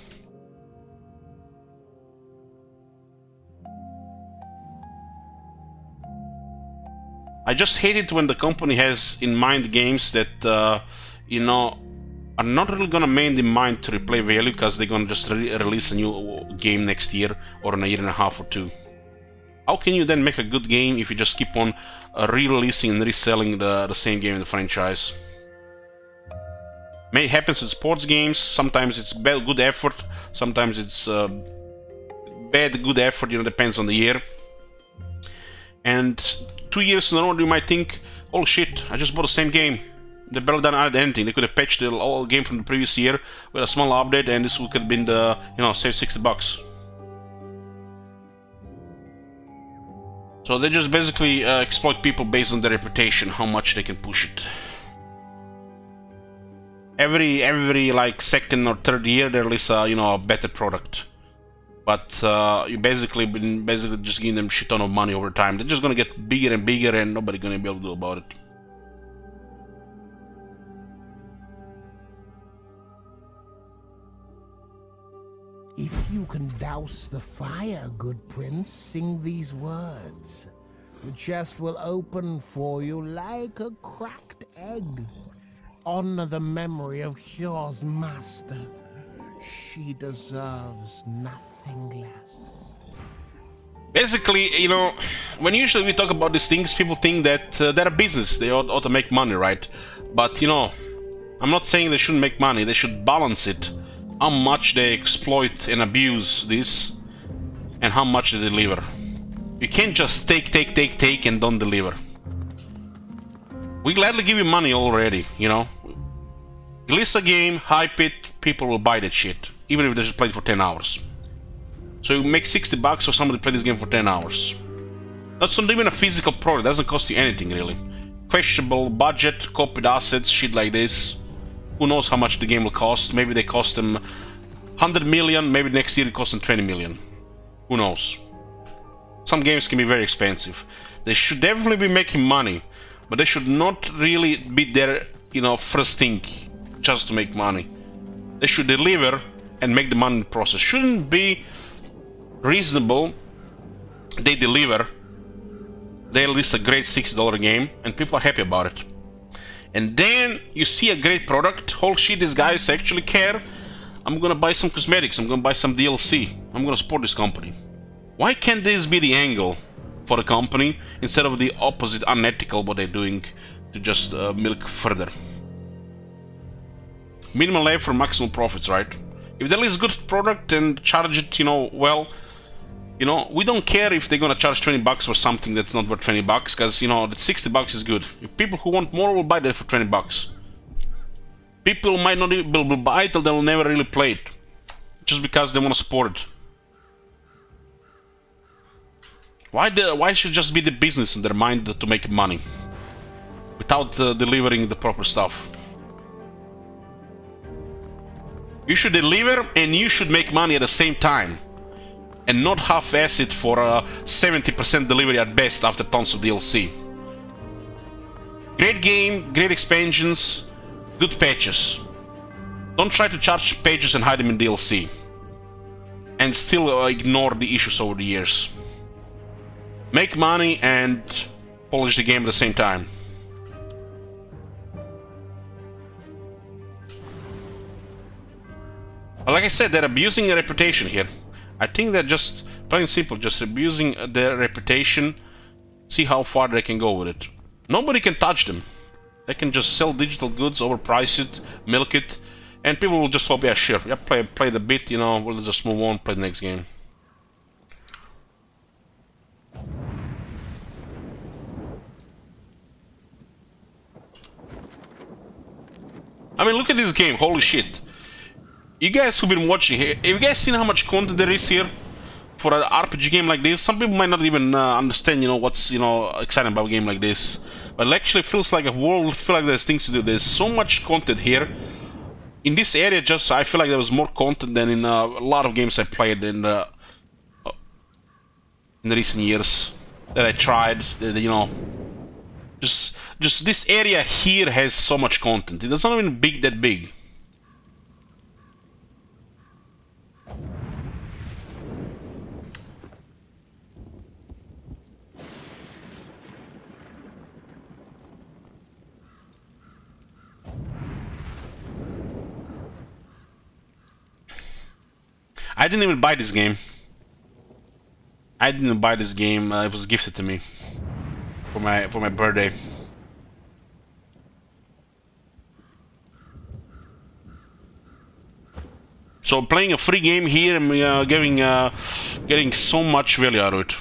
I just hate it when the company has in mind games that, you know, are not really gonna maintain in mind to replay value, because they're gonna just release a new game next year or in a year and a half or two. How can you then make a good game if you just keep on re-releasing and reselling the same game in the franchise? It happens with sports games. Sometimes it's bad, good effort. Sometimes it's bad, good effort. You know, depends on the year. And 2 years in a row, you might think, "Oh shit! I just bought the same game. They barely done anything. They could have patched the whole game from the previous year with a small update, and this could have been the, you know, save $60." So they just basically exploit people based on their reputation, how much they can push it. every like second or third year there is a, you know, a better product. But you basically just giving them shit ton of money over time. They're just gonna get bigger and bigger, and nobody gonna be able to do about it. If you can douse the fire, good prince, sing these words. The chest will open for you like a cracked egg. Honor the memory of Hyor's master. She deserves nothing less. Basically, you know, when usually we talk about these things, people think that they're a business, they ought to make money, right? But, you know, I'm not saying they shouldn't make money, they should balance it. How much they exploit and abuse this, and how much they deliver. You can't just take and don't deliver. We gladly give you money already, you know. Release a game, hype it, people will buy that shit, even if they just play it for 10 hours. So you make $60 for somebody to play this game for 10 hours. That's not even a physical product, doesn't cost you anything really. Questionable budget, copied assets, shit like this. Who knows how much the game will cost? Maybe they cost them 100 million, maybe next year it costs them 20 million. Who knows? Some games can be very expensive. They should definitely be making money, but they should not really be their, you know, first thing just to make money. They should deliver and make the money in the process. Shouldn't be reasonable. They deliver, they release a great $60 game, and people are happy about it. And then you see a great product, holy shit, these guys actually care. I'm gonna buy some cosmetics, I'm gonna buy some DLC, I'm gonna support this company. Why can't this be the angle for the company instead of the opposite, unethical what they're doing to just milk further? Minimal labor for maximum profits, right? If they release good product and charge it, you know, well, you know, we don't care if they're gonna charge $20 for something that's not worth $20, because, you know, that $60 is good. If people who want more will buy that for $20. People might not even buy it till they will never really play it, just because they want to support it. Why should it just be the business in their mind to make money without delivering the proper stuff? You should deliver and you should make money at the same time, and not half-ass it for a 70% delivery at best after tons of DLC. Great game, great expansions, good patches. Don't try to charge patches and hide them in DLC, and still ignore the issues over the years. Make money and polish the game at the same time. But like I said, they're abusing their reputation here. I think they're just, plain and simple, just abusing their reputation. See how far they can go with it. Nobody can touch them. They can just sell digital goods, overprice it, milk it, and people will just hope, yeah, sure, yeah, play the bit, you know, we'll just move on, play the next game. I mean, look at this game, holy shit. You guys who've been watching here, have you guys seen how much content there is here for an RPG game like this? Some people might not even understand, you know, what's, you know, exciting about a game like this. But it actually feels like a world, feel like there's things to do. There's so much content here. In this area, just, I feel like there was more content than in a lot of games I played in the recent years that I tried, you know. Just this area here has so much content. It's not even that big. I didn't even buy this game. I didn't buy this game. It was gifted to me for my birthday. So playing a free game here and getting so much value out of it.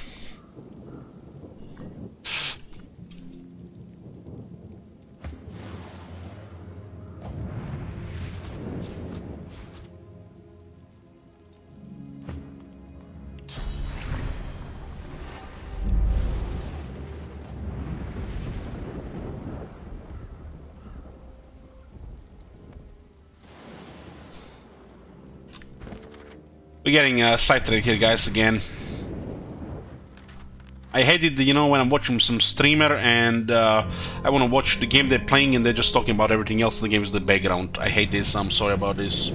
We're getting sidetracked here, guys, again. I hate it, you know, when I'm watching some streamer and I want to watch the game they're playing and they're just talking about everything else in the game is the background. I hate this, I'm sorry about this.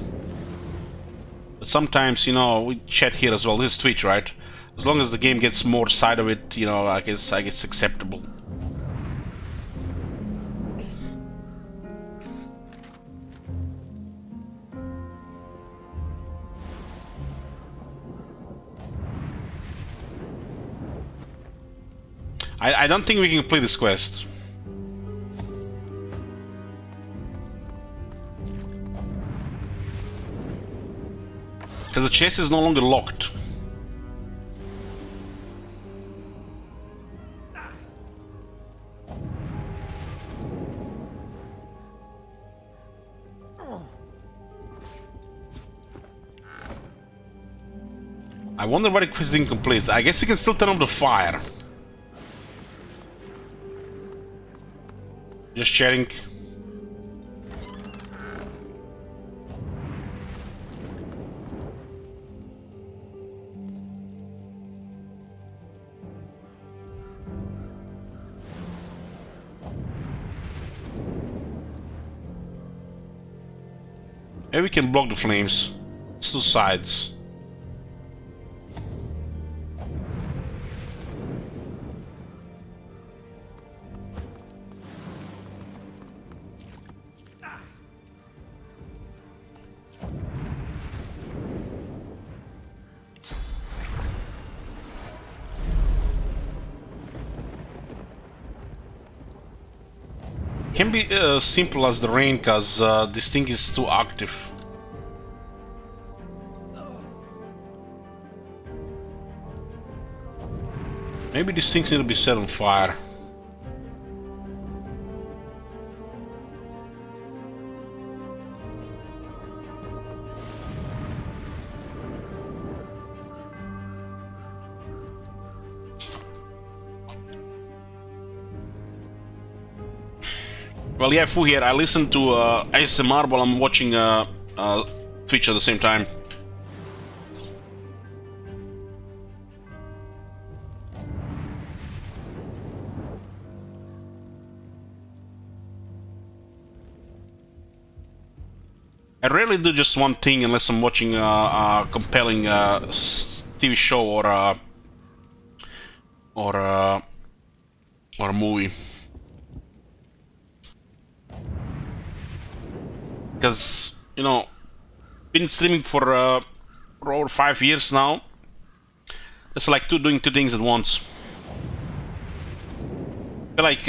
But sometimes, you know, we chat here as well. This is Twitch, right? As long as the game gets more side of it, you know, I guess acceptable. I don't think we can complete this quest. Because the chest is no longer locked. I wonder why the quest didn't complete. I guess we can still turn on the fire. Just chatting. Maybe we can block the flames. It's two sides. Can be simple as the rain, cause this thing is too active. Maybe these things need to be set on fire. Well, yeah, Fu here. I listen to ASMR while I'm watching Twitch at the same time. I rarely do just one thing unless I'm watching a compelling TV show or a movie. Because, you know, been streaming for over 5 years now. It's like doing two things at once. I feel like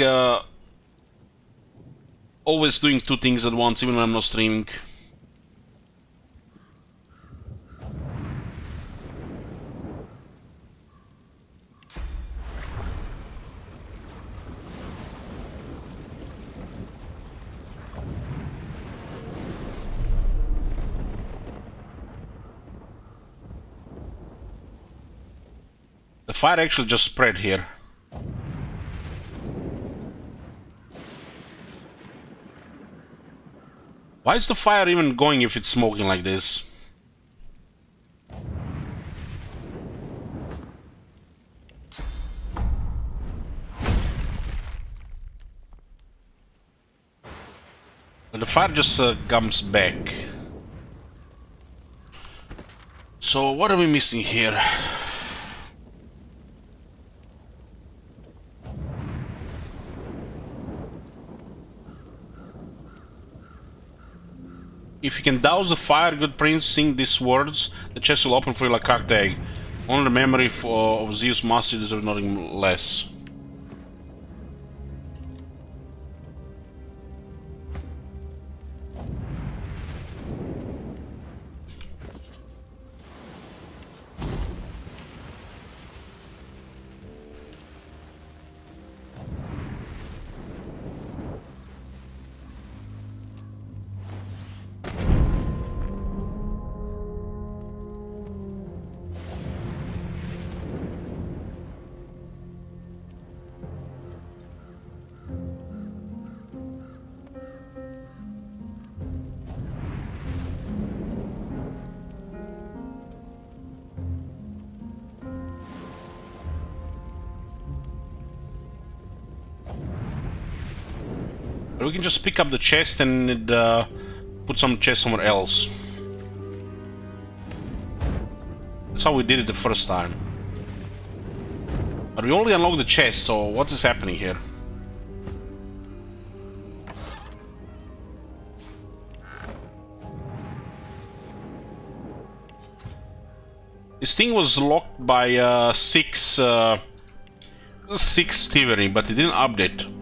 always doing two things at once, even when I'm not streaming. The fire actually just spread here. Why is the fire even going if it's smoking like this? And the fire just comes back. So what are we missing here? If you can douse the fire, good prince, sing these words, the chest will open for you like a cracked egg. Only the memory of Zeus' master deserves nothing less. we can just pick up the chest and put some chest somewhere else. That's how we did it the first time. But we only unlocked the chest, so what is happening here? This thing was locked by 6 Tiverine, but it didn't update.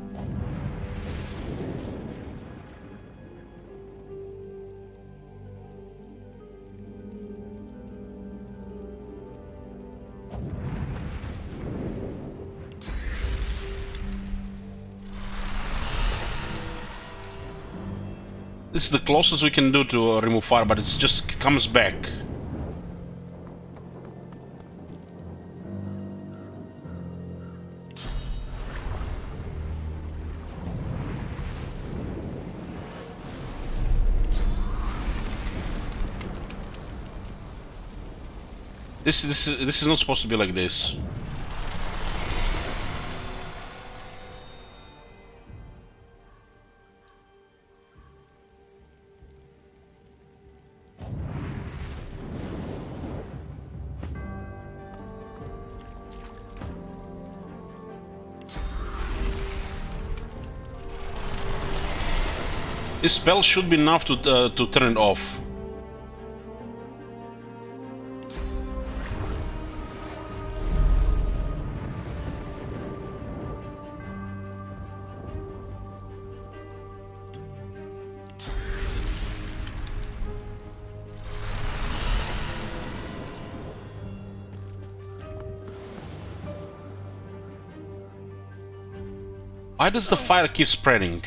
This is the closest we can do to remove fire, but it just comes back. This is not supposed to be like this. This spell should be enough to turn it off. Why does the fire keep spreading?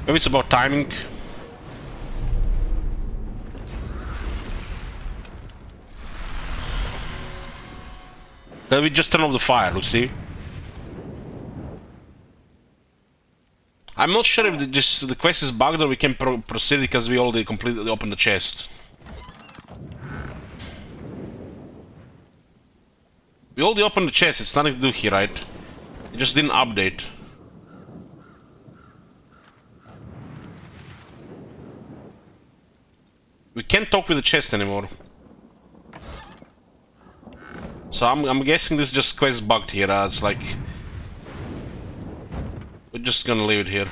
Maybe it's about timing. Then we just turn off the fire, you see? I'm not sure if the quest is bugged or we can proceed because we already completely opened the chest. We already opened the chest, it's nothing to do here, right? It just didn't update. We can't talk with the chest anymore. So I'm guessing this just quest bugged here. It's like we're just gonna leave it here.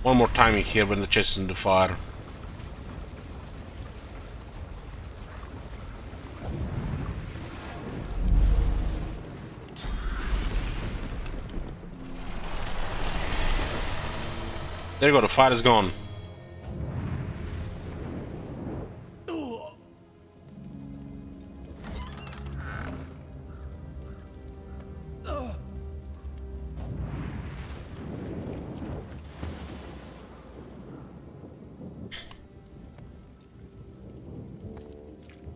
One more timing here when the chest is in the fire. There you go, the fire is gone.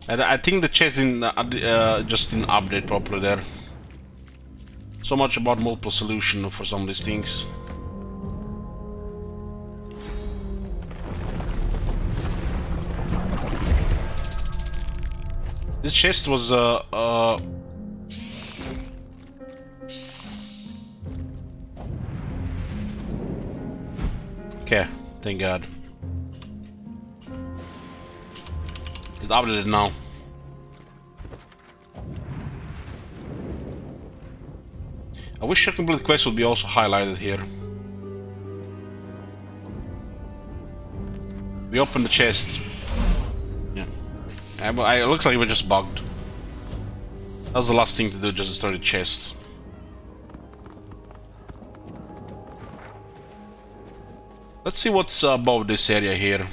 And I think the chest didn't, just didn't update properly there. So much about multiple solution for some of these things. This chest was okay, thank God. It's updated now. I wish your complete quest would be also highlighted here. We opened the chest. Yeah. It looks like we're just bugged. That was the last thing to do, just destroy the chest. Let's see what's above this area here.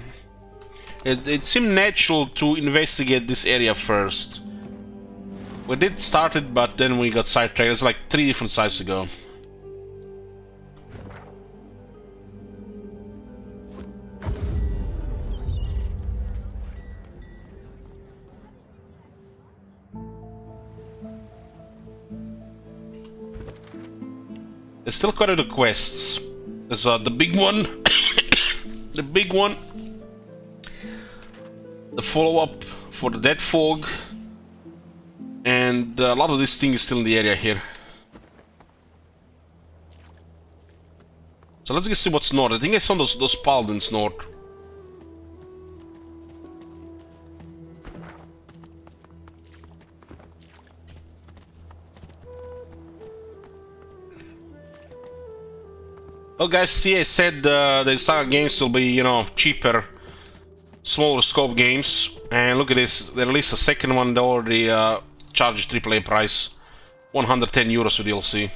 It seemed natural to investigate this area first. We did start it, but then we got sidetracked. It's like 3 different sites to go. There's still quite a few quests. There's the big one, the big one, the follow-up for the Dead Fog, and a lot of this thing is still in the area here. So let's go see what's north. I think I saw those paladins north. Well guys, see, I said the Saga games will be, you know, cheaper, smaller scope games, and look at this, they released a second one. They already charged AAA price, 110 euros for DLC.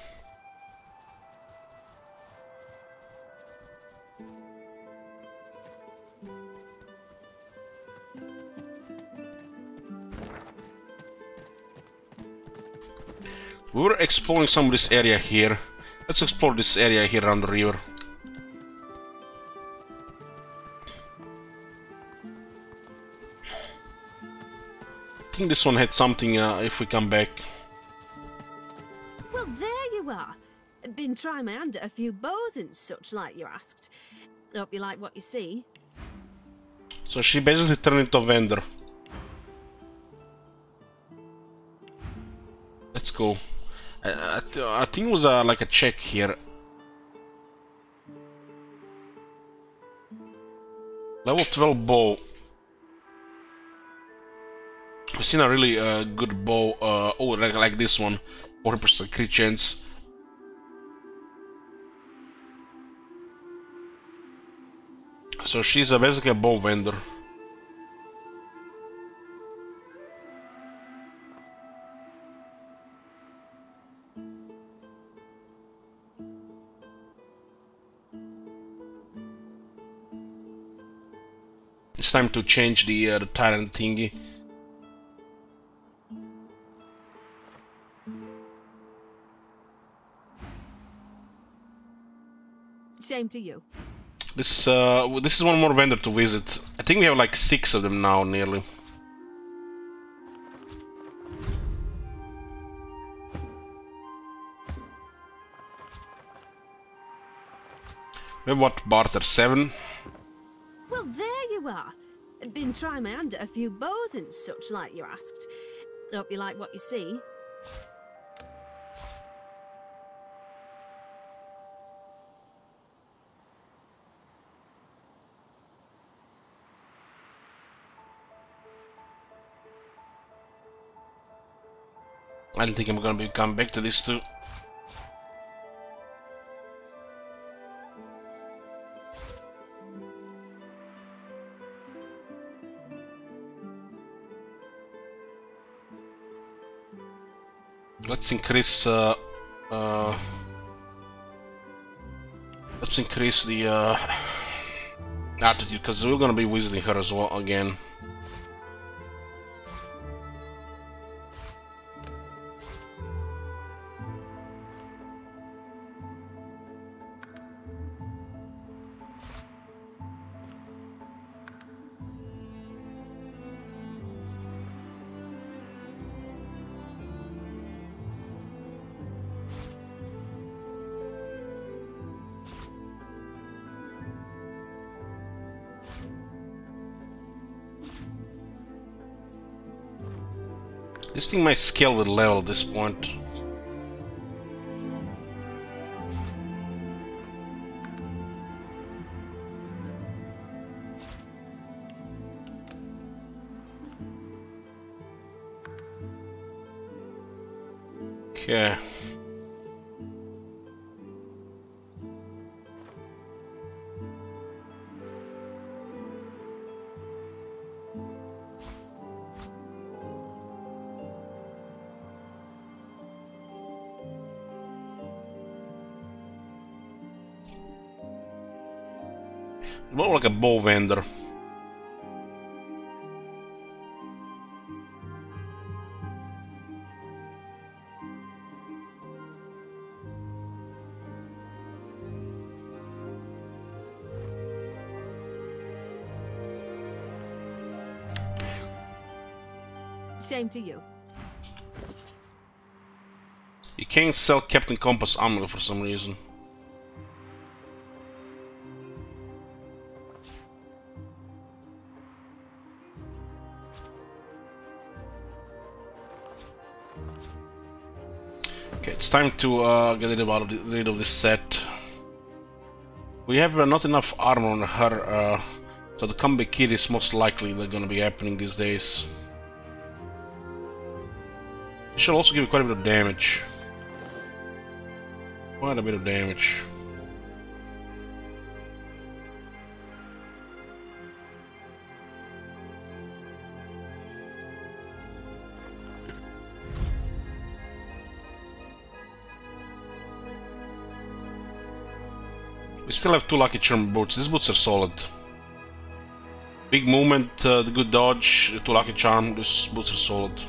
We were exploring some of this area here. Let's explore this area here around the river. I think this one had something if we come back. Well, there you are. Been trying my hand at a few bows and such, like you asked. Hope you like what you see. So she basically turned into a vendor. Let's go. I think it was like a check here. Level 12 bow. I've seen a really good bow. Oh, like this one. 40% crit chance. So she's basically a bow vendor. It's time to change the tyrant thingy. Same to you. This is one more vendor to visit. I think we have like 6 of them now, nearly. We have what, barter 7? Well, there you are. Been trying my hand at a few bows and such, like you asked. Hope you like what you see. I don't think I'm gonna come back to this too. Let's increase the attitude, because we're gonna be visiting her as well again. This thing might scale with level at this point. Okay. More like a bow vendor. Shame to you. You can't sell Captain Compass Amulet for some reason. Okay, it's time to get rid of this set. We have not enough armor on her, so the comeback kit is most likely gonna be happening these days. It should also give you quite a bit of damage. Quite a bit of damage. We still have 2 Lucky Charm boots. These boots are solid. Big movement, the good dodge, the 2 Lucky Charm. These boots are solid.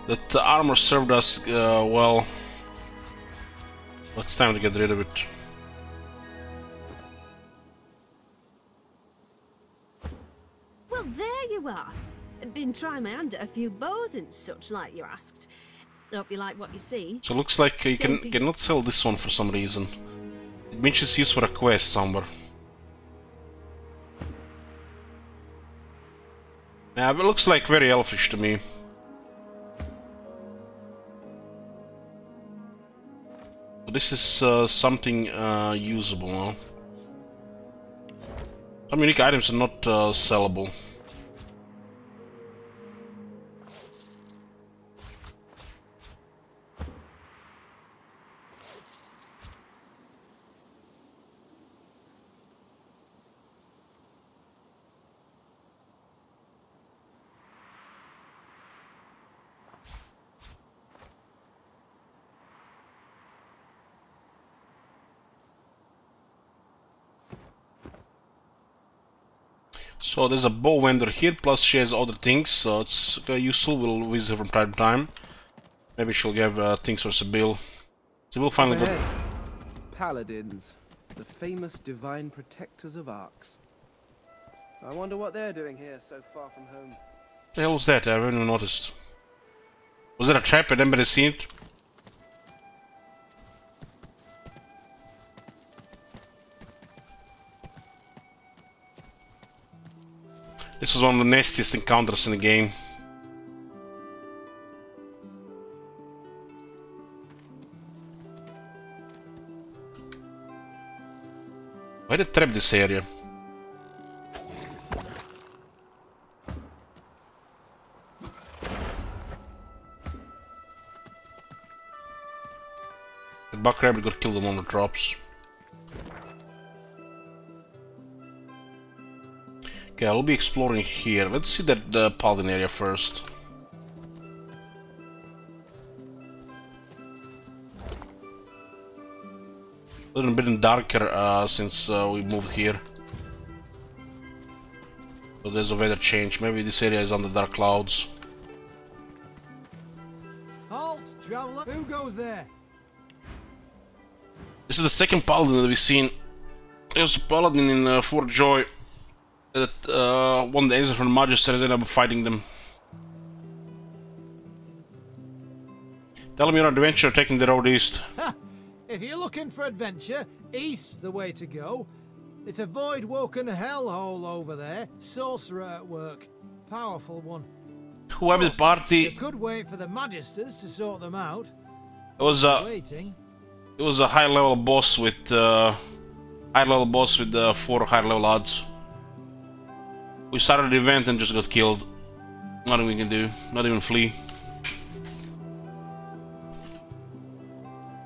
That armor served us well. It's time to get rid of it. Well, there you are. Been trying my hand at a few bows and such, like you asked. Hope you like what you see. So it looks like you cannot sell this one for some reason. It means it's used for a quest somewhere. Yeah, but it looks like very elfish to me. This is something usable now. Some unique items are not sellable. So there's a bow vendor here, plus she has other things, so it's useful. We'll visit her from time to time. Maybe she'll give things for Sibyl. So we'll finally go. Paladins, the famous divine protectors of arcs. I wonder what they're doing here so far from home. What the hell was that? I haven't even noticed. Was that a trap? Had anybody seen it? This was one of the nastiest encounters in the game. Why did they trap this area? The buck rabbit got killed on the drops. Okay, I'll be exploring here. Let's see that paladin area first. A little bit darker since we moved here. So there's a weather change. Maybe this area is under dark clouds. Halt, traveler! Who goes there? This is the second paladin that we've seen. There was a paladin in Fort Joy that won the answer from the Magister and ended up fighting them. Tell me your adventure taking the road east. Ha! If you're looking for adventure, east's the way to go. It's a void-woken hellhole over there. Sorcerer at work. Powerful one. Whoever the party... You could wait for the Magisters to sort them out. It was a high-level boss with 4 high-level odds. We started the event and just got killed. Nothing we can do. Not even flee.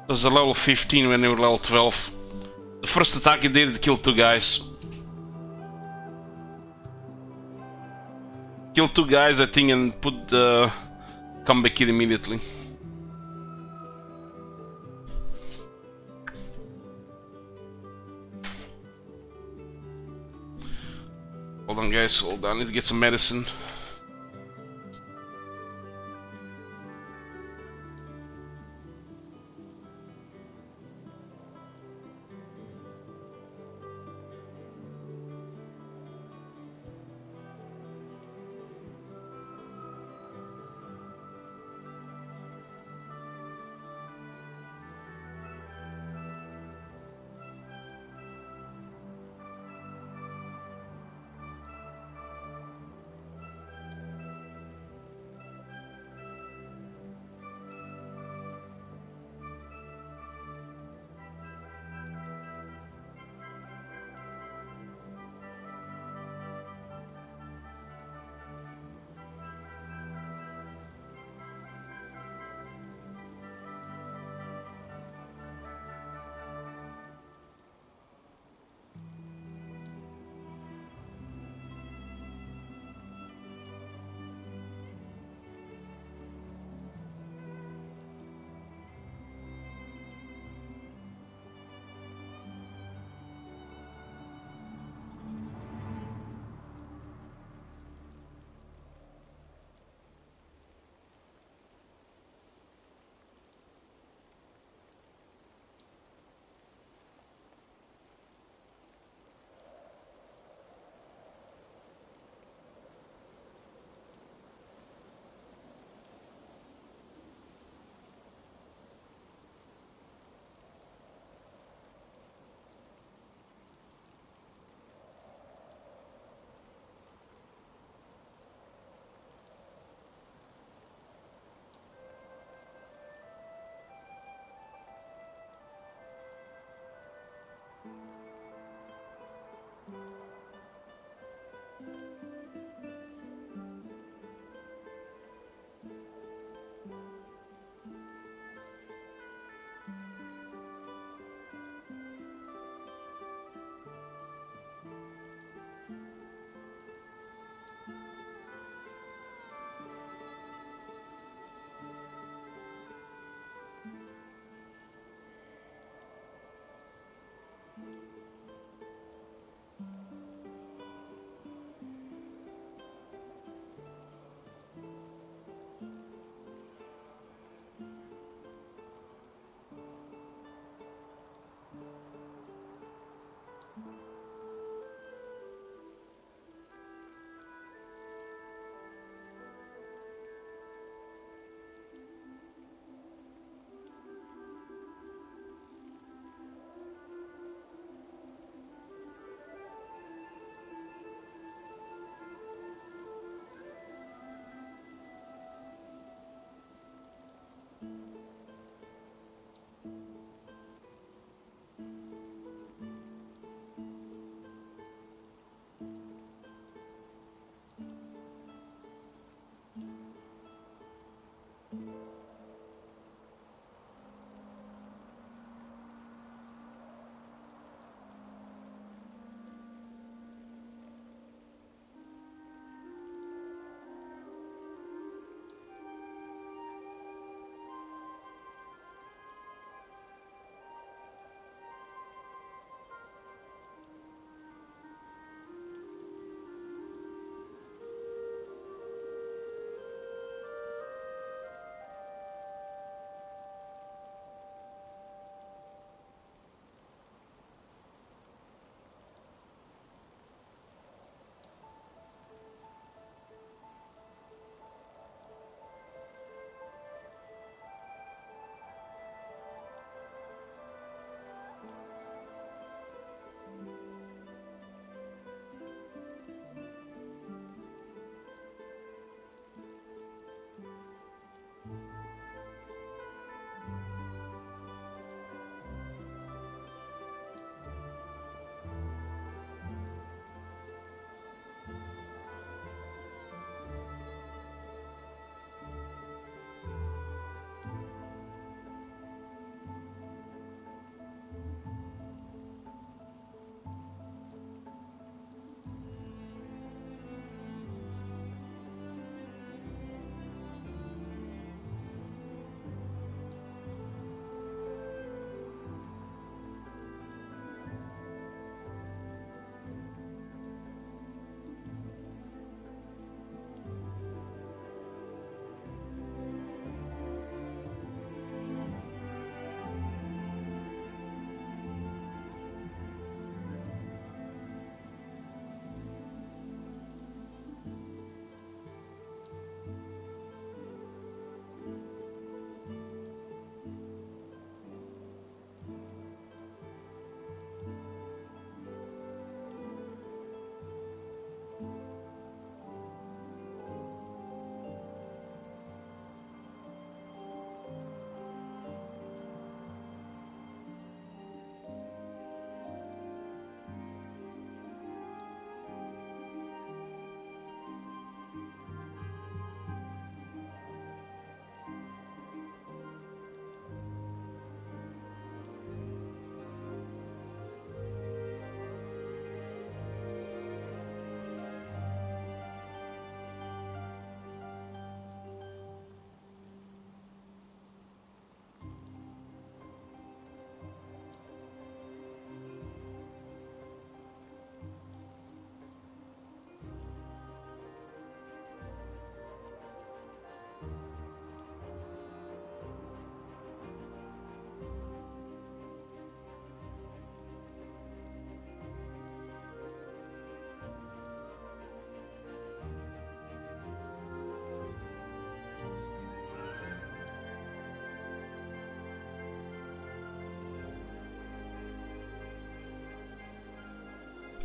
It was a level 15 when they were level 12. The first attack he did, it killed 2 guys. Killed 2 guys, I think, and put the comeback kit immediately. Hold on, guys, hold on. I need to get some medicine.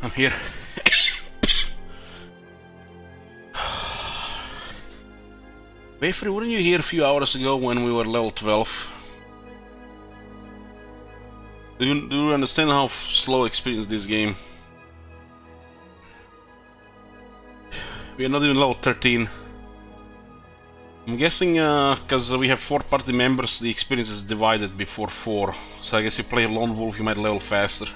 I'm here. Wafer, weren't you here a few hours ago when we were level 12? Do you understand how slow experience this game? We are not even level 13. I'm guessing because we have 4 party members, the experience is divided before 4. So I guess if you play Lone Wolf, you might level faster.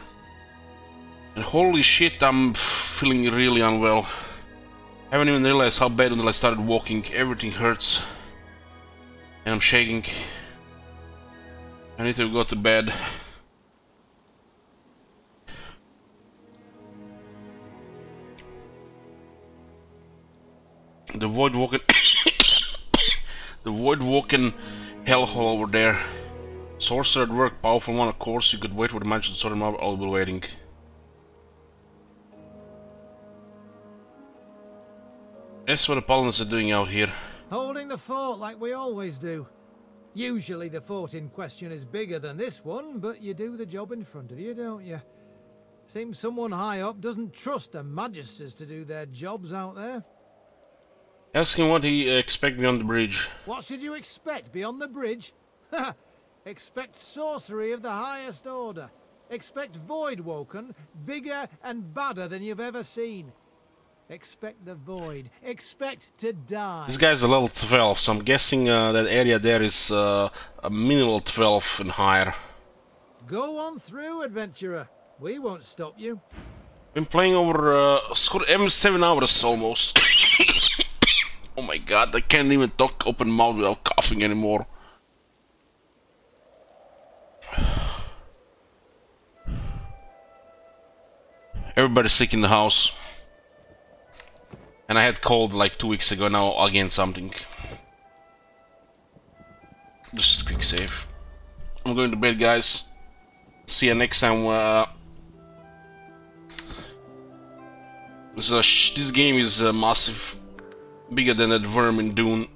And holy shit, I'm feeling really unwell. I haven't even realized how bad until I started walking. Everything hurts. And I'm shaking. I need to go to bed. The Void Walking... the Void Walking hellhole over there. Sorcerer at work, powerful one, of course. You could wait for the match to sort him out. I'll be waiting. That's what the Paladins are doing out here. Holding the fort like we always do. Usually the fort in question is bigger than this one, but you do the job in front of you, don't you? Seems someone high up doesn't trust the magisters to do their jobs out there. Ask him what he expects beyond the bridge. What should you expect beyond the bridge? Expect sorcery of the highest order. Expect Void Woken, bigger and badder than you've ever seen. Expect the void. Expect to die. This guy's a level 12, so I'm guessing that area there is a minimal 12 and higher. Go on through, adventurer. We won't stop you. Been playing over 7 hours almost. Oh my god, I can't even talk open mouth without coughing anymore. Everybody's sick in the house. And I had cold like 2 weeks ago, now again something. Just a quick save. I'm going to bed, guys. See you next time. This game is massive. Bigger than that worm in Dune.